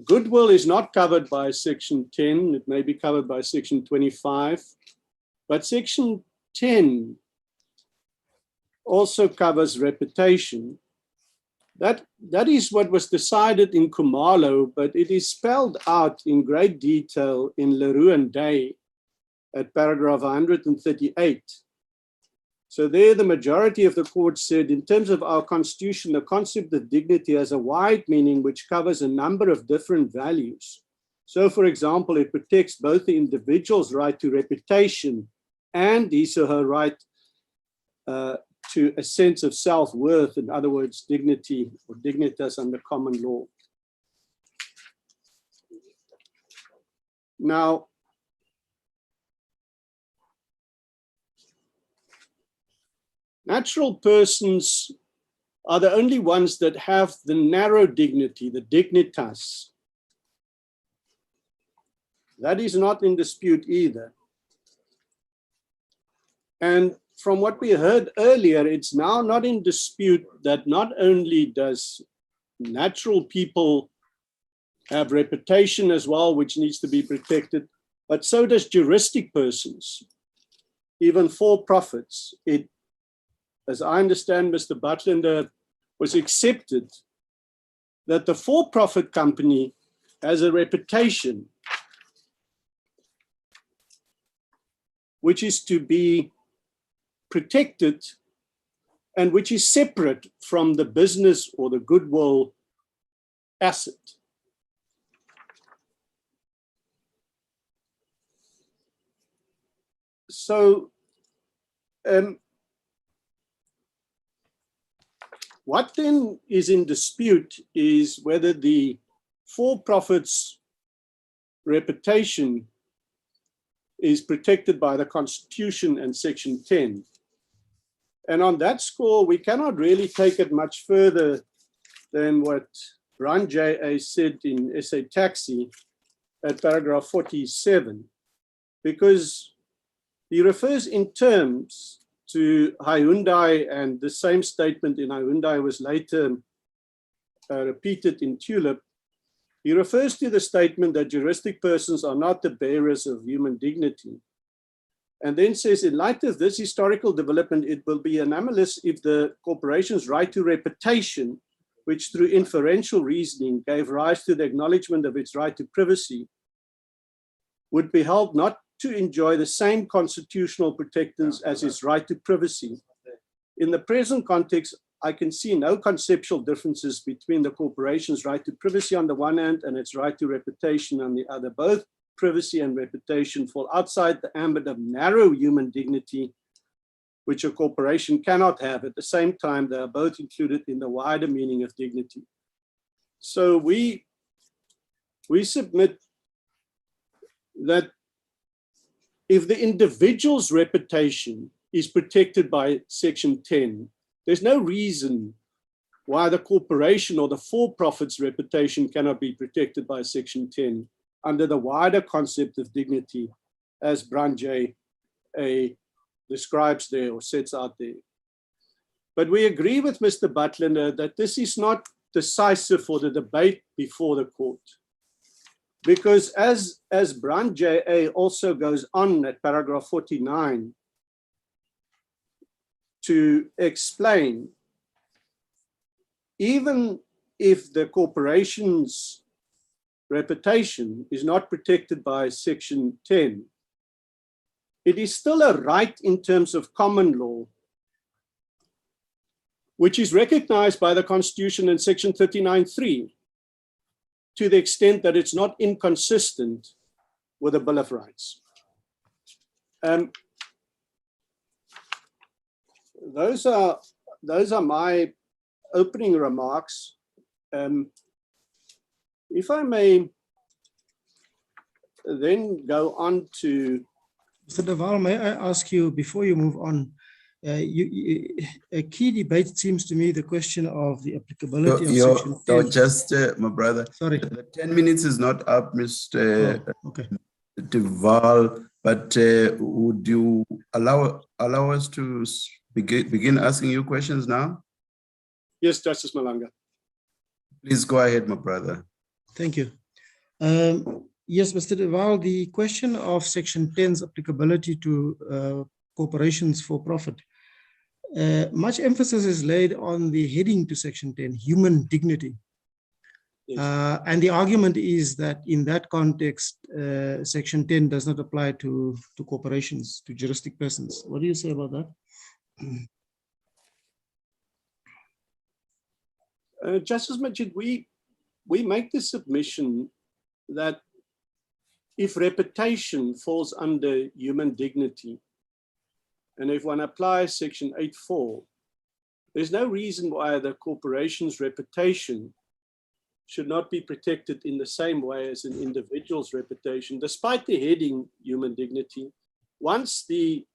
Goodwill is not covered by Section 10. It may be covered by Section 25, but Section 10 also covers reputation. That is what was decided in Khumalo, but it is spelled out in great detail in Leroux and Day at paragraph 138. So there the majority of the court said, in terms of our Constitution, the concept of dignity has a wide meaning which covers a number of different values. So for example, it protects both the individual's right to reputation and his or her right to a sense of self-worth, in other words, dignity or dignitas under common law. Now, natural persons are the only ones that have the narrow dignity, the dignitas. That is not in dispute either. And from what we heard earlier, it's now not in dispute that not only does natural people have reputation as well, which needs to be protected, but so does juristic persons, even for-profits. It, as I understand, Mr. Butler, was accepted that the for-profit company has a reputation which is to be protected and which is separate from the business or the goodwill asset. So, what then is in dispute is whether the for-profit's reputation is protected by the Constitution and Section 10. And on that score, we cannot really take it much further than what Brian J.A. said in SA Taxi at paragraph 47, because he refers in terms to Hyundai, and the same statement in Hyundai was later repeated in Tulip. He refers to the statement that juristic persons are not the bearers of human dignity. And then says, in light of this historical development, it will be anomalous if the corporation's right to reputation, which through inferential reasoning gave rise to the acknowledgement of its right to privacy, would be held not to enjoy the same constitutional protections as its right to privacy. In the present context, I can see no conceptual differences between the corporation's right to privacy on the one hand and its right to reputation on the other. Both privacy and reputation fall outside the ambit of narrow human dignity, which a corporation cannot have. At the same time, they are both included in the wider meaning of dignity. So we submit that if the individual's reputation is protected by Section 10, there's no reason why the corporation or the for-profit's reputation cannot be protected by Section 10 under the wider concept of dignity, as Brian J.A. describes there or sets out there. But we agree with Mr. Butler that this is not decisive for the debate before the court. Because as Brian J.A. also goes on at paragraph 49, to explain, even if the corporation's reputation is not protected by Section 10, it is still a right in terms of common law, which is recognized by the Constitution in Section 39(3), to the extent that it's not inconsistent with the Bill of Rights. Those are my opening remarks. If I may then go on to... Mr. De Waal, may I ask you, before you move on, a key debate seems to me the question of the applicability of Section 10. Just, my brother, sorry. The 10 minutes is not up, Mr. Okay. De Waal, but would you allow us to begin asking you questions now? Yes, Justice Malanga. Please go ahead, my brother. Thank you. Yes, Mr. De Waal, the question of Section 10's applicability to corporations for profit. Much emphasis is laid on the heading to Section 10, human dignity. Yes. And the argument is that in that context, Section 10 does not apply to corporations, to juristic persons. What do you say about that? Justice Majid, we make the submission that if reputation falls under human dignity, and if one applies Section 8(4), there's no reason why the corporation's reputation should not be protected in the same way as an individual's reputation, despite the heading human dignity. Once the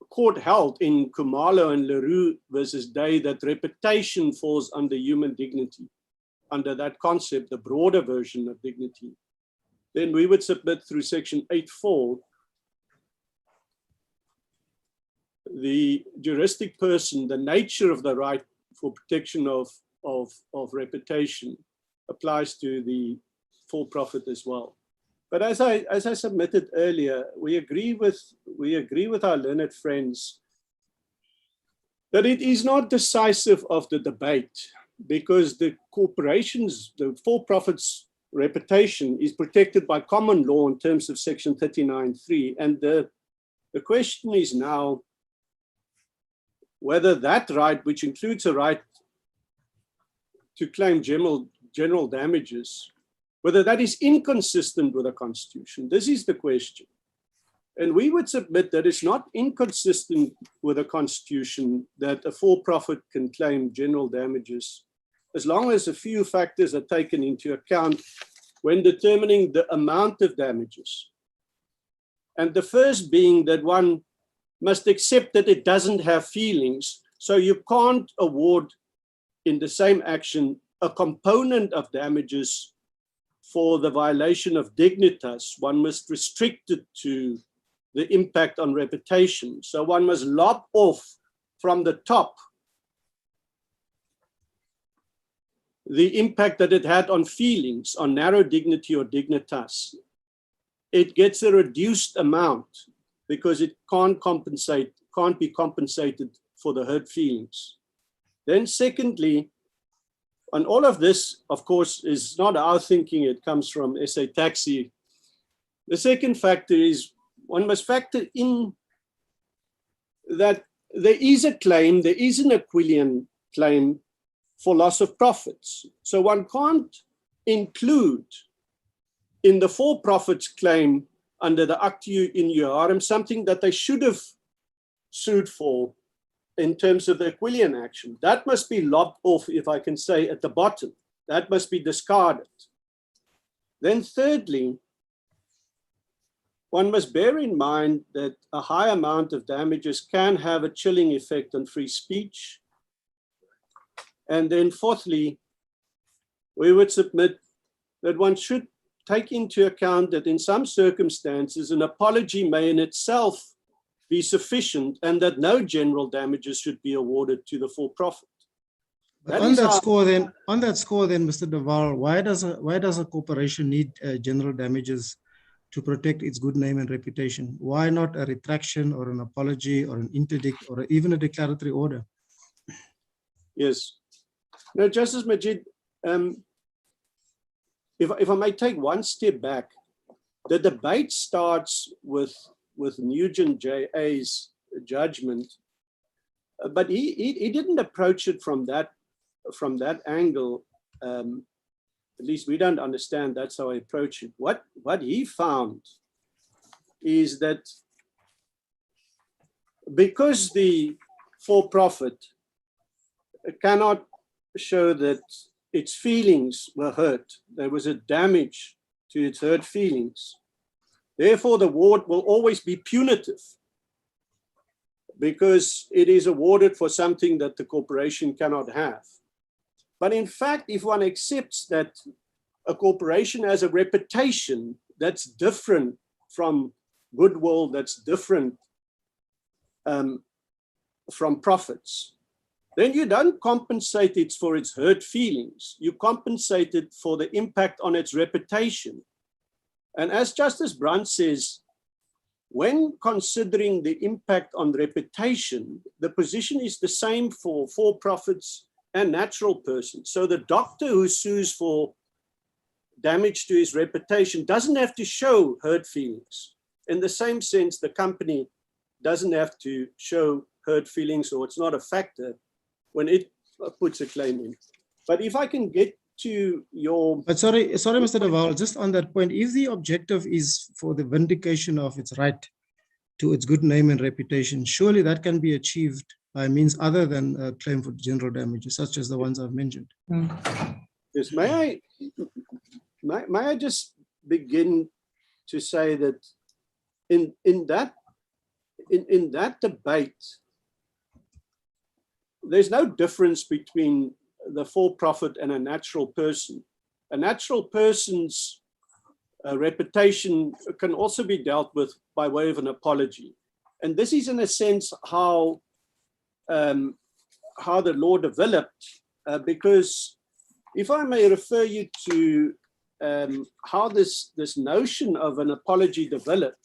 court held in Kumalo and Leroux versus Day that reputation falls under human dignity, under that concept, the broader version of dignity, then we would submit through section 8.4 the juristic person, the nature of the right for protection of reputation applies to the for-profit as well. But as I submitted earlier, we agree with our learned friends that it is not decisive of the debate, because the corporations, the for-profits reputation is protected by common law in terms of section 39.3. And the question is now whether that right, which includes a right to claim general damages, whether that is inconsistent with the Constitution. This is the question. And we would submit that it's not inconsistent with the Constitution that a for-profit can claim general damages, as long as a few factors are taken into account when determining the amount of damages. And the first being that one must accept that it doesn't have feelings, so you can't award in the same action a component of damages for the violation of dignitas. One must restrict it to the impact on reputation. So one must lop off from the top the impact that it had on feelings, on narrow dignity or dignitas. It gets a reduced amount because it can't be compensated for the hurt feelings. Then secondly, and all of this, of course, is not our thinking, it comes from SA Taxi. The second factor is one must factor in that there is a claim, there is an Aquilian claim for loss of profits. So one can't include in the for-profits claim under the Actu in Juharum something that they should have sued for in terms of the Aquilian action. That must be lopped off, if I can say, at the bottom. That must be discarded. Then thirdly, one must bear in mind that a high amount of damages can have a chilling effect on free speech. And then fourthly, we would submit that one should take into account that in some circumstances, an apology may in itself be sufficient and that no general damages should be awarded to the for-profit. On that score, then, Mr. Duval, why does a corporation need general damages to protect its good name and reputation? Why not a retraction or an apology or an interdict or even a declaratory order? Yes. Now, Justice Majid, if I may take one step back, the debate starts with Nugent J.A.'s judgment, but he didn't approach it from that angle. At least we don't understand that's how I approach it. What he found is that because the for-profit cannot show that its feelings were hurt, there was a damage to its hurt feelings, therefore the award will always be punitive because it is awarded for something that the corporation cannot have. But in fact, if one accepts that a corporation has a reputation that's different from goodwill, that's different from profits, then you don't compensate it for its hurt feelings. You compensate it for the impact on its reputation. And as Justice Brandt says, when considering the impact on reputation, the position is the same for for-profits and natural persons. So the doctor who sues for damage to his reputation doesn't have to show hurt feelings. In the same sense, the company doesn't have to show hurt feelings, or it's not a factor when it puts a claim in. But if I can get to your... But sorry, Mr. Duval, just on that point, if the objective is for the vindication of its right to its good name and reputation, surely that can be achieved by means other than a claim for general damages, such as the ones I've mentioned. Yes, may I just begin to say that in that debate, there's no difference between the for-profit and a natural person. A natural person's reputation can also be dealt with by way of an apology. And this is in a sense how the law developed, because if I may refer you to how this notion of an apology developed,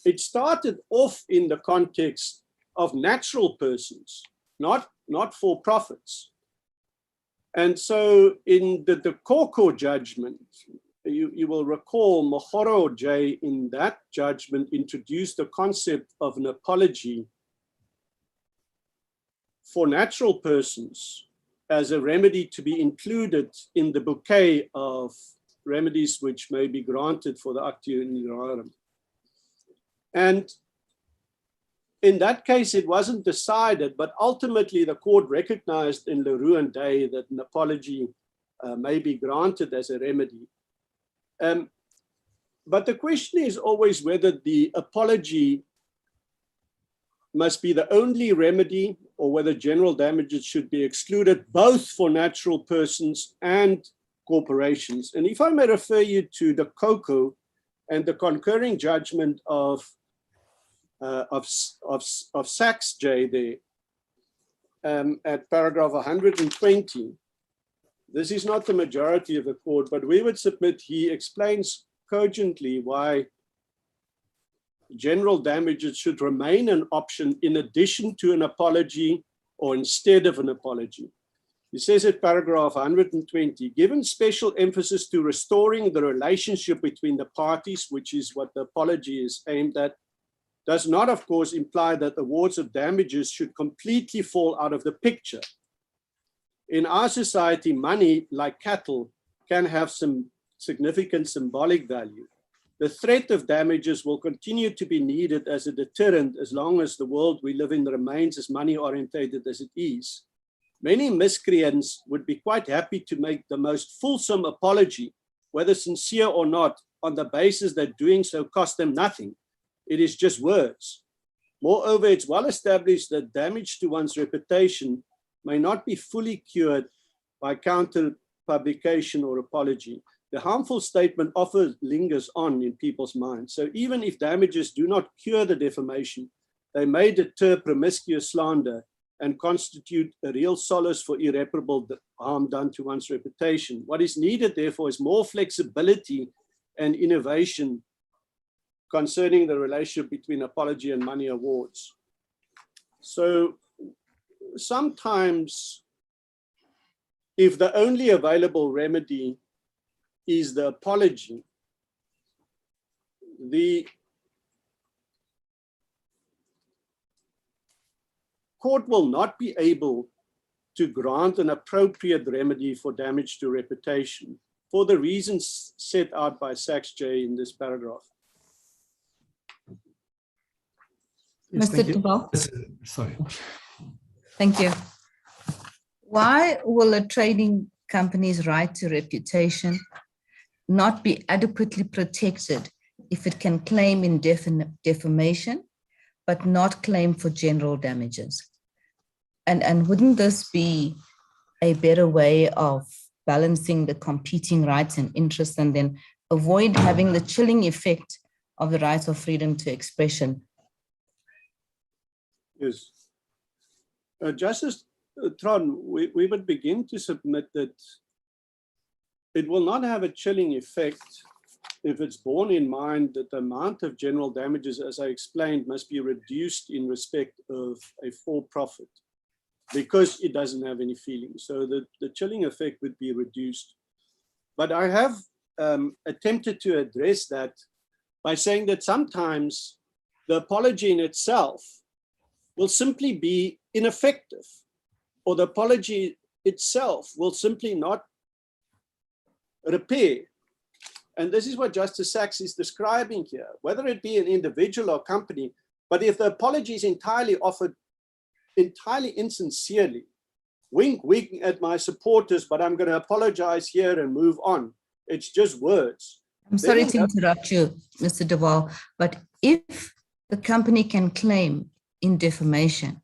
it started off in the context of natural persons, not for-profits. And so in the Koko judgment, you will recall Mohoro J in that judgment introduced the concept of an apology for natural persons as a remedy to be included in the bouquet of remedies which may be granted for the actio ignorarum. And in that case, it wasn't decided, but ultimately the court recognized in Leroux and Day that an apology may be granted as a remedy. But the question is always whether the apology must be the only remedy or whether general damages should be excluded both for natural persons and corporations. And if I may refer you to the COCO and the concurring judgment of Sachs J there at paragraph 120, this is not the majority of the court, but we would submit he explains cogently why general damages should remain an option in addition to an apology or instead of an apology. He says at paragraph 120, given special emphasis to restoring the relationship between the parties, which is what the apology is aimed at, does not, of course, imply that awards of damages should completely fall out of the picture. In our society, money, like cattle, can have some significant symbolic value. The threat of damages will continue to be needed as a deterrent as long as the world we live in remains as money-orientated as it is. Many miscreants would be quite happy to make the most fulsome apology, whether sincere or not, on the basis that doing so cost them nothing. It is just words. Moreover, it's well established that damage to one's reputation may not be fully cured by counter publication or apology. The harmful statement often lingers on in people's minds. So even if damages do not cure the defamation, they may deter promiscuous slander and constitute a real solace for irreparable harm done to one's reputation. What is needed, therefore, is more flexibility and innovation concerning the relationship between apology and money awards. So sometimes, if the only available remedy is the apology, the court will not be able to grant an appropriate remedy for damage to reputation for the reasons set out by Sachs J in this paragraph. Yes, Mr. Duval. Sorry. Thank you. Why will a trading company's right to reputation not be adequately protected if it can claim in defamation, but not claim for general damages? And wouldn't this be a better way of balancing the competing rights and interests and then avoid having the chilling effect of the right of freedom to expression? Yes. Justice Tron, we would begin to submit that it will not have a chilling effect if it's borne in mind that the amount of general damages, as I explained, must be reduced in respect of a for-profit because it doesn't have any feelings. So the chilling effect would be reduced. But I have attempted to address that by saying that sometimes the apology in itself will simply be ineffective, or the apology itself will simply not repair. And this is what Justice Sachs is describing here, whether it be an individual or company, but if the apology is entirely offered entirely insincerely, wink, wink at my supporters, but I'm going to apologize here and move on. It's just words. I'm sorry to interrupt you, Mr. Duval, but if the company can claim in defamation,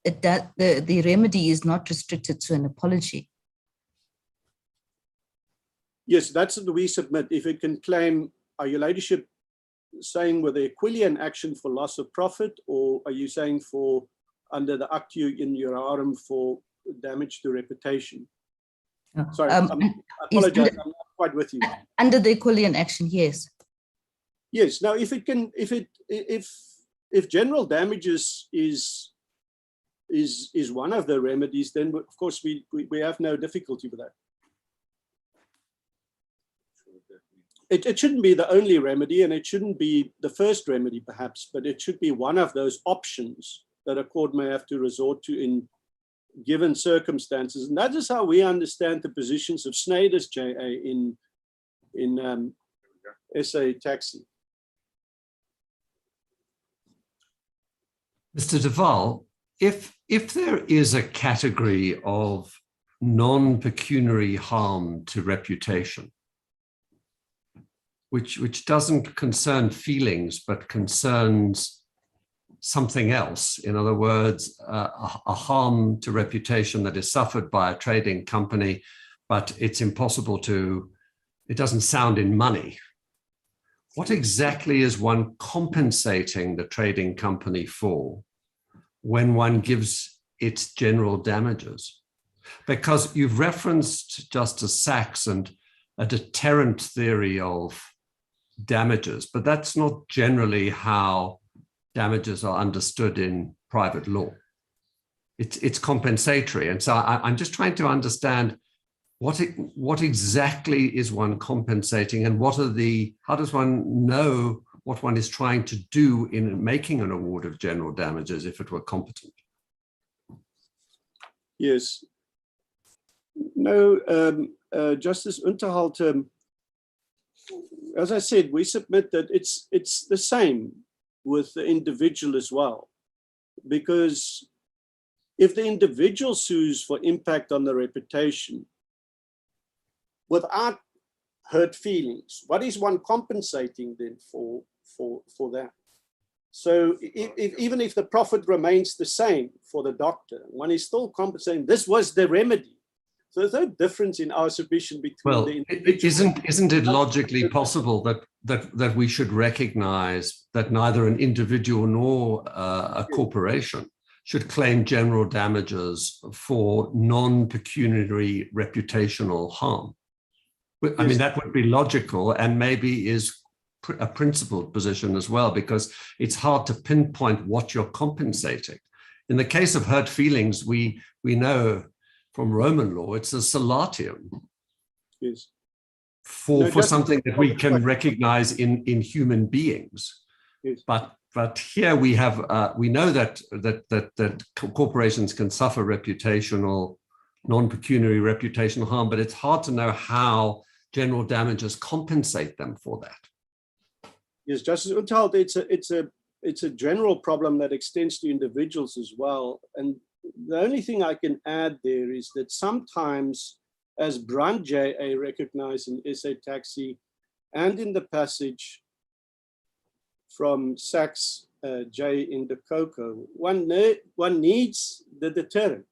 that the remedy is not restricted to an apology. Yes, that's what we submit. If it can claim, are your ladyship saying with the Aquilian action for loss of profit, or are you saying for under the actu in Jurarum for damage to reputation? Sorry, I apologize. I'm not quite with you. Under the Aquilian action, yes. Yes. Now, if it can, if general damages is one of the remedies, then of course we have no difficulty with that. It shouldn't be the only remedy, and it shouldn't be the first remedy, perhaps, but it should be one of those options that a court may have to resort to in given circumstances. And that is how we understand the positions of Snyder's JA in SA Taxi. Mr. Duval, if there is a category of non-pecuniary harm to reputation, which doesn't concern feelings, but concerns something else. In other words, a harm to reputation that is suffered by a trading company, but it's impossible to, it doesn't sound in money. What exactly is one compensating the trading company for when one gives its general damages? Because you've referenced Justice Sachs and a deterrent theory of damages, but that's not generally how damages are understood in private law. It's compensatory. And so I'm just trying to understand what exactly is one compensating, and how does one know what one is trying to do in making an award of general damages if it were competent? Yes. No, Justice Unterhalter, as I said, we submit that it's the same with the individual as well, because if the individual sues for impact on the reputation without hurt feelings, what is one compensating then for that? So even if the profit remains the same for the doctor, one is still compensating. This was the remedy. So there's no difference in our submission between the individual. Isn't it logically possible that we should recognize that neither an individual nor a corporation should claim general damages for non-pecuniary reputational harm? I mean, that would be logical, and maybe is a principled position as well, because it's hard to pinpoint what you're compensating. In the case of hurt feelings, we know from Roman law, it's a salatium. Yes. For something that we can recognize in human beings. Yes. But here we have we know that corporations can suffer reputational, non-pecuniary reputational harm, but it's hard to know how general damages compensate them for that. Yes, Justice Unterhalter, it's a general problem that extends to individuals as well. And the only thing I can add there is that sometimes, as Brand JA recognized in SA Taxi and in the passage from Sachs J in the Cocoa, one needs the deterrent.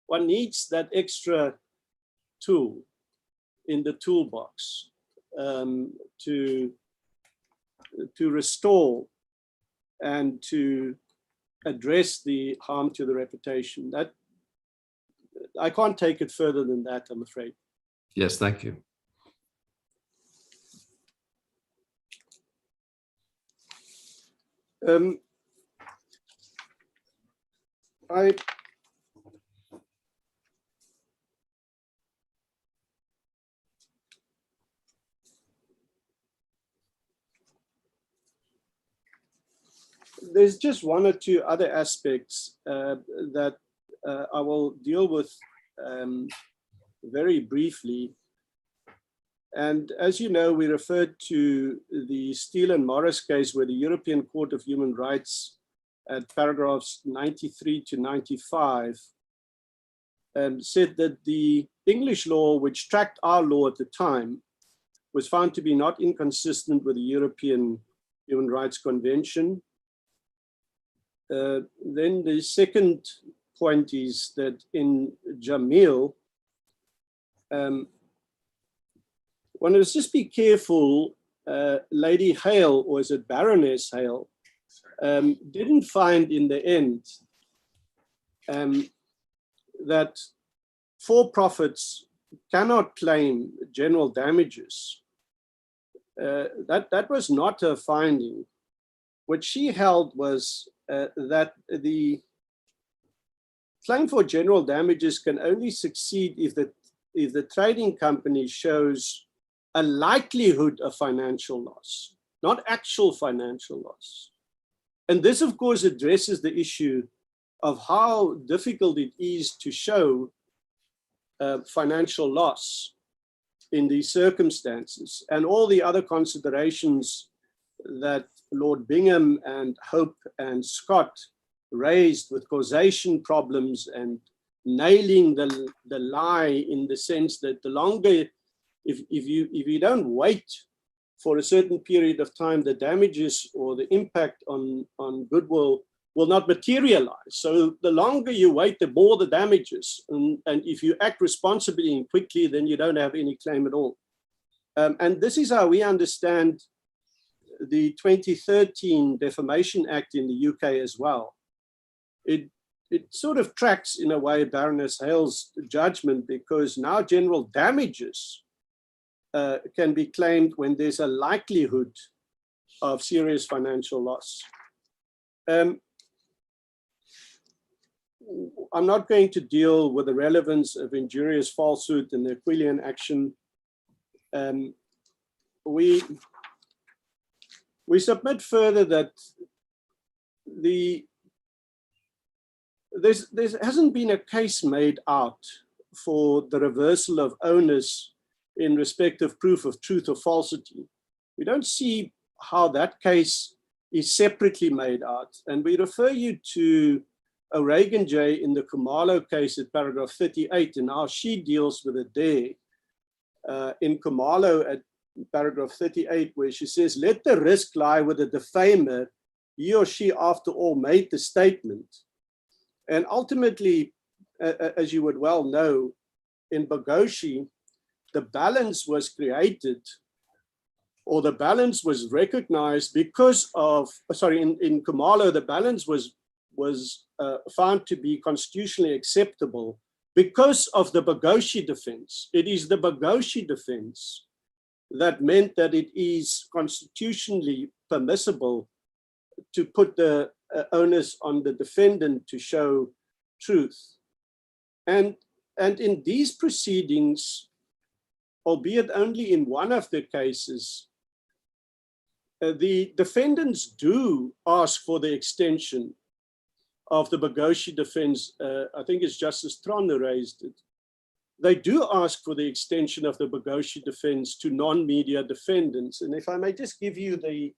One needs that extra tool in the toolbox to restore and to address the harm to the reputation. That I can't take it further than that, I'm afraid. Yes, thank you. There's just one or two other aspects that I will deal with very briefly. And as you know, we referred to the Steele and Morris case, where the European Court of Human Rights at paragraphs 93 to 95, said that the English law, which tracked our law at the time, was found to be not inconsistent with the European Human Rights Convention. Then the second point is that in Jamil, one must just be careful. Lady Hale, or is it Baroness Hale, didn't find in the end that for-profits cannot claim general damages. That was not her finding. What she held was that the claim for general damages can only succeed if the trading company shows a likelihood of financial loss, not actual financial loss. And this, of course, addresses the issue of how difficult it is to show financial loss in these circumstances, and all the other considerations that Lord Bingham and Hope and Scott raised with causation problems and nailing the lie, in the sense that the longer, if you don't wait for a certain period of time, the damages or the impact on goodwill will not materialize. So the longer you wait, the more the damages. And if you act responsibly and quickly, then you don't have any claim at all. And this is how we understand the 2013 Defamation Act in the UK as well. It sort of tracks, in a way, Baroness Hale's judgment, because now general damages can be claimed when there's a likelihood of serious financial loss. I'm not going to deal with the relevance of injurious falsehood and the Aquilian action. We submit further that there hasn't been a case made out for the reversal of onus in respect of proof of truth or falsity. We don't see how that case is separately made out. And we refer you to O'Regan J in the Khumalo case at paragraph 38, and how she deals with it there. In Khumalo at paragraph 38, where she says, let the risk lie with the defamer. He or she, after all, made the statement. And ultimately, as you would well know, in Bogoshi, the balance was created, or the balance was recognized because of, sorry, in Khumalo, the balance was found to be constitutionally acceptable because of the Bogoshi defense. It is the Bogoshi defense that meant that it is constitutionally permissible to put the onus on the defendant to show truth. And in these proceedings, albeit only in one of the cases, the defendants do ask for the extension of the Bogoshi defense. I think it's Justice Tron who raised it. They do ask for the extension of the Bogoshi defense to non-media defendants. And if I may just give you the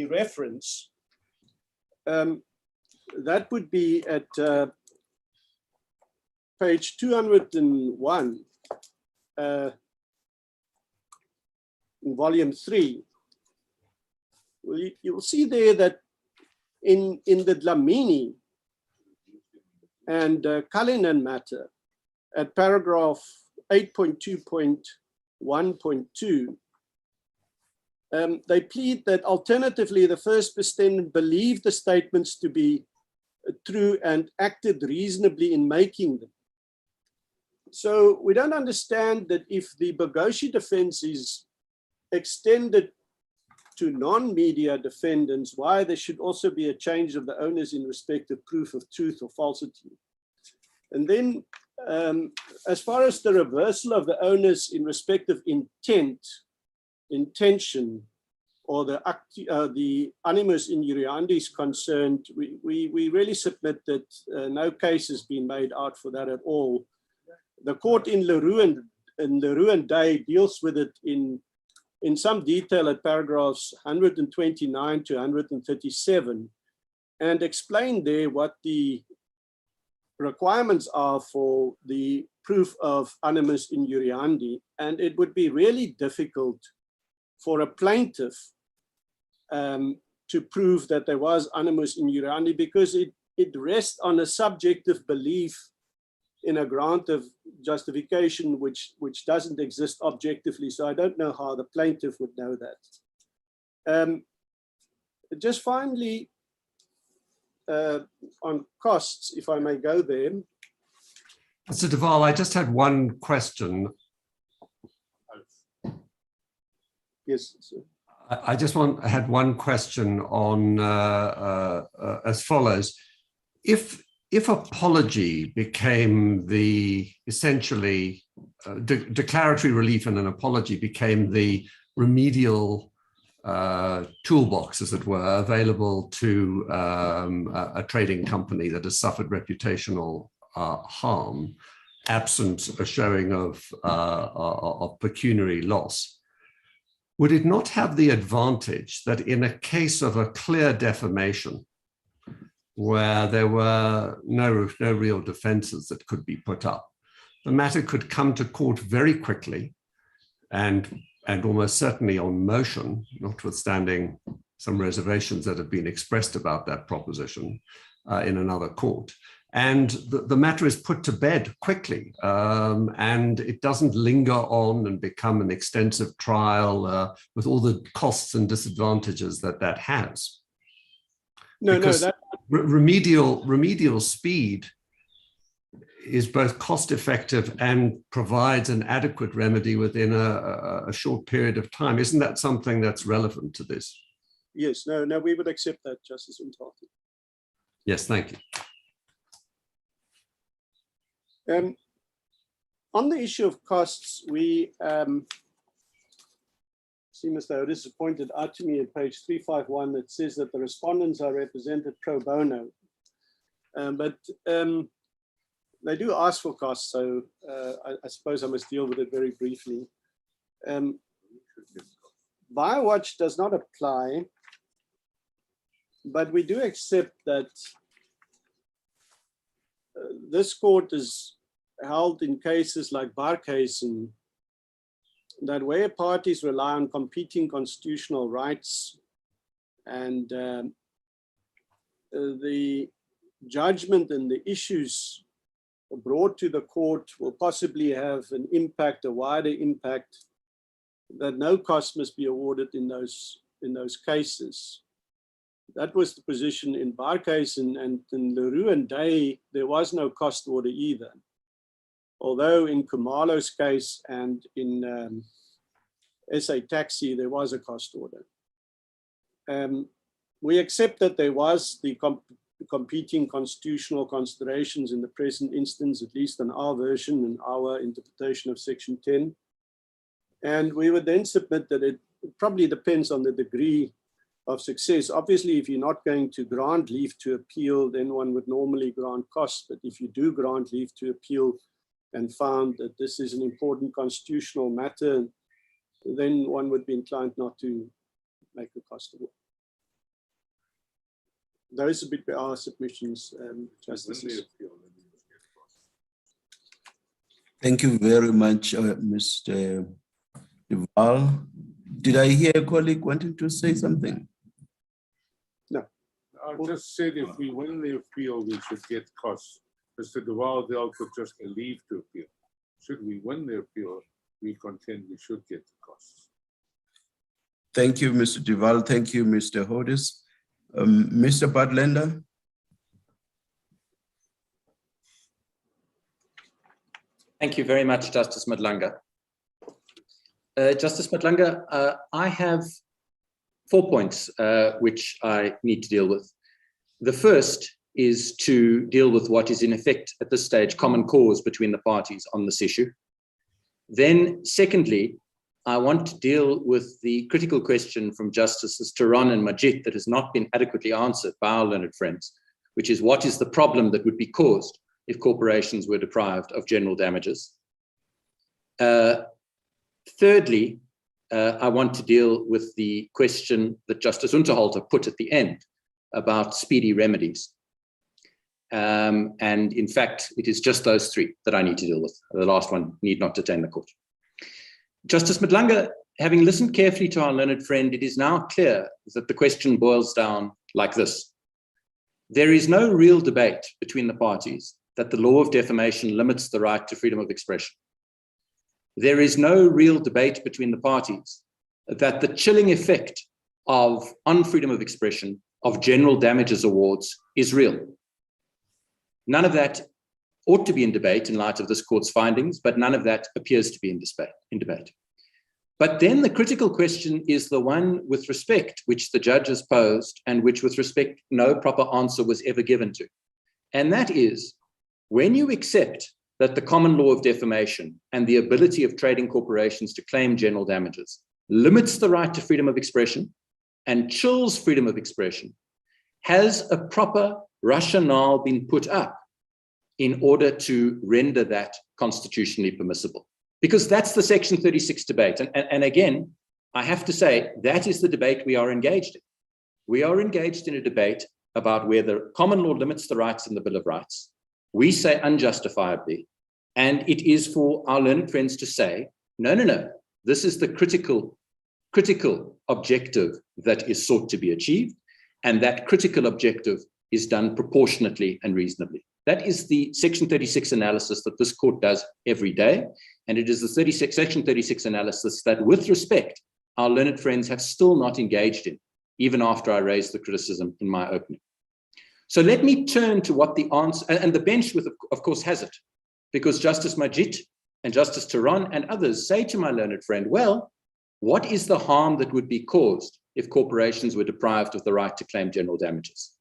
reference, that would be at page 201 in volume 3. Well, you'll see there that in the Dlamini and Cullinan matter, at paragraph 8.2.1.2, they plead that alternatively, the first defendant believed the statements to be true and acted reasonably in making them. So we don't understand that if the Bogoshi defense is extended to non-media defendants, why there should also be a change of the onus in respect of proof of truth or falsity. And then as far as the reversal of the onus in respect of intention, or the animus injuriandi is concerned, we really submit that no case has been made out for that at all. The court in Leroux and Day deals with it in some detail at paragraphs 129 to 137. and explain there what the requirements are for the proof of animus injuriandi, and it would be really difficult for a plaintiff to prove that there was animus injuriandi, because it rests on a subjective belief in a grant of justification which doesn't exist objectively. So I don't know how the plaintiff would know that. Just finally, on costs, if I may go there. Mr. Duval, I just had one question. Yes, sir. I just had one question on as follows. If apology became the essentially declaratory relief and an apology became the remedial toolbox, as it were, available to a trading company that has suffered reputational harm, absent a showing of pecuniary loss, would it not have the advantage that in a case of a clear defamation, where there were no real defenses that could be put up, the matter could come to court very quickly and almost certainly on motion, notwithstanding some reservations that have been expressed about that proposition in another court. And the matter is put to bed quickly, and it doesn't linger on and become an extensive trial with all the costs and disadvantages that has. Because remedial speed is both cost effective and provides an adequate remedy within a short period of time. Isn't that something that's relevant to this? Yes, no, we would accept that, Justice Untalti. Yes, thank you. On the issue of costs, we see Mr. Otis has pointed out to me at page 351 that says that the respondents are represented pro bono. But they do ask for costs, so I suppose I must deal with it very briefly. BioWatch does not apply, but we do accept that this court is held in cases like Barkhuizen, that where parties rely on competing constitutional rights and the judgment and the issues brought to the court will possibly have an impact, a wider impact, that no cost must be awarded in those cases. That was the position in Barkhuizen, and in Leroux and Day, there was no cost order either. Although in Kumalo's case and in SA Taxi, there was a cost order. We accept that there was the competing constitutional considerations in the present instance, at least in our version and our interpretation of Section 10. And we would then submit that it probably depends on the degree of success. Obviously, if you're not going to grant leave to appeal, then one would normally grant costs. But if you do grant leave to appeal and found that this is an important constitutional matter, then one would be inclined not to make a cost award. Those would be our submissions, Justices. Thank you very much, Mr. Duval. Did I hear a colleague wanting to say something? No. I just said if we win the appeal, we should get costs. Mr. Duval dealt with just a leave to appeal. Should we win the appeal, we contend we should get the costs. Thank you, Mr. Duval. Thank you, Mr. Hodis. Mr. Badlender. Thank you very much, Justice Madlanga. Justice Madlanga, I have 4 points which I need to deal with. The first is to deal with what is in effect at this stage common cause between the parties on this issue. Then secondly, I want to deal with the critical question from Justices Turon and Majid that has not been adequately answered by our learned friends, which is what is the problem that would be caused if corporations were deprived of general damages. Thirdly, I want to deal with the question that Justice Unterhalter put at the end, about speedy remedies. And in fact, it is just those three that I need to deal with. The last one need not detain the court. Justice Madlanga, having listened carefully to our learned friend, it is now clear that the question boils down like this. There is no real debate between the parties that the law of defamation limits the right to freedom of expression. There is no real debate between the parties that the chilling effect on freedom of expression of general damages awards is real. None of that ought to be in debate in light of this court's findings, but none of that appears to be in debate. But then the critical question is the one with respect which the judges posed and which with respect no proper answer was ever given to. And that is, when you accept that the common law of defamation and the ability of trading corporations to claim general damages limits the right to freedom of expression and chills freedom of expression, has a proper rationale been put up in order to render that constitutionally permissible? Because that's the Section 36 debate. And again, I have to say, that is the debate we are engaged in. We are engaged in a debate about whether common law limits the rights in the Bill of Rights. We say unjustifiably, and it is for our learned friends to say, no, this is the critical objective that is sought to be achieved, and that critical objective is done proportionately and reasonably. That is the Section 36 analysis that this court does every day, and it is the Section 36 analysis that, with respect, our learned friends have still not engaged in, even after I raised the criticism in my opening. So let me turn to what the answer, and the bench, of course, has it, because Justice Majid and Justice Turan and others say to my learned friend, well, what is the harm that would be caused if corporations were deprived of the right to claim general damages?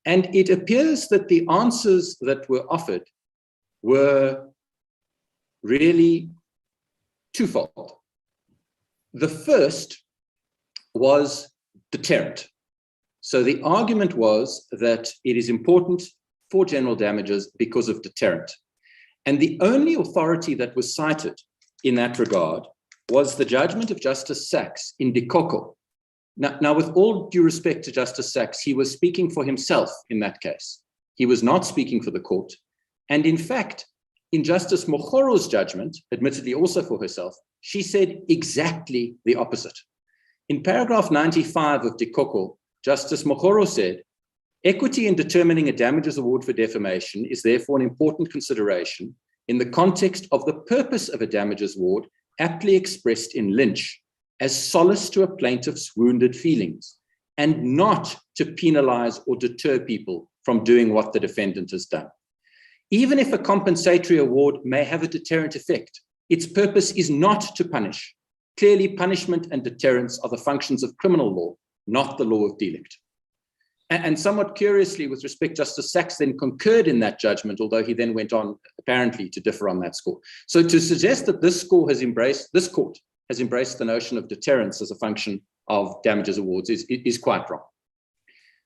And it appears that the answers that were offered were really twofold. The first was deterrent. So the argument was that it is important for general damages because of deterrent. And the only authority that was cited in that regard was the judgment of Justice Sachs in De Coco. Now, with all due respect to Justice Sachs, he was speaking for himself in that case. He was not speaking for the court. And in fact, in Justice Mokhoro's judgment, admittedly also for herself, she said exactly the opposite. In paragraph 95 of De Coco, Justice Mokhoro said, equity in determining a damages award for defamation is therefore an important consideration in the context of the purpose of a damages award aptly expressed in Lynch as solace to a plaintiff's wounded feelings and not to penalize or deter people from doing what the defendant has done. Even if a compensatory award may have a deterrent effect, its purpose is not to punish. Clearly, punishment and deterrence are the functions of criminal law, not the law of delict. And somewhat curiously, with respect, Justice Sachs then concurred in that judgment, although he then went on apparently to differ on that score. So to suggest that this court has embraced the notion of deterrence as a function of damages awards is quite wrong.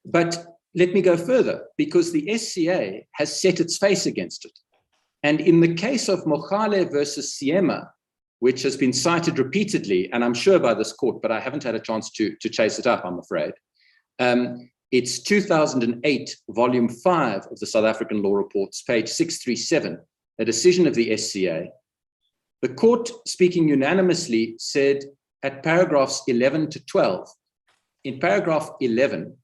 But let me go further, because the SCA has set its face against it. And in the case of Mokhale versus Siema, which has been cited repeatedly, and I'm sure by this court, but I haven't had a chance to chase it up, I'm afraid. It's 2008, volume 5 of the South African Law Reports, page 637, a decision of the SCA. The court, speaking unanimously, said at paragraphs 11 to 12, in paragraph 11,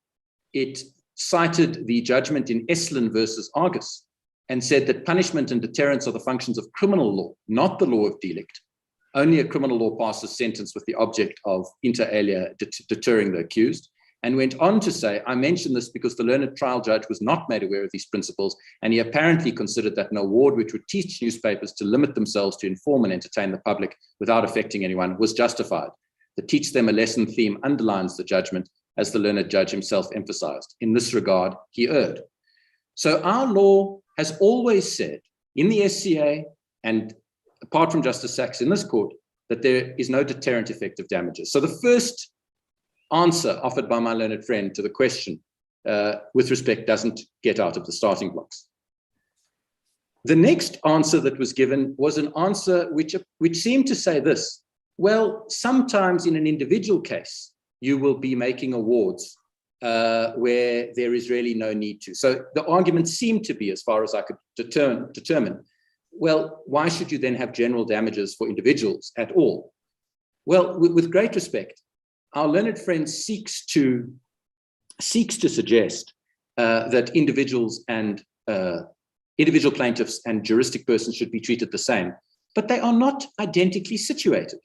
it cited the judgment in Estlin versus Argus and said that punishment and deterrence are the functions of criminal law, not the law of delict. Only a criminal law passes sentence with the object of inter alia deterring the accused, and went on to say, I mention this because the learned trial judge was not made aware of these principles, and he apparently considered that an award which would teach newspapers to limit themselves to inform and entertain the public without affecting anyone was justified. The teach them a lesson theme underlines the judgment, as the learned judge himself emphasized. In this regard, he erred. So our law has always said in the SCA, and apart from Justice Sachs in this court, that there is no deterrent effect of damages. So the first answer offered by my learned friend to the question with respect doesn't get out of the starting blocks. The next answer that was given was an answer which seemed to say this: well, sometimes in an individual case, you will be making awards where there is really no need to. So the argument seemed to be, as far as I could determine, well, why should you then have general damages for individuals at all? Well, with great respect, our learned friend seeks to suggest that individuals and individual plaintiffs and juristic persons should be treated the same, but they are not identically situated.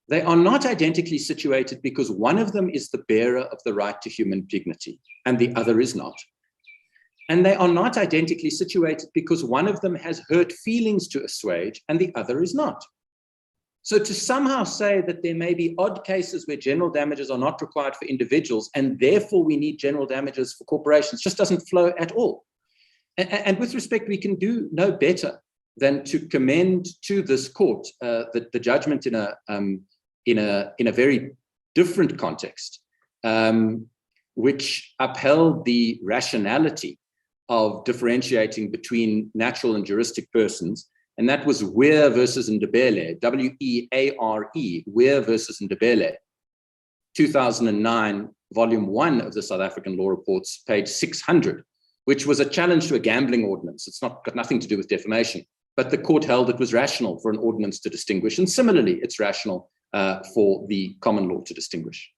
They are not identically situated because one of them is the bearer of the right to human dignity and the other is not. And they are not identically situated because one of them has hurt feelings to assuage and the other is not. So to somehow say that there may be odd cases where general damages are not required for individuals and therefore we need general damages for corporations just doesn't flow at all. And with respect, we can do no better than to commend to this court the judgment in a very different context, which upheld the rationality of differentiating between natural and juristic persons. And that was Weir versus Ndebele, W-E-A-R-E, Weir versus Ndebele, 2009, volume 1 of the South African Law Reports, page 600, which was a challenge to a gambling ordinance. It's got nothing to do with defamation, but the court held it was rational for an ordinance to distinguish. And similarly, it's rational for the common law to distinguish.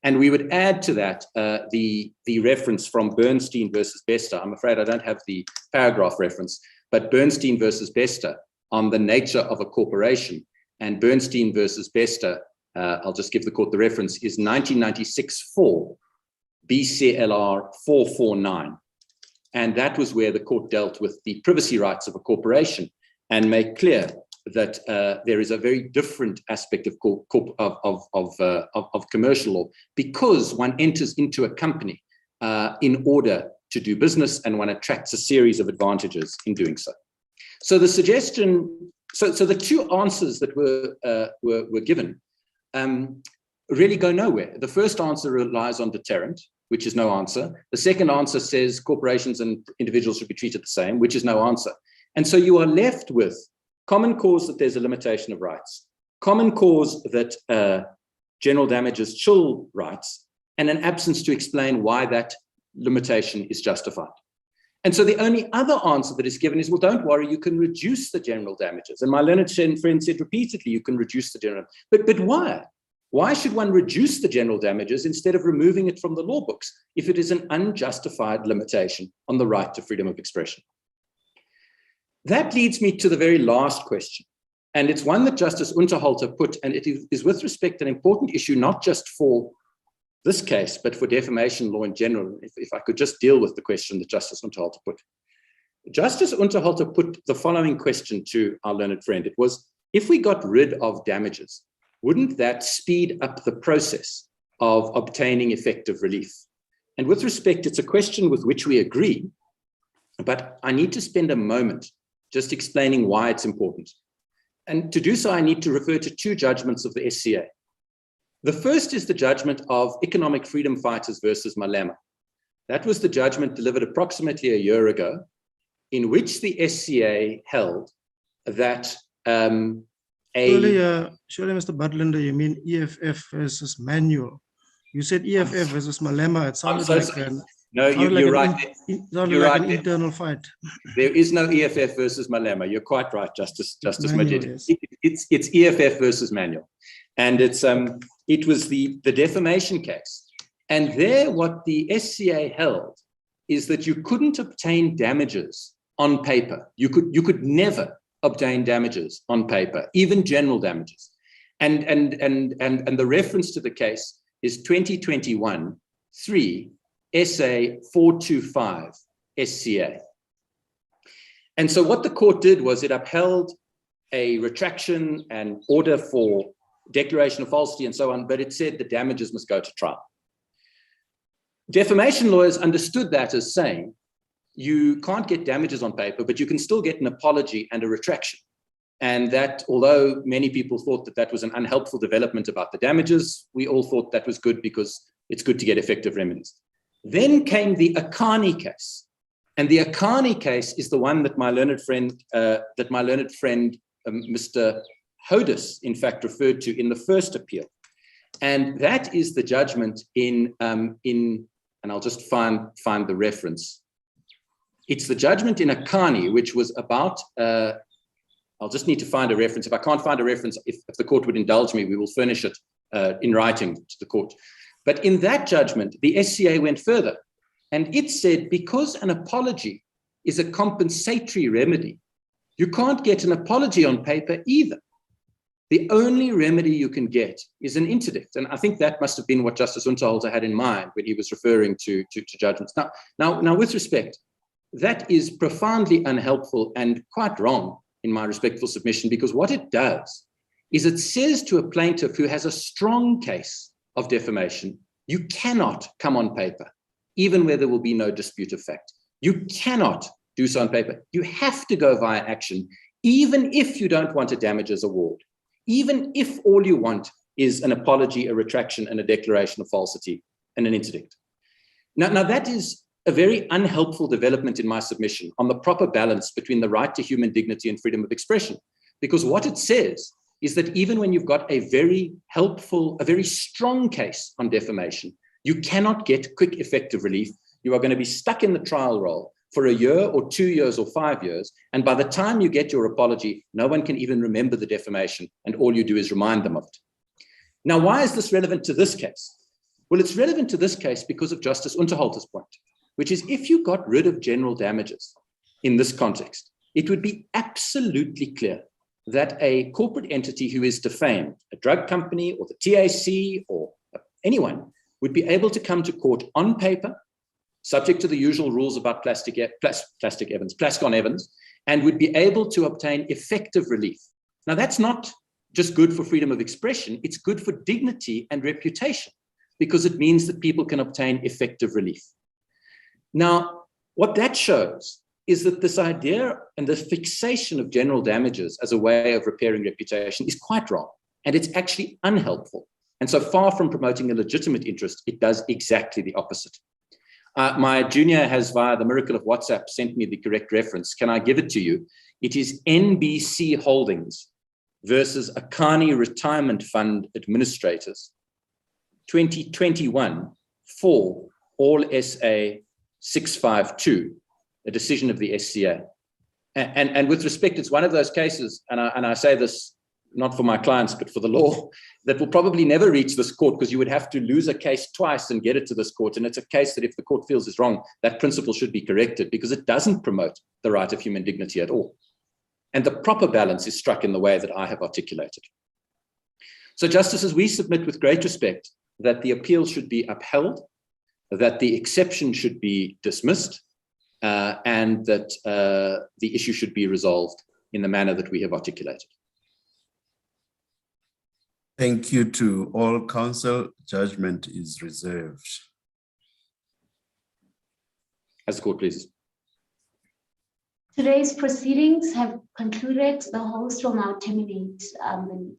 And we would add to that the reference from Bernstein versus Bester. I'm afraid I don't have the paragraph reference, but Bernstein versus Bester on the nature of a corporation. And Bernstein versus Bester, I'll just give the court the reference, is 1996-4, BCLR 449. And that was where the court dealt with the privacy rights of a corporation and made clear that there is a very different aspect of commercial law because one enters into a company in order to do business and one attracts a series of advantages in doing so. So the suggestion, so the two answers that were given really go nowhere. The first answer relies on deterrent, which is no answer. The second answer says corporations and individuals should be treated the same, which is no answer. And so you are left with common cause that there's a limitation of rights, common cause that general damages chill rights, and an absence to explain why that limitation is justified. And so the only other answer that is given is, well, don't worry, you can reduce the general damages. And my learned friend said repeatedly, you can reduce the general, but why? Why should one reduce the general damages instead of removing it from the law books if it is an unjustified limitation on the right to freedom of expression? That leads me to the very last question. And it's one that Justice Unterhalter put, and it is with respect an important issue, not just for this case, but for defamation law in general. If I could just deal with the question that Justice Unterhalter put. Justice Unterhalter put the following question to our learned friend. It was, if we got rid of damages, wouldn't that speed up the process of obtaining effective relief? And with respect, it's a question with which we agree, but I need to spend a moment just explaining why it's important. And to do so, I need to refer to two judgments of the SCA. The first is the judgment of economic freedom fighters versus Malema. That was the judgment delivered approximately a year ago, in which the SCA held that Surely, Mr. Butlander, you mean EFF versus Manual. You said EFF versus Malema. It sounded like no, you're right. You're right. An internal fight. There is no EFF versus Malema. You're quite right, Justice Majid. Yes. It's EFF versus Manual, and it was the defamation case. And there, what the SCA held is that you couldn't obtain damages on paper. You could never obtain damages on paper, even general damages. And the reference to the case is 2021-3 SA 425 SCA. And so what the court did was it upheld a retraction and order for declaration of falsity and so on, but it said the damages must go to trial. Defamation lawyers understood that as saying, you can't get damages on paper, but you can still get an apology and a retraction. And that, although many people thought that that was an unhelpful development about the damages, we all thought that was good because it's good to get effective remedies. Then came the Akani case. And the Akani case is the one that my learned friend, Mr. Hodis, in fact, referred to in the first appeal. And that is the judgment in and I'll just find the reference. It's the judgment in Akani, which was about, I'll just need to find a reference. If I can't find a reference, if the court would indulge me, we will furnish it in writing to the court. But in that judgment, the SCA went further, and it said, because an apology is a compensatory remedy, you can't get an apology on paper either. The only remedy you can get is an interdict. And I think that must have been what Justice Unterhalter had in mind when he was referring to judgments. Now, with respect, that is profoundly unhelpful and quite wrong in my respectful submission, because what it does is it says to a plaintiff who has a strong case of defamation, you cannot come on paper, even where there will be no dispute of fact. You cannot do so on paper. You have to go via action, even if you don't want a damages award, even if all you want is an apology, a retraction, and a declaration of falsity, and an interdict. Now that is a very unhelpful development in my submission on the proper balance between the right to human dignity and freedom of expression, because what it says is that even when you've got a very helpful, a very strong case on defamation, you cannot get quick, effective relief. You are going to be stuck in the trial role for a year or 2 years or 5 years. And by the time you get your apology, no one can even remember the defamation, and all you do is remind them of it. Now, why is this relevant to this case? Well, it's relevant to this case because of Justice Unterhalter's point, which is if you got rid of general damages in this context, it would be absolutely clear that a corporate entity who is defamed, a drug company or the TAC or anyone, would be able to come to court on paper, subject to the usual rules about plastic on evidence, and would be able to obtain effective relief. Now, that's not just good for freedom of expression, it's good for dignity and reputation, because it means that people can obtain effective relief. Now, what that shows is that this idea and the fixation of general damages as a way of repairing reputation is quite wrong, and it's actually unhelpful. And so far from promoting a legitimate interest, it does exactly the opposite. My junior has, via the miracle of WhatsApp, sent me the correct reference. Can I give it to you? It is NBC Holdings versus Akani Retirement Fund Administrators, 2021 for All SA 652, a decision of the SCA. And with respect, it's one of those cases, and I say this not for my clients, but for the law, that will probably never reach this court, because you would have to lose a case twice and get it to this court. And it's a case that if the court feels is wrong, that principle should be corrected, because it doesn't promote the right of human dignity at all. And the proper balance is struck in the way that I have articulated. So, Justices, we submit with great respect that the appeal should be upheld, that the exception should be dismissed, and that the issue should be resolved in the manner that we have articulated. Thank you to all counsel. Judgment is reserved. As the court pleases. Today's proceedings have concluded. The host will now terminate